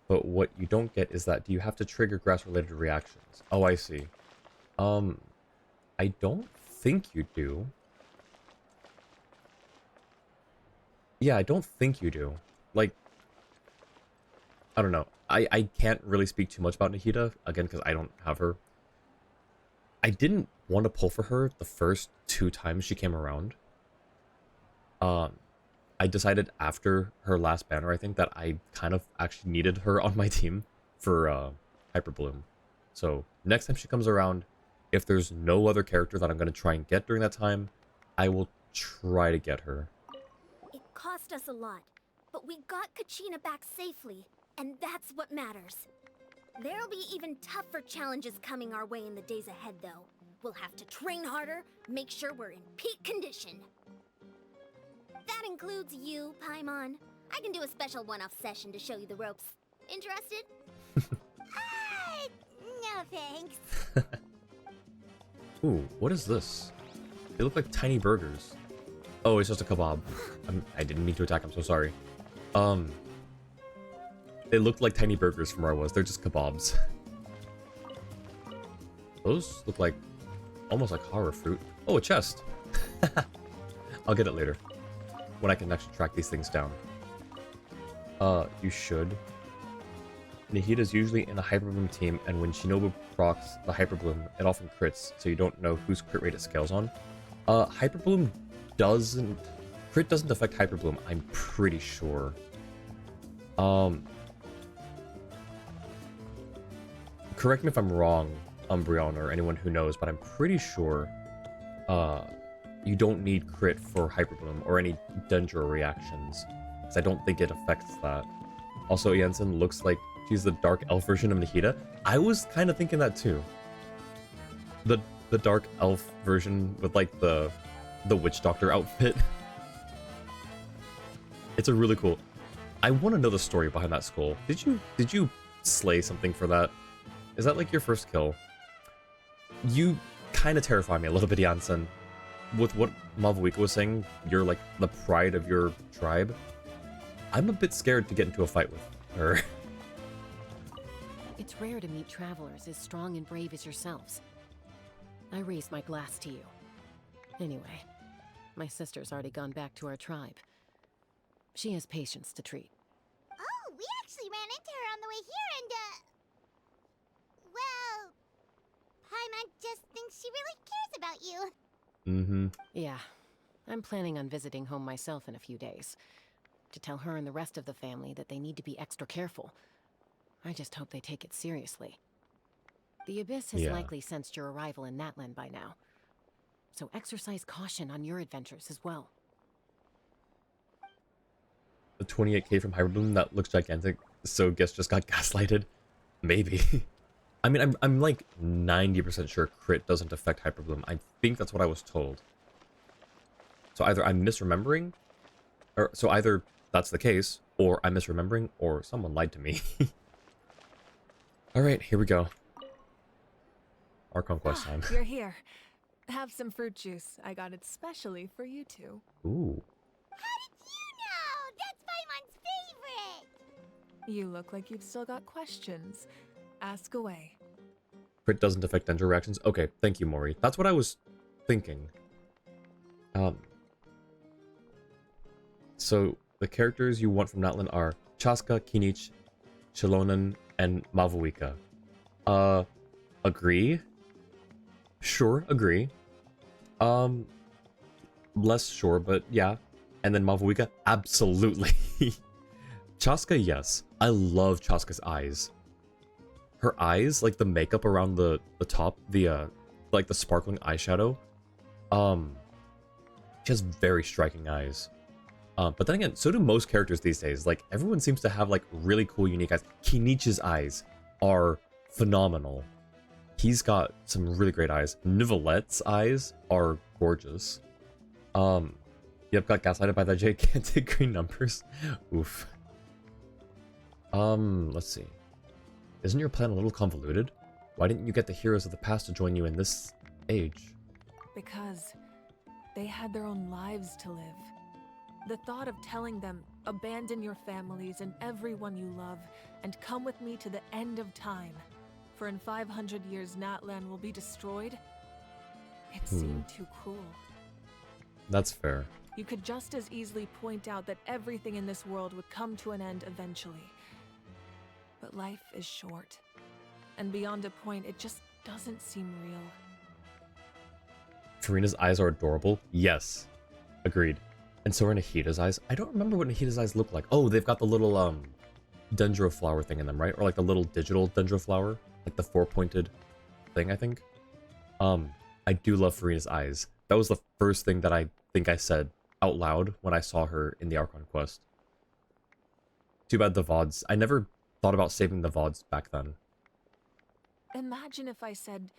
But what you don't get is that, do you have to trigger grass-related reactions? Oh, I see. I don't think you do. Yeah, I don't think you do. Like, I don't know. I can't really speak too much about Nahida, again, because I don't have her. I didn't want to pull for her the first 2 times she came around. I decided after her last banner, I think, that I kind of actually needed her on my team for Hyper Bloom. So next time she comes around, if there's no other character that I'm going to try and get during that time, I will try to get her. It cost us a lot, but we got Kachina back safely, and that's what matters. There'll be even tougher challenges coming our way in the days ahead, though. We'll have to train harder, make sure we're in peak condition. That includes you, Paimon. I can do a special one-off session to show you the ropes. Interested? No thanks. Ooh, what is this? They look like tiny burgers. Oh, it's just a kebab. I didn't mean to attack, I'm so sorry. They looked like tiny burgers from where I was. They're just kebabs. Those look like almost like horror fruit. Oh, a chest. I'll get it later, when I can actually track these things down. You should. Nahida's usually in a Hyper Bloom team, and when Shinobu procs the Hyper Bloom, it often crits, so you don't know whose crit rate it scales on. Hyper Bloom doesn't... Crit doesn't affect Hyper Bloom, I'm pretty sure. Correct me if I'm wrong, Umbreon, or anyone who knows, but I'm pretty sure you don't need crit for Hyper Bloom or any danger reactions, because I don't think it affects that. Also, Jensen looks like she's the dark elf version of Nahida. I was kind of thinking that too. The dark elf version with like the witch doctor outfit. It's a really cool. I want to know the story behind that skull. Did you slay something for that? Is that like your first kill? You kind of terrify me a little bit, Jansen. With what Mavuika was saying, you're like the pride of your tribe. I'm a bit scared to get into a fight with her. It's rare to meet travelers as strong and brave as yourselves. I raise my glass to you. Anyway, my sister's already gone back to our tribe. She has patients to treat. Oh, we actually ran into her on the way here and, well, Paimon just thinks she really cares about you. Mm-hmm. Yeah, I'm planning on visiting home myself in a few days. To tell her and the rest of the family that they need to be extra careful. I just hope they take it seriously. The Abyss has likely sensed your arrival in Natlan by now. So exercise caution on your adventures as well. The 28k from Hyper Bloom, that looks gigantic, so guess just got gaslighted? Maybe. I mean, I'm like 90% sure crit doesn't affect Hyper Bloom. I think that's what I was told. So either I'm misremembering, or so either that's the case, or I'm misremembering, or someone lied to me. Alright, here we go. Archon quest time. You're here. Have some fruit juice. I got it specially for you two. Ooh. How did you know? That's Paimon's favorite! You look like you've still got questions. Ask away. Crit doesn't affect danger reactions. Okay, thank you, Mori. That's what I was thinking. So the characters you want from Natlan are Chaska, Kinich, Chilonan, and Mavuika. Agree? Sure, agree. Less sure, but yeah. And then Mavuika, absolutely. Chaska, yes. I love Chaska's eyes. Her eyes, like the makeup around the top, like the sparkling eyeshadow. She has very striking eyes. But then again, so do most characters these days. Like, everyone seems to have, like, really cool, unique eyes. Kinich's eyes are phenomenal. He's got some really great eyes. Nivelette's eyes are gorgeous. Yep, got gaslighted by the gigantic green numbers. Oof. Let's see. Isn't your plan a little convoluted? Why didn't you get the heroes of the past to join you in this age? Because they had their own lives to live. The thought of telling them, abandon your families and everyone you love, and come with me to the end of time, for in 500 years Natlan will be destroyed, it seemed too cruel. That's fair. You could just as easily point out that everything in this world would come to an end eventually. But life is short, and beyond a point, it just doesn't seem real. Karina's eyes are adorable. Yes. Agreed. And so are Nahida's eyes. I don't remember what Nahida's eyes look like. Oh, they've got the little dendro flower thing in them, right? Or like the little digital dendro flower, like the four-pointed thing, I think. I do love Farina's eyes. That was the first thing that I think I said out loud when I saw her in the Archon quest. Too bad the VODs. I never thought about saving the VODs back then. Imagine if I said,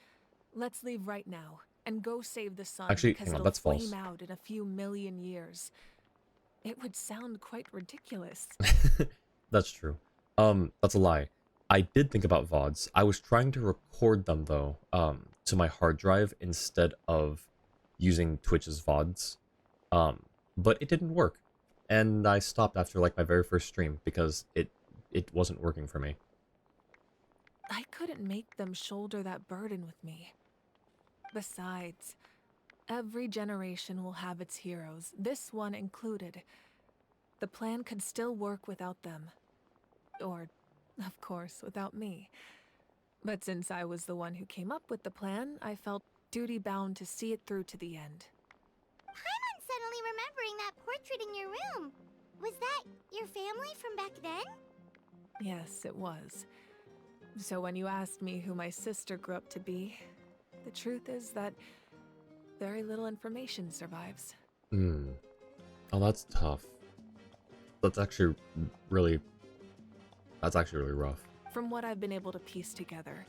let's leave right now and go save the sun. Actually, because hang on, it'll that's flame false. out in a few million years. It would sound quite ridiculous. That's true. That's a lie. I did think about VODs. I was trying to record them though, to my hard drive instead of using Twitch's VODs. But it didn't work. And I stopped after like my very first stream because it wasn't working for me. I couldn't make them shoulder that burden with me. Besides, every generation will have its heroes, this one included. The plan could still work without them. Or, of course, without me. But since I was the one who came up with the plan, I felt duty-bound to see it through to the end. I'm suddenly remembering that portrait in your room. Was that your family from back then? Yes, it was. So when you asked me who my sister grew up to be, the truth is that very little information survives. Oh, that's tough. That's actually really rough. From what I've been able to piece together,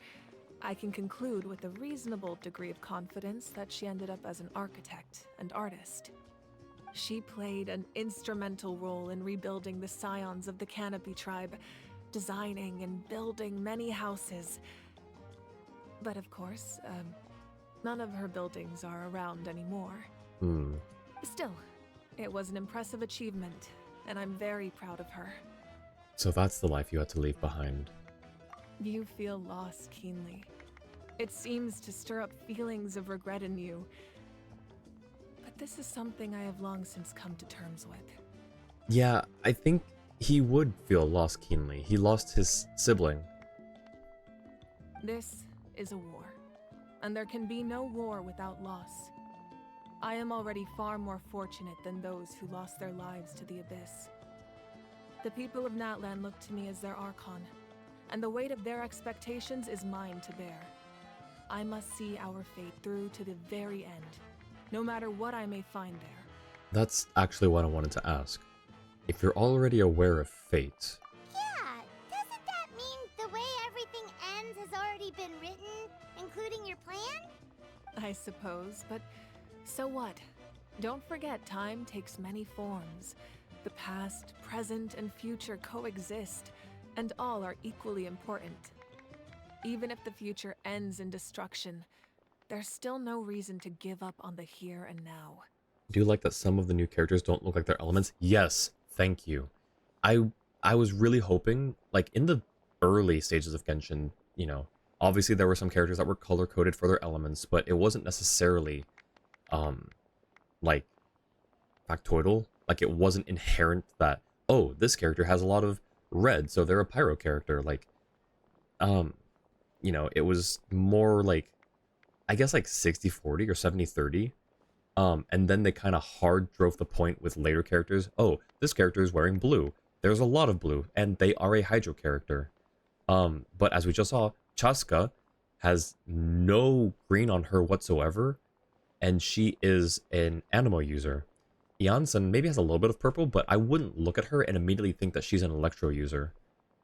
I can conclude with a reasonable degree of confidence that she ended up as an architect and artist. She played an instrumental role in rebuilding the scions of the Canopy tribe, designing and building many houses. But of course, none of her buildings are around anymore. Still, it was an impressive achievement, and I'm very proud of her. So that's the life you had to leave behind. You feel loss keenly. It seems to stir up feelings of regret in you. But this is something I have long since come to terms with. Yeah, I think he would feel loss keenly. He lost his sibling. This is a war, and there can be no war without loss. I am already far more fortunate than those who lost their lives to the Abyss. The people of Natlan look to me as their Archon, and the weight of their expectations is mine to bear. I must see our fate through to the very end, no matter what I may find there. That's actually what I wanted to ask. If you're already aware of fate... Yeah, doesn't that mean the way everything ends has already been written, including your plan? I suppose, but so what? Don't forget, time takes many forms. The past, present, and future coexist, and all are equally important. Even if the future ends in destruction, there's still no reason to give up on the here and now. Do you like that some of the new characters don't look like their elements? Yes, thank you. I was really hoping, like in the early stages of Genshin, you know, obviously there were some characters that were color-coded for their elements, but it wasn't necessarily, like, factoidal. Like, it wasn't inherent that, oh, this character has a lot of red, so they're a pyro character. Like, you know, it was more like, I guess like 60-40 or 70-30. And then they kind of hard drove the point with later characters. Oh, this character is wearing blue. There's a lot of blue, and they are a hydro character. But as we just saw, Chaska has no green on her whatsoever, and she is an Anemo user. Janssen maybe has a little bit of purple, but I wouldn't look at her and immediately think that she's an Electro user.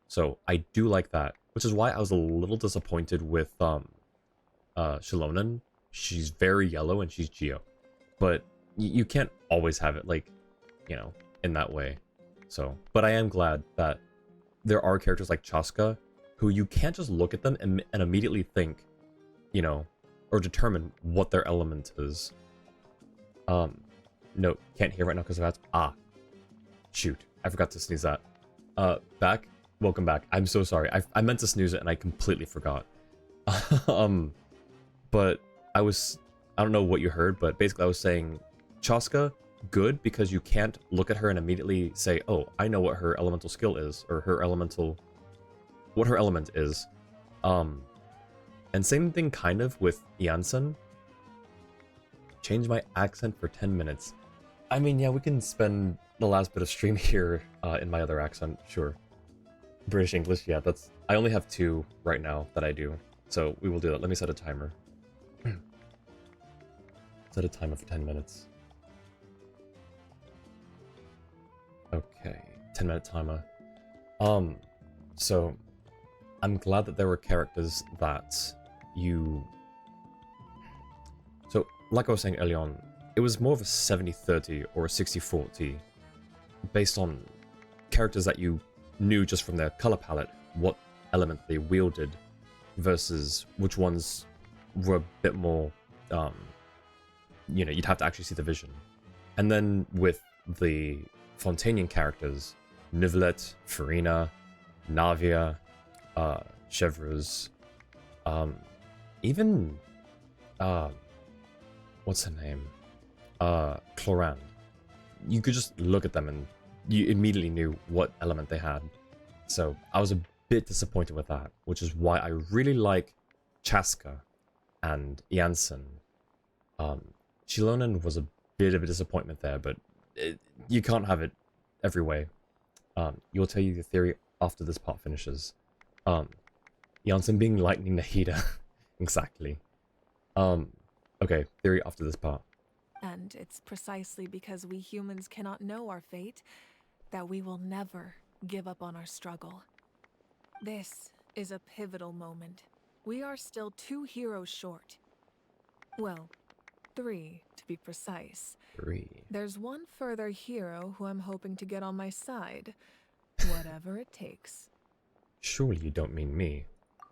So I do like that, which is why I was a little disappointed with Shilonen. She's very yellow and she's Geo. But you can't always have it, like, you know, in that way. So, but I am glad that there are characters like Chaska who you can't just look at them and immediately think, you know, or determine what their element is. No, can't hear right now because of that. Ah, shoot, I forgot to sneeze that. Back, welcome back. I'm so sorry. I meant to snooze it and I completely forgot. But I don't know what you heard, but basically I was saying Chaska, good, because you can't look at her and immediately say, oh, I know what her elemental skill is, or what her element is. And same thing kind of with Janssen. Change my accent for 10 minutes. I mean, yeah, we can spend the last bit of stream here in my other accent, sure. British English, yeah, I only have 2 right now that I do, so we will do that. Let me set a timer. Set a timer for 10 minutes. Okay, 10-minute timer. So I'm glad that there were characters that so like I was saying early on, it was more of a 70-30 or a 60-40 based on characters that you knew just from their color palette what element they wielded versus which ones were a bit more you know, you'd have to actually see the vision. And then with the Fontanian characters, Nivelet, Farina, Navia, Chevreuse, even what's her name? Cloran. You could just look at them and you immediately knew what element they had. So I was a bit disappointed with that, which is why I really like Chaska and Janssen. Shilonen was a bit of a disappointment there, but you can't have it every way. You'll tell you the theory after this part finishes. Janssen being Lightning Nahida. Exactly. Okay, theory after this part. And it's precisely because we humans cannot know our fate that we will never give up on our struggle. This is a pivotal moment. We are still 2 heroes short. Well, 3 to be precise. 3. There's one further hero who I'm hoping to get on my side, whatever it takes. Surely you don't mean me.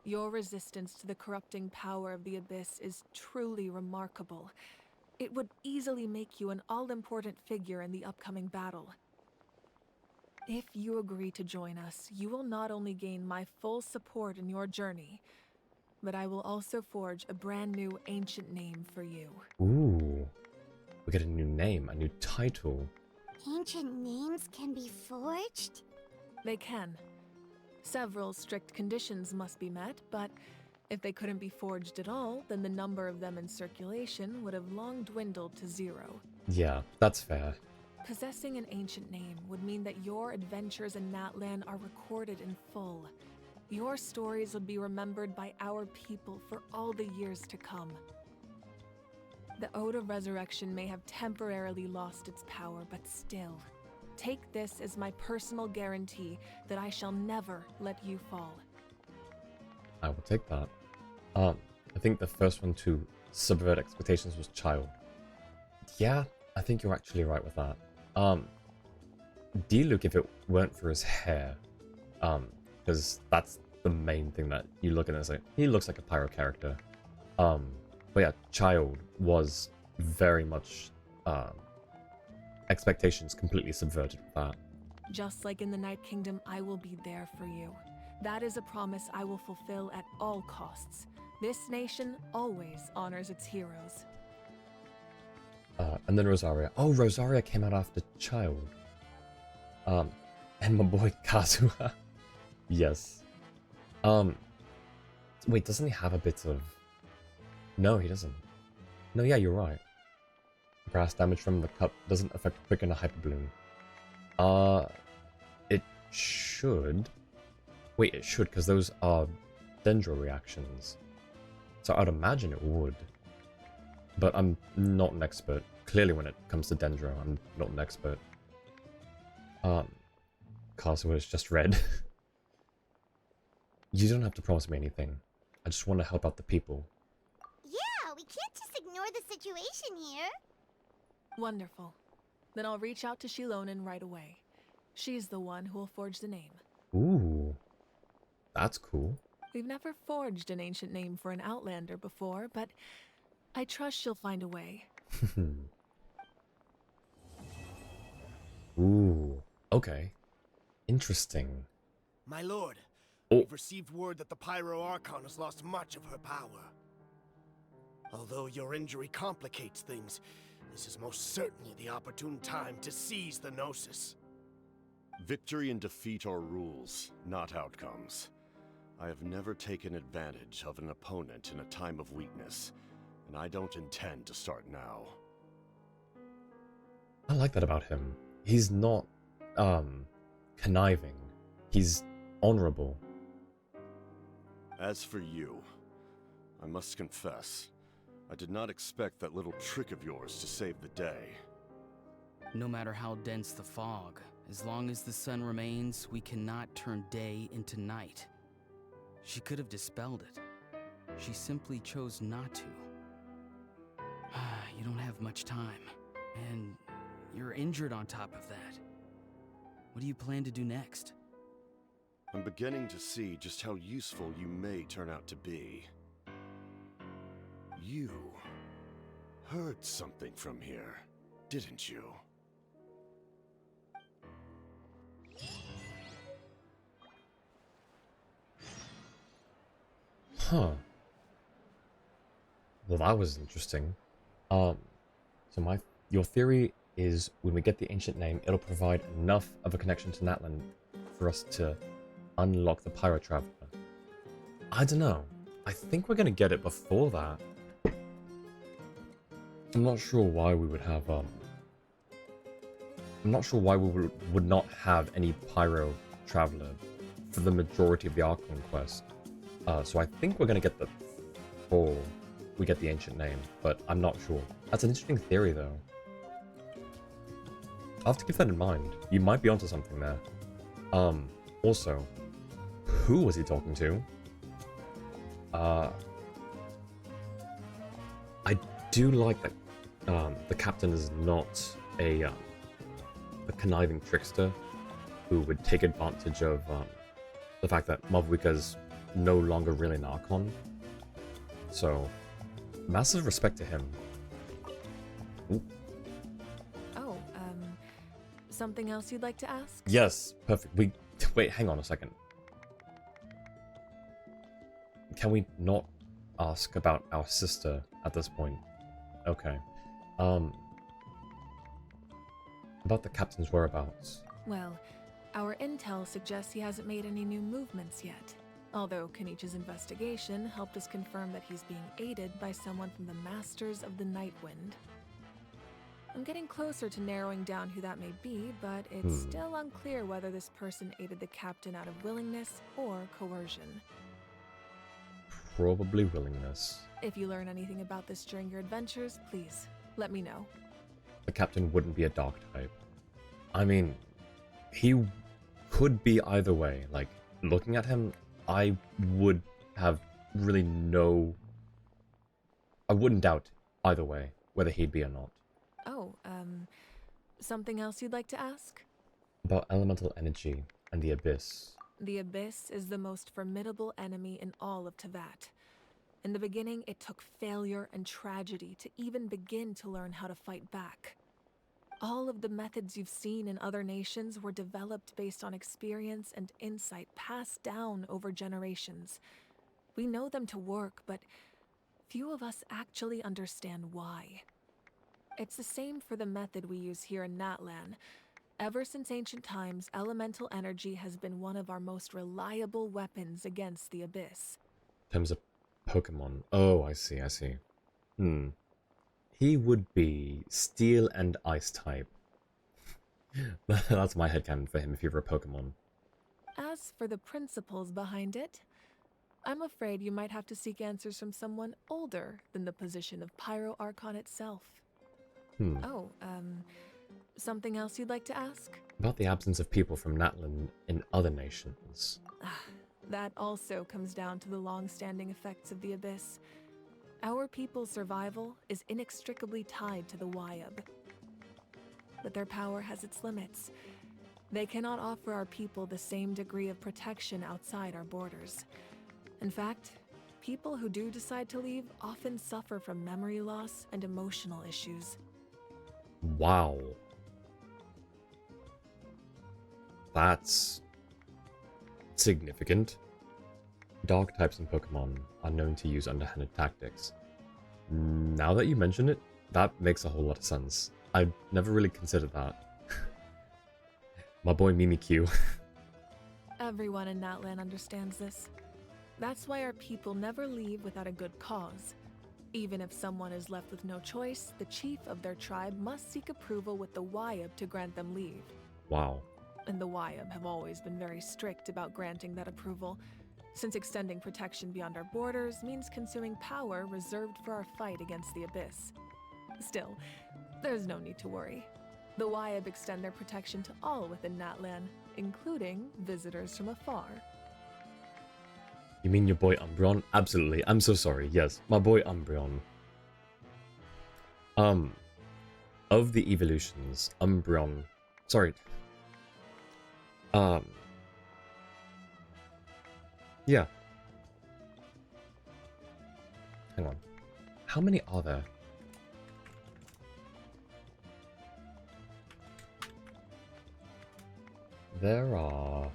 Your resistance to the corrupting power of the Abyss is truly remarkable. It would easily make you an all-important figure in the upcoming battle. If you agree to join us, you will not only gain my full support in your journey, but I will also forge a brand new ancient name for you. Ooh. We get a new name, a new title. Ancient names can be forged? They can. Several strict conditions must be met, but if they couldn't be forged at all, then the number of them in circulation would have long dwindled to 0. Yeah, that's fair. Possessing an ancient name would mean that your adventures in Natlan are recorded in full. Your stories would be remembered by our people for all the years to come. The Ode of Resurrection may have temporarily lost its power, but still, take this as my personal guarantee that I shall never let you fall. I will take that. I think the first one to subvert expectations was Child. Yeah, I think you're actually right with that. D-Luke, if it weren't for his hair, because that's the main thing that you look at and say, he looks like a pyro character. But yeah, Child was very much, expectations completely subverted with that. Just like in the Night Kingdom, I will be there for you. That is a promise I will fulfill at all costs. This nation always honors its heroes. And then Rosaria. Oh, Rosaria came out after Child. And my boy Kazuha. Yes. Wait, doesn't he have a bit of... No, he doesn't. No, yeah, you're right. Grass damage from the cup doesn't affect quick and a hyper bloom. It should. Wait, it should, because those are Dendro reactions. So I'd imagine it would. But I'm not an expert. Clearly when it comes to Dendro, I'm not an expert. Kazuha is just red. You don't have to promise me anything. I just want to help out the people. Yeah, we can't just ignore the situation here. Wonderful. Then I'll reach out to Shilonen right away. She's the one who will forge the name. Ooh. That's cool. We've never forged an ancient name for an Outlander before, but I trust she'll find a way. Ooh. Okay. Interesting. My lord, Oh. we've received word that the Pyro Archon has lost much of her power. Although your injury complicates things, this is most certainly the opportune time to seize the Gnosis. Victory and defeat are rules, not outcomes. I have never taken advantage of an opponent in a time of weakness, and I don't intend to start now. I like that about him. He's not, conniving. He's honorable. As for you, I must confess, I did not expect that little trick of yours to save the day. No matter how dense the fog, as long as the sun remains, we cannot turn day into night. She could have dispelled it. She simply chose not to. You don't have much time, and you're injured on top of that. What do you plan to do next? I'm beginning to see just how useful you may turn out to be. You heard something from here, didn't you? Huh. Well, that was interesting. So your theory is when we get the ancient name, it'll provide enough of a connection to Natlan for us to unlock the Pyro Traveler. I don't know. I think we're gonna get it before that. I'm not sure why we would have, I'm not sure why we would not have any Pyro Traveler for the majority of the Archon quest. So I think we're gonna get the before we get the ancient name, but I'm not sure. That's an interesting theory, though. I'll have to keep that in mind. You might be onto something there. Also, who was he talking to? I do like that the captain is not a conniving trickster who would take advantage of the fact that Mavwika's no longer really an Archon. So, massive respect to him. Ooh. Oh, something else you'd like to ask? Yes, perfect. Wait, hang on a second. Can we not ask about our sister at this point? Okay. About the captain's whereabouts. Well, our intel suggests he hasn't made any new movements yet. Although Kenichi's investigation helped us confirm that he's being aided by someone from the Masters of the Nightwind. I'm getting closer to narrowing down who that may be, but it's still unclear whether this person aided the captain out of willingness or coercion. Probably willingness. If you learn anything about this during your adventures, please let me know. The captain wouldn't be a dark type. I mean, he could be either way. Like, looking at him, I would have really I wouldn't doubt either way whether he'd be or not. Oh, something else you'd like to ask? About elemental energy and the Abyss. The Abyss is the most formidable enemy in all of Teyvat. In the beginning, it took failure and tragedy to even begin to learn how to fight back. All of the methods you've seen in other nations were developed based on experience and insight passed down over generations. We know them to work, but few of us actually understand why. It's the same for the method we use here in Natlan. Ever since ancient times, elemental energy has been one of our most reliable weapons against the Abyss. In terms of Pokemon. Oh, I see, I see. He would be Steel and Ice type. That's my headcanon for him if you were a Pokemon. As for the principles behind it, I'm afraid you might have to seek answers from someone older than the position of Pyro Archon itself. Oh, something else you'd like to ask? About the absence of people from Natlan in other nations. That also comes down to the long-standing effects of the Abyss. Our people's survival is inextricably tied to the Wyab. But their power has its limits. They cannot offer our people the same degree of protection outside our borders. In fact, people who do decide to leave often suffer from memory loss and emotional issues. Wow. That's significant. Dark types in Pokemon are known to use underhanded tactics. Now that you mention it, that makes a whole lot of sense. I never really considered that. My boy Mimikyu. Everyone in Natlan understands this. That's why our people never leave without a good cause. Even if someone is left with no choice, the chief of their tribe must seek approval with the Wyab to grant them leave. Wow. And the Wyab have always been very strict about granting that approval, since extending protection beyond our borders means consuming power reserved for our fight against the Abyss. Still, there's no need to worry. The Wyab extend their protection to all within Natlan, including visitors from afar. You mean your boy Umbreon? Absolutely. I'm so sorry. Yes, my boy Umbreon. Of the evolutions, Umbreon... Sorry. Yeah. Hang on. How many are there? There are...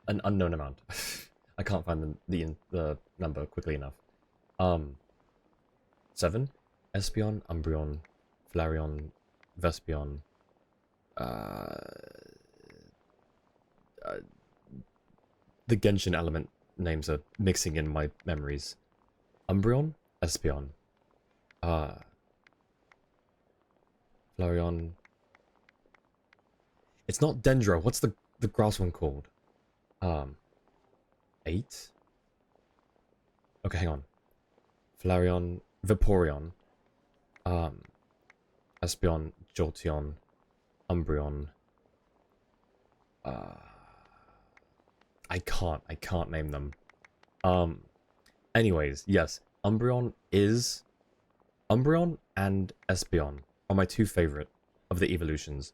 an unknown amount. I can't find the number quickly enough. 7. Espeon, Umbreon, Flareon, Vespion. The Genshin element names are mixing in my memories. Umbreon, Espeon. Flareon. It's not Dendro. What's the grass one called? 8? Okay, hang on. Flareon, Vaporeon, Espeon, Jolteon, Umbreon. I can't name them. Anyways, yes, Umbreon and Espeon are my two favorite of the evolutions,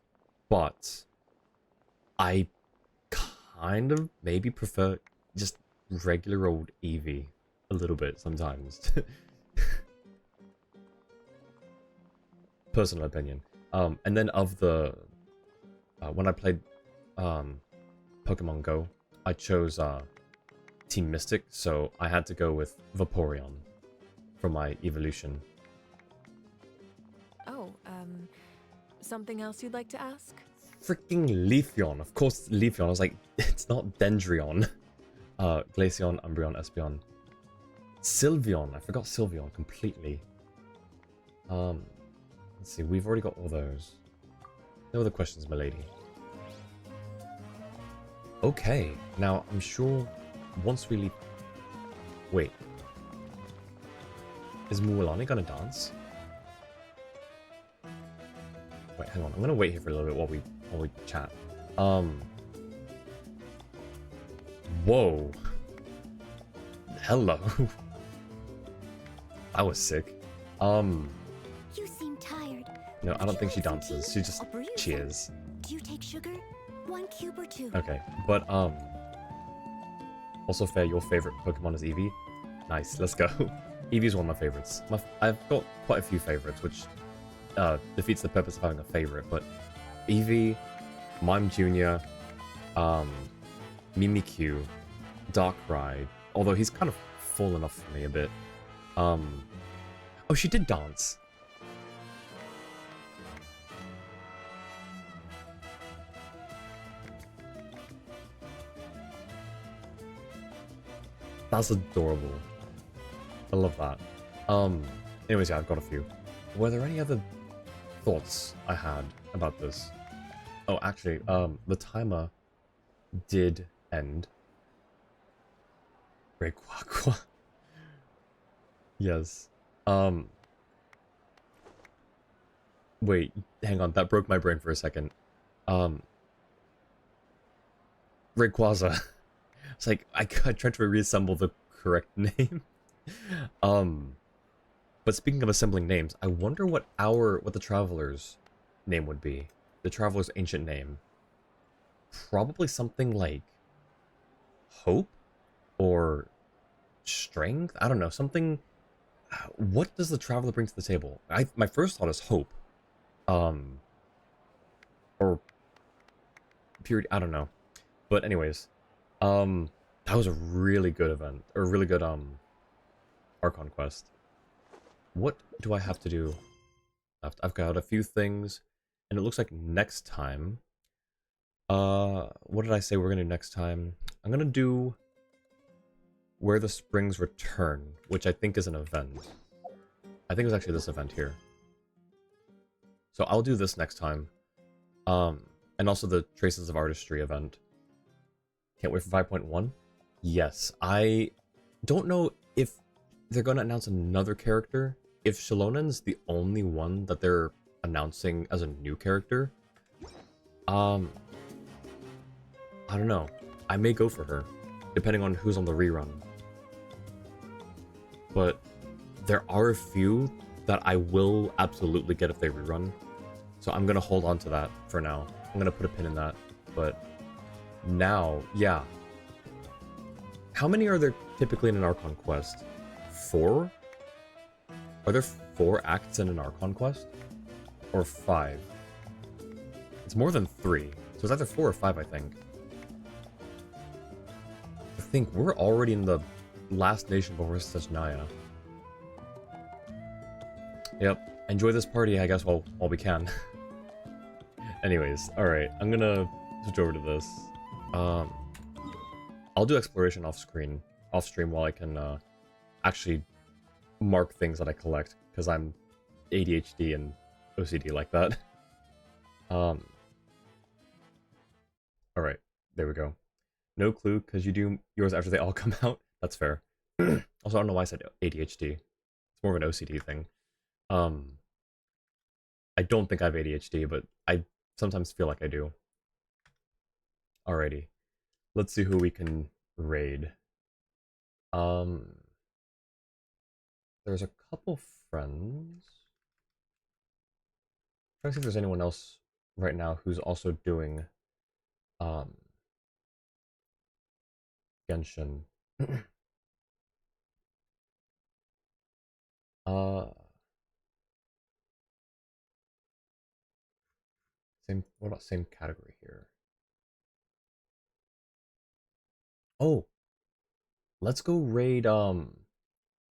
but I kind of maybe prefer just regular old Eevee a little bit sometimes. Personal opinion. And then of the when I played Pokemon Go, I chose Team Mystic, so I had to go with Vaporeon for my evolution. Oh, something else you'd like to ask? Freaking Leafeon. Of course it's Leafeon. I was like, it's not Dendreon. Glaceon, Umbreon, Espeon. Sylveon. I forgot Sylveon completely. Let's see. We've already got all those. No other questions, my lady. Okay. Now, I'm sure once we leave... Wait. Is Mualani gonna dance? Wait, hang on. I'm gonna wait here for a little bit while we chat. Whoa. Hello. That was sick. You seem tired. No, I don't think she dances. She just cheers. Do you take sugar? 1 cube or 2? Okay, but also fair, your favorite Pokemon is Eevee? Nice, let's go. Eevee's one of my favorites. I've got quite a few favorites, which defeats the purpose of having a favorite, but Eevee, Mime Jr., Mimikyu, Darkrai, although he's kind of full enough for me a bit. Oh, she did dance. That's adorable. I love that. Anyways, yeah, I've got a few. Were there any other thoughts I had about this? Oh, actually, the timer did end. Rayquaza. Yes. Wait, hang on, that broke my brain for a second. Rayquaza. It's like, I tried to reassemble the correct name. But speaking of assembling names, I wonder what the Traveler's name would be. The Traveler's ancient name. Probably something like Hope? Or Strength? I don't know, something... What does the Traveler bring to the table? My first thought is Hope. Or... Purity, I don't know. But anyways, that was a really good event, or a really good, Archon quest. What do I have to do left? I've got a few things, and it looks like next time, what did I say we're gonna do next time? I'm gonna do Where the Springs Return, which I think is an event. I think it was actually this event here. So I'll do this next time. And also the Traces of Artistry event. Can't wait for 5.1. Yes, I don't know if they're going to announce another character. If Shalonen's the only one that they're announcing as a new character, I don't know. I may go for her, depending on who's on the rerun. But there are a few that I will absolutely get if they rerun. So I'm going to hold on to that for now. I'm going to put a pin in that. But now, yeah. How many are there typically in an Archon quest? 4? Are there 4 acts in an Archon quest? Or 5? It's more than 3. So it's either 4 or 5, I think. I think we're already in the last nation before Sejnaya. Yep. Enjoy this party, I guess, while we can. Anyways, alright. I'm gonna switch over to this. I'll do exploration off stream while I can actually mark things that I collect, because I'm ADHD and OCD like that. Alright, there we go. No clue, because you do yours after they all come out. That's fair. Also, I don't know why I said ADHD. It's more of an OCD thing. I don't think I have ADHD, but I sometimes feel like I do. Alrighty. Let's see who we can raid. There's a couple friends. Trying to see if there's anyone else right now who's also doing Genshin. What about same category here? Oh, let's go raid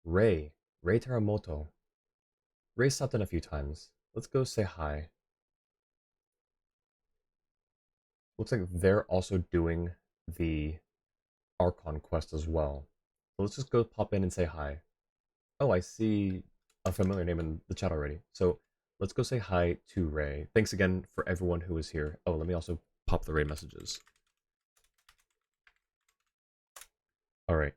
Ray Teramoto. Ray stopped in a few times. Let's go say hi. Looks like they're also doing the Archon quest as well. So let's just go pop in and say hi. Oh, I see a familiar name in the chat already. So let's go say hi to Ray. Thanks again for everyone who was here. Oh, let me also pop the raid messages. Alright.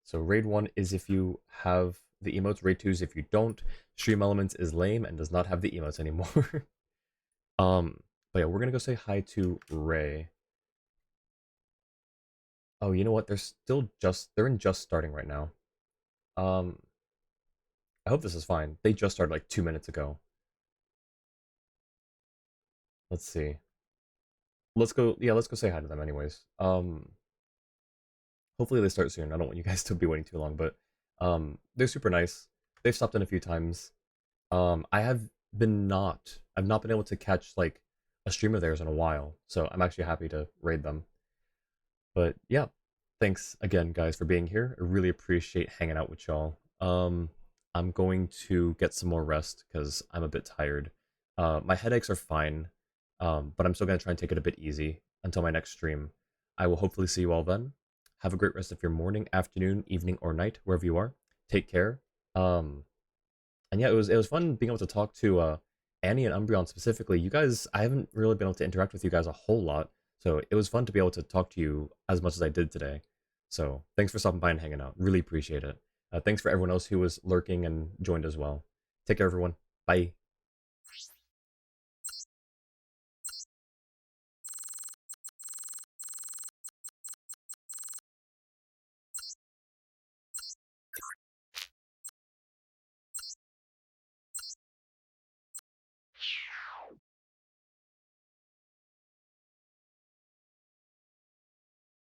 So raid 1 is if you have the emotes. Raid 2 is if you don't. Stream Elements is lame and does not have the emotes anymore. But yeah, we're gonna go say hi to Ray. Oh, you know what? They're in just starting right now. I hope this is fine. They just started like 2 minutes ago. Let's see. Let's go say hi to them anyways. Hopefully they start soon. I don't want you guys to be waiting too long, but they're super nice. they've stopped in a few times. I've not been able to catch like a stream of theirs in a while, so I'm actually happy to raid them. But yeah, thanks again, guys, for being here. I really appreciate hanging out with y'all. I'm going to get some more rest because I'm a bit tired. My headaches are fine, but I'm still gonna try and take it a bit easy until my next stream. I will hopefully see you all then. Have a great rest of your morning, afternoon, evening, or night, wherever you are. Take care. And yeah, it was fun being able to talk to Annie and Umbreon specifically. You guys, I haven't really been able to interact with you guys a whole lot, so it was fun to be able to talk to you as much as I did today. So thanks for stopping by and hanging out. Really appreciate it. Thanks for everyone else who was lurking and joined as well. Take care, everyone. Bye.